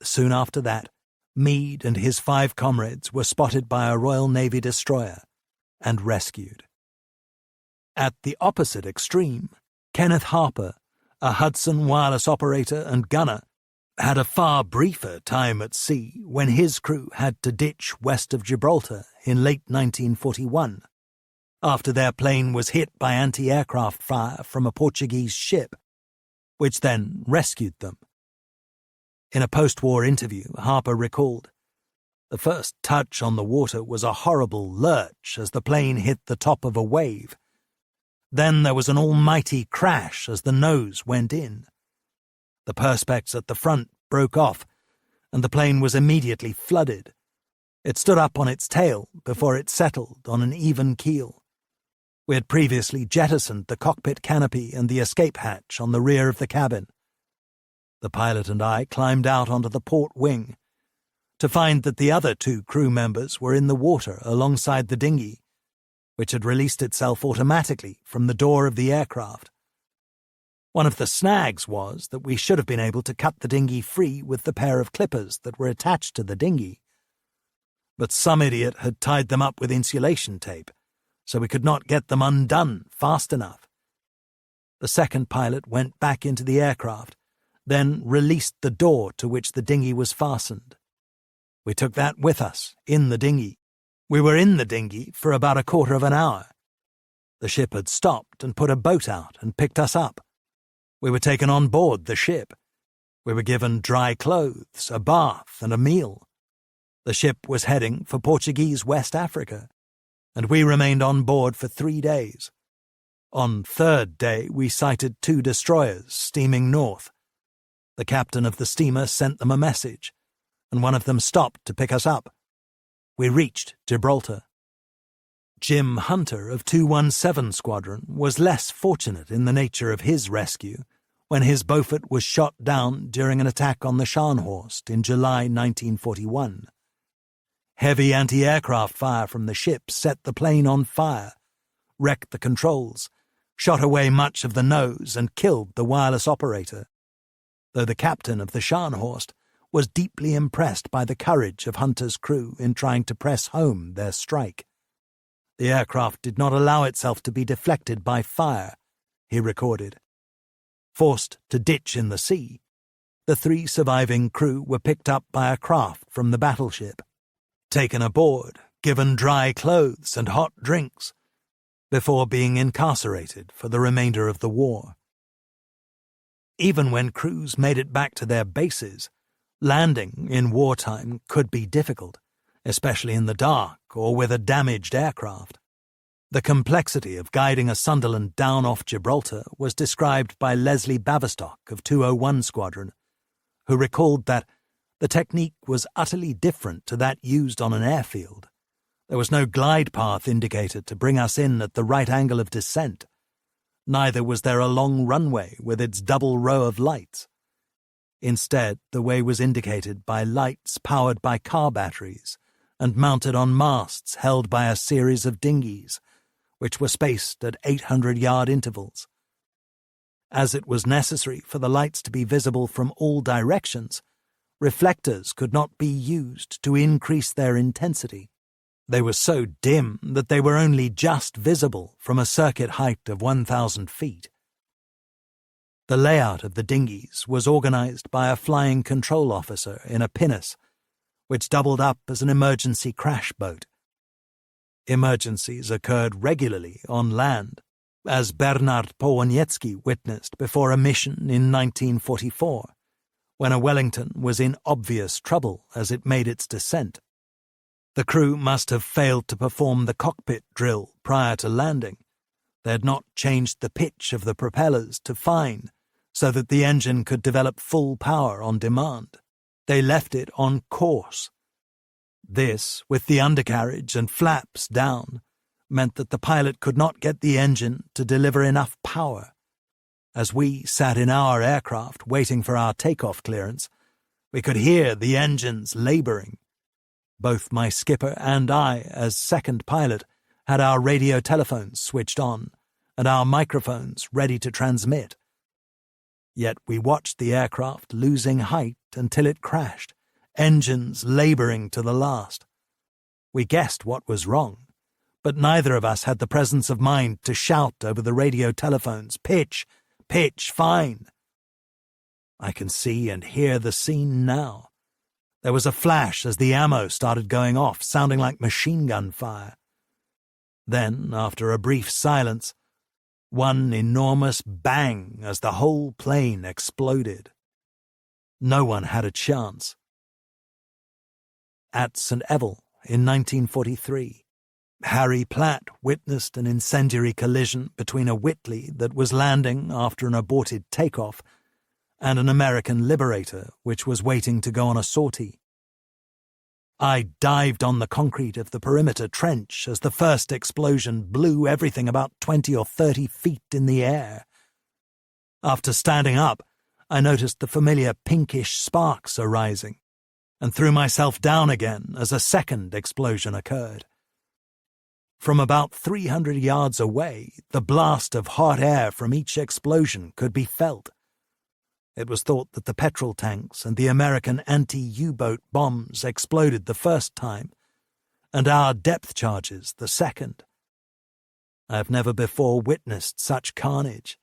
S1: Soon after that, Meade and his 5 comrades were spotted by a Royal Navy destroyer and rescued. At the opposite extreme, Kenneth Harper, a Hudson wireless operator and gunner, had a far briefer time at sea when his crew had to ditch west of Gibraltar in late 1941, after their plane was hit by anti-aircraft fire from a Portuguese ship, which then rescued them. In a post-war interview, Harper recalled, "The first touch on the water was a horrible lurch as the plane hit the top of a wave. Then there was an almighty crash as the nose went in. The perspex at the front broke off, and the plane was immediately flooded. It stood up on its tail before it settled on an even keel. We had previously jettisoned the cockpit canopy and the escape hatch on the rear of the cabin. The pilot and I climbed out onto the port wing to find that the other 2 crew members were in the water alongside the dinghy, which had released itself automatically from the door of the aircraft. One of the snags was that we should have been able to cut the dinghy free with the pair of clippers that were attached to the dinghy. But some idiot had tied them up with insulation tape, so we could not get them undone fast enough. The second pilot went back into the aircraft, then released the door to which the dinghy was fastened. We took that with us, in the dinghy. We were in the dinghy for about a quarter of an hour. The ship had stopped and put a boat out and picked us up. We were taken on board the ship. We were given dry clothes, a bath, and a meal. The ship was heading for Portuguese West Africa, and we remained on board for 3 days. On 3rd day, we sighted 2 destroyers steaming north. The captain of the steamer sent them a message, and one of them stopped to pick us up. We reached Gibraltar. Jim Hunter of 217 Squadron was less fortunate in the nature of his rescue when his Beaufort was shot down during an attack on the Scharnhorst in July 1941. Heavy anti-aircraft fire from the ship set the plane on fire, wrecked the controls, shot away much of the nose and killed the wireless operator, though the captain of the Scharnhorst was deeply impressed by the courage of Hunter's crew in trying to press home their strike. The aircraft did not allow itself to be deflected by fire, he recorded. Forced to ditch in the sea, the 3 surviving crew were picked up by a craft from the battleship, taken aboard, given dry clothes and hot drinks, before being incarcerated for the remainder of the war. Even when crews made it back to their bases, landing in wartime could be difficult, especially in the dark or with a damaged aircraft. The complexity of guiding a Sunderland down off Gibraltar was described by Leslie Baverstock of 201 Squadron, who recalled that the technique was utterly different to that used on an airfield. There was no glide path indicated to bring us in at the right angle of descent. Neither was there a long runway with its double row of lights. Instead, the way was indicated by lights powered by car batteries and mounted on masts held by a series of dinghies, which were spaced at 800-yard intervals. As it was necessary for the lights to be visible from all directions, reflectors could not be used to increase their intensity. They were so dim that they were only just visible from a circuit height of 1,000 feet. The layout of the dinghies was organized by a flying control officer in a pinnace, which doubled up as an emergency crash boat. Emergencies occurred regularly on land, as Bernard Powoniecki witnessed before a mission in 1944, when a Wellington was in obvious trouble as it made its descent. The crew must have failed to perform the cockpit drill prior to landing. They had not changed the pitch of the propellers to fine so that the engine could develop full power on demand. They left it on course. This, with the undercarriage and flaps down, meant that the pilot could not get the engine to deliver enough power. As we sat in our aircraft waiting for our takeoff clearance, we could hear the engines laboring. Both my skipper and I, as second pilot, had our radio telephones switched on and our microphones ready to transmit. Yet we watched the aircraft losing height until it crashed, engines laboring to the last. We guessed what was wrong, but neither of us had the presence of mind to shout over the radio telephones, "Pitch! Pitch! Fine!" I can see and hear the scene now. There was a flash as the ammo started going off, sounding like machine gun fire. Then, after a brief silence, one enormous bang as the whole plane exploded. No one had a chance. At St. Evell in 1943, Harry Platt witnessed an incendiary collision between a Whitley that was landing after an aborted takeoff and an American Liberator which was waiting to go on a sortie. I dived on the concrete of the perimeter trench as the first explosion blew everything about 20 or 30 feet in the air. After standing up, I noticed the familiar pinkish sparks arising, and threw myself down again as a second explosion occurred. From about 300 yards away, the blast of hot air from each explosion could be felt. It was thought that the petrol tanks and the American anti-U-boat bombs exploded the first time, and our depth charges the second. I have never before witnessed such carnage,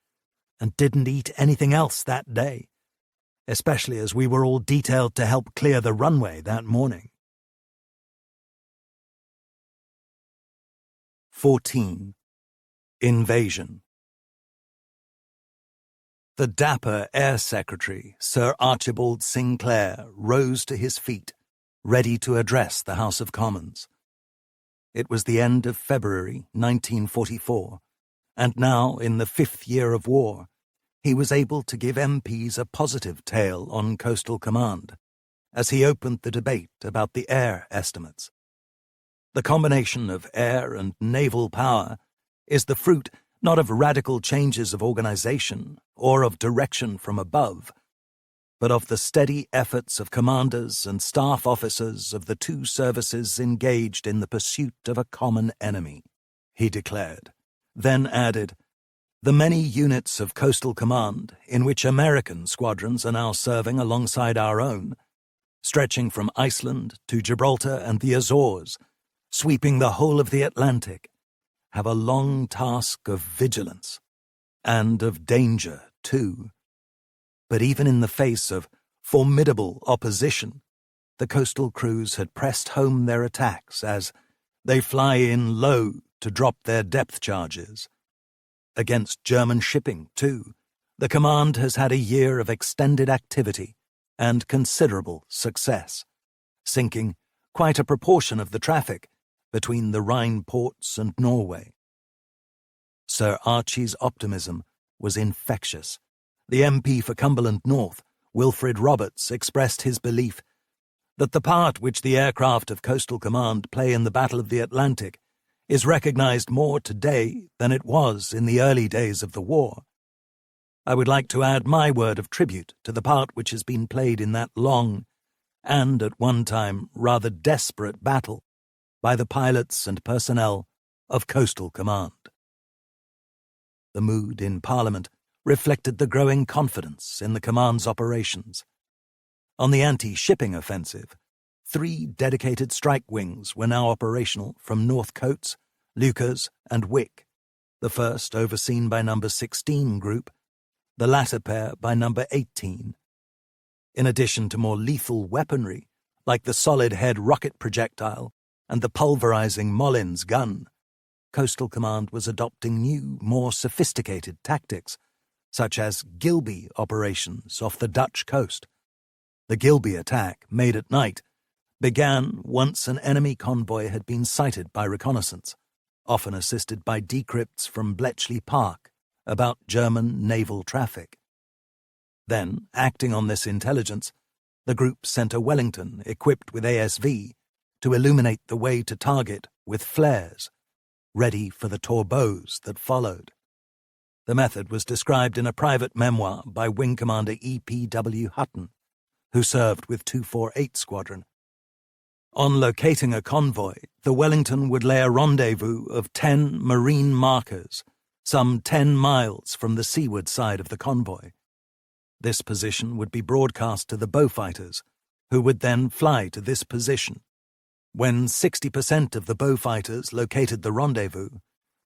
S1: and didn't eat anything else that day, especially as we were all detailed to help clear the runway that morning. 14. Invasion. The dapper Air Secretary, Sir Archibald Sinclair, rose to his feet, ready to address the House of Commons. It was the end of February 1944, and now, in the 5th year of war, he was able to give MPs a positive tale on Coastal Command, as he opened the debate about the air estimates. The combination of air and naval power is the fruit not of radical changes of organization or of direction from above, but of the steady efforts of commanders and staff officers of the two services engaged in the pursuit of a common enemy, he declared, then added, "The many units of Coastal Command in which American squadrons are now serving alongside our own, stretching from Iceland to Gibraltar and the Azores, sweeping the whole of the Atlantic, have a long task of vigilance, and of danger, too. But even in the face of formidable opposition, the coastal crews had pressed home their attacks as they fly in low to drop their depth charges. Against German shipping, too, the command has had a year of extended activity and considerable success, sinking quite a proportion of the traffic between the Rhine ports and Norway." Sir Archie's optimism was infectious. The MP for Cumberland North, Wilfred Roberts, expressed his belief that the part which the aircraft of Coastal Command play in the Battle of the Atlantic is recognized more today than it was in the early days of the war. I would like to add my word of tribute to the part which has been played in that long and, at one time, rather desperate battle by the pilots and personnel of Coastal Command. The mood in Parliament reflected the growing confidence in the command's operations. On the anti-shipping offensive, 3 dedicated strike wings were now operational from North Coats, Lucas, and Wick, the first overseen by No. 16 Group, the latter pair by No. 18. In addition to more lethal weaponry, like the solid-head rocket projectile and the pulverizing Mollins gun, Coastal Command was adopting new, more sophisticated tactics, such as Gilby operations off the Dutch coast. The Gilby attack, made at night, began once an enemy convoy had been sighted by reconnaissance, often assisted by decrypts from Bletchley Park about German naval traffic. Then, acting on this intelligence, the group sent a Wellington equipped with ASV to illuminate the way to target with flares, ready for the torpedoes that followed. The method was described in a private memoir by Wing Commander E.P.W. Hutton, who served with 248 Squadron. On locating a convoy, the Wellington would lay a rendezvous of 10 marine markers, some 10 miles from the seaward side of the convoy. This position would be broadcast to the Beaufighters, who would then fly to this position. When 60% of the Beaufighters located the rendezvous,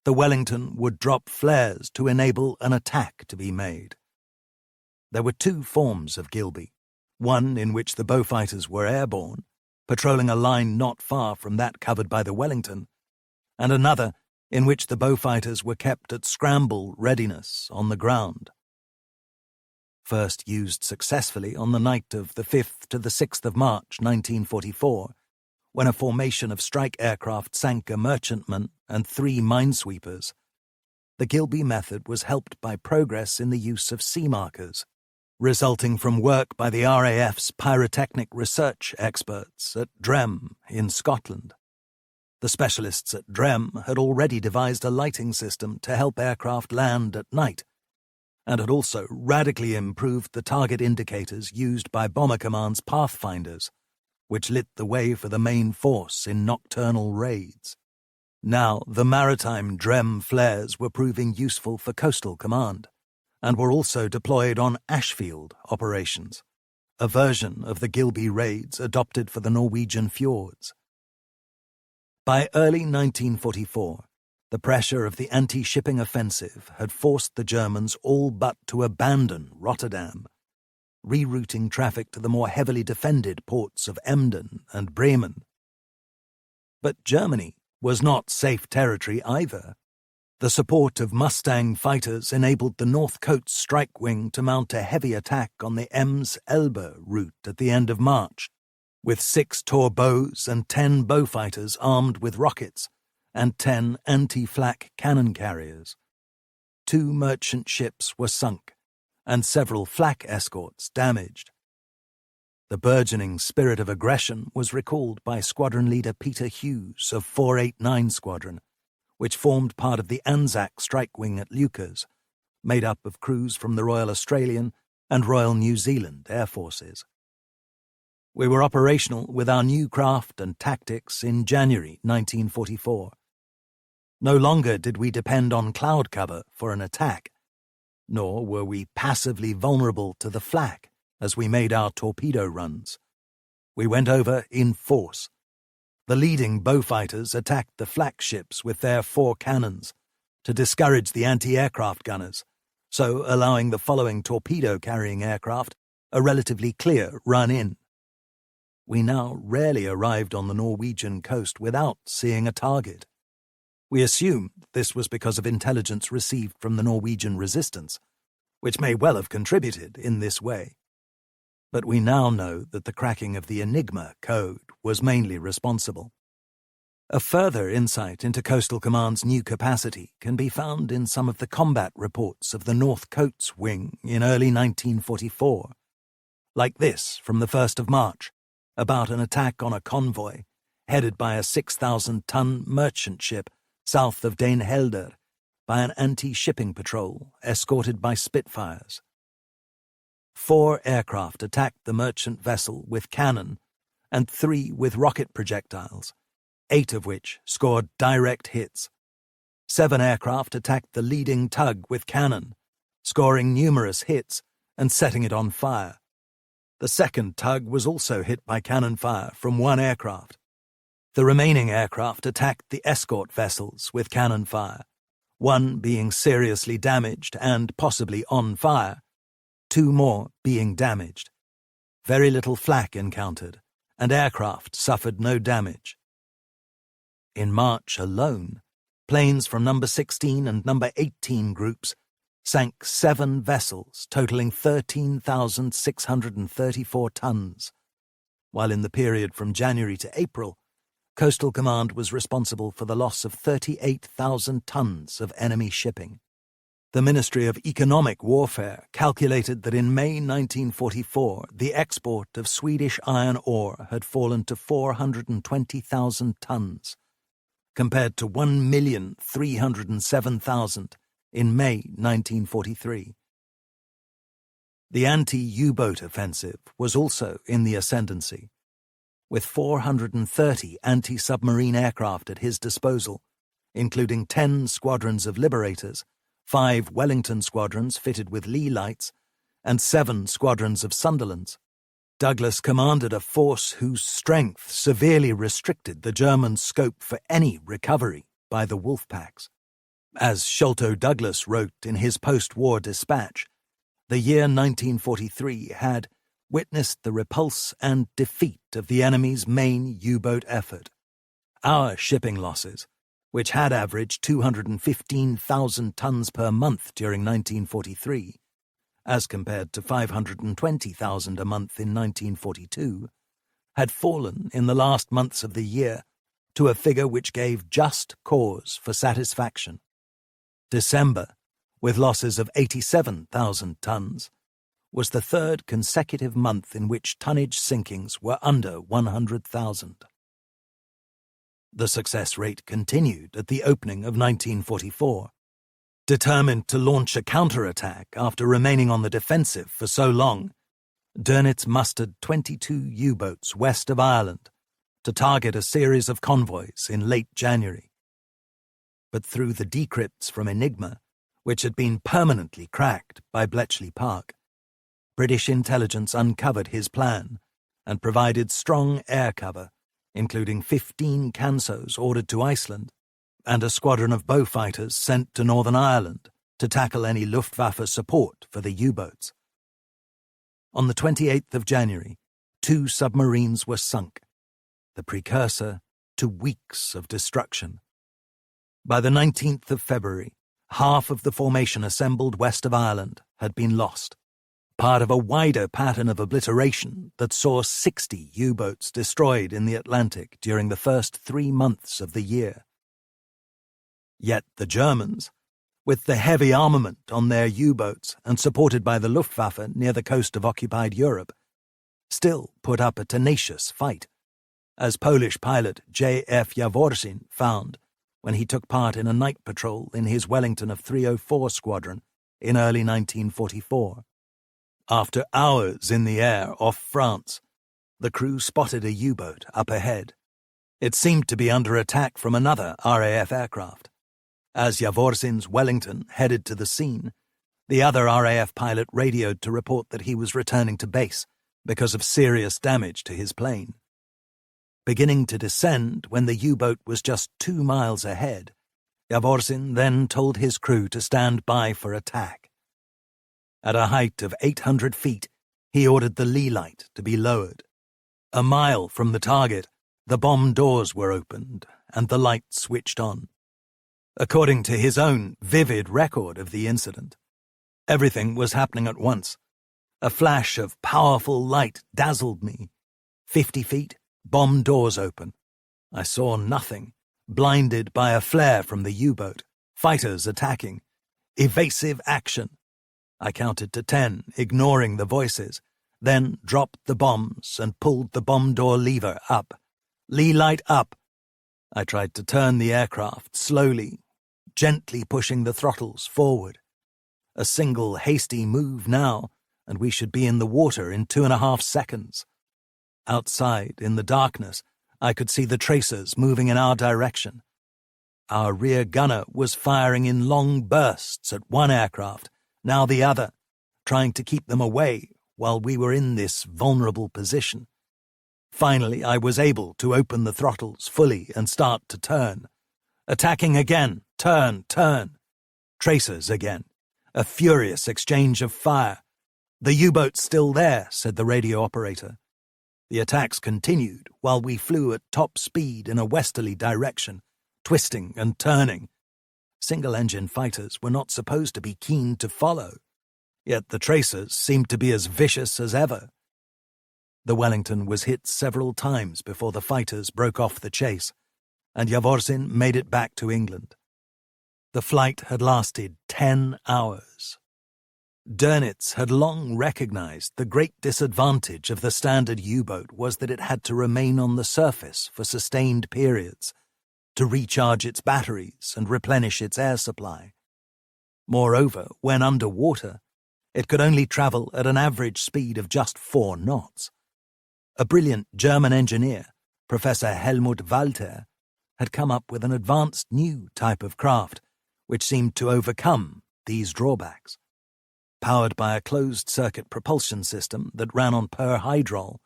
S1: the Wellington would drop flares to enable an attack to be made. There were two forms of Gilby, one in which the Beaufighters were airborne, patrolling a line not far from that covered by the Wellington, and another in which the Beaufighters were kept at scramble readiness on the ground. First used successfully on the night of the 5th to the 6th of March 1944, when a formation of strike aircraft sank a merchantman and 3 minesweepers. The Gilby method was helped by progress in the use of sea markers, resulting from work by the RAF's pyrotechnic research experts at Drem in Scotland. The specialists at Drem had already devised a lighting system to help aircraft land at night, and had also radically improved the target indicators used by Bomber Command's Pathfinders, which lit the way for the main force in nocturnal raids. Now, the maritime Drem flares were proving useful for Coastal Command, and were also deployed on Ashfield operations, a version of the Gilby raids adopted for the Norwegian fjords. By early 1944, the pressure of the anti-shipping offensive had forced the Germans all but to abandon Rotterdam, rerouting traffic to the more heavily defended ports of Emden and Bremen. But Germany was not safe territory either. The support of Mustang fighters enabled the North Coast Strike Wing to mount a heavy attack on the Ems-Elbe route at the end of March, with 6 Torbeaus and 10 Beaufighters armed with rockets, and 10 anti-flak cannon carriers. 2 merchant ships were sunk, and several flak escorts damaged. The burgeoning spirit of aggression was recalled by squadron leader Peter Hughes of 489 Squadron, which formed part of the Anzac Strike Wing at Leuchars, made up of crews from the Royal Australian and Royal New Zealand Air Forces. We were operational with our new craft and tactics in January 1944. No longer did we depend on cloud cover for an attack, nor were we passively vulnerable to the flak as we made our torpedo runs. We went over in force. The leading Beaufighters attacked the flak ships with their 4 cannons to discourage the anti-aircraft gunners, so allowing the following torpedo-carrying aircraft a relatively clear run-in. We now rarely arrived on the Norwegian coast without seeing a target. We assumed this was because of intelligence received from the Norwegian resistance, which may well have contributed in this way. But we now know that the cracking of the Enigma code was mainly responsible. A further insight into Coastal Command's new capacity can be found in some of the combat reports of the North Coast Wing in early 1944, like this from the 1st of March, about an attack on a convoy headed by a 6,000-ton merchant ship south of Danehelder by an anti-shipping patrol escorted by Spitfires. 4 aircraft attacked the merchant vessel with cannon and 3 with rocket projectiles, 8 of which scored direct hits. 7 aircraft attacked the leading tug with cannon, scoring numerous hits and setting it on fire. The second tug was also hit by cannon fire from 1 aircraft. The remaining aircraft attacked the escort vessels with cannon fire, 1 being seriously damaged and possibly on fire, 2 more being damaged. Very little flak encountered, and aircraft suffered no damage. In March alone, planes from No. 16 and No. 18 groups sank 7 vessels totaling 13,634 tons, while in the period from January to April, Coastal Command was responsible for the loss of 38,000 tons of enemy shipping. The Ministry of Economic Warfare calculated that in May 1944 the export of Swedish iron ore had fallen to 420,000 tons, compared to 1,307,000 in May 1943. The anti-U-boat offensive was also in the ascendancy, with 430 anti-submarine aircraft at his disposal, including 10 squadrons of Liberators, 5 Wellington squadrons fitted with Lee lights, and 7 squadrons of Sunderlands. Douglas commanded a force whose strength severely restricted the German scope for any recovery by the wolf packs. As Sholto Douglas wrote in his post-war dispatch, the year 1943 had witnessed the repulse and defeat of the enemy's main U-boat effort. Our shipping losses, which had averaged 215,000 tons per month during 1943, as compared to 520,000 a month in 1942, had fallen in the last months of the year to a figure which gave just cause for satisfaction. December, with losses of 87,000 tons, was the 3rd consecutive month in which tonnage sinkings were under 100,000. The success rate continued at the opening of 1944. Determined to launch a counterattack after remaining on the defensive for so long, Dönitz mustered 22 U-boats west of Ireland to target a series of convoys in late January. But through the decrypts from Enigma, which had been permanently cracked by Bletchley Park, British intelligence uncovered his plan and provided strong air cover, including 15 Cansos ordered to Iceland and a squadron of Bow fighters sent to Northern Ireland to tackle any Luftwaffe support for the U-boats. On the 28th of January, 2 submarines were sunk, the precursor to weeks of destruction. By the 19th of February, half of the formation assembled west of Ireland had been lost, part of a wider pattern of obliteration that saw 60 U-boats destroyed in the Atlantic during the first 3 months of the year. Yet the Germans, with the heavy armament on their U-boats and supported by the Luftwaffe near the coast of occupied Europe, still put up a tenacious fight, as Polish pilot J.F. Jaworsin found when he took part in a night patrol in his Wellington of 304 Squadron in early 1944. After hours in the air off France, the crew spotted a U-boat up ahead. It seemed to be under attack from another RAF aircraft. As Jaworsin's Wellington headed to the scene, the other RAF pilot radioed to report that he was returning to base because of serious damage to his plane. Beginning to descend when the U-boat was just 2 miles ahead, Jaworsin then told his crew to stand by for attack. At a height of 800 feet, he ordered the lee light to be lowered. A mile from the target, the bomb doors were opened and the light switched on. According to his own vivid record of the incident, everything was happening at once. A flash of powerful light dazzled me. 50 feet, bomb doors open. I saw nothing, blinded by a flare from the U-boat, fighters attacking, evasive action. I counted to 10, ignoring the voices, then dropped the bombs and pulled the bomb door lever up. Lee light up. I tried to turn the aircraft slowly, gently pushing the throttles forward. A single hasty move now, and we should be in the water in 2.5 seconds. Outside, in the darkness, I could see the tracers moving in our direction. Our rear gunner was firing in long bursts at one aircraft, now the other, trying to keep them away while we were in this vulnerable position. Finally, I was able to open the throttles fully and start to turn. Attacking again, turn. Tracers again. A furious exchange of fire. "The U-boat's still there," said the radio operator. The attacks continued while we flew at top speed in a westerly direction, twisting and turning. Single-engine fighters were not supposed to be keen to follow, yet the tracers seemed to be as vicious as ever. The Wellington was hit several times before the fighters broke off the chase, and Jaworsin made it back to England. The flight had lasted 10 hours. Dönitz had long recognized the great disadvantage of the standard U-boat was that it had to remain on the surface for sustained periods, to recharge its batteries and replenish its air supply. Moreover, when underwater, it could only travel at an average speed of just 4 knots. A brilliant German engineer, Professor Helmut Walter, had come up with an advanced new type of craft which seemed to overcome these drawbacks. Powered by a closed-circuit propulsion system that ran on perhydrol,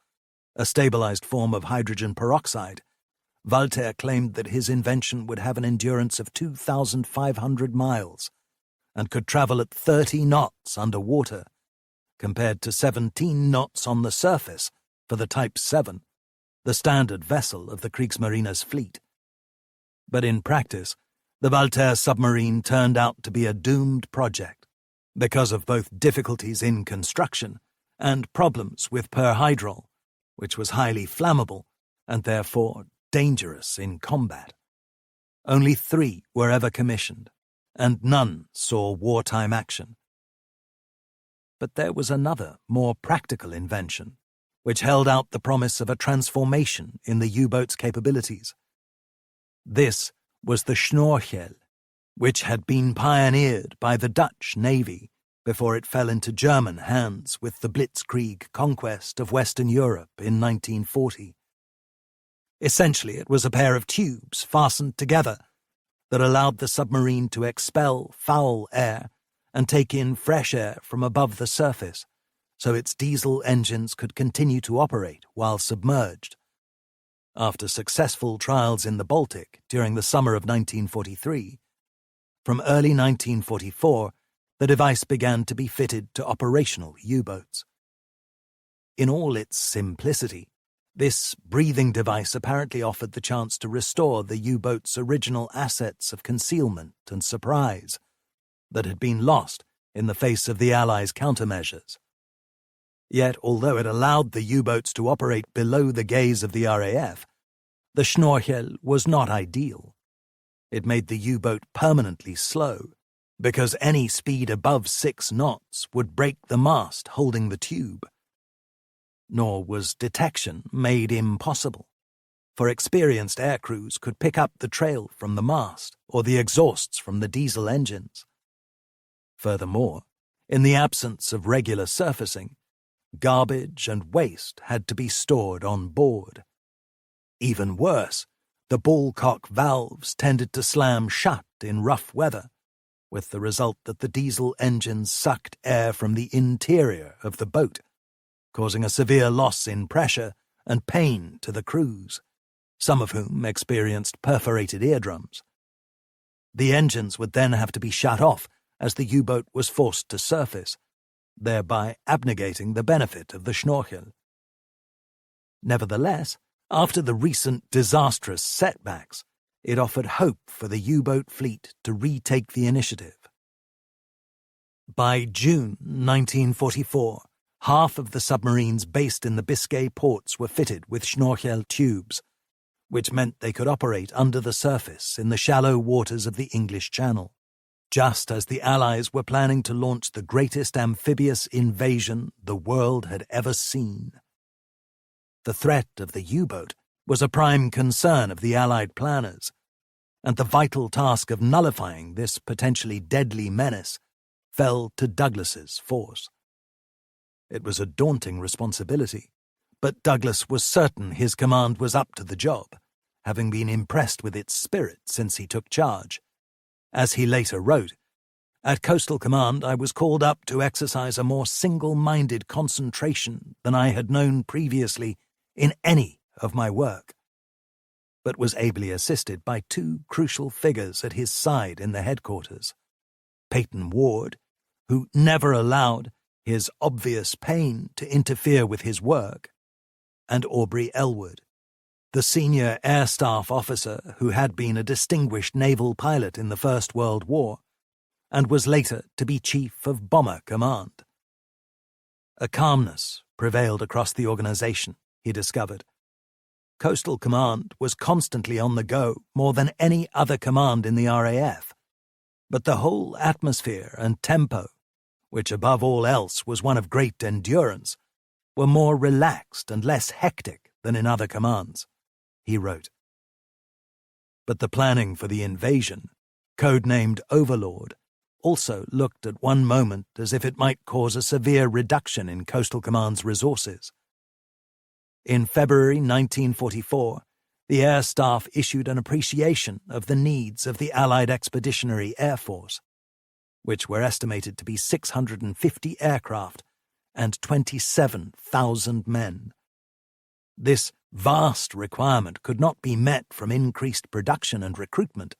S1: a stabilized form of hydrogen peroxide, Voltaire claimed that his invention would have an endurance of 2,500 miles and could travel at 30 knots underwater, compared to 17 knots on the surface for the Type 7, the standard vessel of the Kriegsmarine's fleet. But in practice, the Voltaire submarine turned out to be a doomed project because of both difficulties in construction and problems with perhydrol, which was highly flammable and therefore dangerous in combat. Only 3 were ever commissioned, and none saw wartime action. But there was another, more practical invention, which held out the promise of a transformation in the U-boat's capabilities. This was the Schnorchel, which had been pioneered by the Dutch Navy before it fell into German hands with the Blitzkrieg conquest of Western Europe in 1940. Essentially, it was a pair of tubes fastened together that allowed the submarine to expel foul air and take in fresh air from above the surface, so its diesel engines could continue to operate while submerged. After successful trials in the Baltic during the summer of 1943, from early 1944, the device began to be fitted to operational U-boats. In all its simplicity, this breathing device apparently offered the chance to restore the U-boat's original assets of concealment and surprise that had been lost in the face of the Allies' countermeasures. Yet, although it allowed the U-boats to operate below the gaze of the RAF, the Schnorchel was not ideal. It made the U-boat permanently slow, because any speed above 6 knots would break the mast holding the tube. Nor was detection made impossible, for experienced air crews could pick up the trail from the mast or the exhausts from the diesel engines. Furthermore, in the absence of regular surfacing, garbage and waste had to be stored on board. Even worse, the ballcock valves tended to slam shut in rough weather, with the result that the diesel engines sucked air from the interior of the boat, causing a severe loss in pressure and pain to the crews, some of whom experienced perforated eardrums. The engines would then have to be shut off as the U-boat was forced to surface, thereby abnegating the benefit of the Schnorchel. Nevertheless, after the recent disastrous setbacks, it offered hope for the U-boat fleet to retake the initiative. By June 1944, half of the submarines based in the Biscay ports were fitted with Schnorchel tubes, which meant they could operate under the surface in the shallow waters of the English Channel, just as the Allies were planning to launch the greatest amphibious invasion the world had ever seen. The threat of the U-boat was a prime concern of the Allied planners, and the vital task of nullifying this potentially deadly menace fell to Douglas's force. It was a daunting responsibility, but Douglas was certain his command was up to the job, having been impressed with its spirit since he took charge. As he later wrote, "At Coastal Command I was called up to exercise a more single-minded concentration than I had known previously in any of my work," but was ably assisted by 2 crucial figures at his side in the headquarters: Peyton Ward, who never allowed his obvious pain to interfere with his work, and Aubrey Elwood, the senior air staff officer who had been a distinguished naval pilot in the First World War and was later to be Chief of Bomber Command. A calmness prevailed across the organization, he discovered. Coastal Command was constantly on the go, more than any other command in the RAF, but the whole atmosphere and tempo, which above all else was one of great endurance, were more relaxed and less hectic than in other commands, he wrote. But the planning for the invasion, codenamed Overlord, also looked at one moment as if it might cause a severe reduction in Coastal Command's resources. In February 1944, the Air Staff issued an appreciation of the needs of the Allied Expeditionary Air Force. which were estimated to be 650 aircraft and 27,000 men. This vast requirement could not be met from increased production and recruitment,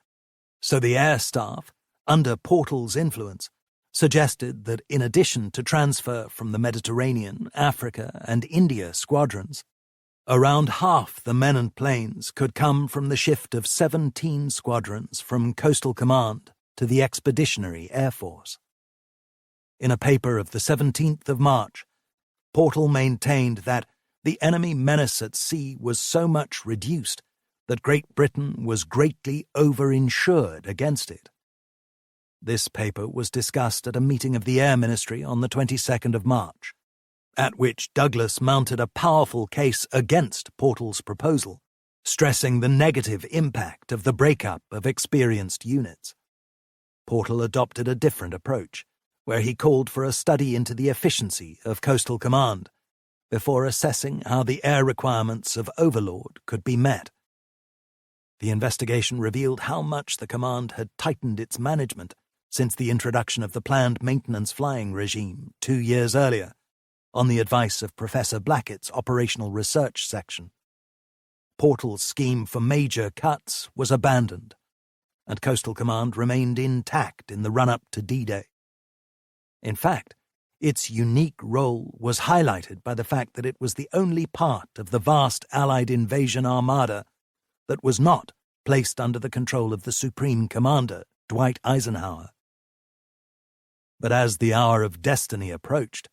S1: so the air staff, under Portal's influence, suggested that in addition to transfer from the Mediterranean, Africa, and India squadrons, around half the men and planes could come from the shift of 17 squadrons from Coastal Command to the Expeditionary Air Force. In a paper of the 17th of March, Portal maintained that the enemy menace at sea was so much reduced that Great Britain was greatly over-insured against it. This paper was discussed at a meeting of the Air Ministry on the 22nd of March, at which Douglas mounted a powerful case against Portal's proposal, stressing the negative impact of the breakup of experienced units. Portal adopted a different approach, where he called for a study into the efficiency of Coastal Command before assessing how the air requirements of Overlord could be met. The investigation revealed how much the command had tightened its management since the introduction of the planned maintenance flying regime 2 years earlier, on the advice of Professor Blackett's Operational Research Section. Portal's scheme for major cuts was abandoned, and Coastal Command remained intact in the run-up to D-Day. In fact, its unique role was highlighted by the fact that it was the only part of the vast Allied invasion armada that was not placed under the control of the Supreme Commander, Dwight Eisenhower. But as the hour of destiny approached,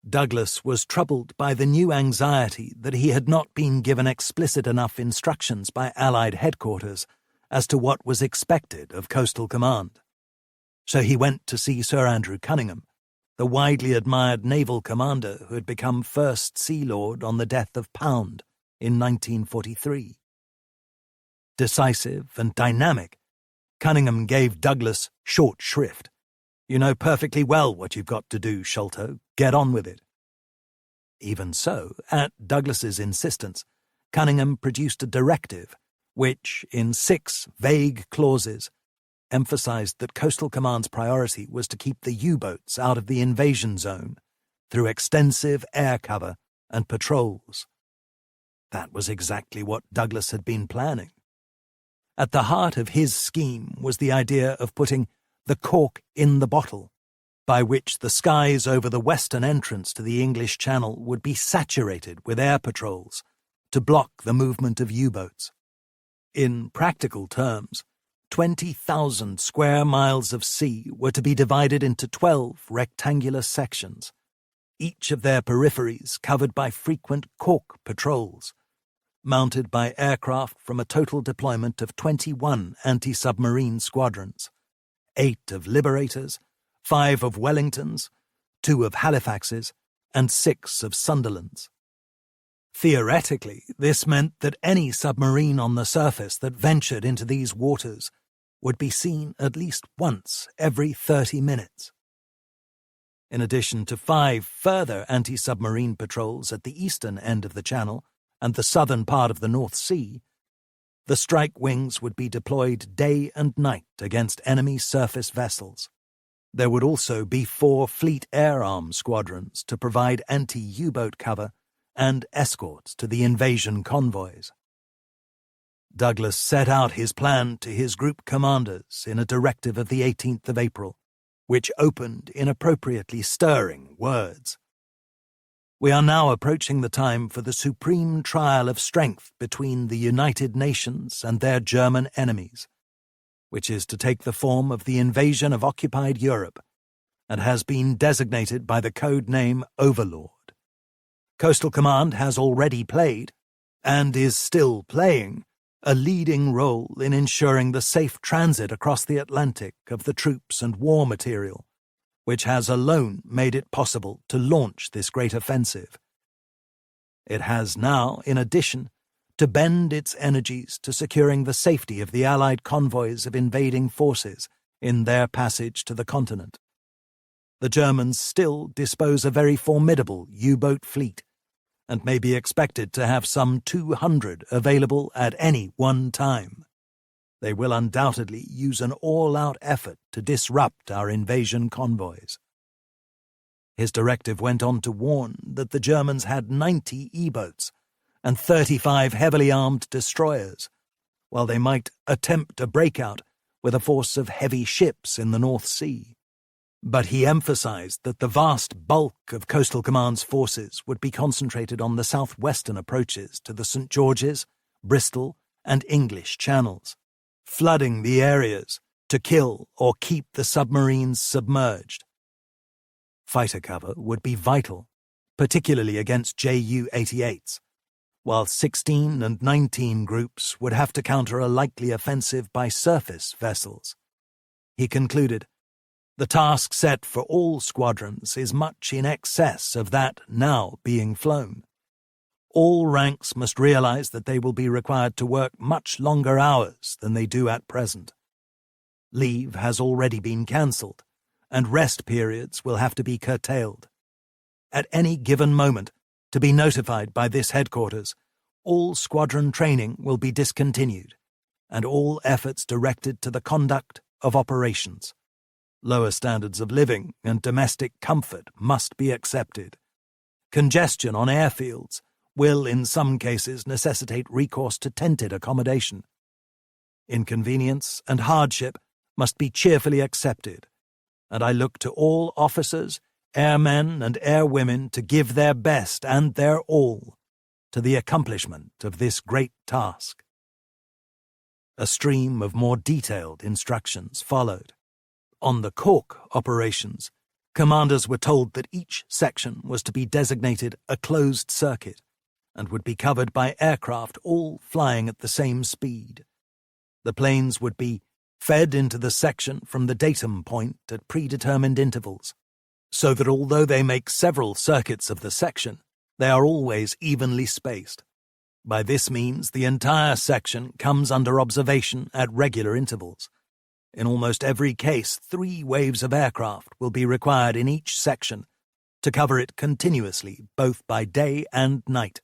S1: Douglas was troubled by the new anxiety that he had not been given explicit enough instructions by Allied headquarters as to what was expected of Coastal Command. So he went to see Sir Andrew Cunningham, the widely admired naval commander who had become First Sea Lord on the death of Pound in 1943. Decisive and dynamic, Cunningham gave Douglas short shrift. "You know perfectly well what you've got to do, Sholto. Get on with it." Even so, at Douglas's insistence, Cunningham produced a directive which, in 6 vague clauses, emphasized that Coastal Command's priority was to keep the U-boats out of the invasion zone through extensive air cover and patrols. That was exactly what Douglas had been planning. At the heart of his scheme was the idea of putting the cork in the bottle, by which the skies over the western entrance to the English Channel would be saturated with air patrols to block the movement of U-boats. In practical terms, 20,000 square miles of sea were to be divided into 12 rectangular sections, each of their peripheries covered by frequent cork patrols, mounted by aircraft from a total deployment of 21 anti-submarine squadrons, 8 of Liberators, 5 of Wellingtons, 2 of Halifaxes, and 6 of Sunderlands. Theoretically, this meant that any submarine on the surface that ventured into these waters would be seen at least once every 30 minutes. In addition to 5 further anti-submarine patrols at the eastern end of the Channel and the southern part of the North Sea, the strike wings would be deployed day and night against enemy surface vessels. There would also be 4 Fleet Air Arm squadrons to provide anti-U-boat cover and escorts to the invasion convoys. Douglas set out his plan to his group commanders in a directive of the 18th of April, which opened in appropriately stirring words. "We are now approaching the time for the supreme trial of strength between the United Nations and their German enemies, which is to take the form of the invasion of occupied Europe, and has been designated by the code name Overlord. Coastal Command has already played, and is still playing, a leading role in ensuring the safe transit across the Atlantic of the troops and war material, which has alone made it possible to launch this great offensive. It has now, in addition, to bend its energies to securing the safety of the Allied convoys of invading forces in their passage to the continent. The Germans still dispose a very formidable U-boat fleet, and may be expected to have some 200 available at any one time. they will undoubtedly use an all-out effort to disrupt our invasion convoys. His directive went on to warn that the Germans had 90 E-boats and 35 heavily armed destroyers, while they might attempt a breakout with a force of heavy ships in the North Sea. But he emphasized that the vast bulk of Coastal Command's forces would be concentrated on the southwestern approaches to the St. George's, Bristol, and English channels, flooding the areas to kill or keep the submarines submerged. Fighter cover would be vital, particularly against Ju-88s, while 16 and 19 groups would have to counter a likely offensive by surface vessels. He concluded, "The task set for all squadrons is much in excess of that now being flown. All ranks must realize that they will be required to work much longer hours than they do at present. Leave has already been cancelled, and rest periods will have to be curtailed. At any given moment, to be notified by this headquarters, all squadron training will be discontinued, and all efforts directed to the conduct of operations. Lower standards of living and domestic comfort must be accepted. Congestion on airfields will in some cases necessitate recourse to tented accommodation. Inconvenience and hardship must be cheerfully accepted, and I look to all officers, airmen and airwomen to give their best and their all to the accomplishment of this great task." A stream of more detailed instructions followed. On the Cork operations, commanders were told that each section was to be designated a closed circuit and would be covered by aircraft all flying at the same speed. The planes would be fed into the section from the datum point at predetermined intervals, so that although they make several circuits of the section, they are always evenly spaced. By this means, the entire section comes under observation at regular intervals. In almost every case, 3 waves of aircraft will be required in each section to cover it continuously, both by day and night.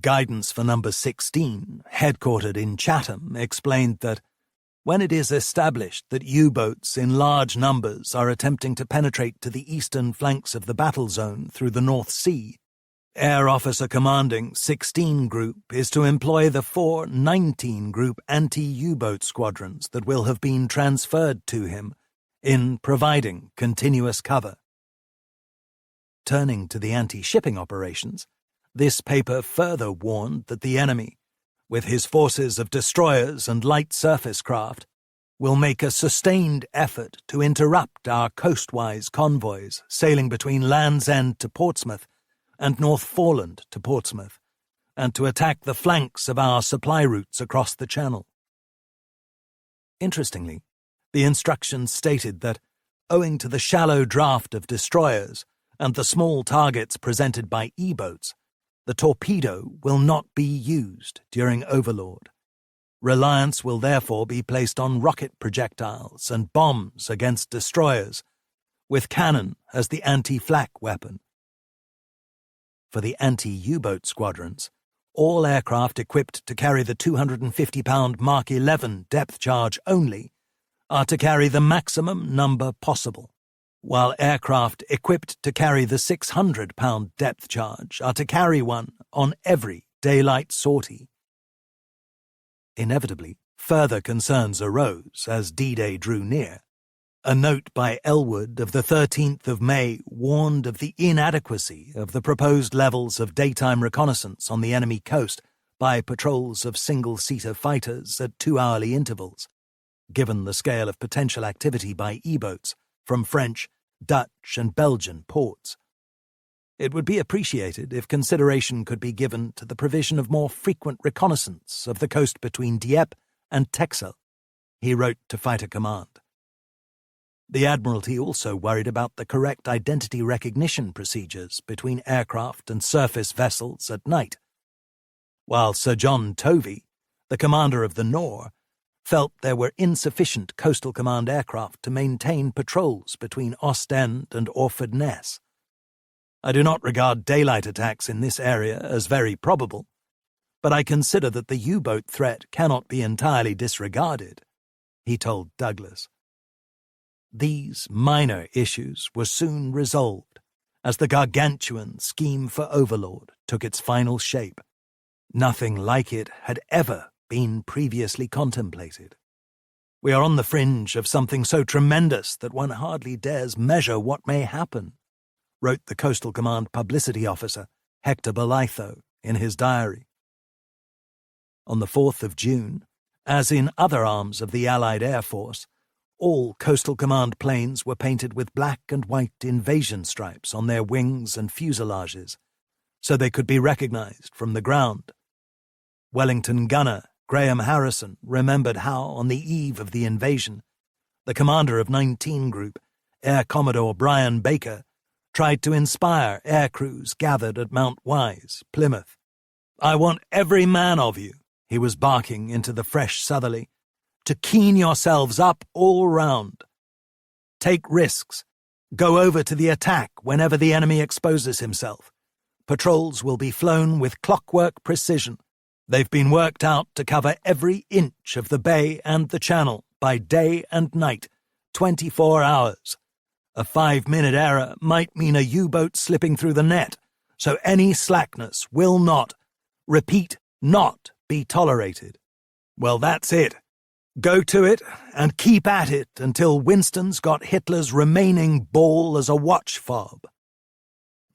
S1: Guidance for Number 16, headquartered in Chatham, explained that when it is established that U-boats in large numbers are attempting to penetrate to the eastern flanks of the battle zone through the North Sea, Air Officer Commanding 16 Group is to employ the 4 19 Group anti-U-boat squadrons that will have been transferred to him in providing continuous cover. Turning to the anti-shipping operations, this paper further warned that the enemy, with his forces of destroyers and light surface craft, will make a sustained effort to interrupt our coastwise convoys sailing between Land's End to Portsmouth and North Foreland to Portsmouth, and to attack the flanks of our supply routes across the Channel. Interestingly, the instructions stated that, owing to the shallow draft of destroyers and the small targets presented by E-boats, the torpedo will not be used during overlord. Reliance will therefore be placed on rocket projectiles and bombs against destroyers, with cannon as the anti-flak weapon. For the anti-U-boat squadrons, all aircraft equipped to carry the 250-pound Mark 11 depth charge only are to carry the maximum number possible, while aircraft equipped to carry the 600-pound depth charge are to carry one on every daylight sortie. Inevitably, further concerns arose as D-Day drew near. A note by Elwood of the 13th of May warned of the inadequacy of the proposed levels of daytime reconnaissance on the enemy coast by patrols of single-seater fighters at 2-hourly intervals, given the scale of potential activity by E-boats from French, Dutch, and Belgian ports. It would be appreciated if consideration could be given to the provision of more frequent reconnaissance of the coast between Dieppe and Texel, he wrote to Fighter Command. The Admiralty also worried about the correct identity recognition procedures between aircraft and surface vessels at night, while Sir John Tovey, the commander of the Nore, felt there were insufficient Coastal Command aircraft to maintain patrols between Ostend and Orford Ness. I do not regard daylight attacks in this area as very probable, but I consider that the U-boat threat cannot be entirely disregarded," he told Douglas. These minor issues were soon resolved as the gargantuan scheme for Overlord took its final shape. Nothing like it had ever been previously contemplated. "We are on the fringe of something so tremendous that one hardly dares measure what may happen," wrote the Coastal Command publicity officer, Hector Bolitho, in his diary. On the 4th of June, as in other arms of the Allied Air Force, all Coastal Command planes were painted with black and white invasion stripes on their wings and fuselages, so they could be recognized from the ground. Wellington gunner Graham Harrison remembered how, on the eve of the invasion, the commander of 19 Group, Air Commodore Brian Baker, tried to inspire air crews gathered at Mount Wise, Plymouth. "I want every man of you," he was barking into the fresh southerly, "to keen yourselves up all round. Take risks. Go over to the attack whenever the enemy exposes himself. Patrols will be flown with clockwork precision. They've been worked out to cover every inch of the bay and the channel by day and night, 24 hours. A 5-minute error might mean a U-boat slipping through the net, so any slackness will not, repeat, not be tolerated. Well, that's it. Go to it and keep at it until Winston's got Hitler's remaining ball as a watch fob."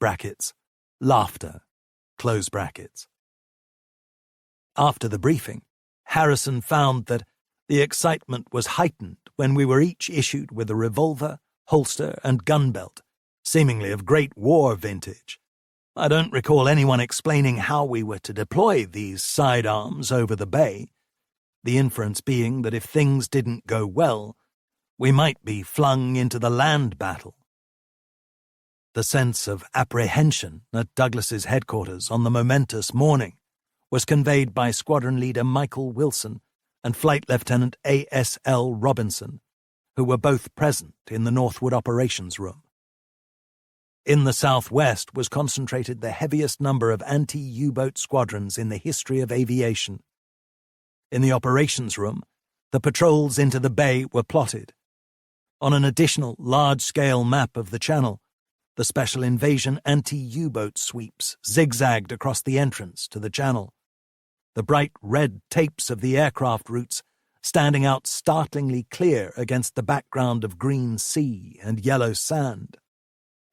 S1: Brackets. Laughter. Close brackets. After the briefing, Harrison found that the excitement was heightened when we were each issued with a revolver, holster, and gun belt, seemingly of great war vintage. I don't recall anyone explaining how we were to deploy these sidearms over the bay, the inference being that if things didn't go well, we might be flung into the land battle. The sense of apprehension at Douglas's headquarters on the momentous morning was conveyed by Squadron Leader Michael Wilson and Flight Lieutenant A.S.L. Robinson, who were both present in the Northwood Operations Room. In the southwest was concentrated the heaviest number of anti-U-boat squadrons in the history of aviation. In the operations room, the patrols into the bay were plotted. On an additional large-scale map of the channel, the special invasion anti-U-boat sweeps zigzagged across the entrance to the channel, the bright red tapes of the aircraft routes standing out startlingly clear against the background of green sea and yellow sand.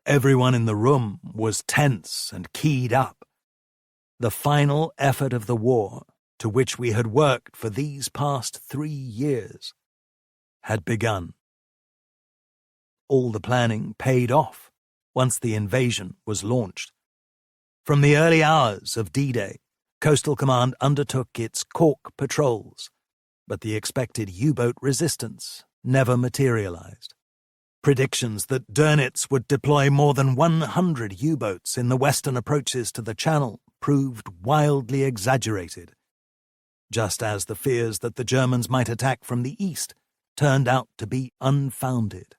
S1: Everyone in the room was tense and keyed up. The final effort of the war, to which we had worked for these past 3 years, had begun. All the planning paid off once the invasion was launched. From the early hours of D-Day, Coastal Command undertook its Cork patrols, but the expected U-boat resistance never materialized. Predictions that Dönitz would deploy more than 100 U-boats in the western approaches to the channel proved wildly exaggerated, just as the fears that the Germans might attack from the east turned out to be unfounded.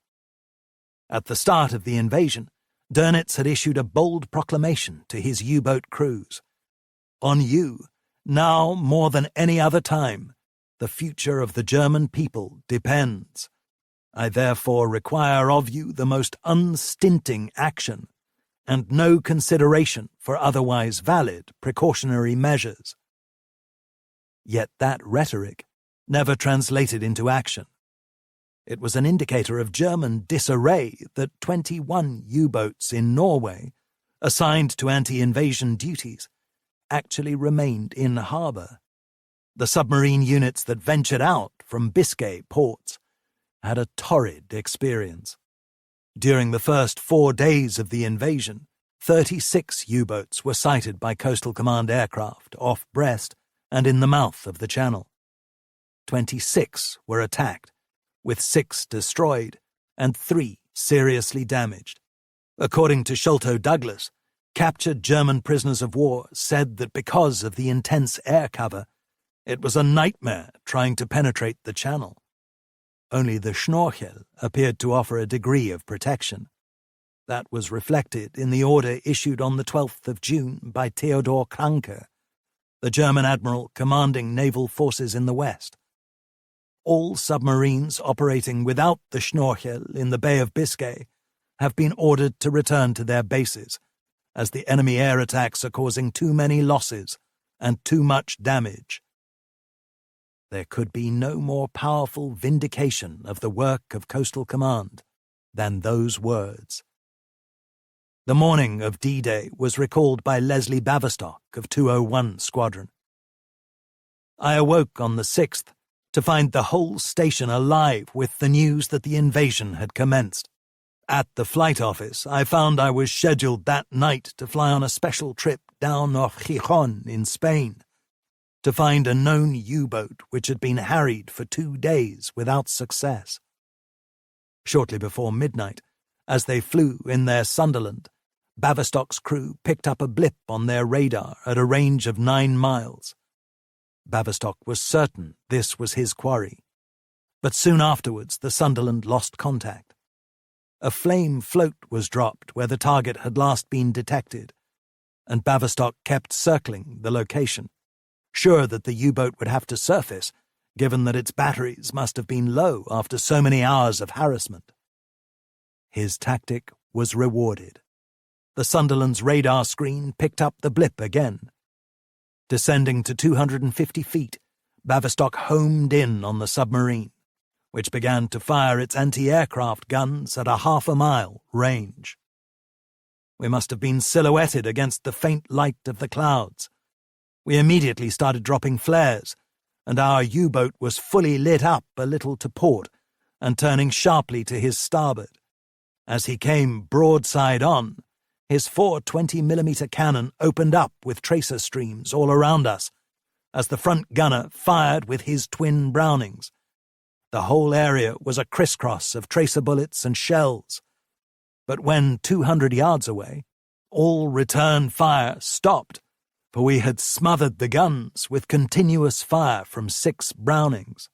S1: At the start of the invasion, Dönitz had issued a bold proclamation to his U-boat crews. "On you, now more than any other time, the future of the German people depends. I therefore require of you the most unstinting action, and no consideration for otherwise valid precautionary measures." Yet that rhetoric never translated into action. It was an indicator of German disarray that 21 U-boats in Norway, assigned to anti-invasion duties, actually remained in harbour. The submarine units that ventured out from Biscay ports had a torrid experience. During the first 4 days of the invasion, 36 U-boats were sighted by Coastal Command aircraft off Brest and in the mouth of the channel. 26 were attacked, with 6 destroyed and 3 seriously damaged. According to Sholto Douglas, captured German prisoners of war said that because of the intense air cover, it was a nightmare trying to penetrate the channel. Only the Schnorchel appeared to offer a degree of protection. That was reflected in the order issued on the 12th of June by Theodor Kranke. the German admiral commanding naval forces in the west. All submarines operating without the Schnorchel in the Bay of Biscay have been ordered to return to their bases, as the enemy air attacks are causing too many losses and too much damage. There could be no more powerful vindication of the work of Coastal Command than those words. The morning of D-Day was recalled by Leslie Baverstock of 201 Squadron. I awoke on the 6th to find the whole station alive with the news that the invasion had commenced. At the flight office, I found I was scheduled that night to fly on a special trip down off Gijón in Spain to find a known U-boat which had been harried for 2 days without success. Shortly before midnight, as they flew in their Sunderland, Baverstock's crew picked up a blip on their radar at a range of 9 miles. Baverstock was certain this was his quarry, but soon afterwards the Sunderland lost contact. A flame float was dropped where the target had last been detected, and Baverstock kept circling the location, sure that the U-boat would have to surface, given that its batteries must have been low after so many hours of harassment. His tactic was rewarded. The Sunderland's radar screen picked up the blip again. Descending to 250 feet, Baverstock homed in on the submarine, which began to fire its anti-aircraft guns at a half-a-mile range. We must have been silhouetted against the faint light of the clouds. We immediately started dropping flares, and our U-boat was fully lit up a little to port and turning sharply to his starboard. As he came broadside on, his 4 20mm cannon opened up with tracer streams all around us, as the front gunner fired with his twin Brownings. The whole area was a crisscross of tracer bullets and shells. But when 200 yards away, all return fire stopped, for we had smothered the guns with continuous fire from 6 Brownings.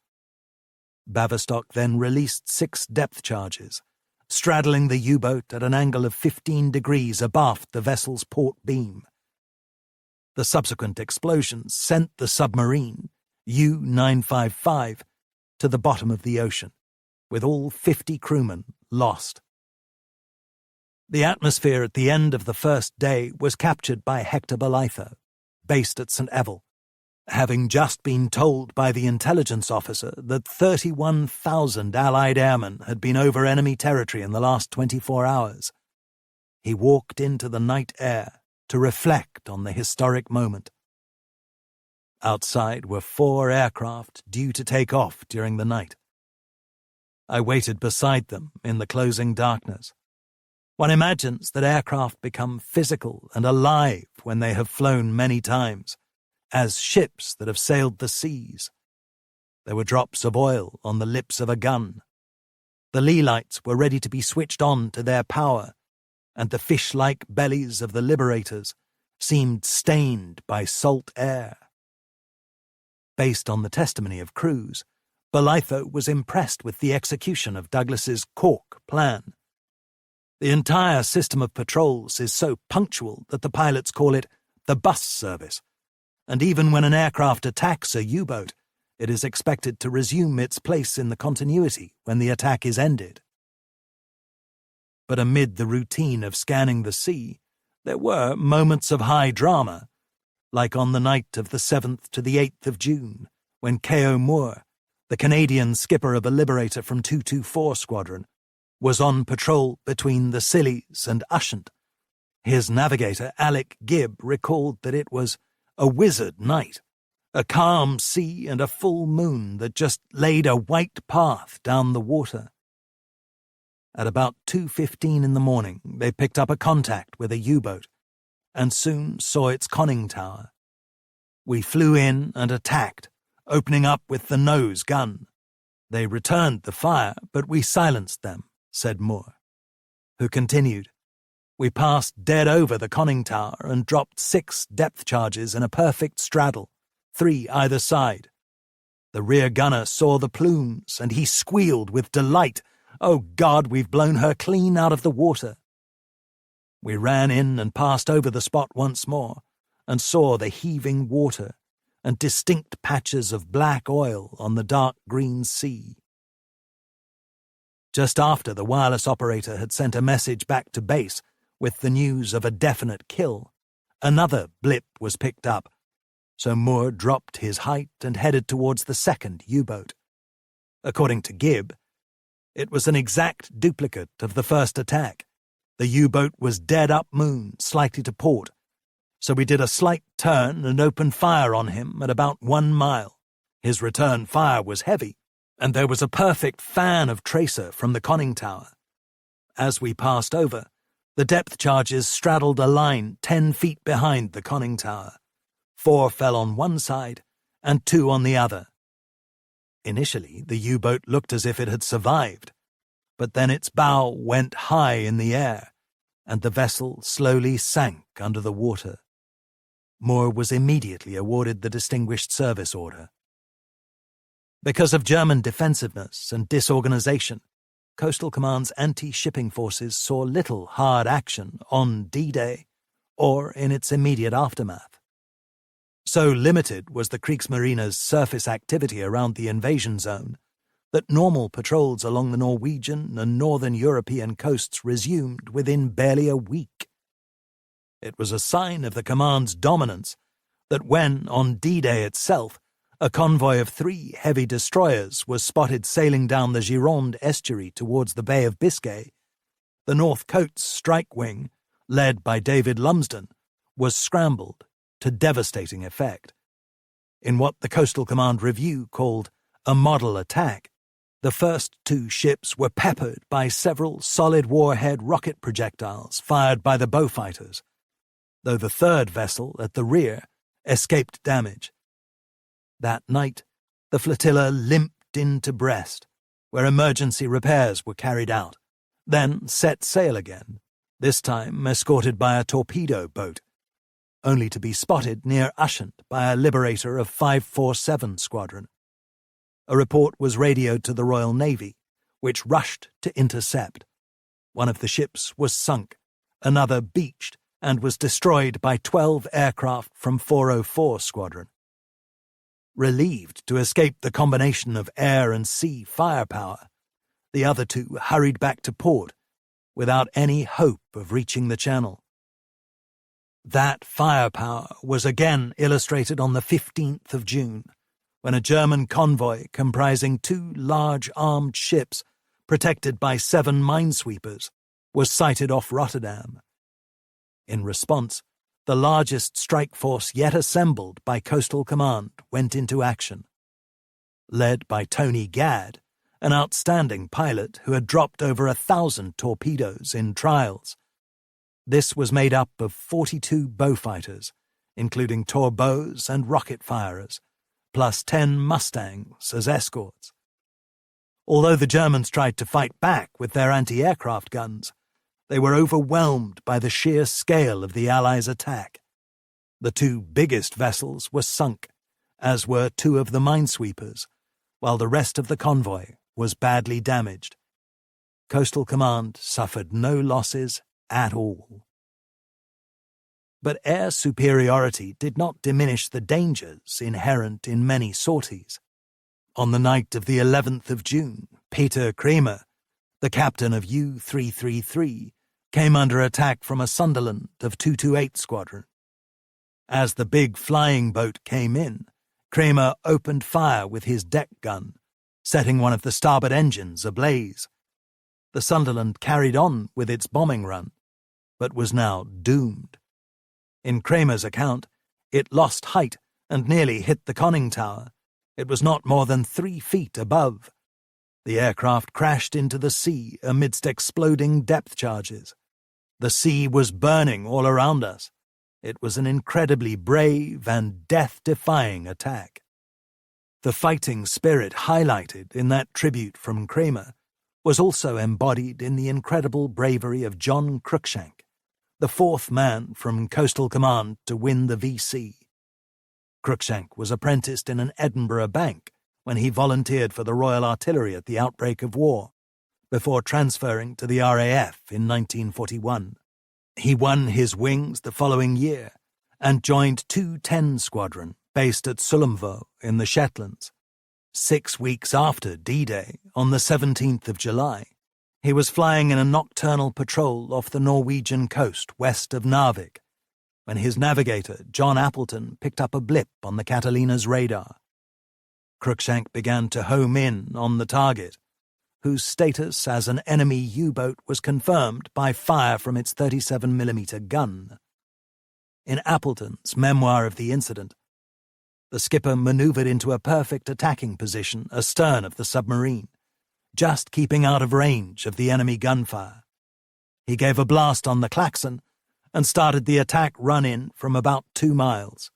S1: Baverstock then released 6 depth charges, straddling the U-boat at an angle of 15 degrees abaft the vessel's port beam. The subsequent explosions sent the submarine, U-955, to the bottom of the ocean, with all 50 crewmen lost. The atmosphere at the end of the first day was captured by Hector Bolitho, based at St. Evell, having just been told by the intelligence officer that 31,000 Allied airmen had been over enemy territory in the last 24 hours. He walked into the night air to reflect on the historic moment. Outside were 4 aircraft due to take off during the night. I waited beside them in the closing darkness. One imagines that aircraft become physical and alive when they have flown many times, as ships that have sailed the seas. There were drops of oil on the lips of a gun. The lee lights were ready to be switched on to their power, and the fish-like bellies of the liberators seemed stained by salt air. Based on the testimony of crews, Bolitho was impressed with the execution of Douglas's Cork plan. The entire system of patrols is so punctual that the pilots call it the bus service, and even when an aircraft attacks a U-boat, it is expected to resume its place in the continuity when the attack is ended. But amid the routine of scanning the sea, there were moments of high drama, like on the night of the 7th to the 8th of June, when K.O. Moore, the Canadian skipper of a Liberator from 224 Squadron, was on patrol between the Scillies and Ushant. His navigator, Alec Gibb, recalled that it was a wizard night, a calm sea and a full moon that just laid a white path down the water. At about 2:15 in the morning, they picked up a contact with a U-boat, and soon saw its conning tower. We flew in and attacked, opening up with the nose gun. They returned the fire, but we silenced them, said Moore, who continued, "We passed dead over the conning tower and dropped 6 depth charges in a perfect straddle, 3 either side. The rear gunner saw the plumes, and he squealed with delight. 'Oh God, we've blown her clean out of the water.' We ran in and passed over the spot once more, and saw the heaving water and distinct patches of black oil on the dark green sea. Just after the wireless operator had sent a message back to base with the news of a definite kill, another blip was picked up, so Moore dropped his height and headed towards the second U-boat. According to Gibb, it was an exact duplicate of the first attack. The U-boat was dead up-moon, slightly to port, so we did a slight turn and opened fire on him at about 1 mile. His return fire was heavy, and there was a perfect fan of tracer from the conning tower. As we passed over, the depth charges straddled a line 10 feet behind the conning tower. 4 fell on one side and 2 on the other. Initially, the U-boat looked as if it had survived, but then its bow went high in the air, and the vessel slowly sank under the water. Moore was immediately awarded the Distinguished Service Order. Because of German defensiveness and disorganization, Coastal Command's anti-shipping forces saw little hard action on D-Day or in its immediate aftermath. So limited was the Kriegsmarine's surface activity around the invasion zone that normal patrols along the Norwegian and northern European coasts resumed within barely a week. It was a sign of the command's dominance that when, on D-Day itself, a convoy of 3 heavy destroyers was spotted sailing down the Gironde estuary towards the Bay of Biscay, the North Coast Strike Wing, led by David Lumsden, was scrambled to devastating effect. In what the Coastal Command Review called a model attack, the first 2 ships were peppered by several solid warhead rocket projectiles fired by the Beaufighters, though the third vessel at the rear escaped damage. That night, the flotilla limped into Brest, where emergency repairs were carried out, then set sail again, this time escorted by a torpedo boat, only to be spotted near Ushant by a Liberator of 547 Squadron. A report was radioed to the Royal Navy, which rushed to intercept. One of the ships was sunk, another beached, and was destroyed by 12 aircraft from 404 Squadron. Relieved to escape the combination of air and sea firepower, the other 2 hurried back to port without any hope of reaching the Channel. That firepower was again illustrated on the 15th of June, when a German convoy comprising 2 large armed ships protected by 7 minesweepers was sighted off Rotterdam. In response, the largest strike force yet assembled by Coastal Command went into action. Led by Tony Gadd, an outstanding pilot who had dropped over 1,000 torpedoes in trials. This was made up of 42 Beaufighters, including torpedoes and rocket firers, plus 10 Mustangs as escorts. Although the Germans tried to fight back with their anti-aircraft guns, they were overwhelmed by the sheer scale of the Allies' attack. The 2 biggest vessels were sunk, as were 2 of the minesweepers, while the rest of the convoy was badly damaged. Coastal Command suffered no losses at all. But air superiority did not diminish the dangers inherent in many sorties. On the night of the 11th of June, Peter Kremer, the captain of U-333, came under attack from a Sunderland of 228 Squadron. As the big flying boat came in, Kremer opened fire with his deck gun, setting one of the starboard engines ablaze. The Sunderland carried on with its bombing run, but was now doomed. In Kremer's account, it lost height and nearly hit the conning tower. It was not more than 3 feet above. The aircraft crashed into the sea amidst exploding depth charges. The sea was burning all around us. It was an incredibly brave and death-defying attack. The fighting spirit highlighted in that tribute from Kremer was also embodied in the incredible bravery of John Cruikshank, the 4th man from Coastal Command to win the VC. Cruikshank was apprenticed in an Edinburgh bank when he volunteered for the Royal Artillery at the outbreak of war, before transferring to the RAF in 1941. He won his wings the following year and joined 210 Squadron based at Sullomvo in the Shetlands. 6 weeks after D-Day, on the 17th of July, he was flying in a nocturnal patrol off the Norwegian coast west of Narvik, when his navigator, John Appleton, picked up a blip on the Catalina's radar. Cruikshank began to home in on the target, whose status as an enemy U-boat was confirmed by fire from its 37mm gun. In Appleton's memoir of the incident, the skipper manoeuvred into a perfect attacking position astern of the submarine, just keeping out of range of the enemy gunfire. He gave a blast on the klaxon and started the attack run-in from about 2 miles.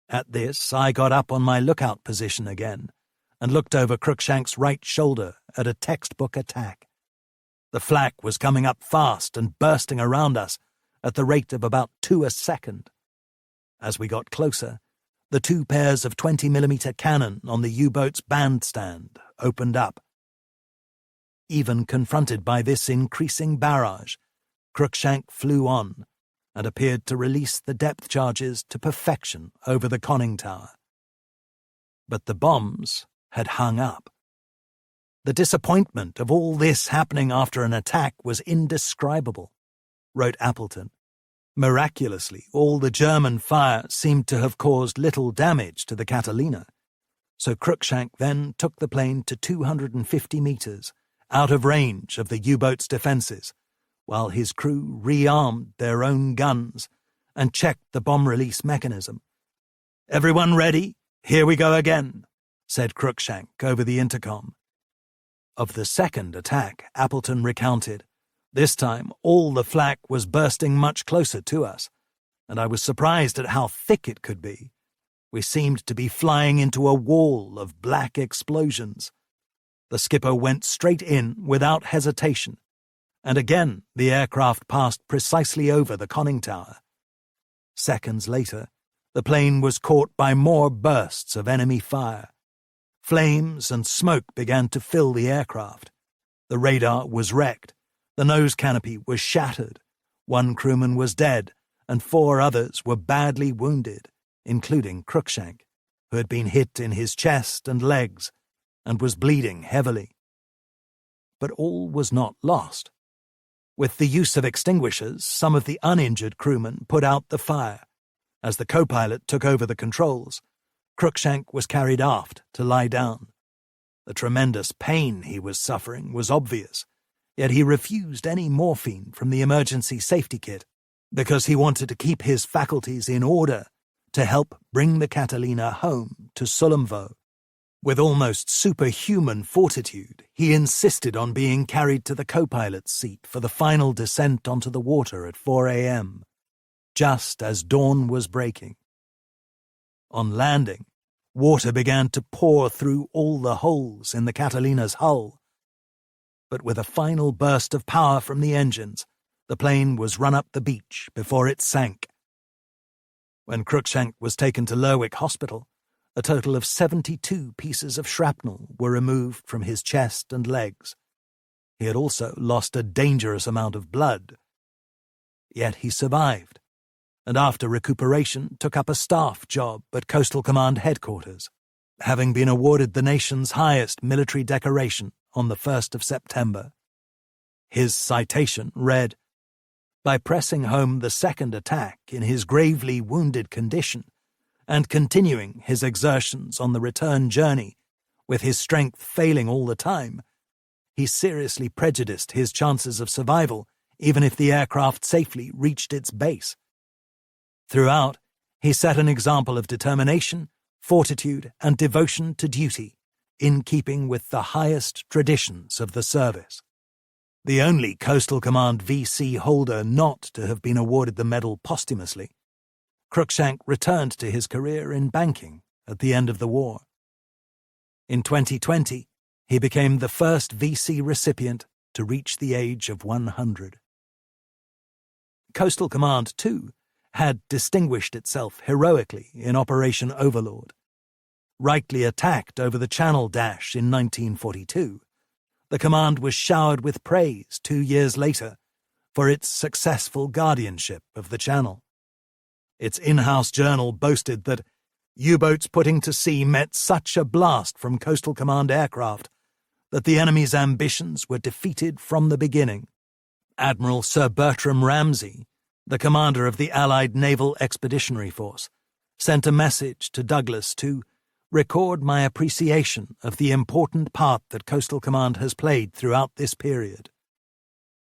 S1: At this, I got up on my lookout position again and looked over Cruikshank's right shoulder at a textbook attack. The flak was coming up fast and bursting around us at the rate of about 2 a second. As we got closer, the 2 pairs of 20mm cannon on the U-boat's bandstand opened up. Even confronted by this increasing barrage, Cruikshank flew on and appeared to release the depth charges to perfection over the conning tower. But the bombs had hung up. The disappointment of all this happening after an attack was indescribable, wrote Appleton. Miraculously, all the German fire seemed to have caused little damage to the Catalina, so Cruikshank then took the plane to 250 meters, out of range of the U-boat's defenses, while his crew rearmed their own guns and checked the bomb release mechanism. "Everyone ready? Here we go again," said Cruikshank over the intercom. Of the second attack, Appleton recounted, "This time all the flak was bursting much closer to us, and I was surprised at how thick it could be. We seemed to be flying into a wall of black explosions. The skipper went straight in without hesitation, and again the aircraft passed precisely over the conning tower. Seconds later, the plane was caught by more bursts of enemy fire. Flames and smoke began to fill the aircraft. The radar was wrecked. The nose canopy was shattered. 1 crewman was dead, and 4 others were badly wounded, including Cruikshank, who had been hit in his chest and legs and was bleeding heavily. But all was not lost. With the use of extinguishers, some of the uninjured crewmen put out the fire. As the co-pilot took over the controls, Cruikshank was carried aft to lie down. The tremendous pain he was suffering was obvious, yet he refused any morphine from the emergency safety kit because he wanted to keep his faculties in order to help bring the Catalina home to Sullomvo. With almost superhuman fortitude, he insisted on being carried to the co-pilot's seat for the final descent onto the water at 4 a.m., just as dawn was breaking. On landing, water began to pour through all the holes in the Catalina's hull. But with a final burst of power from the engines, the plane was run up the beach before it sank. When Cruikshank was taken to Lerwick Hospital, a total of 72 pieces of shrapnel were removed from his chest and legs. He had also lost a dangerous amount of blood. Yet he survived, and after recuperation took up a staff job at Coastal Command headquarters, having been awarded the nation's highest military decoration on the 1st of September. His citation read, "By pressing home the second attack in his gravely wounded condition, and continuing his exertions on the return journey, with his strength failing all the time, he seriously prejudiced his chances of survival even if the aircraft safely reached its base. Throughout, he set an example of determination, fortitude, and devotion to duty, in keeping with the highest traditions of the service." The only Coastal Command VC holder not to have been awarded the medal posthumously, Cruikshank returned to his career in banking at the end of the war. In 2020, he became the first VC recipient to reach the age of 100. Coastal Command, too, had distinguished itself heroically in Operation Overlord. Rightly attacked over the Channel Dash in 1942, the command was showered with praise 2 years later for its successful guardianship of the Channel. Its in-house journal boasted that U-boats putting to sea met such a blast from Coastal Command aircraft that the enemy's ambitions were defeated from the beginning. Admiral Sir Bertram Ramsay, the commander of the Allied Naval Expeditionary Force, sent a message to Douglas to record my appreciation of the important part that Coastal Command has played throughout this period,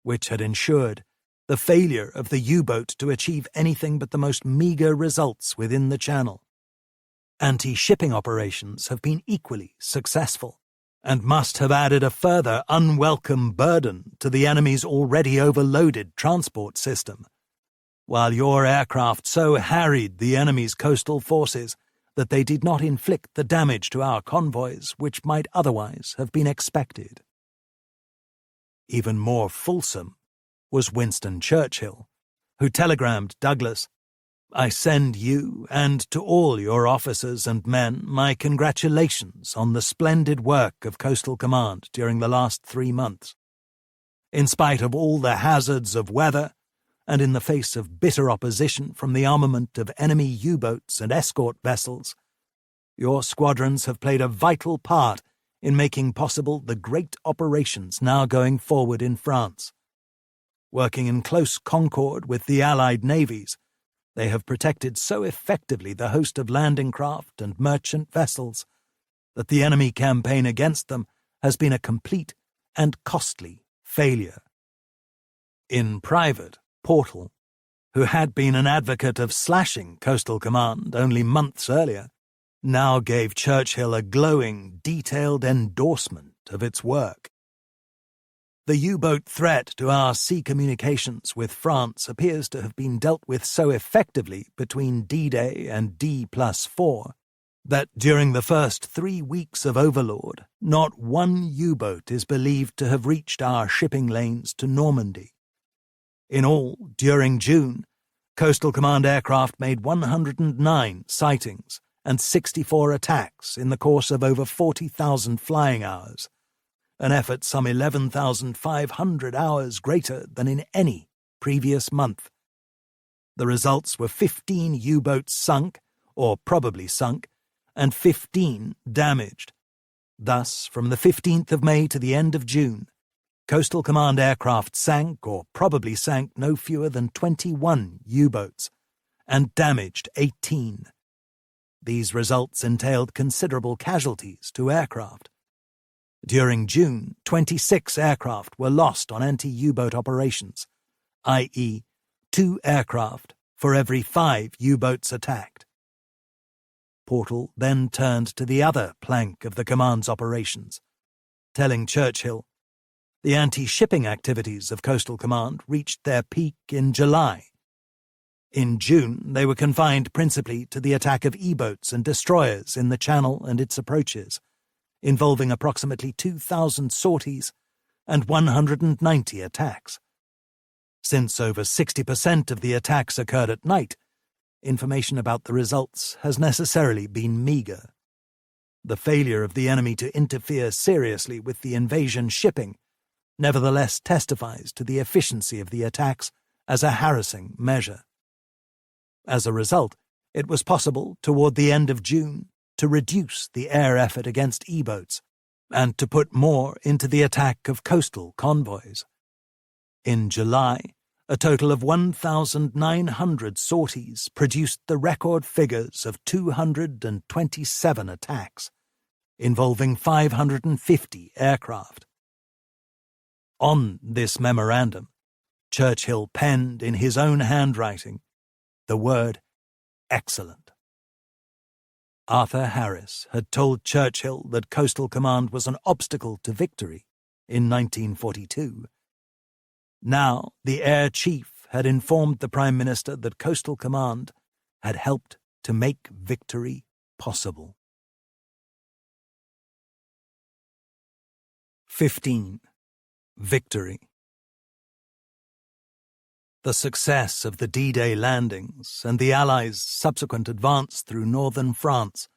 S1: which had ensured the failure of the U-boat to achieve anything but the most meagre results within the Channel. Anti-shipping operations have been equally successful, and must have added a further unwelcome burden to the enemy's already overloaded transport system, while your aircraft so harried the enemy's coastal forces that they did not inflict the damage to our convoys which might otherwise have been expected. Even more fulsome was Winston Churchill, who telegrammed Douglas, "I send you and to all your officers and men my congratulations on the splendid work of Coastal Command during the last 3 months. In spite of all the hazards of weather, and in the face of bitter opposition from the armament of enemy U-boats and escort vessels, your squadrons have played a vital part in making possible the great operations now going forward in France. Working in close concord with the Allied navies, they have protected so effectively the host of landing craft and merchant vessels that the enemy campaign against them has been a complete and costly failure." In private, Portal, who had been an advocate of slashing Coastal Command only months earlier, now gave Churchill a glowing, detailed endorsement of its work. The U-boat threat to our sea communications with France appears to have been dealt with so effectively between D-Day and D+4 that during the first 3 weeks of Overlord, not one U-boat is believed to have reached our shipping lanes to Normandy. In all, during June, Coastal Command aircraft made 109 sightings and 64 attacks in the course of over 40,000 flying hours, an effort some 11,500 hours greater than in any previous month. The results were 15 U-boats sunk, or probably sunk, and 15 damaged. Thus, from the 15th of May to the end of June, Coastal Command aircraft sank, or probably sank, no fewer than 21 U-boats, and damaged 18. These results entailed considerable casualties to aircraft. During June, 26 aircraft were lost on anti-U-boat operations, i.e., 2 aircraft for every 5 U-boats attacked. Portal then turned to the other plank of the command's operations, telling Churchill, "The anti-shipping activities of Coastal Command reached their peak in July. In June, they were confined principally to the attack of E-boats and destroyers in the Channel and its approaches, involving approximately 2,000 sorties and 190 attacks. Since over 60% of the attacks occurred at night, information about the results has necessarily been meagre. The failure of the enemy to interfere seriously with the invasion shipping nevertheless testifies to the efficiency of the attacks as a harassing measure. As a result, it was possible, toward the end of June, to reduce the air effort against E-boats and to put more into the attack of coastal convoys. In July, a total of 1,900 sorties produced the record figures of 227 attacks, involving 550 aircraft. On this memorandum, Churchill penned in his own handwriting the word "excellent." Arthur Harris had told Churchill that Coastal Command was an obstacle to victory in 1942. Now the Air Chief had informed the Prime Minister that Coastal Command had helped to make victory possible. 15. Victory. The success of the D-Day landings and the Allies' subsequent advance through northern France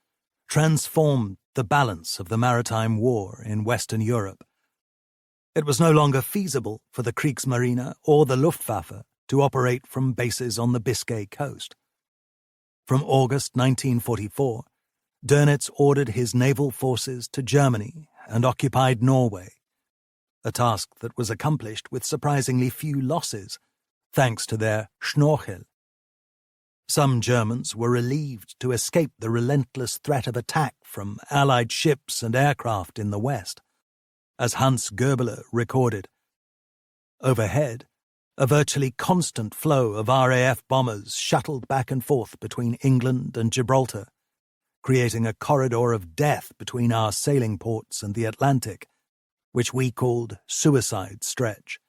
S1: transformed the balance of the maritime war in Western Europe. It was no longer feasible for the Kriegsmarine or the Luftwaffe to operate from bases on the Biscay coast. From August 1944, Dönitz ordered his naval forces to Germany and occupied Norway, a task that was accomplished with surprisingly few losses, thanks to their Schnorchel. Some Germans were relieved to escape the relentless threat of attack from Allied ships and aircraft in the west. As Hans Goebbler recorded, overhead, a virtually constant flow of RAF bombers shuttled back and forth between England and Gibraltar, creating a corridor of death between our sailing ports and the Atlantic, which we called Suicide Stretch.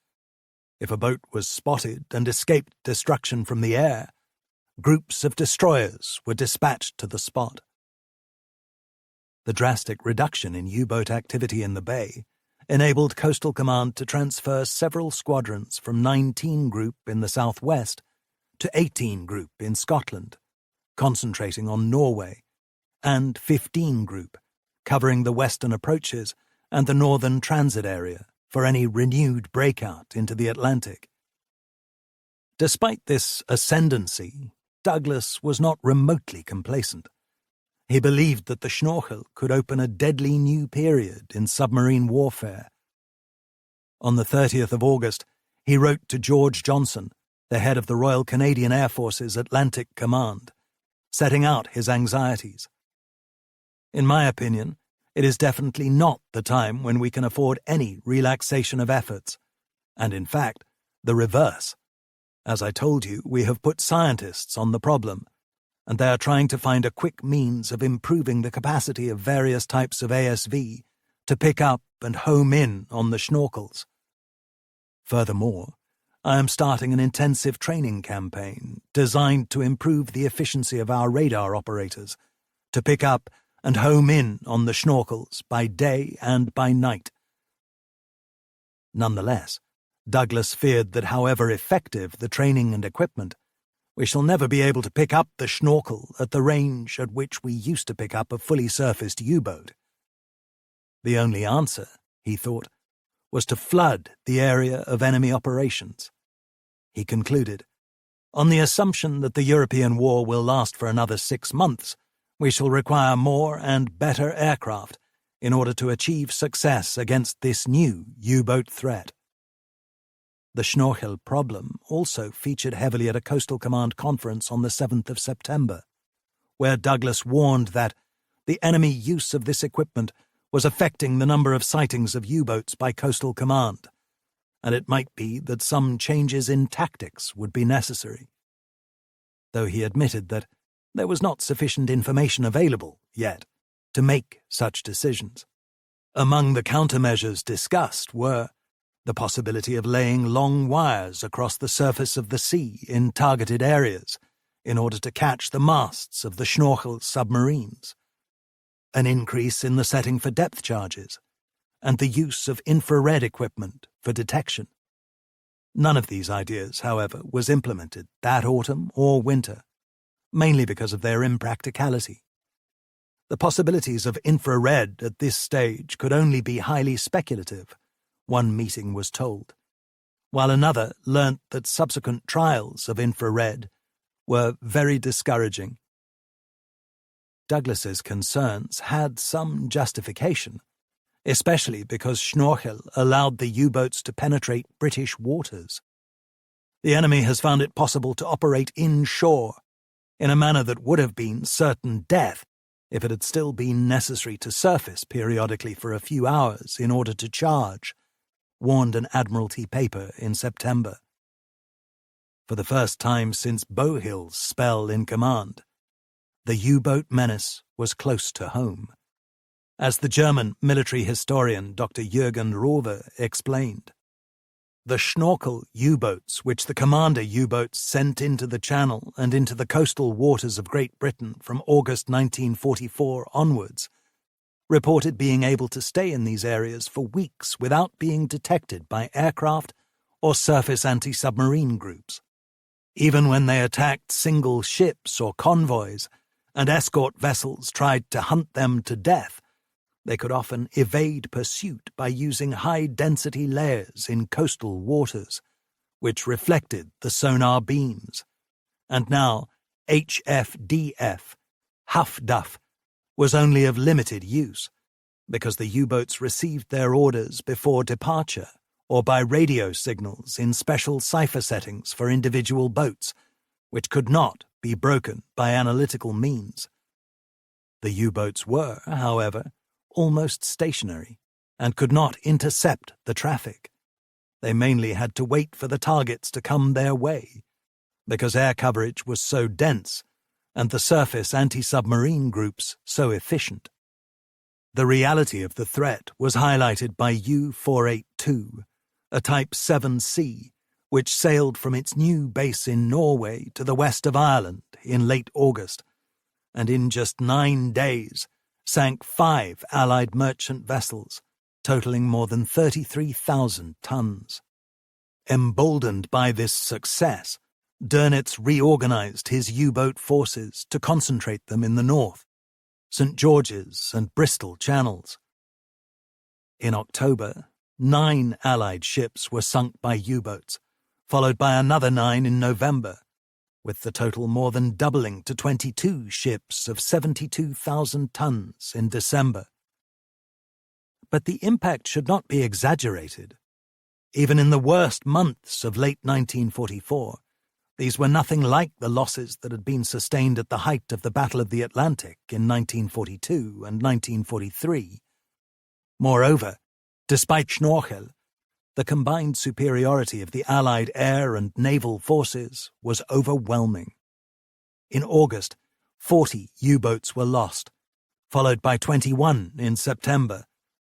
S1: If a boat was spotted and escaped destruction from the air, groups of destroyers were dispatched to the spot. The drastic reduction in U-boat activity in the bay enabled Coastal Command to transfer several squadrons from 19 Group in the southwest to 18 Group in Scotland, concentrating on Norway, and 15 Group, covering the western approaches and the northern transit area for any renewed breakout into the Atlantic. Despite this ascendancy, Douglas was not remotely complacent. He believed that the Schnorchel could open a deadly new period in submarine warfare. On the 30th of August, he wrote to George Johnson, the head of the Royal Canadian Air Force's Atlantic Command, setting out his anxieties. In my opinion, it is definitely not the time when we can afford any relaxation of efforts, and in fact, the reverse. As I told you, we have put scientists on the problem, and they are trying to find a quick means of improving the capacity of various types of ASV to pick up and home in on the schnorkels. Furthermore, I am starting an intensive training campaign designed to improve the efficiency of our radar operators to pick up and home in on the schnorkels by day and by night. Nonetheless, Douglas feared that however effective the training and equipment, we shall never be able to pick up the schnorkel at the range at which we used to pick up a fully surfaced U-boat. The only answer, he thought, was to flood the area of enemy operations. He concluded, on the assumption that the European war will last for another 6 months, we shall require more and better aircraft in order to achieve success against this new U-boat threat. The Schnorchel problem also featured heavily at a Coastal Command conference on the 7th of September, where Douglas warned that the enemy use of this equipment was affecting the number of sightings of U-boats by Coastal Command, and it might be that some changes in tactics would be necessary. Though he admitted that there was not sufficient information available yet to make such decisions. Among the countermeasures discussed were the possibility of laying long wires across the surface of the sea in targeted areas in order to catch the masts of the Schnorchel submarines, an increase in the setting for depth charges, and the use of infrared equipment for detection. None of these ideas, however, was implemented that autumn or winter, mainly because of their impracticality. The possibilities of infrared at this stage could only be highly speculative, one meeting was told, while another learnt that subsequent trials of infrared were very discouraging. Douglas's concerns had some justification, especially because Schnorchel allowed the U-boats to penetrate British waters. The enemy has found it possible to operate inshore in a manner that would have been certain death if it had still been necessary to surface periodically for a few hours in order to charge, warned an Admiralty paper in September. For the first time since Bowhill's spell in command, the U-boat menace was close to home. As the German military historian Dr. Jürgen Rowe explained, the Schnorchel U-boats, which the commander U-boats sent into the Channel and into the coastal waters of Great Britain from August 1944 onwards, reported being able to stay in these areas for weeks without being detected by aircraft or surface anti-submarine groups. Even when they attacked single ships or convoys and escort vessels tried to hunt them to death, they could often evade pursuit by using high-density layers in coastal waters, which reflected the sonar beams. And now, HFDF, Huff Duff, was only of limited use, because the U-boats received their orders before departure or by radio signals in special cipher settings for individual boats, which could not be broken by analytical means. The U-boats were, however, almost stationary and could not intercept the traffic. They mainly had to wait for the targets to come their way, because air coverage was so dense and the surface anti-submarine groups so efficient. The reality of the threat was highlighted by U-482, a Type 7C, which sailed from its new base in Norway to the west of Ireland in late August, and in just 9 days sank 5 Allied merchant vessels, totaling more than 33,000 tons. Emboldened by this success, Dönitz reorganized his U-boat forces to concentrate them in the north, St. George's and Bristol channels. In October, 9 Allied ships were sunk by U-boats, followed by another 9 in November, with the total more than doubling to 22 ships of 72,000 tons in December. But the impact should not be exaggerated. Even in the worst months of late 1944, these were nothing like the losses that had been sustained at the height of the Battle of the Atlantic in 1942 and 1943. Moreover, despite Schnorchel, the combined superiority of the Allied air and naval forces was overwhelming. In August, 40 U-boats were lost, followed by 21 in September,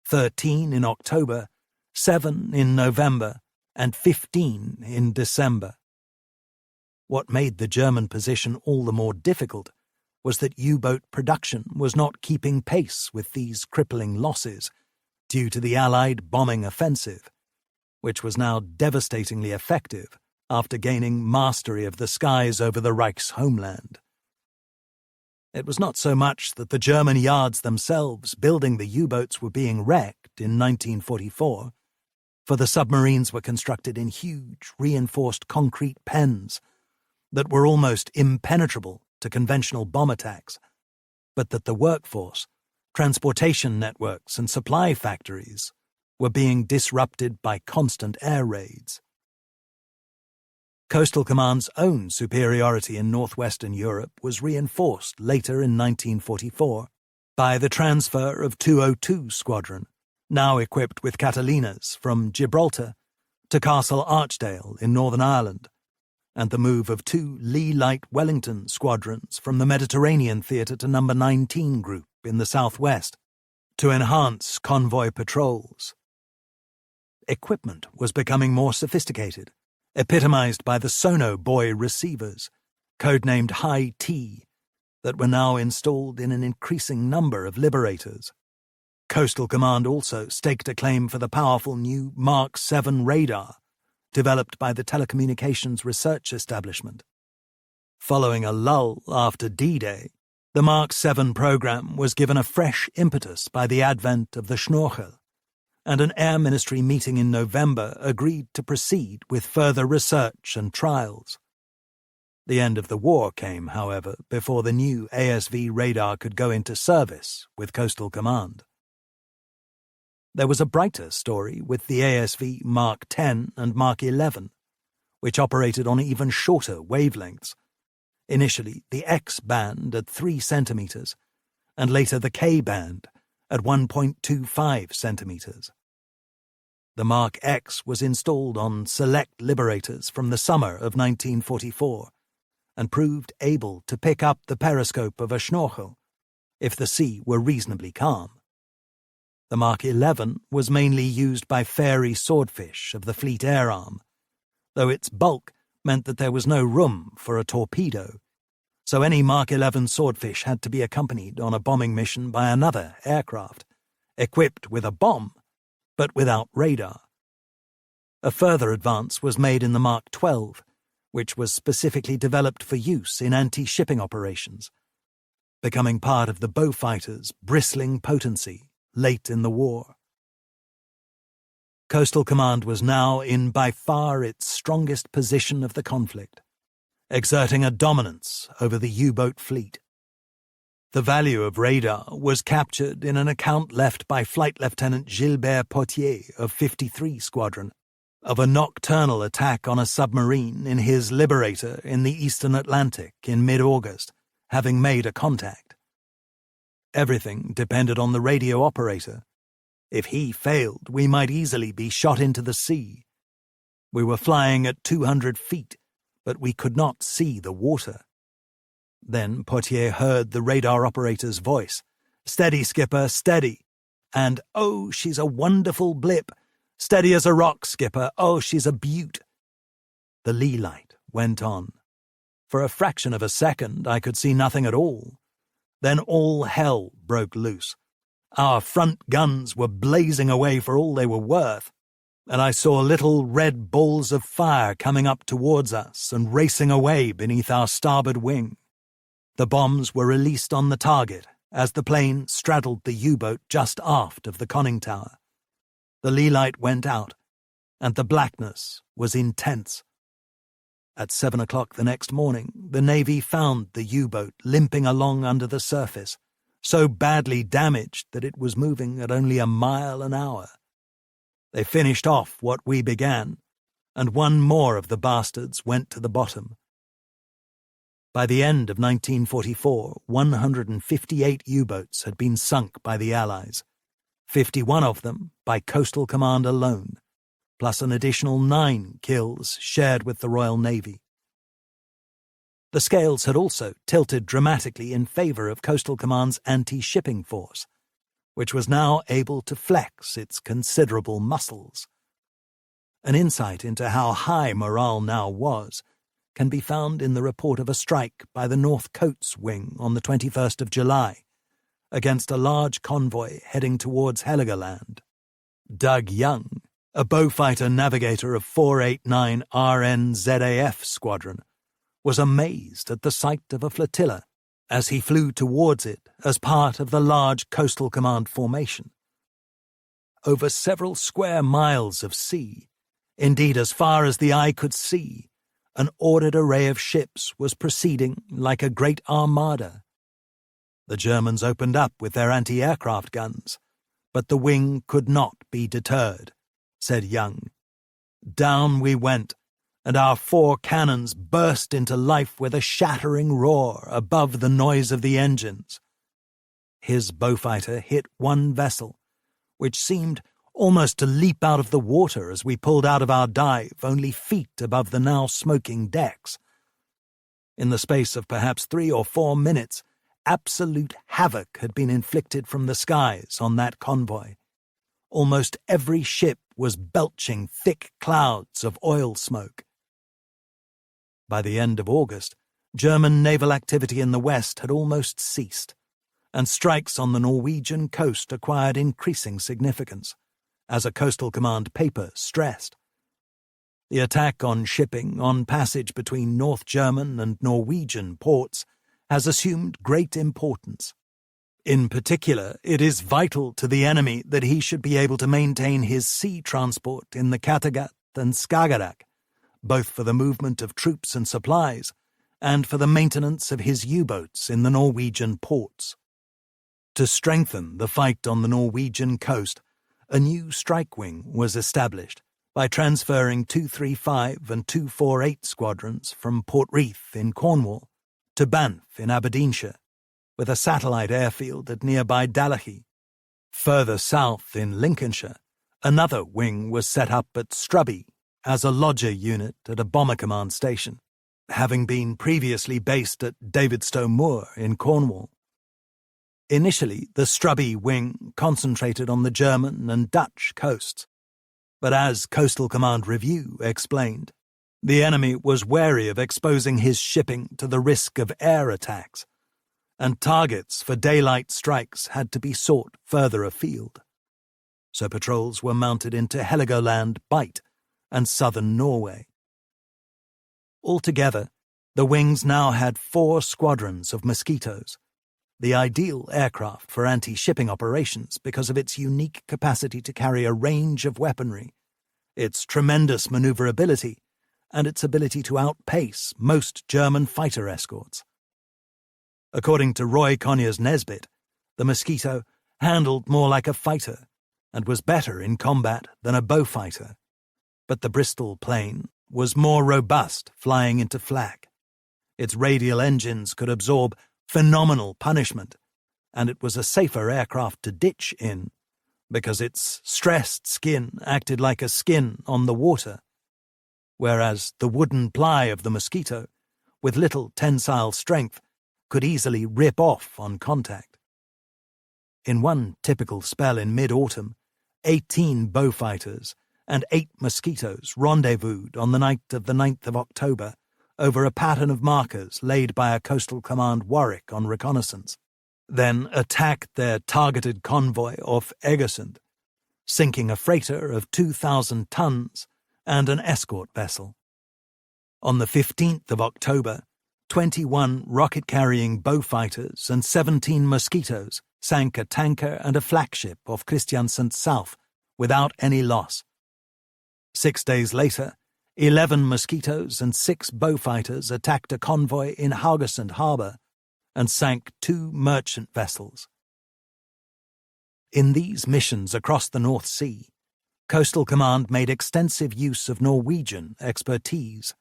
S1: 13 in October, 7 in November, and 15 in December. What made the German position all the more difficult was that U-boat production was not keeping pace with these crippling losses due to the Allied bombing offensive, which was now devastatingly effective after gaining mastery of the skies over the Reich's homeland. It was not so much that the German yards themselves building the U-boats were being wrecked in 1944, for the submarines were constructed in huge, reinforced concrete pens that were almost impenetrable to conventional bomb attacks, but that the workforce, transportation networks, and supply factories were being disrupted by constant air raids. Coastal Command's own superiority in northwestern Europe was reinforced later in 1944 by the transfer of 202 Squadron, now equipped with Catalinas, from Gibraltar to Castle Archdale in Northern Ireland, and the move of 2 Lee Light Wellington squadrons from the Mediterranean Theatre to No. 19 Group in the southwest to enhance convoy patrols. Equipment was becoming more sophisticated, epitomized by the Sono Boy receivers, codenamed High T, that were now installed in an increasing number of Liberators. Coastal Command also staked a claim for the powerful new Mark 7 radar, developed by the Telecommunications Research Establishment. Following a lull after D-Day, the Mark 7 program was given a fresh impetus by the advent of the Schnorchel, and an Air Ministry meeting in November agreed to proceed with further research and trials. The end of the war came, however, before the new ASV radar could go into service with Coastal Command. There was a brighter story with the ASV Mark 10 and Mark 11, which operated on even shorter wavelengths, initially the X-band at 3 centimeters, and later the K-band at 1.25 centimeters. The Mark X was installed on select Liberators from the summer of 1944 and proved able to pick up the periscope of a Schnorchel if the sea were reasonably calm. The Mark 11 was mainly used by Fairey Swordfish of the Fleet Air Arm, though its bulk meant that there was no room for a torpedo, so any Mark 11 Swordfish had to be accompanied on a bombing mission by another aircraft, equipped with a bomb, but without radar. A further advance was made in the Mark 12, which was specifically developed for use in anti-shipping operations, becoming part of the Beaufighter's bristling potency late in the war. Coastal Command was now in by far its strongest position of the conflict, exerting a dominance over the U-boat fleet. The value of radar was captured in an account left by Flight Lieutenant Gilbert Potier of 53 Squadron of a nocturnal attack on a submarine in his Liberator in the eastern Atlantic in mid-August, having made a contact. Everything depended on the radio operator. If he failed, we might easily be shot into the sea. We were flying at 200 feet, but we could not see the water. Then Potier heard the radar operator's voice. "Steady, skipper, steady." And, "Oh, she's a wonderful blip. Steady as a rock, skipper. Oh, she's a beaut." The lee light went on. For a fraction of a second, I could see nothing at all. Then all hell broke loose. Our front guns were blazing away for all they were worth, and I saw little red balls of fire coming up towards us and racing away beneath our starboard wing. The bombs were released on the target as the plane straddled the U-boat just aft of the conning tower. The lee light went out, and the blackness was intense. At 7 o'clock the next morning, the Navy found the U-boat limping along under the surface, so badly damaged that it was moving at only a mile an hour. They finished off what we began, and one more of the bastards went to the bottom. By the end of 1944, 158 U-boats had been sunk by the Allies, 51 of them by Coastal Command alone, plus an additional 9 kills shared with the Royal Navy. The scales had also tilted dramatically in favour of Coastal Command's anti-shipping force, which was now able to flex its considerable muscles. An insight into how high morale now was can be found in the report of a strike by the North Coats Wing on the 21st of July against a large convoy heading towards Heligoland. Doug Young, a bowfighter navigator of 489 RNZAF Squadron, was amazed at the sight of a flotilla as he flew towards it as part of the large Coastal Command formation. Over several square miles of sea, indeed as far as the eye could see, an ordered array of ships was proceeding like a great armada. The Germans opened up with their anti-aircraft guns, but the wing could not be deterred, said Young. Down we went, and our 4 cannons burst into life with a shattering roar above the noise of the engines. His bowfighter hit one vessel, which seemed almost to leap out of the water as we pulled out of our dive only feet above the now smoking decks. In the space of perhaps 3 or 4 minutes, absolute havoc had been inflicted from the skies on that convoy. Almost every ship was belching thick clouds of oil smoke. By the end of August, German naval activity in the west had almost ceased, and strikes on the Norwegian coast acquired increasing significance, as a Coastal Command paper stressed. The attack on shipping on passage between North German and Norwegian ports has assumed great importance. In particular, it is vital to the enemy that he should be able to maintain his sea transport in the Kattegat and Skagerrak, both for the movement of troops and supplies, and for the maintenance of his U-boats in the Norwegian ports. To strengthen the fight on the Norwegian coast, a new strike wing was established by transferring 235 and 248 squadrons from Portreath in Cornwall to Banff in Aberdeenshire, with a satellite airfield at nearby Dalachie. Further south in Lincolnshire, another wing was set up at Strubby as a lodger unit at a bomber command station, having been previously based at Davidstow Moor in Cornwall. Initially, the Strubby wing concentrated on the German and Dutch coasts, but as Coastal Command Review explained, the enemy was wary of exposing his shipping to the risk of air attacks, and targets for daylight strikes had to be sought further afield. So patrols were mounted into Heligoland, Bight, and southern Norway. Altogether, the wings now had 4 squadrons of Mosquitoes, the ideal aircraft for anti-shipping operations because of its unique capacity to carry a range of weaponry, its tremendous maneuverability, and its ability to outpace most German fighter escorts. According to Roy Conyers Nesbitt, the Mosquito handled more like a fighter and was better in combat than a Beaufighter, but the Bristol plane was more robust flying into flak. Its radial engines could absorb phenomenal punishment, and it was a safer aircraft to ditch in because its stressed skin acted like a skin on the water, whereas the wooden ply of the Mosquito, with little tensile strength, could easily rip off on contact. In one typical spell in mid-autumn, 18 Beaufighters and 8 Mosquitoes rendezvoused on the night of the 9th of October over a pattern of markers laid by a Coastal Command Warwick on reconnaissance, then attacked their targeted convoy off Egersund, sinking a freighter of 2,000 tons and an escort vessel. On the 15th of October, 21 rocket-carrying Beaufighters and 17 Mosquitoes sank a tanker and a flagship off Kristiansand South without any loss. 6 days later, 11 Mosquitoes and 6 Beaufighters attacked a convoy in Haugesund Harbour and sank 2 merchant vessels. In these missions across the North Sea, Coastal Command made extensive use of Norwegian expertise.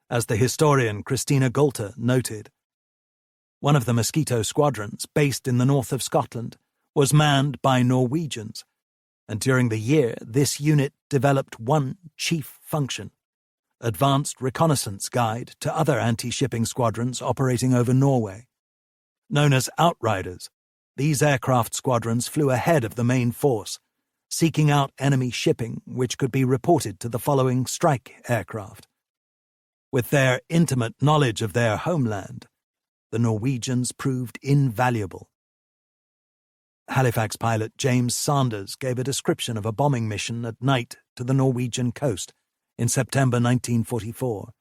S1: As the historian Christina Golter noted, one of the Mosquito squadrons, based in the north of Scotland, was manned by Norwegians, and during the year this unit developed one chief function: advanced reconnaissance guide to other anti-shipping squadrons operating over Norway. Known as Outriders, these aircraft squadrons flew ahead of the main force, seeking out enemy shipping which could be reported to the following strike aircraft. With their intimate knowledge of their homeland, the Norwegians proved invaluable. Halifax pilot James Sanders gave a description of a bombing mission at night to the Norwegian coast in September 1944.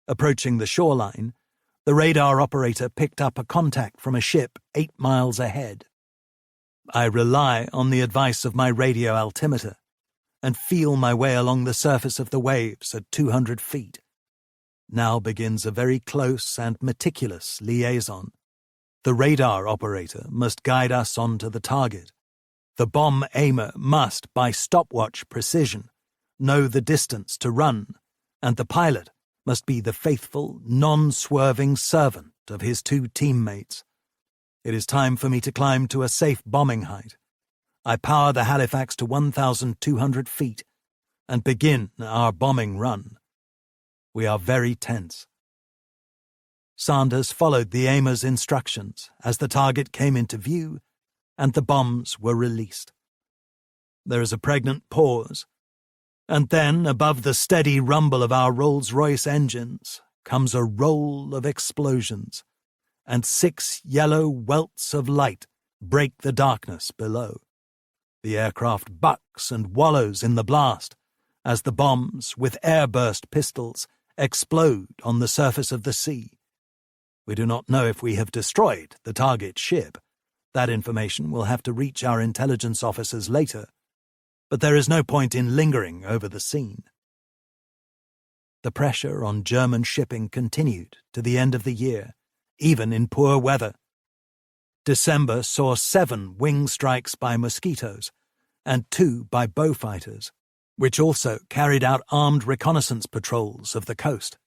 S1: Approaching the shoreline, the radar operator picked up a contact from a ship 8 miles ahead. I rely on the advice of my radio altimeter and feel my way along the surface of the waves at 200 feet. Now begins a very close and meticulous liaison. The radar operator must guide us on to the target. The bomb aimer must, by stopwatch precision, know the distance to run, and the pilot must be the faithful, non-swerving servant of his 2 teammates. It is time for me to climb to a safe bombing height. I power the Halifax to 1,200 feet and begin our bombing run. We are very tense. Sanders followed the aimer's instructions as the target came into view and the bombs were released. There is a pregnant pause, and then, above the steady rumble of our Rolls-Royce engines, comes a roll of explosions, and 6 yellow welts of light break the darkness below. The aircraft bucks and wallows in the blast as the bombs, with airburst pistols, explode on the surface of the sea. We do not know if we have destroyed the target ship. That information will have to reach our intelligence officers later, but there is no point in lingering over the scene. The pressure on German shipping continued to the end of the year, even in poor weather. December saw 7 wing strikes by Mosquitoes and 2 by Beaufighters, which also carried out armed reconnaissance patrols of the coast.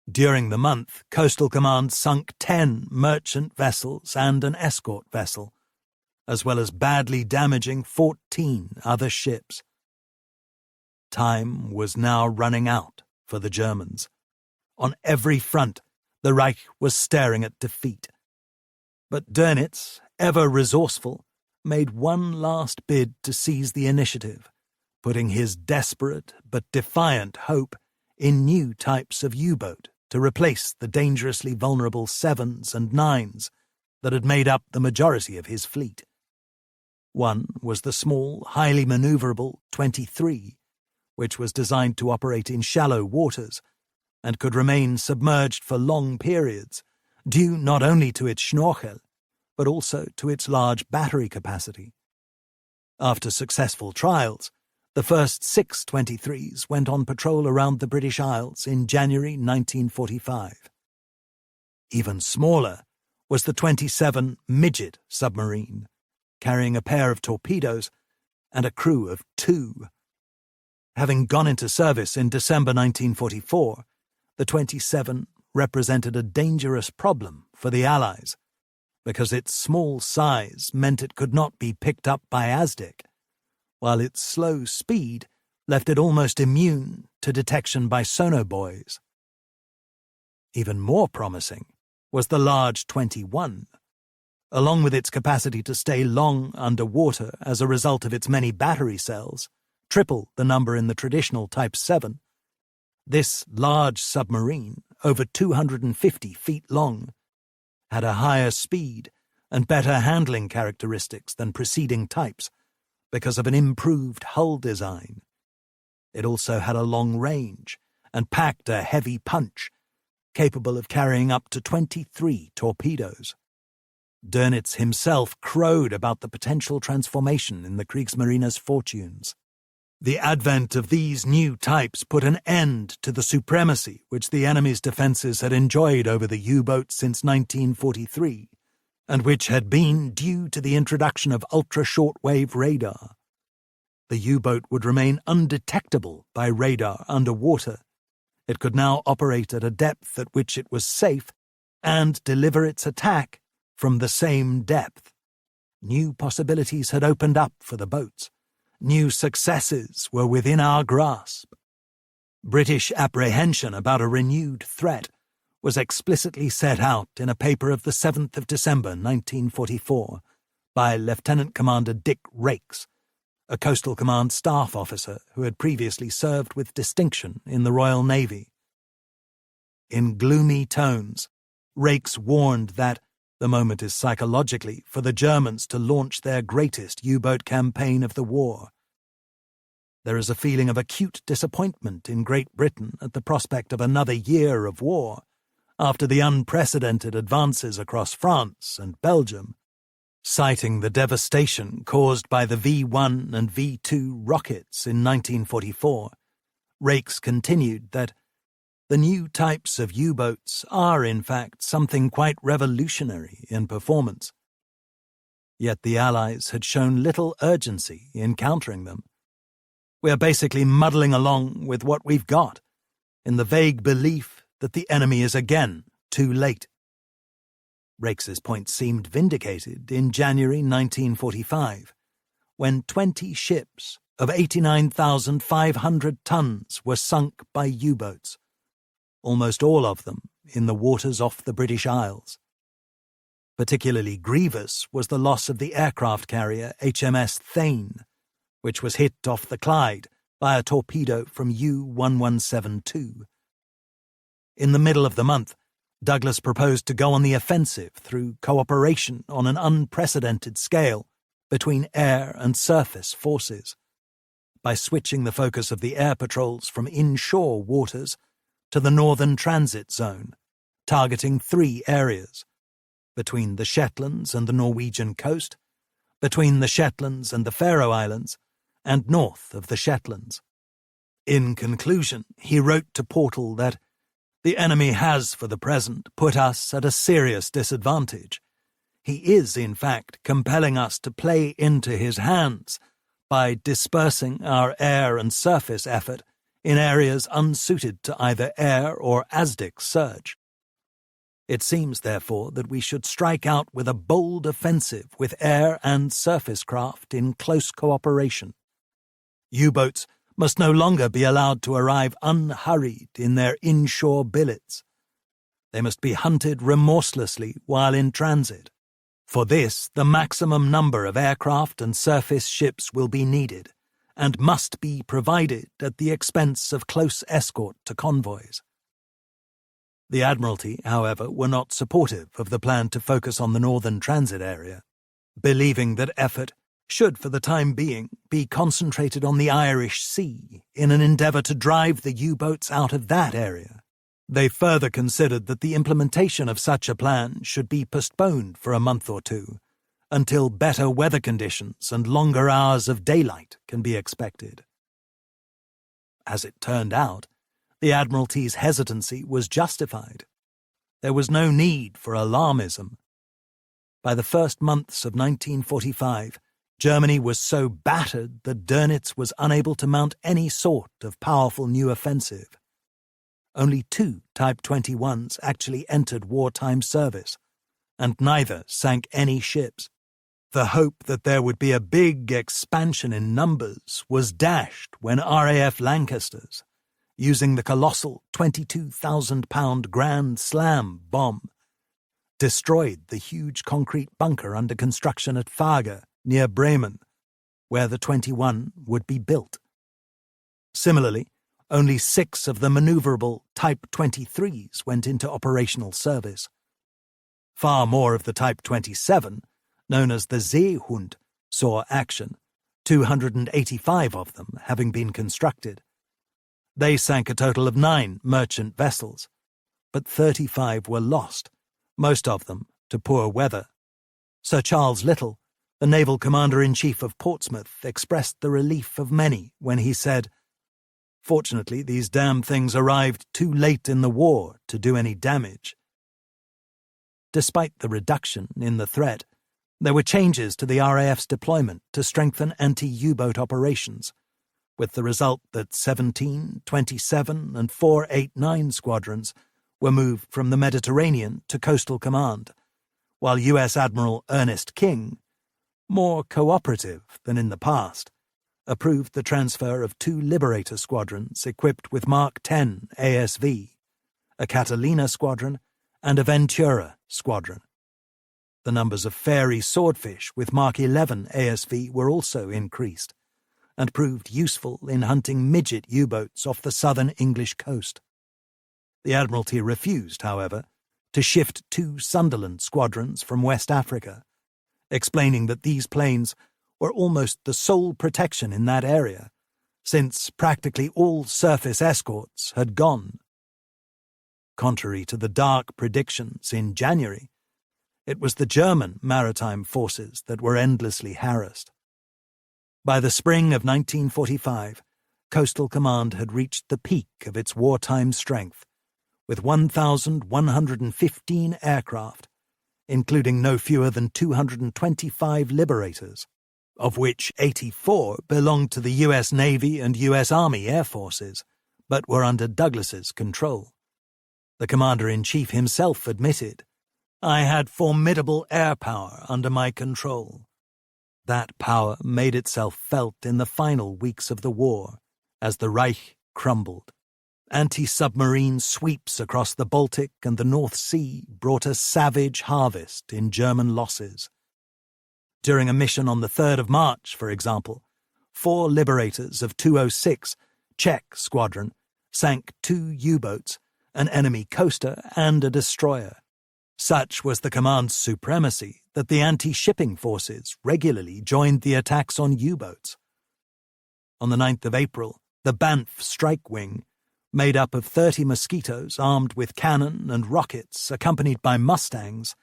S1: During the month, Coastal Command sunk 10 merchant vessels and an escort vessel, as well as badly damaging 14 other ships. Time was now running out for the Germans. On every front, the Reich was staring at defeat. But Dönitz, ever resourceful, made one last bid to seize the initiative, putting his desperate but defiant hope in new types of U-boat to replace the dangerously vulnerable 7s and 9s that had made up the majority of his fleet. One was the small, highly maneuverable 23, which was designed to operate in shallow waters and could remain submerged for long periods, due not only to its schnorchel, but also to its large battery capacity. After successful trials, The first 6 23s went on patrol around the British Isles in January 1945. Even smaller was the 27 Midget submarine, carrying a pair of torpedoes and a crew of 2. Having gone into service in December 1944, the 27 represented a dangerous problem for the Allies, because its small size meant it could not be picked up by ASDIC, while its slow speed left it almost immune to detection by sonobuoys. Even more promising was the large 21. Along with its capacity to stay long underwater as a result of its many battery cells, triple the number in the traditional Type 7, this large submarine, over 250 feet long, had a higher speed and better handling characteristics than preceding types because of an improved hull design. It also had a long range and packed a heavy punch, capable of carrying up to 23 torpedoes. Dönitz himself crowed about the potential transformation in the Kriegsmarine's fortunes. The advent of these new types put an end to the supremacy which the enemy's defences had enjoyed over the U-boat since 1943, and which had been due to the introduction of ultra-shortwave radar. The U-boat would remain undetectable by radar underwater. It could now operate at a depth at which it was safe and deliver its attack from the same depth. New possibilities had opened up for the boats. New successes were within our grasp. British apprehension about a renewed threat was explicitly set out in a paper of the 7th of December 1944 by Lieutenant Commander Dick Raikes, a Coastal Command staff officer who had previously served with distinction in the Royal Navy. In gloomy tones, Raikes warned that the moment is psychologically for the Germans to launch their greatest U-boat campaign of the war. There is a feeling of acute disappointment in Great Britain at the prospect of another year of war, after the unprecedented advances across France and Belgium. Citing the devastation caused by the V-1 and V-2 rockets in 1944, Raikes continued that the new types of U-boats are, in fact, something quite revolutionary in performance. Yet the Allies had shown little urgency in countering them. We are basically muddling along with what we've got, in the vague belief that the enemy is again too late. Raikes's point seemed vindicated in January 1945, when 20 ships of 89,500 tons were sunk by U-boats, almost all of them in the waters off the British Isles. Particularly grievous was the loss of the aircraft carrier HMS Thane, which was hit off the Clyde by a torpedo from U-1172. In the middle of the month, Douglas proposed to go on the offensive through cooperation on an unprecedented scale between air and surface forces, by switching the focus of the air patrols from inshore waters to the northern transit zone, targeting 3 areas: between the Shetlands and the Norwegian coast, between the Shetlands and the Faroe Islands, and north of the Shetlands. In conclusion, he wrote to Portal that the enemy has, for the present, put us at a serious disadvantage. He is, in fact, compelling us to play into his hands by dispersing our air and surface effort in areas unsuited to either air or ASDIC search. It seems, therefore, that we should strike out with a bold offensive with air and surface craft in close cooperation. U-boats must no longer be allowed to arrive unhurried in their inshore billets. They must be hunted remorselessly while in transit. For this, the maximum number of aircraft and surface ships will be needed, and must be provided at the expense of close escort to convoys. The Admiralty, however, were not supportive of the plan to focus on the northern transit area, believing that effort should, for the time being, be concentrated on the Irish Sea in an endeavour to drive the U-boats out of that area. They further considered that the implementation of such a plan should be postponed for a month or 2, until better weather conditions and longer hours of daylight can be expected. As it turned out, the Admiralty's hesitancy was justified. There was no need for alarmism. By the first months of 1945, Germany was so battered that Dönitz was unable to mount any sort of powerful new offensive. Only 2 Type 21s actually entered wartime service, and neither sank any ships. The hope that there would be a big expansion in numbers was dashed when RAF Lancasters, using the colossal 22,000-pound Grand Slam bomb, destroyed the huge concrete bunker under construction at Fager, near Bremen, where the 21 would be built. Similarly, only 6 of the maneuverable Type 23s went into operational service. Far more of the Type 27, known as the Seehund, saw action, 285 of them having been constructed. They sank a total of 9 merchant vessels, but 35 were lost, most of them to poor weather. Sir Charles Little, the naval commander-in-chief of Portsmouth, expressed the relief of many when he said, "Fortunately, these damn things arrived too late in the war to do any damage." Despite the reduction in the threat, there were changes to the RAF's deployment to strengthen anti-U-boat operations, with the result that 17, 27, and 489 squadrons were moved from the Mediterranean to Coastal Command, while U.S. Admiral Ernest King, more cooperative than in the past, approved the transfer of 2 Liberator squadrons equipped with Mark 10 ASV, a Catalina squadron, and a Ventura squadron. The numbers of Fairey Swordfish with Mark 11 ASV were also increased, and proved useful in hunting midget U-boats off the southern English coast. The Admiralty refused, however, to shift 2 Sunderland squadrons from West Africa, explaining that these planes were almost the sole protection in that area, since practically all surface escorts had gone. Contrary to the dark predictions in January, it was the German maritime forces that were endlessly harassed. By the spring of 1945, Coastal Command had reached the peak of its wartime strength, with 1,115 aircraft, including no fewer than 225 Liberators, of which 84 belonged to the U.S. Navy and U.S. Army Air Forces, but were under Douglas's control. The Commander-in-Chief himself admitted, "I had formidable air power under my control." That power made itself felt in the final weeks of the war, as the Reich crumbled. Anti-submarine sweeps across the Baltic and the North Sea brought a savage harvest in German losses. During a mission on the 3rd of March, for example, 4 Liberators of 206 Czech Squadron sank 2 U-boats, an enemy coaster, and a destroyer. Such was the command's supremacy that the anti-shipping forces regularly joined the attacks on U-boats. On the 9th of April, the Banff Strike Wing, made up of 30 Mosquitoes armed with cannon and rockets accompanied by Mustangs,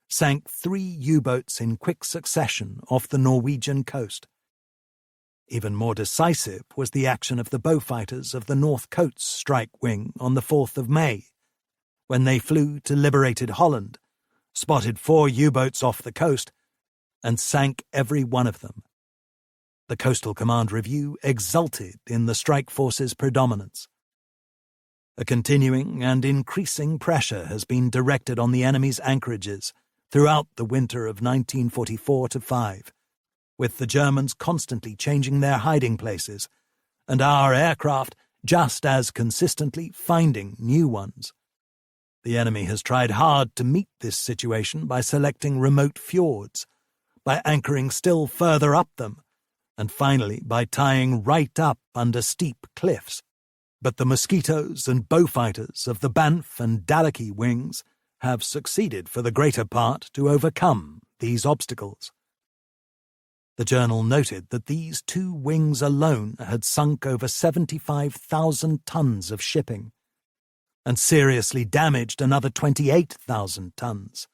S1: sank 3 U-boats in quick succession off the Norwegian coast. Even more decisive was the action of the Beaufighters of the North Coast Strike Wing on the 4th of May, when they flew to liberated Holland, spotted 4 U-boats off the coast, and sank every one of them. The Coastal Command Review exulted in the strike force's predominance. A continuing and increasing pressure has been directed on the enemy's anchorages throughout the winter of 1944-5, with the Germans constantly changing their hiding places, and our aircraft just as consistently finding new ones. The enemy has tried hard to meet this situation by selecting remote fjords, by anchoring still further up them, and finally by tying right up under steep cliffs. But the Mosquitoes and Beaufighters of the Banff and Dalekey wings have succeeded for the greater part to overcome these obstacles. The journal noted that these 2 wings alone had sunk over 75,000 tons of shipping, and seriously damaged another 28,000 tons.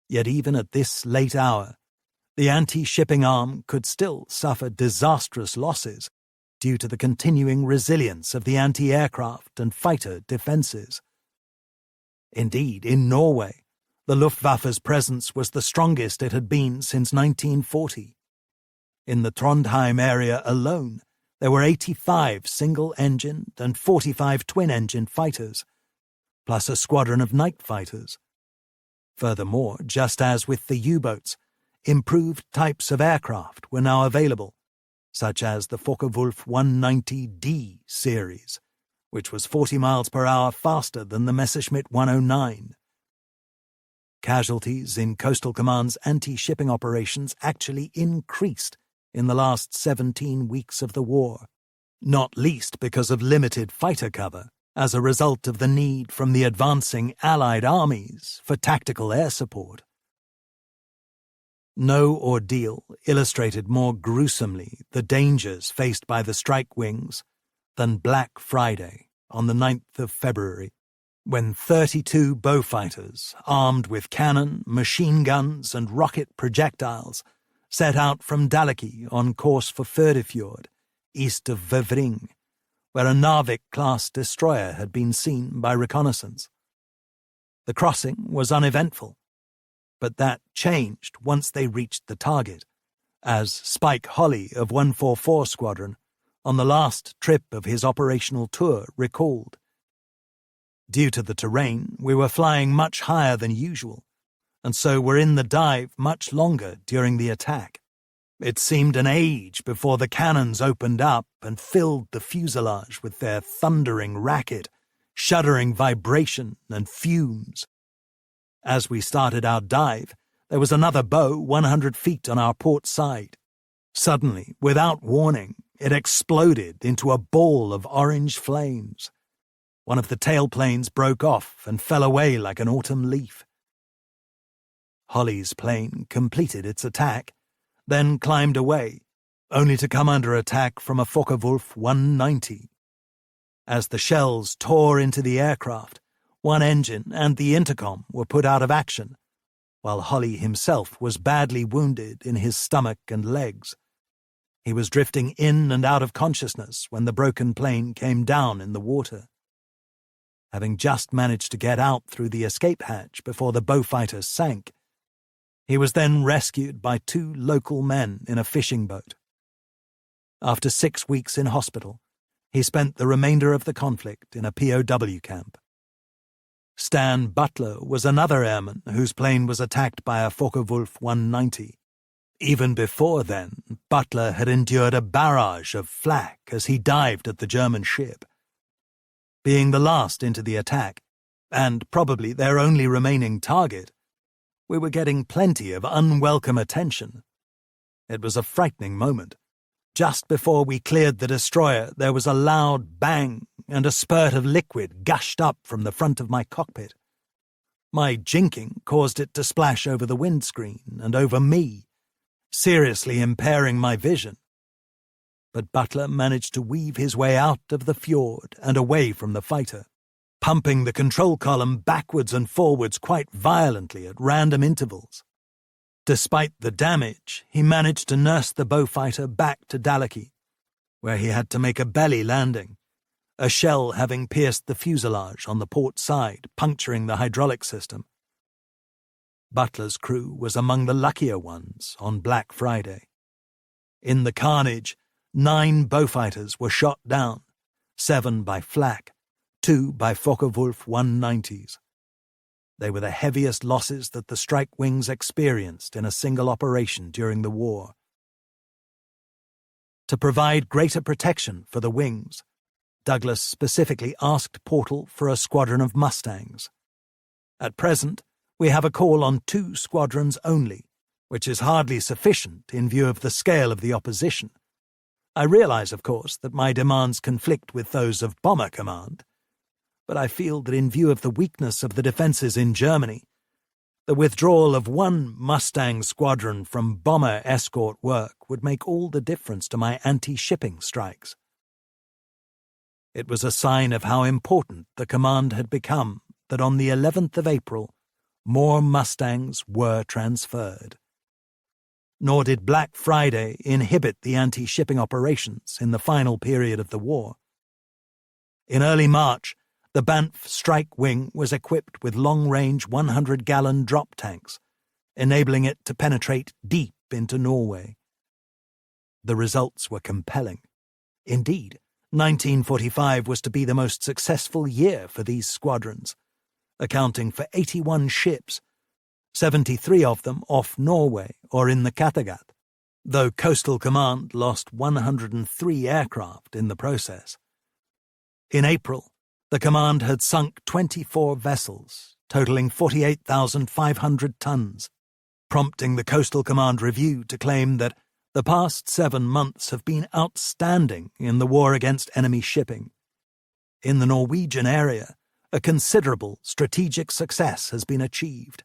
S1: Yet even at this late hour, the anti-shipping arm could still suffer disastrous losses due to the continuing resilience of the anti-aircraft and fighter defences. Indeed, in Norway, the Luftwaffe's presence was the strongest it had been since 1940. In the Trondheim area alone, there were 85 single-engined and 45 twin-engined fighters, plus a squadron of night fighters. Furthermore, just as with the U-boats, improved types of aircraft were now available, such as the Focke-Wulf 190D series, which was 40 miles per hour faster than the Messerschmitt 109. Casualties in Coastal Command's anti-shipping operations actually increased in the last 17 weeks of the war, not least because of limited fighter cover as a result of the need from the advancing Allied armies for tactical air support. No ordeal illustrated more gruesomely the dangers faced by the strike wings than Black Friday on the 9th of February, when 32 Beaufighters, armed with cannon, machine guns and rocket projectiles, set out from Daleki on course for Førdefjord, east of Vevring, where a Narvik-class destroyer had been seen by reconnaissance. The crossing was uneventful, but that changed once they reached the target, as Spike Holly of 144 Squadron, on the last trip of his operational tour, recalled. Due to the terrain, we were flying much higher than usual, and so were in the dive much longer during the attack. It seemed an age before the cannons opened up and filled the fuselage with their thundering racket, shuddering vibration and fumes. As we started our dive, there was another bow 100 feet on our port side. Suddenly, without warning, it exploded into a ball of orange flames. One of the tailplanes broke off and fell away like an autumn leaf. Holly's plane completed its attack, then climbed away, only to come under attack from a Focke-Wulf 190. As the shells tore into the aircraft, one engine and the intercom were put out of action, while Holly himself was badly wounded in his stomach and legs. He was drifting in and out of consciousness when the broken plane came down in the water. Having just managed to get out through the escape hatch before the Beaufighter sank, he was then rescued by 2 local men in a fishing boat. After 6 weeks in hospital, he spent the remainder of the conflict in a POW camp. Stan Butler was another airman whose plane was attacked by a Focke-Wulf 190. Even before then, Butler had endured a barrage of flak as he dived at the German ship. Being the last into the attack, and probably their only remaining target, we were getting plenty of unwelcome attention. It was a frightening moment. Just before we cleared the destroyer, there was a loud bang, and a spurt of liquid gushed up from the front of my cockpit. My jinking caused it to splash over the windscreen and over me, seriously impairing my vision. But Butler managed to weave his way out of the fjord and away from the fighter, pumping the control column backwards and forwards quite violently at random intervals. Despite the damage, he managed to nurse the Beaufighter back to Daleki, where he had to make a belly landing, a shell having pierced the fuselage on the port side, puncturing the hydraulic system. Butler's crew was among the luckier ones on Black Friday. In the carnage, 9 Beaufighters were shot down, 7 by flak, 2 by Focke-Wulf 190s. They were the heaviest losses that the strike wings experienced in a single operation during the war. To provide greater protection for the wings, Douglas specifically asked Portal for a squadron of Mustangs. At present, we have a call on 2 squadrons only, which is hardly sufficient in view of the scale of the opposition. I realize, of course, that my demands conflict with those of Bomber Command, but I feel that in view of the weakness of the defences in Germany, the withdrawal of 1 Mustang squadron from bomber escort work would make all the difference to my anti-shipping strikes. It was a sign of how important the command had become that on the 11th of April, more Mustangs were transferred. nor did Black Friday inhibit the anti-shipping operations in the final period of the war. In early March, the Banff Strike Wing was equipped with long-range 100-gallon drop tanks, enabling it to penetrate deep into Norway. The results were compelling. Indeed, 1945 was to be the most successful year for these squadrons, accounting for 81 ships, 73 of them off Norway or in the Kattegat, though Coastal Command lost 103 aircraft in the process. In April, the command had sunk 24 vessels, totaling 48,500 tons, prompting the Coastal Command Review to claim that the past 7 months have been outstanding in the war against enemy shipping. In the Norwegian area, a considerable strategic success has been achieved,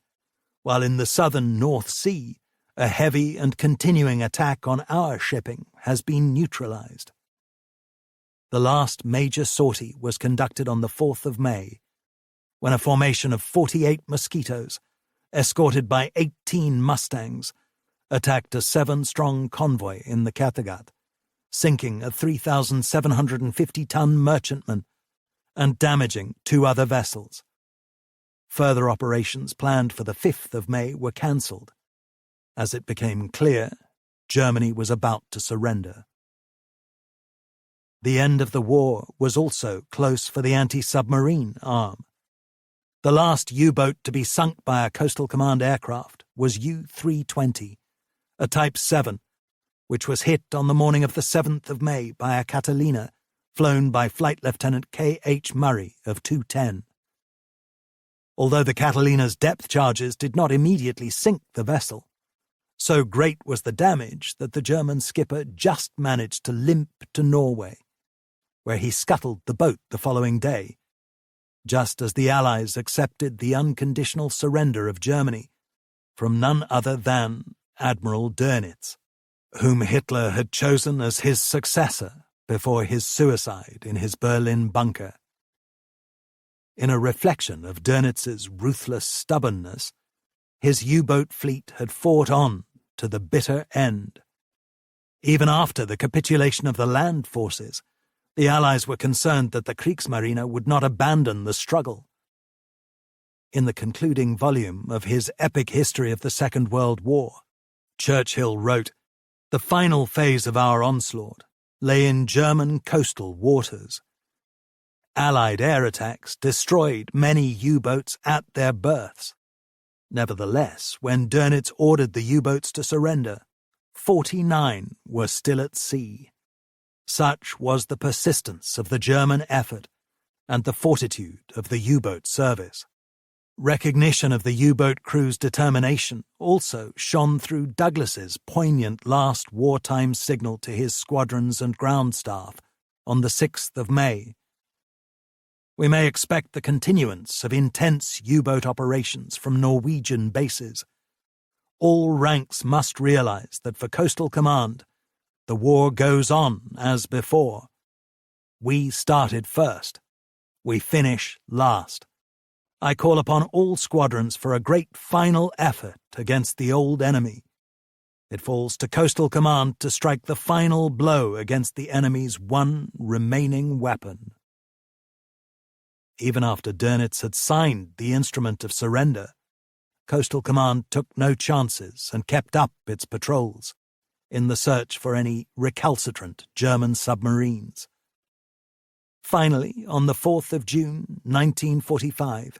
S1: while in the southern North Sea, a heavy and continuing attack on our shipping has been neutralized. The last major sortie was conducted on the 4th of May, when a formation of 48 Mosquitoes, escorted by 18 Mustangs, attacked a 7-strong convoy in the Kattegat, sinking a 3,750-ton merchantman and damaging 2 other vessels. Further operations planned for the 5th of May were cancelled, as it became clear Germany was about to surrender. The end of the war was also close for the anti-submarine arm. The last U-boat to be sunk by a Coastal Command aircraft was U-320, a Type 7, which was hit on the morning of the 7th of May by a Catalina flown by Flight Lieutenant K.H. Murray of 210. Although the Catalina's depth charges did not immediately sink the vessel, so great was the damage that the German skipper just managed to limp to Norway, where he scuttled the boat the following day, just as the Allies accepted the unconditional surrender of Germany from none other than Admiral Dönitz, whom Hitler had chosen as his successor before his suicide in his Berlin bunker. In a reflection of Dönitz's ruthless stubbornness, his U-boat fleet had fought on to the bitter end. Even after the capitulation of the land forces, the Allies were concerned that the Kriegsmarine would not abandon the struggle. In the concluding volume of his epic history of the Second World War, Churchill wrote, "The final phase of our onslaught lay in German coastal waters. Allied air attacks destroyed many U-boats at their berths. Nevertheless, when Dönitz ordered the U-boats to surrender, 49 were still at sea. Such was the persistence of the German effort and the fortitude of the U-boat service." Recognition of the U-boat crew's determination also shone through Douglas's poignant last wartime signal to his squadrons and ground staff on the 6th of May. "We may expect the continuance of intense U-boat operations from Norwegian bases. All ranks must realize that for Coastal Command, the war goes on as before. We started first. We finish last. I call upon all squadrons for a great final effort against the old enemy. It falls to Coastal Command to strike the final blow against the enemy's one remaining weapon." Even after Dönitz had signed the instrument of surrender, Coastal Command took no chances and kept up its patrols in the search for any recalcitrant German submarines. Finally, on the 4th of June, 1945,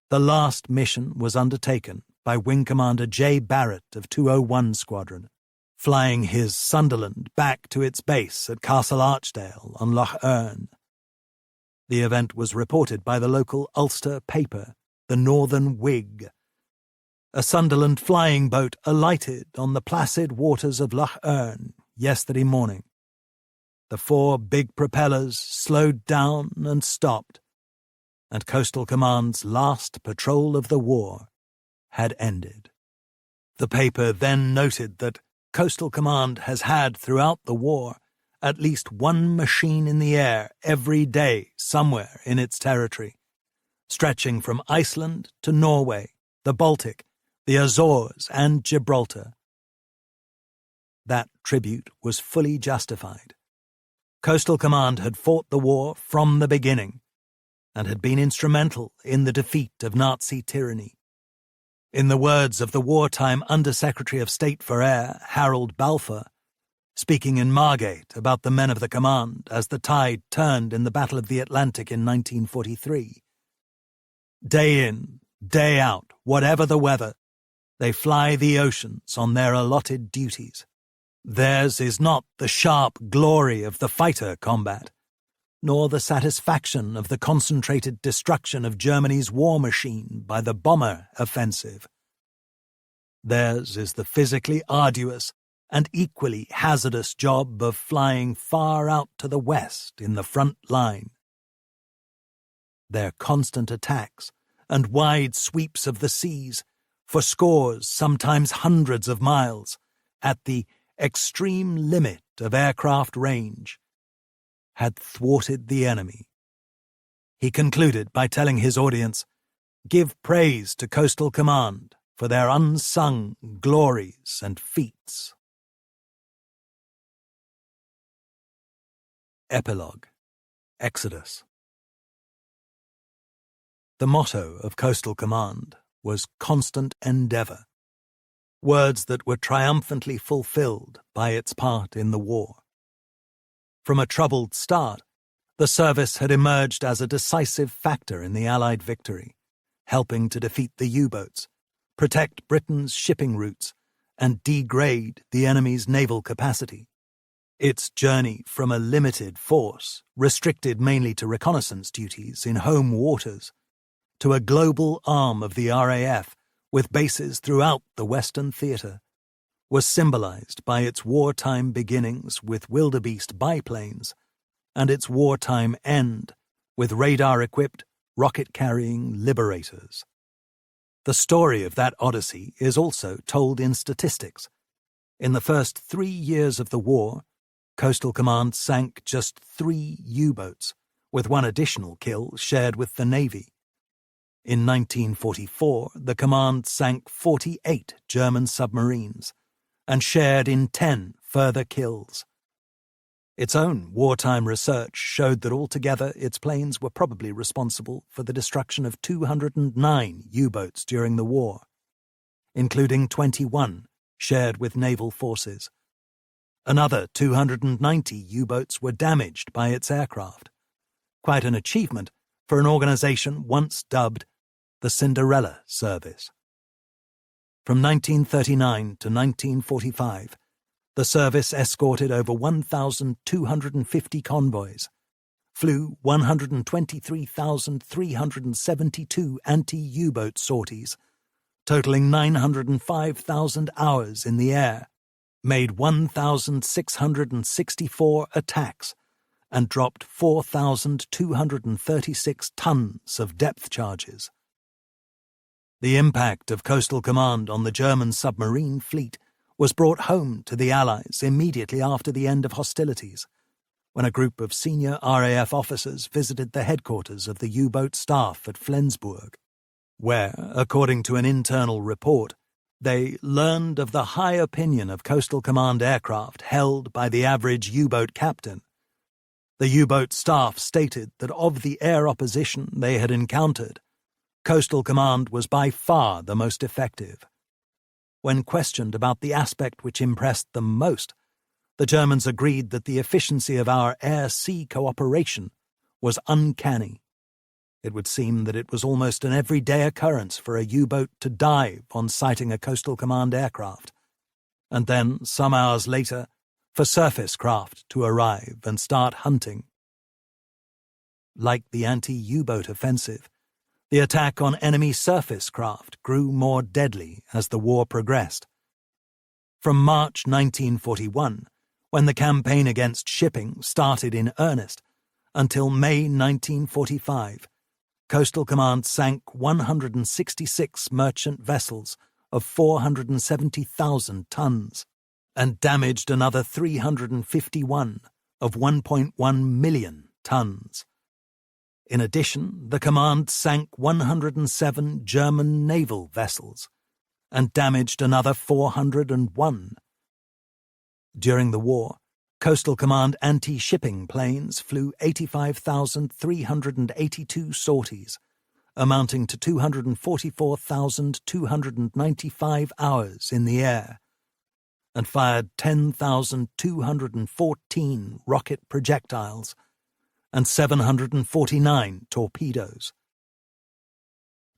S1: the last mission was undertaken by Wing Commander J. Barrett of 201 Squadron, flying his Sunderland back to its base at Castle Archdale on Lough Erne. The event was reported by the local Ulster paper, the Northern Whig. A Sunderland flying boat alighted on the placid waters of Lough Erne yesterday morning. The 4 big propellers slowed down and stopped, and Coastal Command's last patrol of the war had ended. The paper then noted that Coastal Command has had throughout the war at least one machine in the air every day somewhere in its territory, stretching from Iceland to Norway, the Baltic, the Azores, and Gibraltar. that tribute was fully justified. Coastal Command had fought the war from the beginning and had been instrumental in the defeat of Nazi tyranny. In the words of the wartime Under-Secretary of State for Air, Harold Balfour, speaking in Margate about the men of the command as the tide turned in the Battle of the Atlantic in 1943, "Day in, day out, whatever the weather, they fly the oceans on their allotted duties. Theirs is not the sharp glory of the fighter combat, nor the satisfaction of the concentrated destruction of Germany's war machine by the bomber offensive. Theirs is the physically arduous and equally hazardous job of flying far out to the west in the front line. Their constant attacks and wide sweeps of the seas for scores, sometimes hundreds of miles, at the extreme limit of aircraft range, had thwarted the enemy." He concluded by telling his audience, "Give praise to Coastal Command for their unsung glories and feats." Epilogue. Exodus. The motto of Coastal Command was constant endeavour, words that were triumphantly fulfilled by its part in the war. From a troubled start, the service had emerged as a decisive factor in the Allied victory, helping to defeat the U-boats, protect Britain's shipping routes, and degrade the enemy's naval capacity. Its journey from a limited force, restricted mainly to reconnaissance duties in home waters, to a global arm of the RAF with bases throughout the Western Theatre, was symbolized by its wartime beginnings with wildebeest biplanes and its wartime end with radar-equipped, rocket-carrying liberators. The story of that odyssey is also told in statistics. In the first 3 years of the war, Coastal Command sank just 3 U-boats, with 1 additional kill shared with the Navy. In 1944, the command sank 48 German submarines and shared in 10 further kills. Its own wartime research showed that altogether its planes were probably responsible for the destruction of 209 U-boats during the war, including 21 shared with naval forces. Another 290 U-boats were damaged by its aircraft, quite an achievement for an organization once dubbed the Cinderella service. From 1939 to 1945, the service escorted over 1,250 convoys, flew 123,372 anti-U-boat sorties, totaling 905,000 hours in the air, made 1,664 attacks, and dropped 4,236 tons of depth charges. The impact of Coastal Command on the German submarine fleet was brought home to the Allies immediately after the end of hostilities, when a group of senior RAF officers visited the headquarters of the U-boat staff at Flensburg, where, according to an internal report, they learned of the high opinion of Coastal Command aircraft held by the average U-boat captain. The U-boat staff stated that of the air opposition they had encountered, Coastal Command was by far the most effective. When questioned about the aspect which impressed them most, the Germans agreed that the efficiency of our air-sea cooperation was uncanny. It would seem that it was almost an everyday occurrence for a U-boat to dive on sighting a Coastal Command aircraft, and then, some hours later, for surface craft to arrive and start hunting. Like the anti-U-boat offensive, the attack on enemy surface craft grew more deadly as the war progressed. From March 1941, when the campaign against shipping started in earnest, until May 1945, Coastal Command sank 166 merchant vessels of 470,000 tons and damaged another 351 of 1.1 million tons. In addition, the command sank 107 German naval vessels and damaged another 401. During the war, Coastal Command anti-shipping planes flew 85,382 sorties, amounting to 244,295 hours in the air, and fired 10,214 rocket projectiles and 749 torpedoes.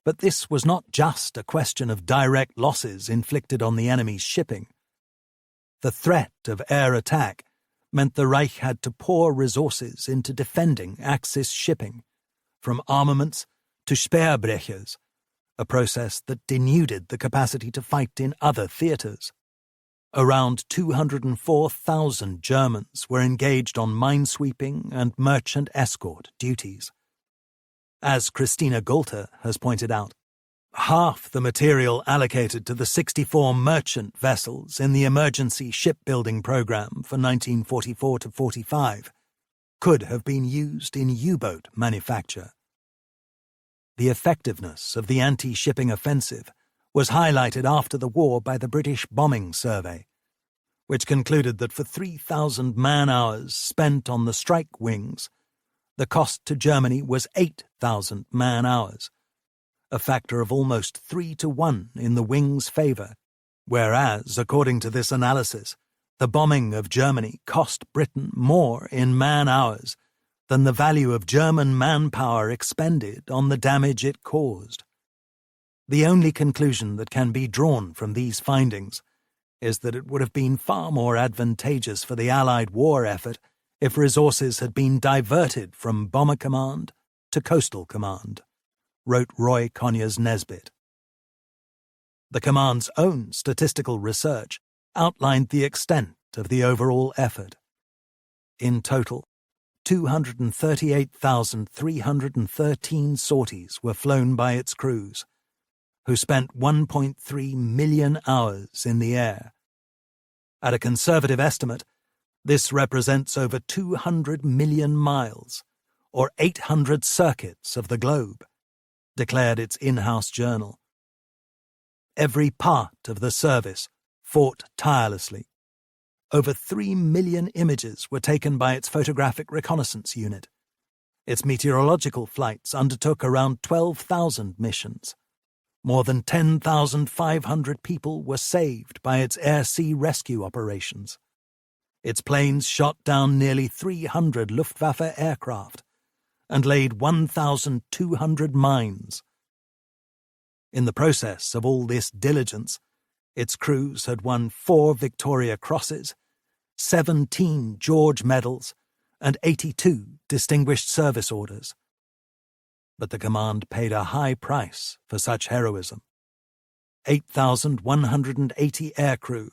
S1: But this was not just a question of direct losses inflicted on the enemy's shipping. The threat of air attack meant the Reich had to pour resources into defending Axis shipping, from armaments to Speerbrechers, a process that denuded the capacity to fight in other theatres. Around 204,000 Germans were engaged on minesweeping and merchant escort duties. As Christina Gulter has pointed out, half the material allocated to the 64 merchant vessels in the emergency shipbuilding program for 1944-45 could have been used in U-boat manufacture. The effectiveness of the anti-shipping offensive was highlighted after the war by the British Bombing Survey, which concluded that for 3,000 man-hours spent on the strike wings, the cost to Germany was 8,000 man-hours, a factor of almost 3-to-1 in the wings' favour, whereas, according to this analysis, the bombing of Germany cost Britain more in man-hours than the value of German manpower expended on the damage it caused. The only conclusion that can be drawn from these findings is that it would have been far more advantageous for the Allied war effort if resources had been diverted from Bomber Command to Coastal Command, wrote Roy Conyers Nesbitt. The command's own statistical research outlined the extent of the overall effort. In total, 238,313 sorties were flown by its crews, who spent 1.3 million hours in the air. At a conservative estimate, this represents over 200 million miles, or 800 circuits of the globe, declared its in-house journal. Every part of the service fought tirelessly. Over 3 million images were taken by its photographic reconnaissance unit. Its meteorological flights undertook around 12,000 missions. More than 10,500 people were saved by its air-sea rescue operations. Its planes shot down nearly 300 Luftwaffe aircraft and laid 1,200 mines. In the process of all this diligence, its crews had won 4 Victoria Crosses, 17 George Medals, and 82 Distinguished Service Orders. But the command paid a high price for such heroism. 8,180 aircrew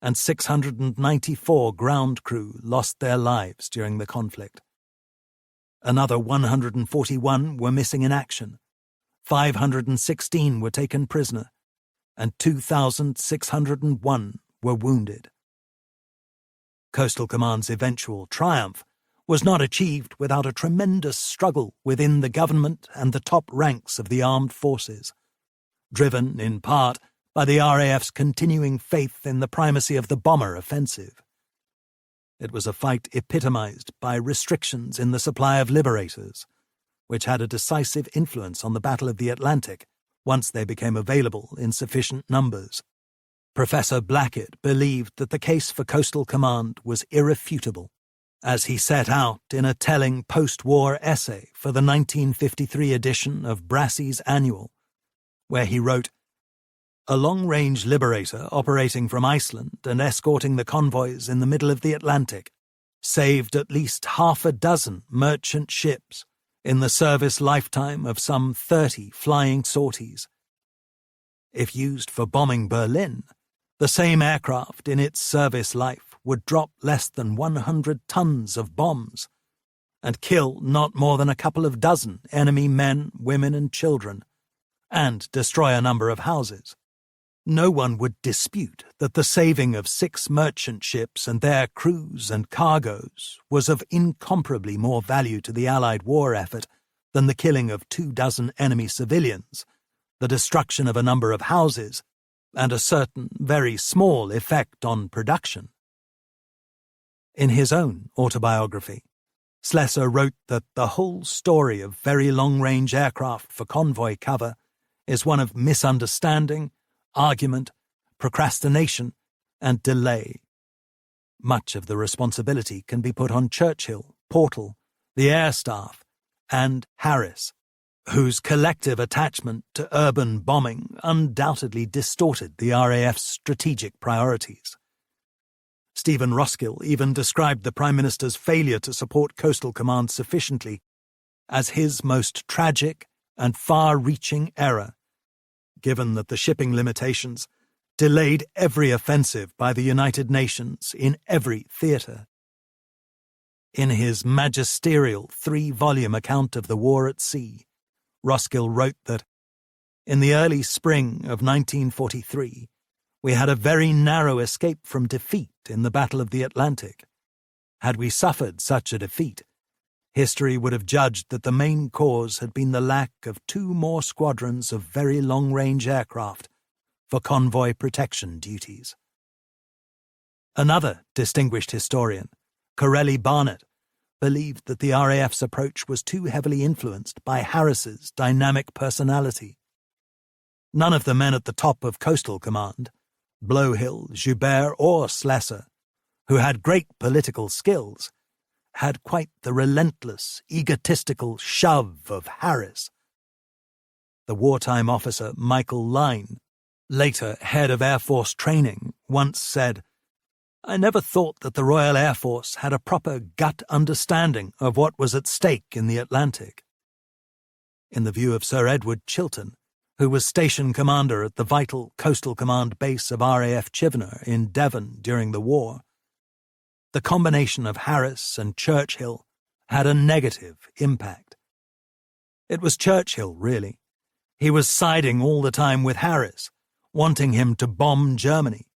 S1: and 694 ground crew lost their lives during the conflict. Another 141 were missing in action, 516 were taken prisoner, and 2,601 were wounded. Coastal Command's eventual triumph was not achieved without a tremendous struggle within the government and the top ranks of the armed forces, driven in part by the RAF's continuing faith in the primacy of the bomber offensive. It was a fight epitomized by restrictions in the supply of liberators, which had a decisive influence on the Battle of the Atlantic once they became available in sufficient numbers. Professor Blackett believed that the case for Coastal Command was irrefutable, as he set out in a telling post-war essay for the 1953 edition of Brassey's Annual, where he wrote, "A long-range liberator operating from Iceland and escorting the convoys in the middle of the Atlantic saved at least half a dozen merchant ships in the service lifetime of some 30 flying sorties. If used for bombing Berlin, the same aircraft in its service life would drop less than 100 tons of bombs and kill not more than a couple of dozen enemy men, women, and children, and destroy a number of houses. No one would dispute that the saving of 6 merchant ships and their crews and cargoes was of incomparably more value to the Allied war effort than the killing of 24 enemy civilians, the destruction of a number of houses, and a certain very small effect on production. In his own autobiography, Slessor wrote that the whole story of very long-range aircraft for convoy cover is one of misunderstanding, argument, procrastination, and delay. Much of the responsibility can be put on Churchill, Portal, the air staff, and Harris, whose collective attachment to urban bombing undoubtedly distorted the RAF's strategic priorities. Stephen Roskill even described the Prime Minister's failure to support Coastal Command sufficiently as his most tragic and far-reaching error, given that the shipping limitations delayed every offensive by the United Nations in every theatre. In his magisterial 3-volume account of the war at sea, Roskill wrote that, in the early spring of 1943, we had a very narrow escape from defeat in the Battle of the Atlantic. Had we suffered such a defeat, history would have judged that the main cause had been the lack of 2 more squadrons of very long-range aircraft for convoy protection duties. Another distinguished historian, Corelli Barnett, believed that the RAF's approach was too heavily influenced by Harris's dynamic personality. None of the men at the top of Coastal Command, Blowhill, Joubert, or Slessor, who had great political skills, had quite the relentless, egotistical shove of Harris. The wartime officer Michael Lyne, later head of Air Force training, once said, "I never thought that the Royal Air Force had a proper gut understanding of what was at stake in the Atlantic." In the view of Sir Edward Chiltern, who was station commander at the vital Coastal Command base of RAF Chivener in Devon during the war, the combination of Harris and Churchill had a negative impact. It was Churchill, really. He was siding all the time with Harris, wanting him to bomb Germany.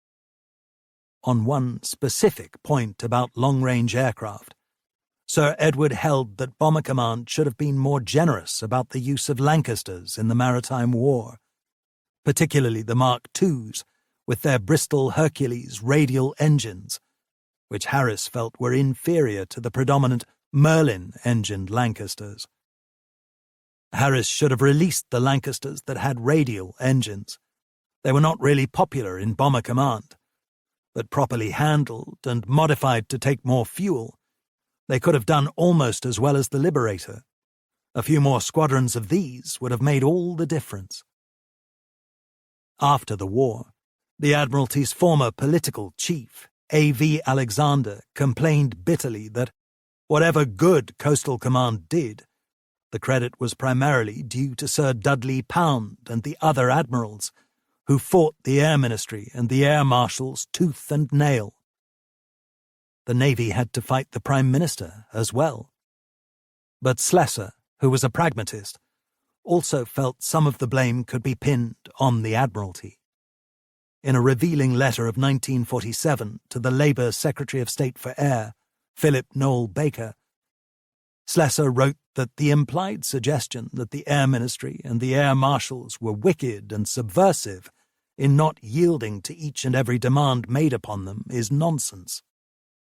S1: On one specific point about long-range aircraft, Sir Edward held that Bomber Command should have been more generous about the use of Lancasters in the maritime war, particularly the Mark IIs with their Bristol Hercules radial engines, which Harris felt were inferior to the predominant Merlin-engined Lancasters. Harris should have released the Lancasters that had radial engines. They were not really popular in Bomber Command, but properly handled and modified to take more fuel, they could have done almost as well as the Liberator. A few more squadrons of these would have made all the difference. After the war, the Admiralty's former political chief, A.V. Alexander, complained bitterly that whatever good Coastal Command did, the credit was primarily due to Sir Dudley Pound and the other admirals, who fought the Air Ministry and the Air Marshals tooth and nail. The Navy had to fight the Prime Minister as well. But Slessor, who was a pragmatist, also felt some of the blame could be pinned on the Admiralty. In a revealing letter of 1947 to the Labour Secretary of State for Air, Philip Noel Baker, Slessor wrote that the implied suggestion that the Air Ministry and the Air Marshals were wicked and subversive in not yielding to each and every demand made upon them is nonsense.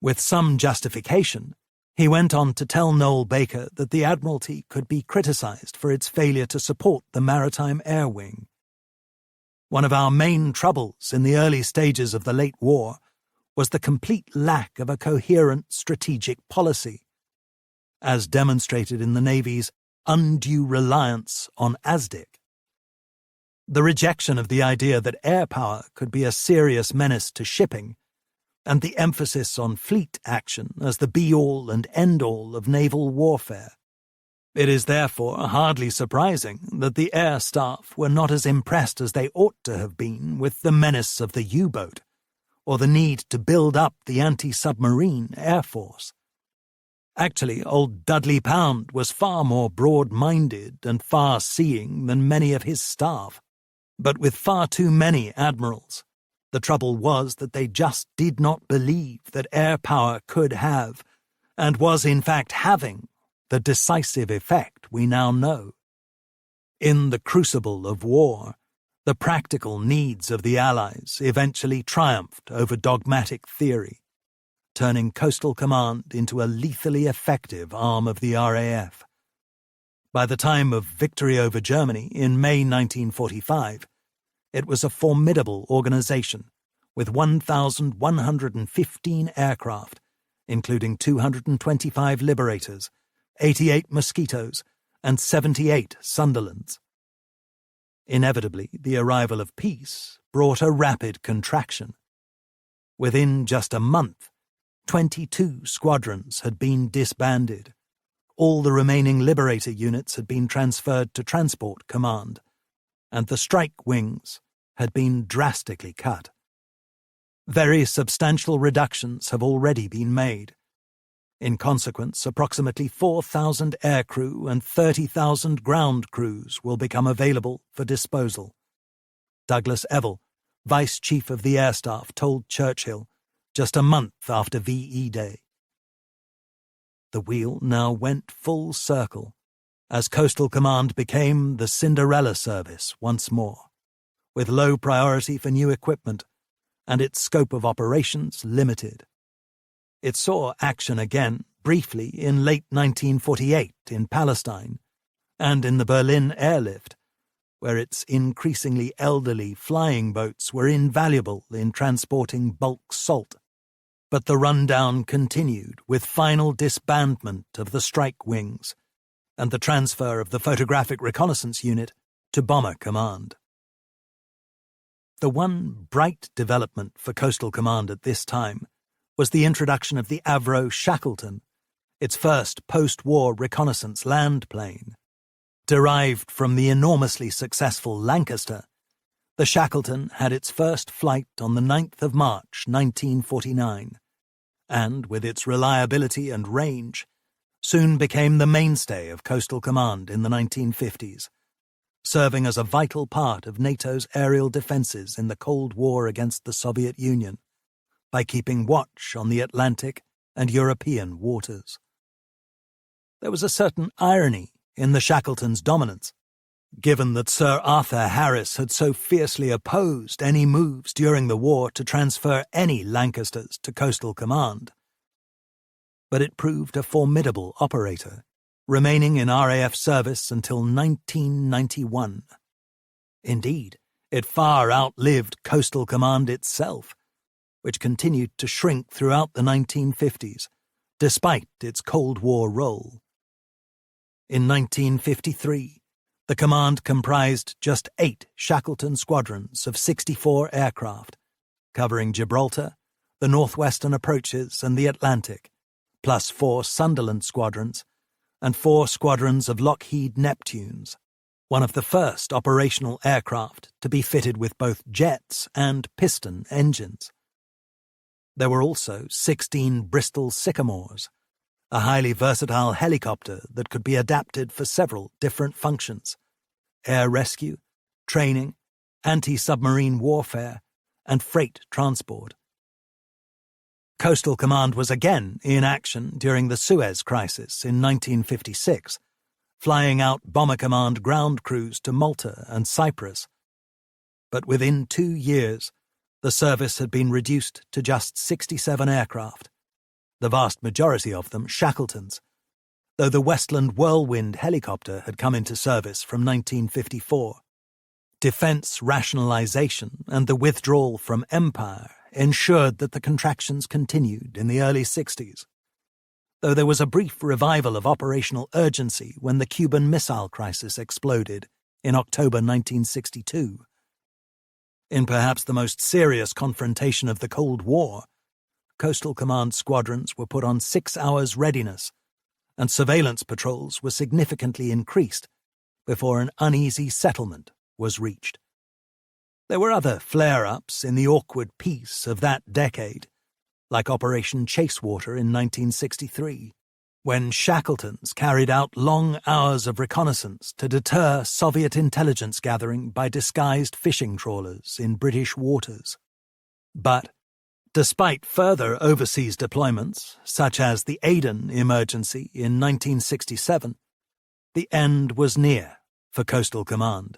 S1: With some justification, he went on to tell Noel Baker that the Admiralty could be criticised for its failure to support the Maritime Air Wing. One of our main troubles in the early stages of the late war was the complete lack of a coherent strategic policy, as demonstrated in the Navy's undue reliance on ASDIC. The rejection of the idea that air power could be a serious menace to shipping, and the emphasis on fleet action as the be-all and end-all of naval warfare. It is therefore hardly surprising that the air staff were not as impressed as they ought to have been with the menace of the U-boat, or the need to build up the anti-submarine air force. Actually, old Dudley Pound was far more broad-minded and far-seeing than many of his staff, but with far too many admirals. The trouble was that they just did not believe that air power could have, and was in fact having, the decisive effect we now know. In the crucible of war, the practical needs of the Allies eventually triumphed over dogmatic theory, turning Coastal Command into a lethally effective arm of the RAF. By the time of victory over Germany in May 1945, it was a formidable organization with 1,115 aircraft, including 225 Liberators, 88 Mosquitoes, and 78 Sunderlands. Inevitably, the arrival of peace brought a rapid contraction. Within just a month, 22 squadrons had been disbanded. All the remaining Liberator units had been transferred to Transport Command, and the strike wings had been drastically cut. Very substantial reductions have already been made. In consequence, approximately 4,000 aircrew and 30,000 ground crews will become available for disposal. Douglas Evell, Vice Chief of the Air Staff, told Churchill just a month after VE Day. The wheel now went full circle as Coastal Command became the Cinderella service once more, with low priority for new equipment and its scope of operations limited. It saw action again briefly in late 1948 in Palestine and in the Berlin airlift, where its increasingly elderly flying boats were invaluable in transporting bulk salt. But the rundown continued with final disbandment of the strike wings and the transfer of the Photographic Reconnaissance Unit to Bomber Command. The one bright development for Coastal Command at this time was the introduction of the Avro Shackleton, its first post-war reconnaissance land plane. Derived from the enormously successful Lancaster, the Shackleton had its first flight on the 9th of March 1949, and, with its reliability and range, soon became the mainstay of Coastal Command in the 1950s, serving as a vital part of NATO's aerial defenses in the Cold War against the Soviet Union, by keeping watch on the Atlantic and European waters. There was a certain irony in the Shackleton's dominance, given that Sir Arthur Harris had so fiercely opposed any moves during the war to transfer any Lancasters to Coastal Command. But it proved a formidable operator, remaining in RAF service until 1991. Indeed, it far outlived Coastal Command itself, which continued to shrink throughout the 1950s, despite its Cold War role. In 1953, the command comprised just 8 Shackleton squadrons of 64 aircraft, covering Gibraltar, the northwestern approaches and the Atlantic, plus 4 Sunderland squadrons and 4 squadrons of Lockheed Neptunes, one of the first operational aircraft to be fitted with both jets and piston engines. There were also 16 Bristol Sycamores, a highly versatile helicopter that could be adapted for several different functions: air rescue, training, anti-submarine warfare, and freight transport. Coastal Command was again in action during the Suez Crisis in 1956, flying out Bomber Command ground crews to Malta and Cyprus. But within 2 years, the service had been reduced to just 67 aircraft, the vast majority of them Shackletons, though the Westland Whirlwind helicopter had come into service from 1954. Defence rationalisation and the withdrawal from Empire ensured that the contractions continued in the early 60s, though there was a brief revival of operational urgency when the Cuban Missile Crisis exploded in October 1962. In perhaps the most serious confrontation of the Cold War, Coastal Command squadrons were put on 6 hours readiness, and surveillance patrols were significantly increased before an uneasy settlement was reached. There were other flare-ups in the awkward peace of that decade, like Operation Chasewater in 1963, when Shackletons carried out long hours of reconnaissance to deter Soviet intelligence gathering by disguised fishing trawlers in British waters. But, despite further overseas deployments, such as the Aden emergency in 1967, the end was near for Coastal Command.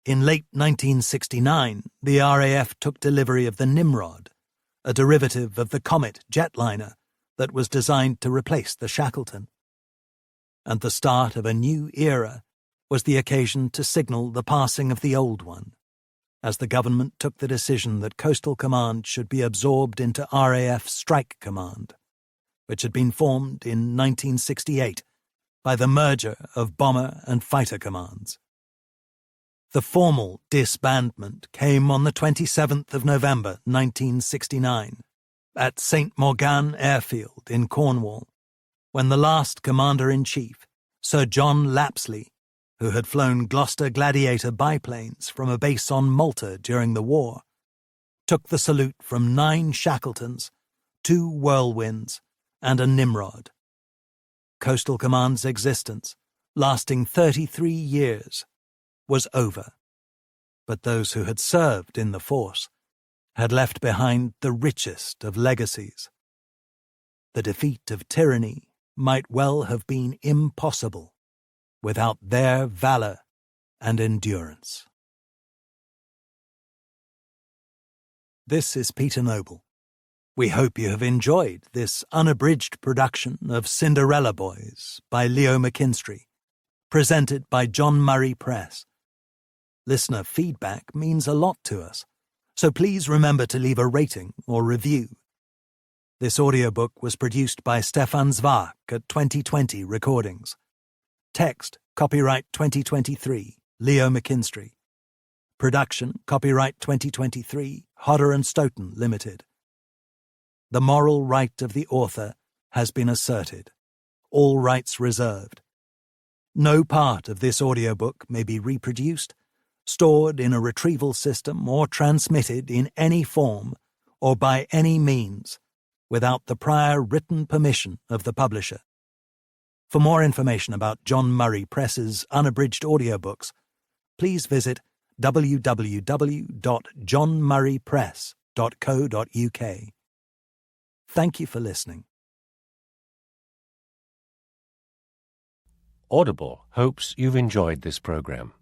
S1: In late 1969, the RAF took delivery of the Nimrod, a derivative of the Comet jetliner that was designed to replace the Shackleton. And the start of a new era was the occasion to signal the passing of the old one, as the government took the decision that Coastal Command should be absorbed into RAF Strike Command, which had been formed in 1968 by the merger of bomber and fighter commands. The formal disbandment came on the 27th of November 1969 at St. Morgan Airfield in Cornwall, when the last Commander-in-Chief, Sir John Lapsley, who had flown Gloucester Gladiator biplanes from a base on Malta during the war, took the salute from 9 Shackletons, 2 Whirlwinds, and a Nimrod. Coastal Command's existence, lasting 33 years, was over, but those who had served in the force had left behind the richest of legacies. The defeat of tyranny might well have been impossible without their valor and endurance. This is Peter Noble. We hope you have enjoyed this unabridged production of Cinderella Boys by Leo McKinstry, presented by John Murray Press. Listener feedback means a lot to us, so please remember to leave a rating or review. This audiobook was produced by Stefan Zwak at 2020 Recordings. Text, copyright 2023, Leo McKinstry. Production, copyright 2023, Hodder and Stoughton Limited. The moral right of the author has been asserted. All rights reserved. No part of this audiobook may be reproduced, stored in a retrieval system, or transmitted in any form or by any means without the prior written permission of the publisher. For more information about John Murray Press's unabridged audiobooks, please visit www.johnmurraypress.co.uk. Thank you for listening.
S2: Audible hopes you've enjoyed this program.